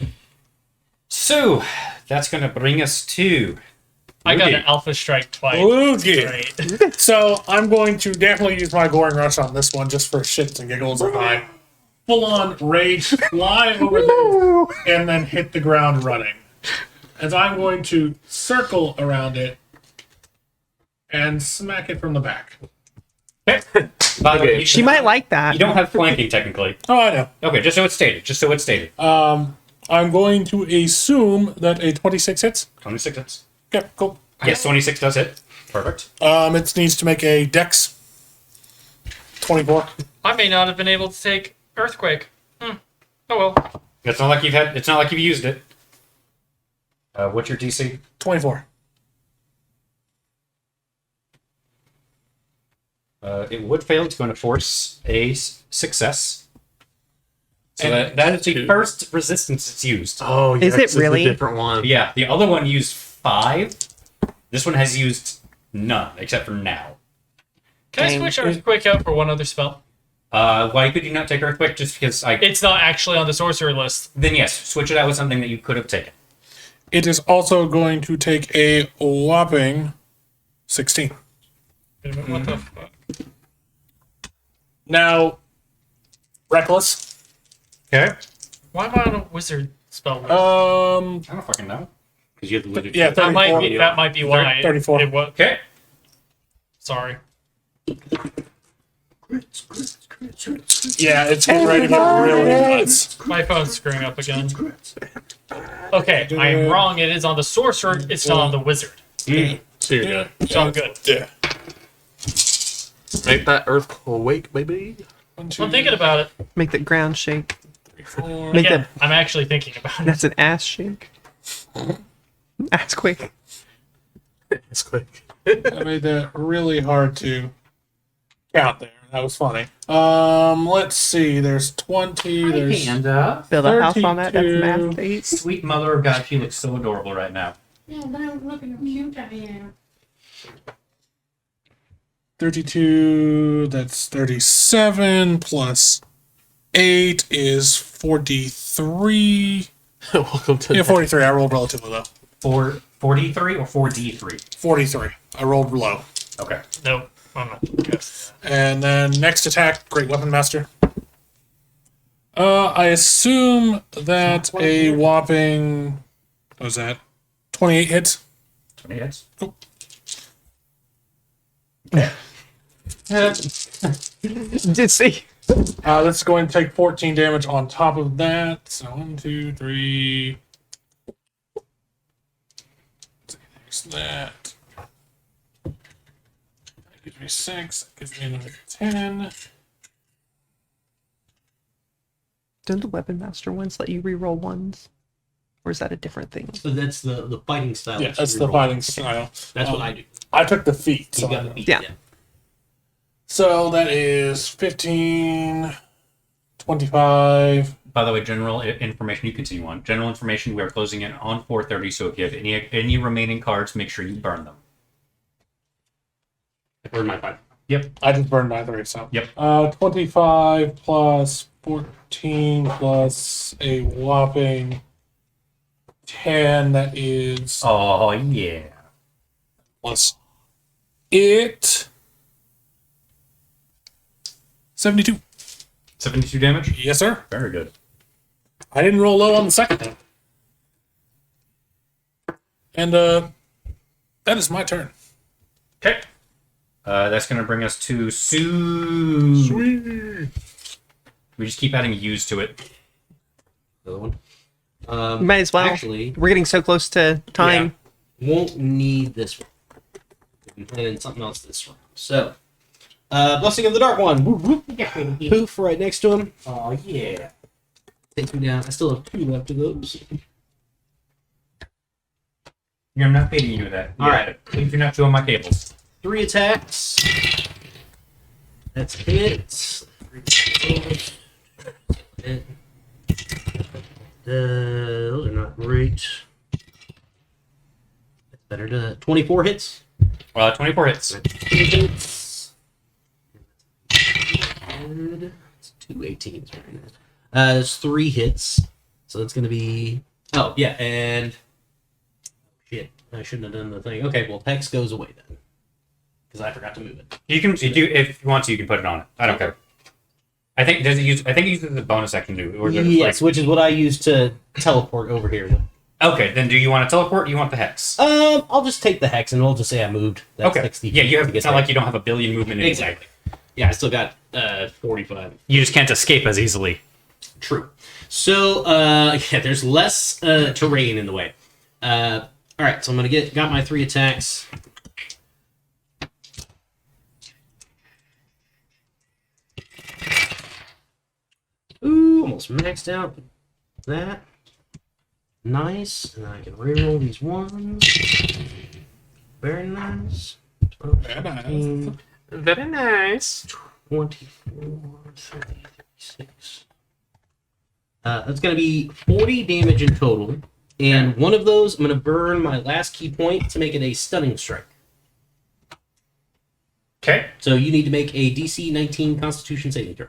So, that's going to bring us to. I got Rudy. an alpha strike twice. Luigi. Great. So I'm going to definitely use my Goring Rush on this one just for shits and giggles. If I full on rage, fly over there, and then hit the ground running. As I'm going to circle around it and smack it from the back. By the way, you, She might like that. you don't have flanking technically. Oh, I know. Okay, just so it's stated. Just so it's stated. I'm going to assume that a 26 hits. 26 hits. Okay, cool. Yes, 26 does hit. Perfect. It needs to make a Dex 24. I may not have been able to take Earthquake. Oh well. It's not like you've had. It's not like you've used it. What's your DC? 24. It would fail. It's going to force a success. So that is the two. first resistance it's used. Oh, Is it really? a different one. Yeah, the other one used 5. This one has used none, except for now. Can I switch Earthquake out for one other spell? Why could you not take Earthquake? Just because It's not actually on the sorcerer list. Then yes, switch it out with something that you could have taken. It is also going to take a whopping 16. Wait a minute, what the fuck? Now, Reckless. Okay. Why am I on a wizard spell list? I don't fucking know. Because you have the wizard. Yeah, that 34. might be why. 34. It was. Okay. Sorry. Yeah, it's getting ready to get really nuts. My phone's screwing up again. Okay, I am wrong. It is on the sorcerer. It's not on the wizard. So you're good. So I'm good. Yeah. Make that earthquake, baby. I'm thinking about it. Make the ground shake. 4. Make Yeah, that. I'm actually thinking about it. That's an ass shake. Ass quick. It's quick. I made that really hard to count there. That was funny. Let's see. There's 20. There's Panda. Build a house on that. That's 32. math eight. Sweet mother of God, she looks so adorable right now. Yeah, but I'm looking how cute I am. 32. That's 37 plus 8 is 43. Welcome to Yeah, 43. I rolled relatively low. 443 or 4D3? 43. I rolled low. Okay. Nope. I'm not. Yes. And then next attack, Great Weapon Master. I assume that a whopping, what was that? 28 hits. 20 hits. Cool. Just see. That's going to take 14 damage on top of that. So 1, 2, 3. There's that. That gives me 6. That gives me another 10. Don't the weapon master ones let you reroll ones? Or is that a different thing? So that's the fighting style. Yeah, that's the fighting style. That's what I do. I took the feat. You So, got the beat. Yeah. so that is 15, 25. By the way, general information, you continue on. General information, we are closing in on 4:30, so if you have any remaining cards, make sure you burn them. I burned my 5. Yep. I just burned my 3, so. Yep. 25 plus 14 plus a whopping 10. That is Oh, yeah. plus it. 72. 72 damage? Yes, sir. Very good. I didn't roll low on the second one. And that is my turn. Okay. That's going to bring us to Sue. Sweet. We just keep adding U's to it. The other one. Might as well. Actually, We're getting so close to time. won't need this one. We can put in something else this one. So, Blessing of the Dark One. Whoop, whoop. Poof right next to him. Oh, yeah. Take me down. I still have 2 left of those. You're not feeding you that. All right. Please do not chew on my cables. 3 attacks. That's hit. 3 hit. Those are not great. That's better to 24 hits. 24 hits. 2 hits. And it's 2 18s right now. There's 3 hits. So that's going to be. Oh, yeah, and. Shit. I shouldn't have done the thing. Okay, well, Hex goes away then. Because I forgot to move it. You can, if you want to, you can put it on it. I don't care. I think it uses the bonus action too. Or Yes, which is what I use to teleport over here with. Okay, then do you want to teleport or do you want the hex? I'll just take the Hex and we'll just say I moved. That's Okay. 60 Yeah, you have, to get it's not there. like you don't have a billion movement anyway. Exactly. Yeah, I still got 45. You just can't escape as easily. True. So, yeah, there's less terrain in the way. All right, so I'm gonna got my 3 attacks. Ooh, almost maxed out that. Nice, and I can reroll these ones. Very nice. 12, Very nice. 13, Very nice. 24, 30, 36. That's going to be 40 damage in total. And one of those, I'm going to burn my last key point to make it a stunning strike. Okay. So you need to make a DC 19 Constitution saving throw.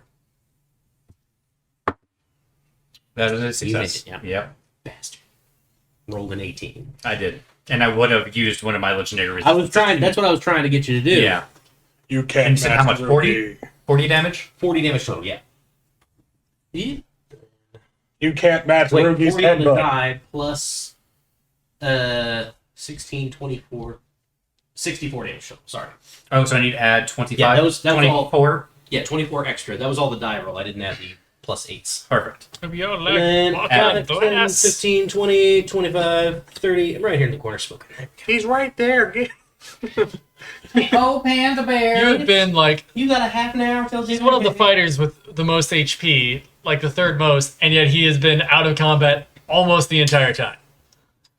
That is a You made success. it, yeah. Yep. Bastard. Rolled an 18. I did. And I would have used one of my legendary I was trying. That's what I was trying to get you to do. Yeah. You can't. And you said how match much? 40? Ruby. 40 damage? 40 damage total. Yeah. You can't match Wait, Ruby's 40 on the headbutt. die plus 16, 24, 64 damage total. Sorry. Oh, so I need to add 25? Yeah, that was all. 24? Yeah, 24 extra. That was all the die roll. I didn't add the plus 8s. Perfect. If you're And like then walking add on 10, glass. 15, 20, 25, 30. I'm right here in the corner smoking. He's right there. Oh, Panda Bear. You've been like, You got a half an hour till he's one of the fighters with the most HP, like the third most, and yet he has been out of combat almost the entire time.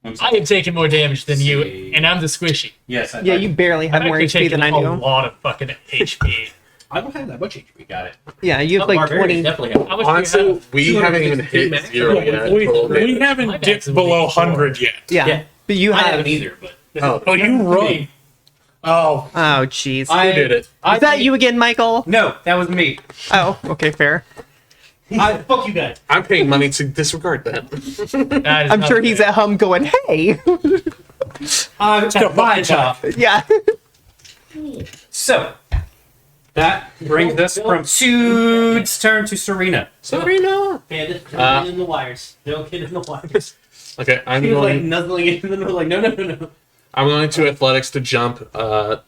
I have taken more damage than you, and I'm the squishy. Yes. Yeah, you barely have I've more actually HP than I taken a do. lot of fucking HP. I don't have that much HP. Got it. Yeah, you have Oh, like Barbarians 20. definitely have. How much do you Honestly, have? we haven't even 250 hit max. 0 yet. We My haven't dipped maximum below is 4. 100 yet. Yeah. Yeah. But you I have. haven't either, but Oh, you run. Oh, Oh, jeez. Who did it? Is that you again, Michael? No, that was me. Oh, okay, fair. fuck you guys. I'm paying money to disregard that. That is I'm not sure he's fair. at home going, hey. That's my job. Yeah. So, that brings us from Sude's turn to Serena. Serena. Panda, don't get in the wires. Don't get in the wires. Okay, I'm He was like going. nuzzling it in the middle, like, no. I'm going to athletics to jump Oh,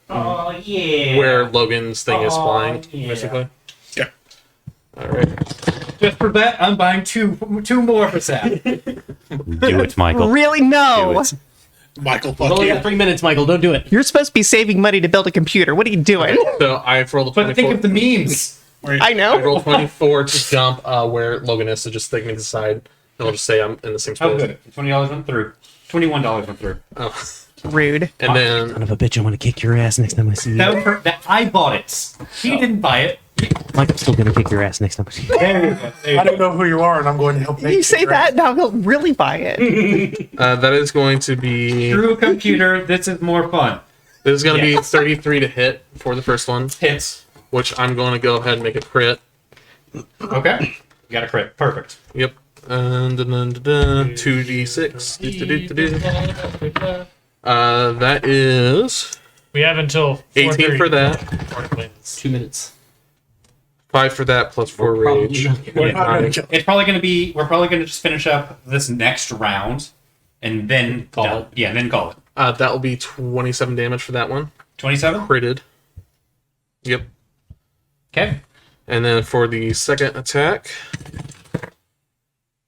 yeah. where Logan's thing is Oh, flying, yeah. basically. Yeah. All right. Just for that, I'm buying two more for Sam. Do it, Michael. Really? No. Michael, We've fuck only you. got 3 minutes, Michael. Don't do it. You're supposed to be saving money to build a computer. What are you doing? So I've rolled a But 24. think of the memes. I I know. rolled 24 to jump where Logan is, so just take me to the side, and I'll just say I'm in the same space. Oh, good. $20 went through. $21 went through. Oh. Rude. And then Son of a bitch, I'm gonna kick your ass next time I see you. That I bought it. He didn't buy it. Michael's still gonna kick your ass next time I see you. There you go. There you I go. don't know who you are, and I'm going to help You say that, now he'll really buy it. that is going to be True computer, this is more fun. this is going to be 33 to hit for the first one, Hits. which I'm going to go ahead and make a crit. Okay. You got a crit. Perfect. Yep. And then 2d6. That is We have until 18 for that, 2 minutes. 5 for that, plus 4 Probably rage. not. We're not gonna kill- It's probably going to be, we're probably going to just finish up this next round and then Call it. Yeah, and then call it. That will be 27 damage for that one. 27? Critted. Yep. Okay. And then for the second attack,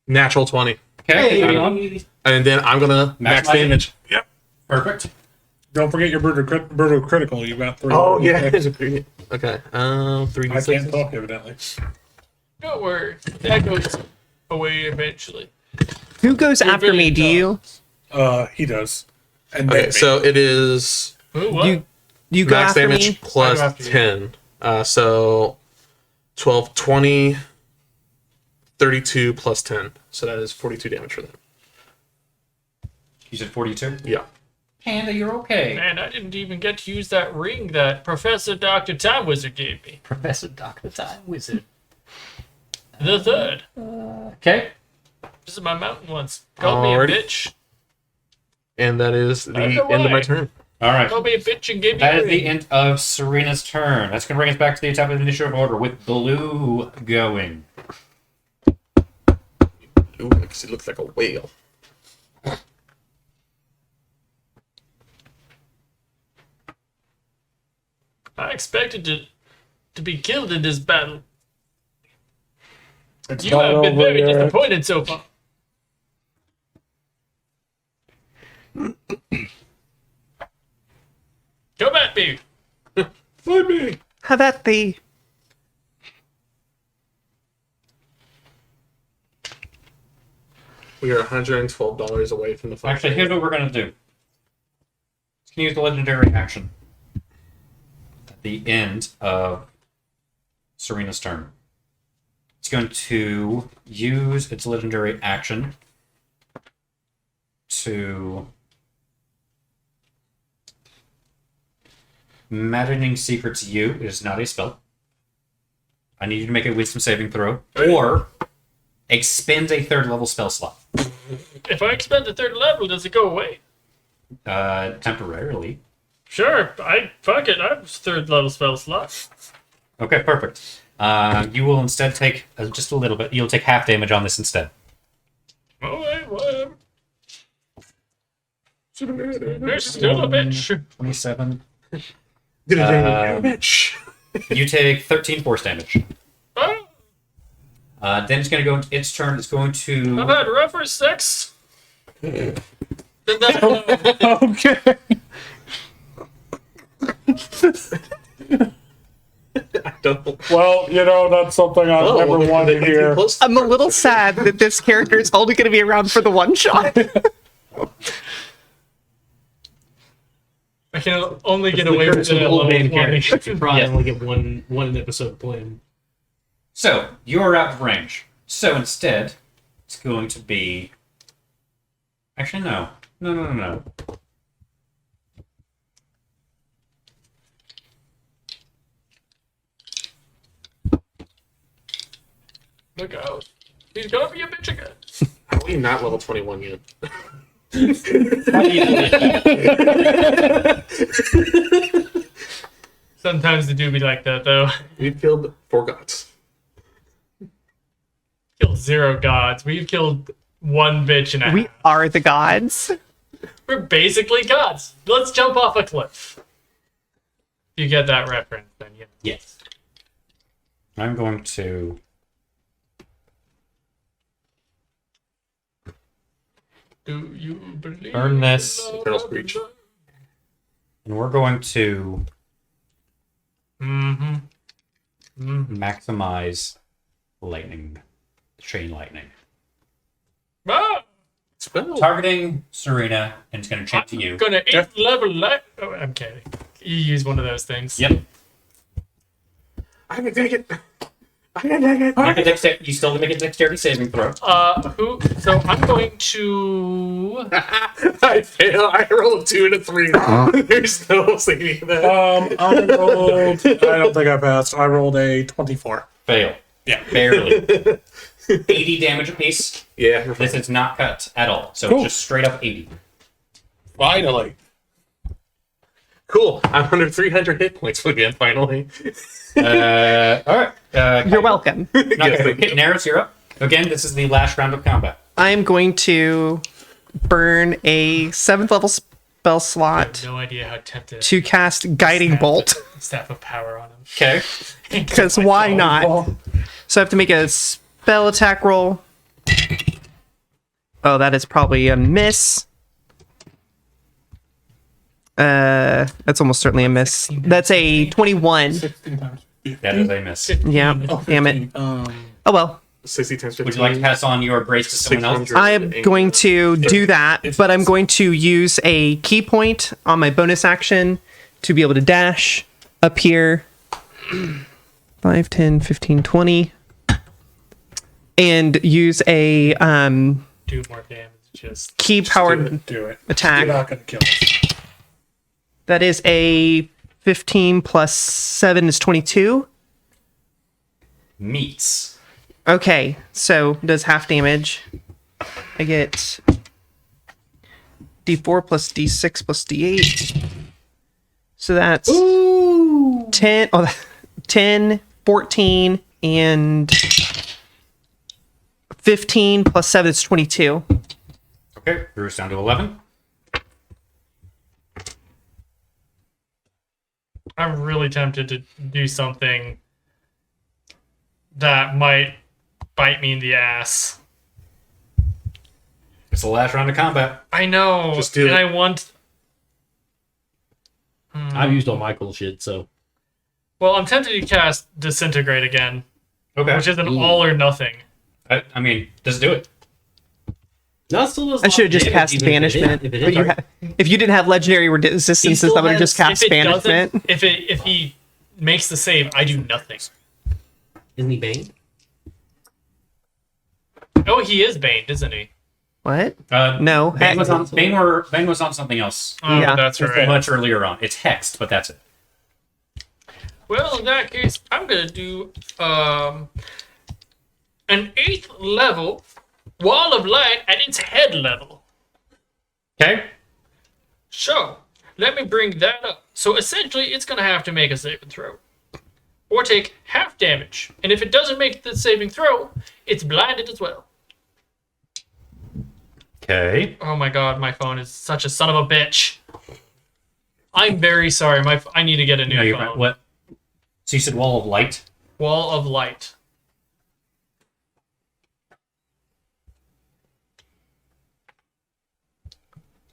natural 20. Okay. Hey. And then I'm going to max my damage. Yep. Perfect. Don't forget your brutal critical. You got 3. Oh, yeah. Okay. 3d6. I can't talk, evidently. Don't worry. That goes away eventually. Who goes after me? Do you? He does. And Okay, then so it is Ooh, what? You go max after damage me? plus I'll go after you. 10. So 12, 20, 32 plus 10. So that is 42 damage for them. You said 42? Yeah. Panda, you're okay. Man, I didn't even get to use that ring that Professor Dr. Time Wizard gave me. Professor Dr. Time Wizard. The third. Okay. This is my mountain once. Called me Alrighty. a bitch. And that is the I don't know end of my why. turn. All right. Called me a bitch and gave me That a is the ring. end of Serena's turn. That's going to bring us back to the top of the initiative order with Blue going. Ooh, because it looks like a whale. I expected to be killed in this battle. it's You not have been over very yet. disappointed so far. Come at me. Find me. Have at thee. We are $112 away from the fight. Actually, here's what we're going to do. It's going to use the legendary action at the end of Serena's turn. It's going to use its legendary action to Maddening Secrets You is not a spell. I need you to make a wisdom saving throw. Or expend a third level spell slot. If I expend the third level, does it go away? Temporarily. Sure, fuck it. I have third level spell slot. Okay, perfect. You will instead take just a little bit. You'll take half damage on this instead. Okay, whatever. There's still a bitch. 27. Bitch. You take 13 force damage. Oh, Then it's going to go into its turn. It's going to. I've had rougher sex. Okay. Well, that's something I've never wanted to hear. I'm a little sad that this character is only going to be around for the one shot. I can only get away with it at old level man 20. character. You probably Yeah. only get one episode of playing. So, you're out of range. So instead, it's going to be. Actually, no. No. Look out. He's gonna be a bitch again. How are we not level 21 yet? Sometimes they do be like that, though. We've killed 4 gods. Killed 0 gods. We've killed 1 bitch and a half. We are the gods. We're basically gods. Let's jump off a cliff. If you get that reference, then yeah. Yes. I'm going to. Do you believe? Burn this. Eternal Screech. And we're going to Mm-hmm. maximize lightning. Chain lightning. Ah, Spell. Targeting Serena, and it's going to chant to you. I'm gonna 8th level light. Oh, I'm kidding. You use one of those things. Yep. I can take it. I can take it. Make a you still make a dexterity saving throw. So I'm going to. I fail. I rolled a 2 and a 3. There's no saving that. I rolled. I don't think I passed. I rolled a 24. Fail. Yeah. Barely. 80 damage apiece. Yeah. This is not cut at all. So Cool. just straight up 80. Finally. Cool. I'm under 300 hit points again, finally. All right. You're welcome. Yes, thank you. Naros, you're up. Again, this is the last round of combat. I'm going to burn a 7th level spell I have slot no idea how tempted. to cast Guiding Bolt. Staff of power on him. Okay. Because why not? So I have to make a spell attack roll. Oh, that is probably a miss. That's almost certainly a miss. That's a 21. 16 times. That is a miss. Yeah, damn it. 15. Oh well. 60 times 15. Would you like to pass on your brace to someone else? 600. I am going to do that, but I'm going to use a key point on my bonus action to be able to dash up here. 5, 10, 15, 20. And use a Do more damage. Just key powered Do it. attack. You're not going to kill us. That is a 15 plus 7 is 22. Meets. Okay, so does half damage. I get d4 plus d6 plus d8. So that's 10, 10, 14, and 15 plus 7 is 22. Okay. Bruce down to 11. I'm really tempted to do something that might bite me in the ass. It's the last round of combat. I know, Just do and it. I want. I've used all my cool shit, so Well, I'm tempted to cast Disintegrate again, Okay. which is an all or nothing. I mean, just do it. no, it still does. I should have just cast Banishment. If it But hit, if you didn't have legendary resistances, still I would have has- just cast If it Banishment. doesn't, if he makes the save, I do nothing. isn't he Bane? Oh, he is baned, isn't he? What? Bane No. was on something else Oh, Yeah. that's right. much earlier on. It's hexed, but that's it. Well, in that case, I'm gonna do an 8th level wall of light at its head level. Okay. So, let me bring that up. So essentially, it's gonna have to make a saving throw, or take half damage. And if it doesn't make the saving throw, it's blinded as well. Okay. Oh my god, my phone is such a son of a bitch. I'm very sorry. I need to get a new No, you're phone. right. What? So you said wall of light? Wall of light.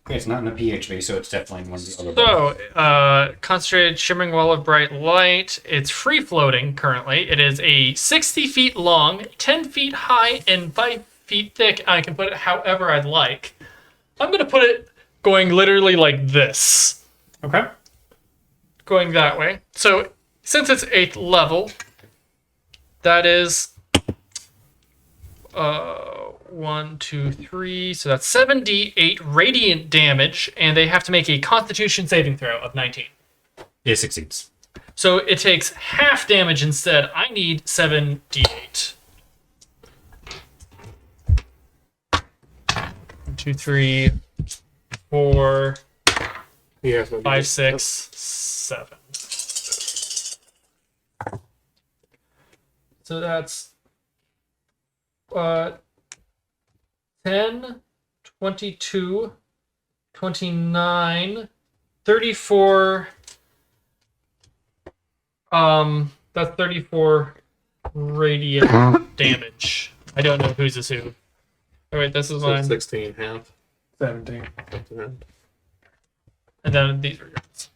Okay, it's not in a PHB, so it's definitely in one of the other ones. So, concentrated shimmering wall of bright light. It's free floating currently. It is a 60 feet long, 10 feet high, and 5 feet thick. I can put it however I'd like. I'm gonna put it going literally like this. Okay. Going that way. So, since it's 8th level, that is 1, 2, 3. So that's 7d8 radiant damage, and they have to make a Constitution saving throw of 19. It succeeds. So it takes half damage instead. I need 7d8. 1, 2, 3, 4, Yeah. 5, 6, 7. So that's 10, 22, 29, 34. That's 34 radiant damage. I don't know whose is who. All right, this is So mine. 16 half. 17. And then these are yours.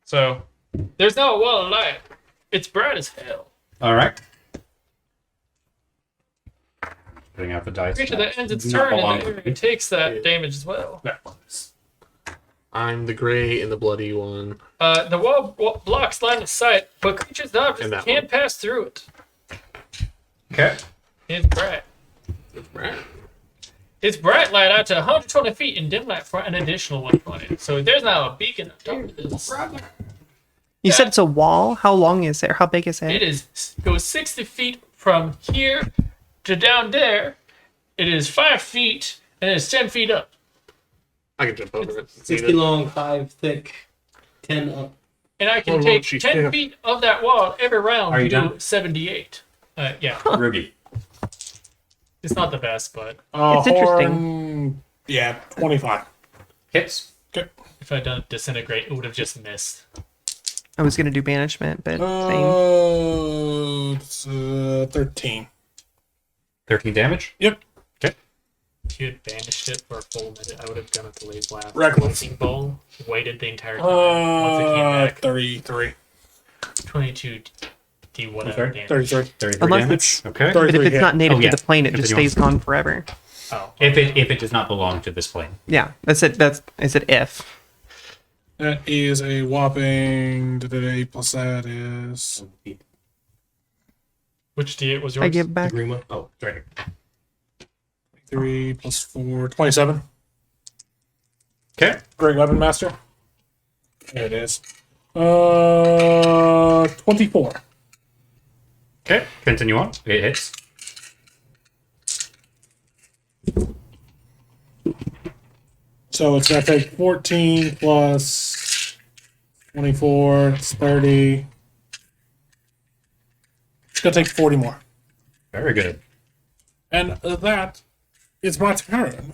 So, there's now a wall of light. It's bright as hell. All right. Putting out the dice. Creature that ends its Does not turn in belong the to area me. takes that damage as well. That one's. I'm the gray and the bloody one. The wall blocks line of sight, but creatures and objects And that can't one. pass through it. Okay. It's bright. Right. It's bright light out to 120 feet and dim light for an additional 120. So there's now a beacon on top of this. You said it's a wall. How long is it? How big is it? It goes 60 feet from here to down there. It is 5 feet and it's 10 feet up. I can jump over it. 60 long, 5 thick, 10 up. And I can Well, take she 10 can't. feet of that wall every round Are to you do done? 78. Yeah, Ruby. it's not the best, but It's interesting. Horn, yeah, 25. Hits. Okay. if I'd done disintegrate, it would have just missed. I was gonna do banishment, but same. It's 13. 13 damage. Yep. If you had banished it for a full minute, I would have gone with the laser blast. Reckless. Lightning bolt, waited the entire time. Once it came back, 33. 22 d whatever Okay. damage. 33. 33 Unless damage. it's- Okay. But if 33 it's hit. not native Oh, yeah. to the plane, it just Continue stays gone forever. Oh, If it does not belong to this plane. Yeah, that's it. I said if. That is a whopping 8 plus that is which d8 was yours? I give back. Green one. Oh, it's right here. 3 plus 4, 27. Okay. Great Weapon Master. There it is. 24. Okay. Continue on. It hits. So it's going to take 14 plus 24, it's 30. It's going to take 40 more. Very good. And that is my turn.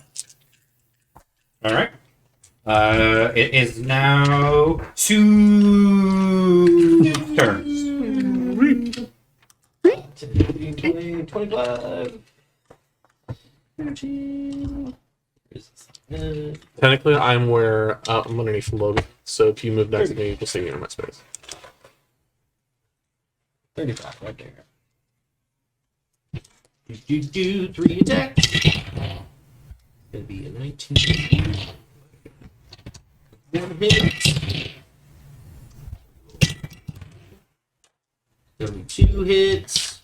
All right. It is now 2 turns. 10, 20, 25. 13. Technically, I'm where I'm underneath Logan. So if you move next to me, you just see me in my space. 35 right there. 3 attack. Gonna be a 19. 1 hit. 32 hits.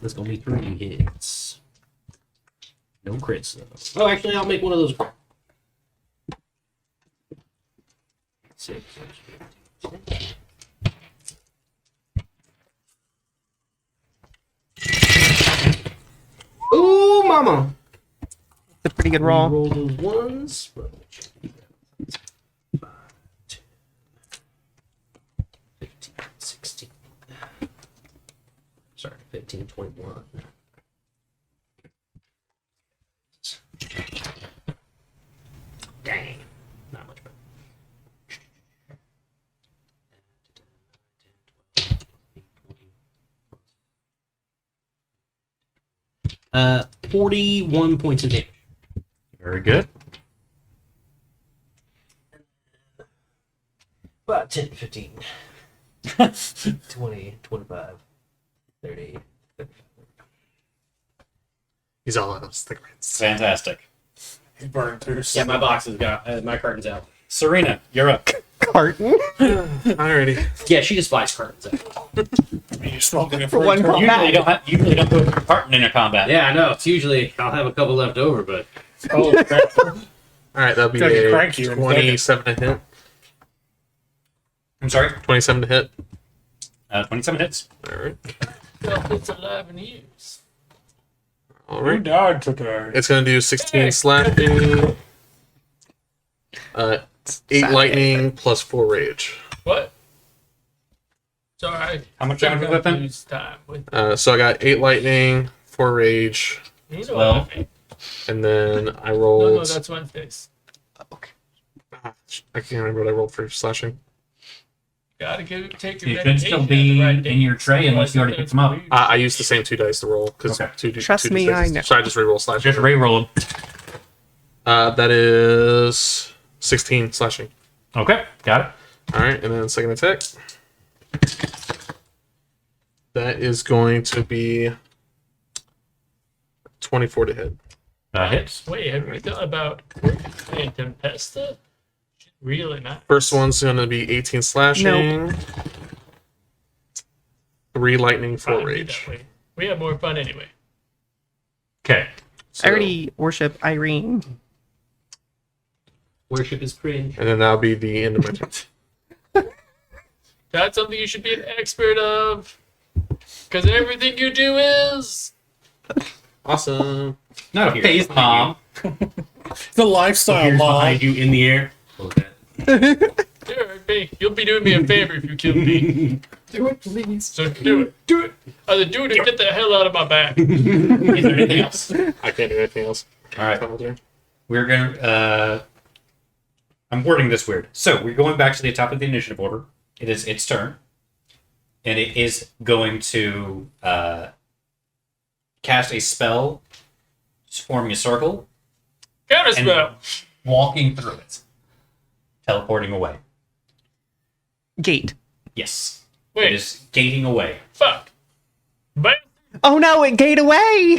That's gonna be 3 hits. No crits though. Oh, actually, I'll make one of those. 6. Ooh, mama. It's a pretty good roll. Roll those ones. 5, 10, 15, 16. Sorry, 15, 21. Dang. Not much better. 41 points of damage. Very good. About 10, 15, 20, 25, 30, 35. He's all out of cigarettes. Fantastic. He burned through. Yeah, my box has got my carton's out. Serena, you're up. Carton. Alrighty. Yeah, she just buys cartons out. You're smoking it For one turn. combat. Usually don't put your carton in a combat. Yeah, I know. It's usually I'll have a couple left over, but Oh, crap. Alright, that'll be Gotta get a cranky in a 27 to hit. I'm sorry. 27 to hit. 27 hits. Alright. Well, it's 11 years. Who Alright. died today? It's gonna do 16 slashing. 8 lightning plus 4 rage. What? Sorry. How much damage was that then? Lose time with So I got 8 lightning, 4 rage, you know Well, what I mean. and then I No, rolled. that's Wednesdays. I can't remember what I rolled for slashing. Gotta take You your should medication still at be the right in day. your tray unless you already picked them up. I used the same 2 dice to roll because Okay. Trust me, I know. So I just re-roll slashing. Just re-roll. That is 16 slashing. Okay, got it. All right, and then second attack. That is going to be 24 to hit. Hits. Wait, have you thought about playing Tempesta? Really not. First one's going to be 18 slashing. 3 lightning, 4 Fine, do rage. that way. We have more fun anyway. Okay. So- I already worship Irene. Worship is cringe. And then that'll be the end of my turn. That's something you should be an expert of. Because everything you do is. Awesome. Not a face palm. The lifestyle here's law. behind you in the air. You'll be doing me a favor if you kill me. Do it, please. So do it. Do it. Either do it or get the hell out of my back. Is there anything else? I can't do anything else. All right. We're gonna. I'm wording this weird. So we're going back to the top of the initiative order. It is its turn, and it is going to cast a spell, forming a circle, Counterspell. walking through it, teleporting away. Gate. Yes, it Wait, is gating away. fuck. But Oh no, it gate away!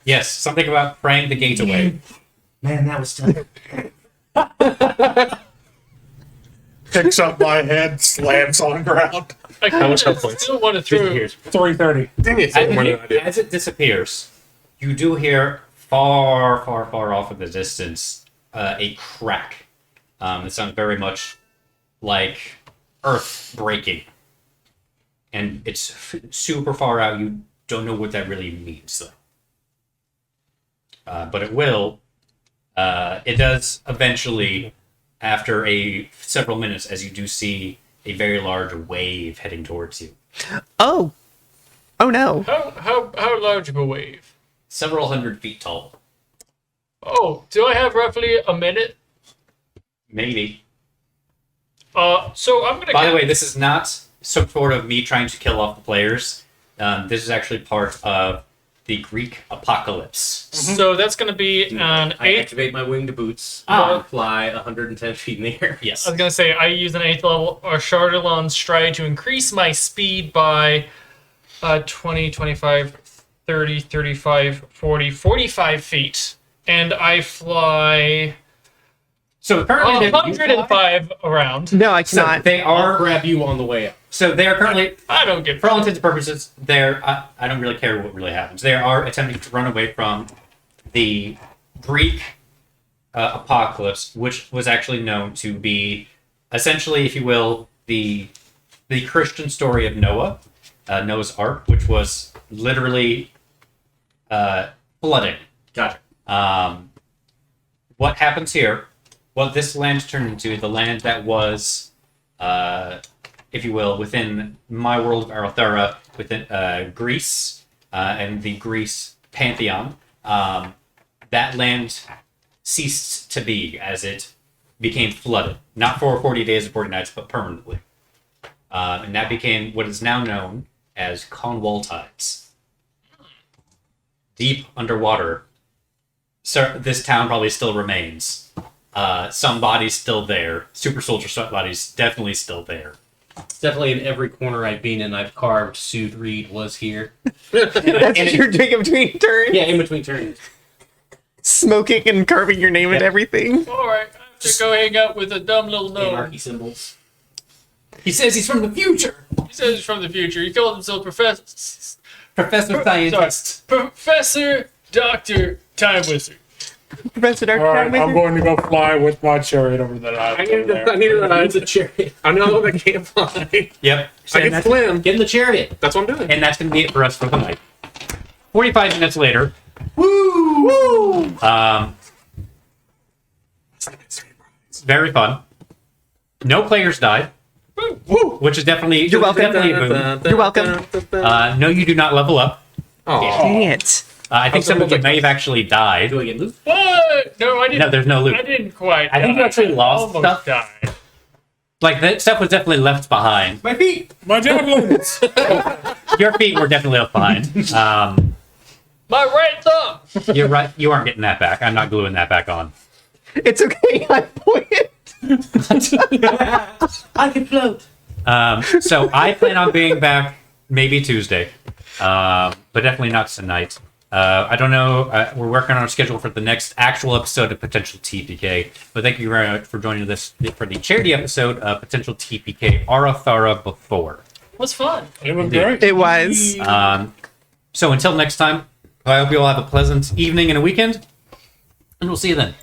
Yes, something about praying the gate away. Man, that was tough. Picks up my head, slams on ground. I How much kinda health points? still want to throw. 330. Dang it. More than I do. As it disappears, you do hear far, far, far off in the distance a crack. It sounds very much like earth breaking. And it's super far out. You don't know what that really means, though. But it will. It does eventually, after several minutes, as you do see a very large wave heading towards you. Oh. Oh no. How large of a wave? Several 100 feet tall. Oh, do I have roughly a minute? Maybe. So I'm gonna. By the way, this is not some sort of me trying to kill off the players. This is actually part of the Greek apocalypse. So that's gonna be an I eighth. activate my winged boots Ah. and fly 110 feet in the air. Yes. I was gonna say I use an 8th level or Chardellon stride to increase my speed by 20, 25, 30, 35, 40, 45 feet. And I fly So currently, 105 around. No, I So cannot. they I'll are. grab you on the way up. So they are currently, I don't get for all intents and purposes, they're. I don't really care what really happens. They are attempting to run away from the Greek apocalypse, which was actually known to be essentially, if you will, the Christian story of Noah, Noah's Ark, which was literally flooding. Gotcha. What happens here? What this land turned into, the land that was, if you will, within my world of Arathera, within Greece and the Greece pantheon, that land ceased to be as it became flooded. Not for 40 days or 40 nights, but permanently. And that became what is now known as Cornwall Tides. Deep underwater. So this town probably still remains. Some bodies still there. Super soldier bodies definitely still there. It's definitely in every corner I've been in. I've carved Sued Reed was here. That's what you're doing in between turns. Yeah, in between turns. Smoking and carving your name and everything. Alright, I have to go hang out with a dumb little gnome. Anarchy symbols. He says he's from the future. He says he's from the future. He called himself Professor Scientist. Professor Dr. Time Wizard. Professor Dark All right, Time I'm going to go fly with my chariot over that I island. need to ride. It's a chariot. I'm the only one that can't fly. Yep. I can swim. Get in the chariot. That's what I'm doing. And that's going to be it for us for the night. 45 minutes later. Woo! Very fun. No players died. Woo! Which is definitely, You're welcome. definitely a boon. You're welcome. No, you do not level up. Dang it. I think some of you may have actually died. Do I get loot? What? No, I didn't. No, there's no loot. I didn't quite. I think you die. actually lost Almost stuff. died. Like, that stuff was definitely left behind. My feet! My javelins! Your feet were definitely left behind. My right thumb! You're right. You aren't getting that back. I'm not gluing that back on. It's okay. I pointed. I can float. So I plan on being back maybe Tuesday, but definitely not tonight. I don't know. We're working on our schedule for the next actual episode of Potential TPK. But thank you very much for joining us for the charity episode of Potential TPK Arathera before. It was fun. It was great. It was. So until next time, I hope you all have a pleasant evening and a weekend, and we'll see you then.